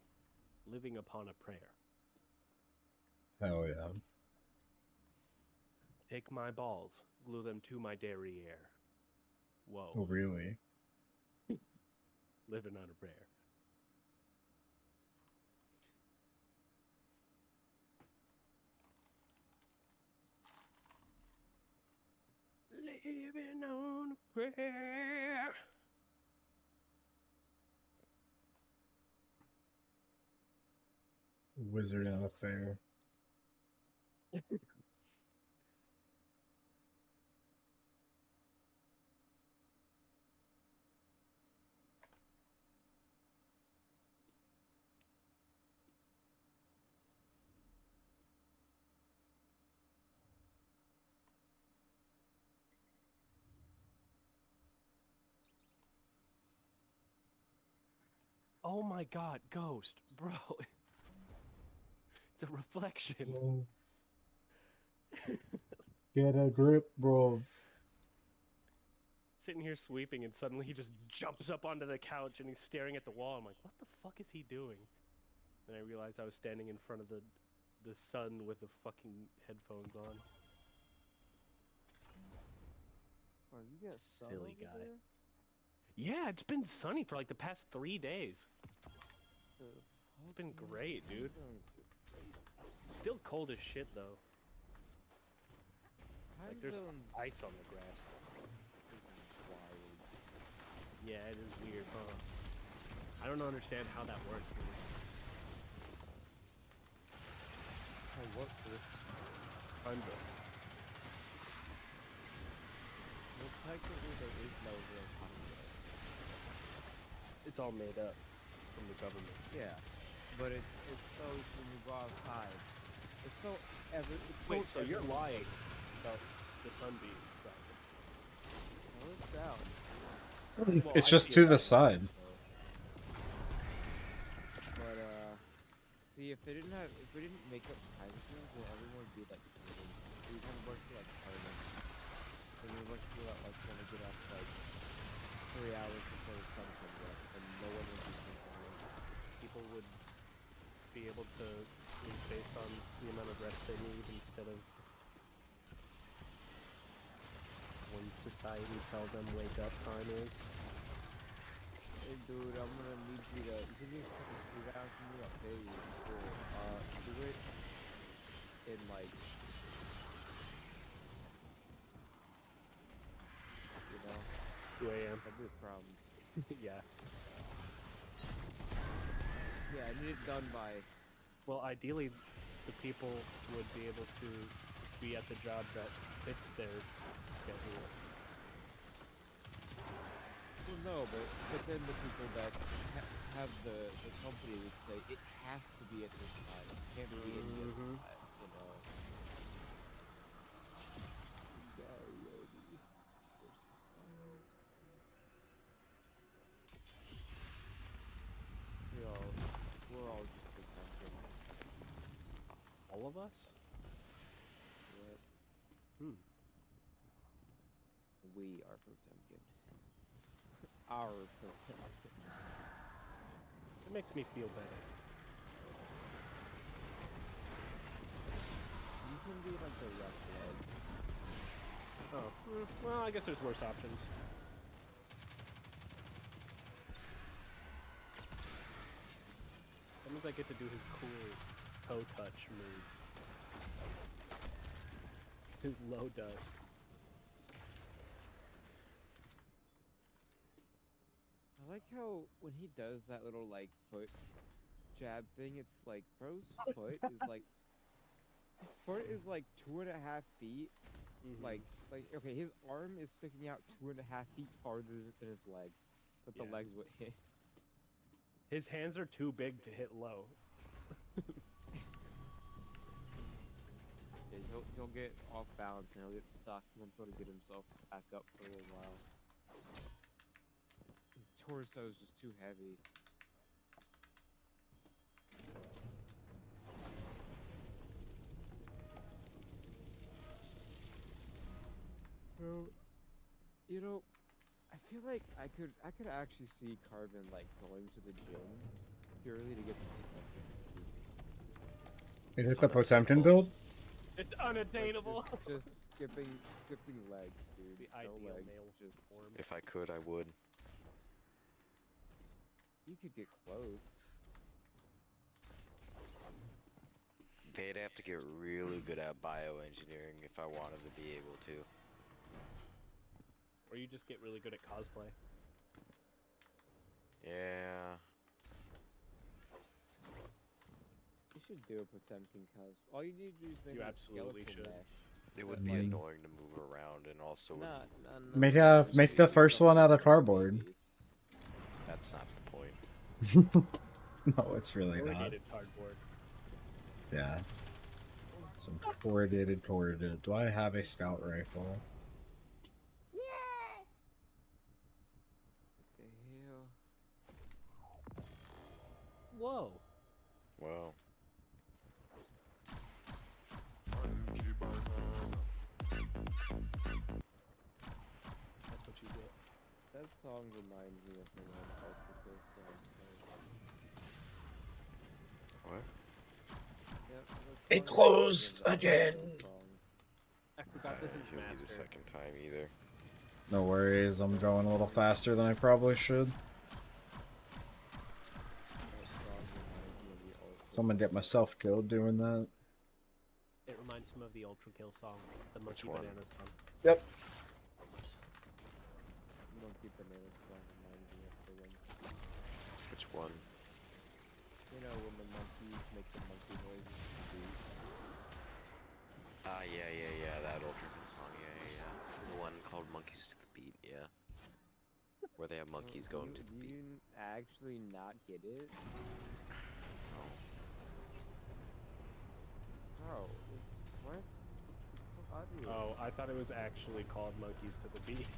living upon a prayer. Hell yeah. Take my balls, glue them to my derriere. Whoa. Oh, really? Living on a prayer. Living on a prayer. Wizard on a fair. Oh my god, Ghost, bro. It's a reflection. Get a grip, bro. Sitting here sweeping, and suddenly he just jumps up onto the couch and he's staring at the wall. I'm like, what the fuck is he doing? And I realized I was standing in front of the sun with the fucking headphones on. Oh, you got sun Silly over guy. there? Yeah, it's been sunny for like the past 3 days. It's been great, dude. Still cold as shit though. Like there's ice on the grass. Yeah, it is weird, huh? I don't understand how that works, dude. How what works? Time zones. Well, technically there is no real time zone. It's all made up from the government. Yeah, but it's so when you go outside, it's so Wait, so you're lying about the sunbeam problem? No, it's down. Well, It's I just see to it the that way. side. But see if we didn't make up time zones, then everyone would be like coding. We kind of work for like coding. So we work for like trying to get up like 3 hours before the sun comes up, and no one would be synchronized. People would be able to sleep based on the amount of rest they need instead of when society tells them wake up time is. Hey dude, I'm gonna need you to, you can just cut the street out for me, I'll pay you. Cool. Do it in like, you know, 2 a.m. that'd be a problem. Yeah. Yeah, I need it done by, Well, ideally, the people would be able to be at the job that fits their schedule. well no, but then the people that have the company would say, it has to be at this time, it can't be any other time, you know. Society versus society. We're all just pretending. All of us? Yep. We are Potemkin. Our Potemkin. It makes me feel better. You can be like the rough leg. Oh, well, I guess there's worse options. That means I get to do his cool toe touch move. His low dust. I like how when he does that little like foot jab thing, it's like bro's foot is like his foot is like 2.5 feet. Like okay, his arm is sticking out 2.5 feet farther than his leg, but the legs would hit. His hands are too big to hit low. Yeah, he'll get off balance and he'll get stuck and he'll be able to get himself back up for a little while. His torso is just too heavy. Well, you know, I feel like I could actually see Carbon like going to the gym purely to get the Potemkin physique. Is it the Potemkin build? It's unattainable. Like, just skipping legs, dude. The No ideal legs, male just form. If I could, I would. you could get close. They'd have to get really good at bioengineering if I wanted to be able to. Or you just get really good at cosplay. Yeah. You should do a Potemkin cos. All you need to do is make You a absolutely skeletal should. mesh. It would I be mean- annoying to move around and also would Make the first one out of cardboard. That's not the point. No, it's really not. Corrugated cardboard. Yeah. Some corrugated. Do I have a scout rifle? What the hell? Whoa. Wow. That's what you get. That song reminds me of the one Ultra Kill song. What? Yep, that It song reminds me of closed the Ultra Kill again. song. I forgot this is He'll be the master. second time either. No worries, I'm going a little faster than I probably should. That song reminds me of the Ultra So I'm gonna get myself killed doing that. It reminds him of the Ultra Kill song, the Which Monkey one? Banana song. Yep. Monkey Banana song reminds me of the ones. Which one? You know when the monkeys make the monkey noises to the beat? Ah, yeah, that Ultra Kill song, yeah. The one called Monkeys to the Beat, yeah. Where they have monkeys going to the Do beat. you actually not get it? No. Bro, it's what? It's so obvious. Oh, I thought it was actually called Monkeys to the Beat.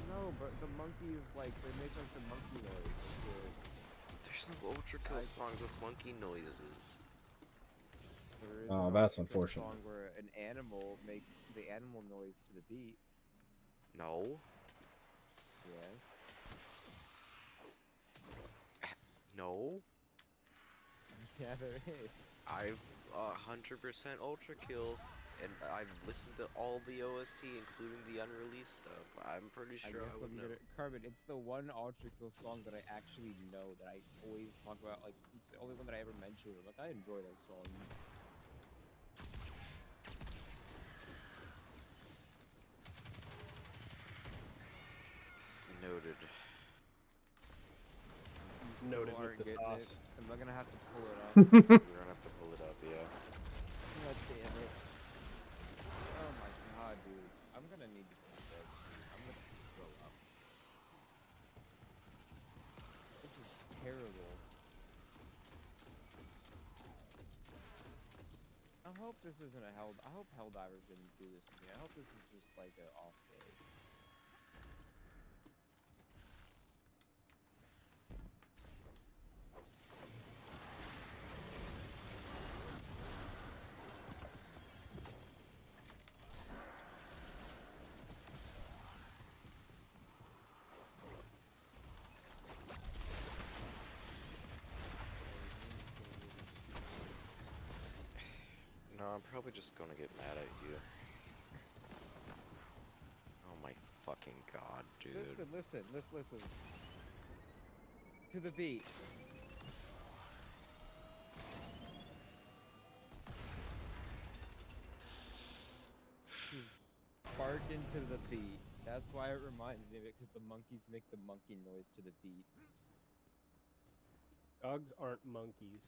No, but the monkeys like they make like the monkey noise. There's no Ultra Kill songs with monkey noises. There is Oh, an that's Ultra Kill unfortunate. song where an animal makes the animal noise to the beat. No. Yes. No. Yeah, there is. I've 100% Ultra Kill, and I've listened to all the OST, including the unreleased stuff. I'm pretty sure I would know. Carbon, it's the one Ultra Kill song that I actually know that I always talk about. Like, it's the only one that I ever mention. Like, I enjoy that song. Noted. Noted Still with aren't the getting sauce. it. Am I gonna have to pull it up? You're gonna have to pull it up, yeah. God damn it. Oh my god, dude. I'm gonna need to go to bed soon. I'm gonna throw up. This is terrible. I hope this isn't a Hell... I hope Helldivers didn't do this to me. I hope this is just like an off day. No, I'm probably just gonna get mad at you. Oh my fucking god, dude. Listen. To the beat. He's barking to the beat. That's why it reminds me of it, because the monkeys make the monkey noise to the beat. Dogs aren't monkeys.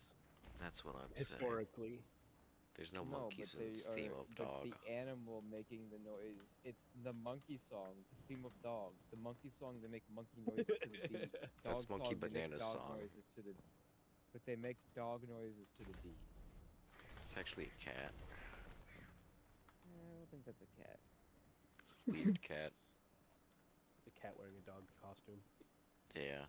That's what I'm saying. Historically. There's no No, monkeys but in this they theme are of dog. the animal making the noise. It's the monkey song, the theme of dog. The monkey song, they make monkey noises to the beat. That's Dog Monkey song, they make Banana's dog song. noises to the... But they make dog noises to the beat. It's actually a cat. I don't think that's a cat. It's a weird cat. The cat wearing a dog costume. Yeah.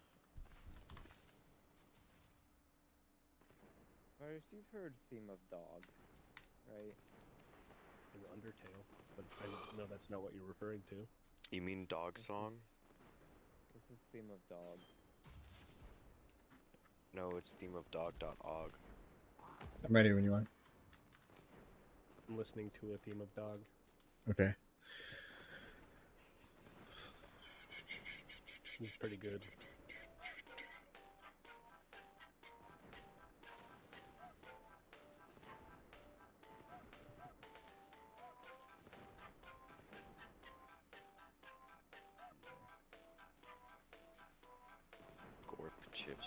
Virus, you've heard theme of dog, right? In Undertale, but I know that's not what you're referring to. You mean dog song? This is theme of dog. No, it's theme of dog.og. I'm ready when you are. I'm listening to a theme of dog. Okay. It's pretty good. Gorp chip.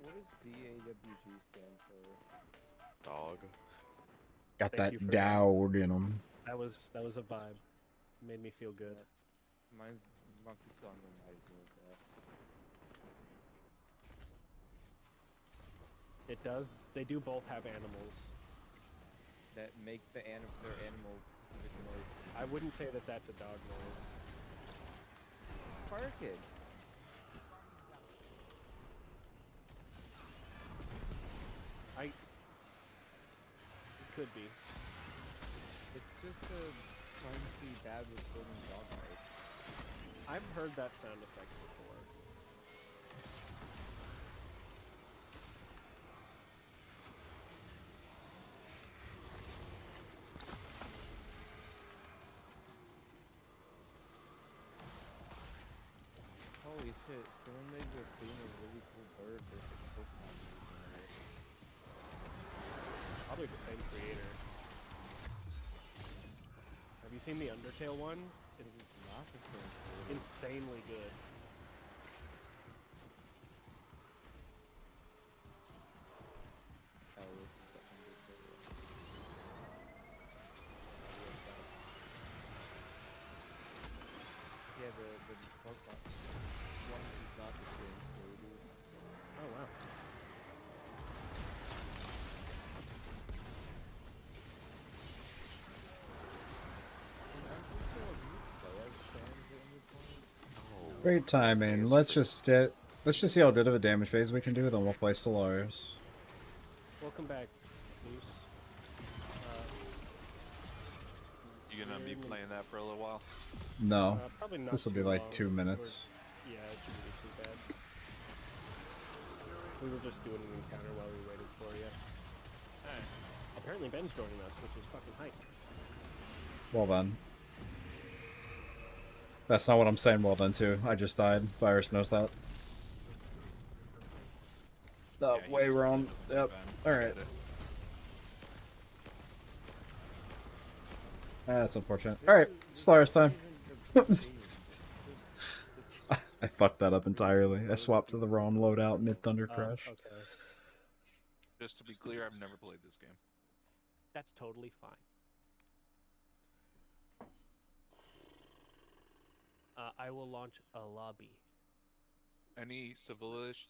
What does DAWG stand for? Dog. Got Thank you that for dowd in them. That was a vibe. Made me feel good. Mine's monkey song reminds me of that. It does. They do both have animals. That make their animal specific noise. I wouldn't say that that's a dog noise. It's barking. It could be. It's just trying to be bad with building dog fights. I've heard that sound effect before. Holy shit, someone made your theme a really cool bird versus a Pokemon generator. Probably the same creator. Have you seen the Undertale one? It is not the same creator. Insanely good. Oh, this is the Undertale one. Yeah, the Pokemon one is not the same creator. Oh wow. Great timing. Let's just see how good of a damage phase we can do, then we'll play Stellaris. Welcome back, Zeus. You gonna be playing that for a little while? No. Probably not This will be too like long. 2 minutes. Yeah, it shouldn't be too bad. We were just doing an encounter while we waited for you. Apparently Ben's joining us, which is fucking hype. Well then. That's not what I'm saying well done too. I just died. Virus knows that. Way wrong. Yep. Alright. That's unfortunate. Alright, Stellaris time. I fucked that up entirely. I swapped to the wrong loadout mid Thunder Crash. Okay. Just to be clear, I've never played this game. That's totally fine. I will launch a lobby. Any civilization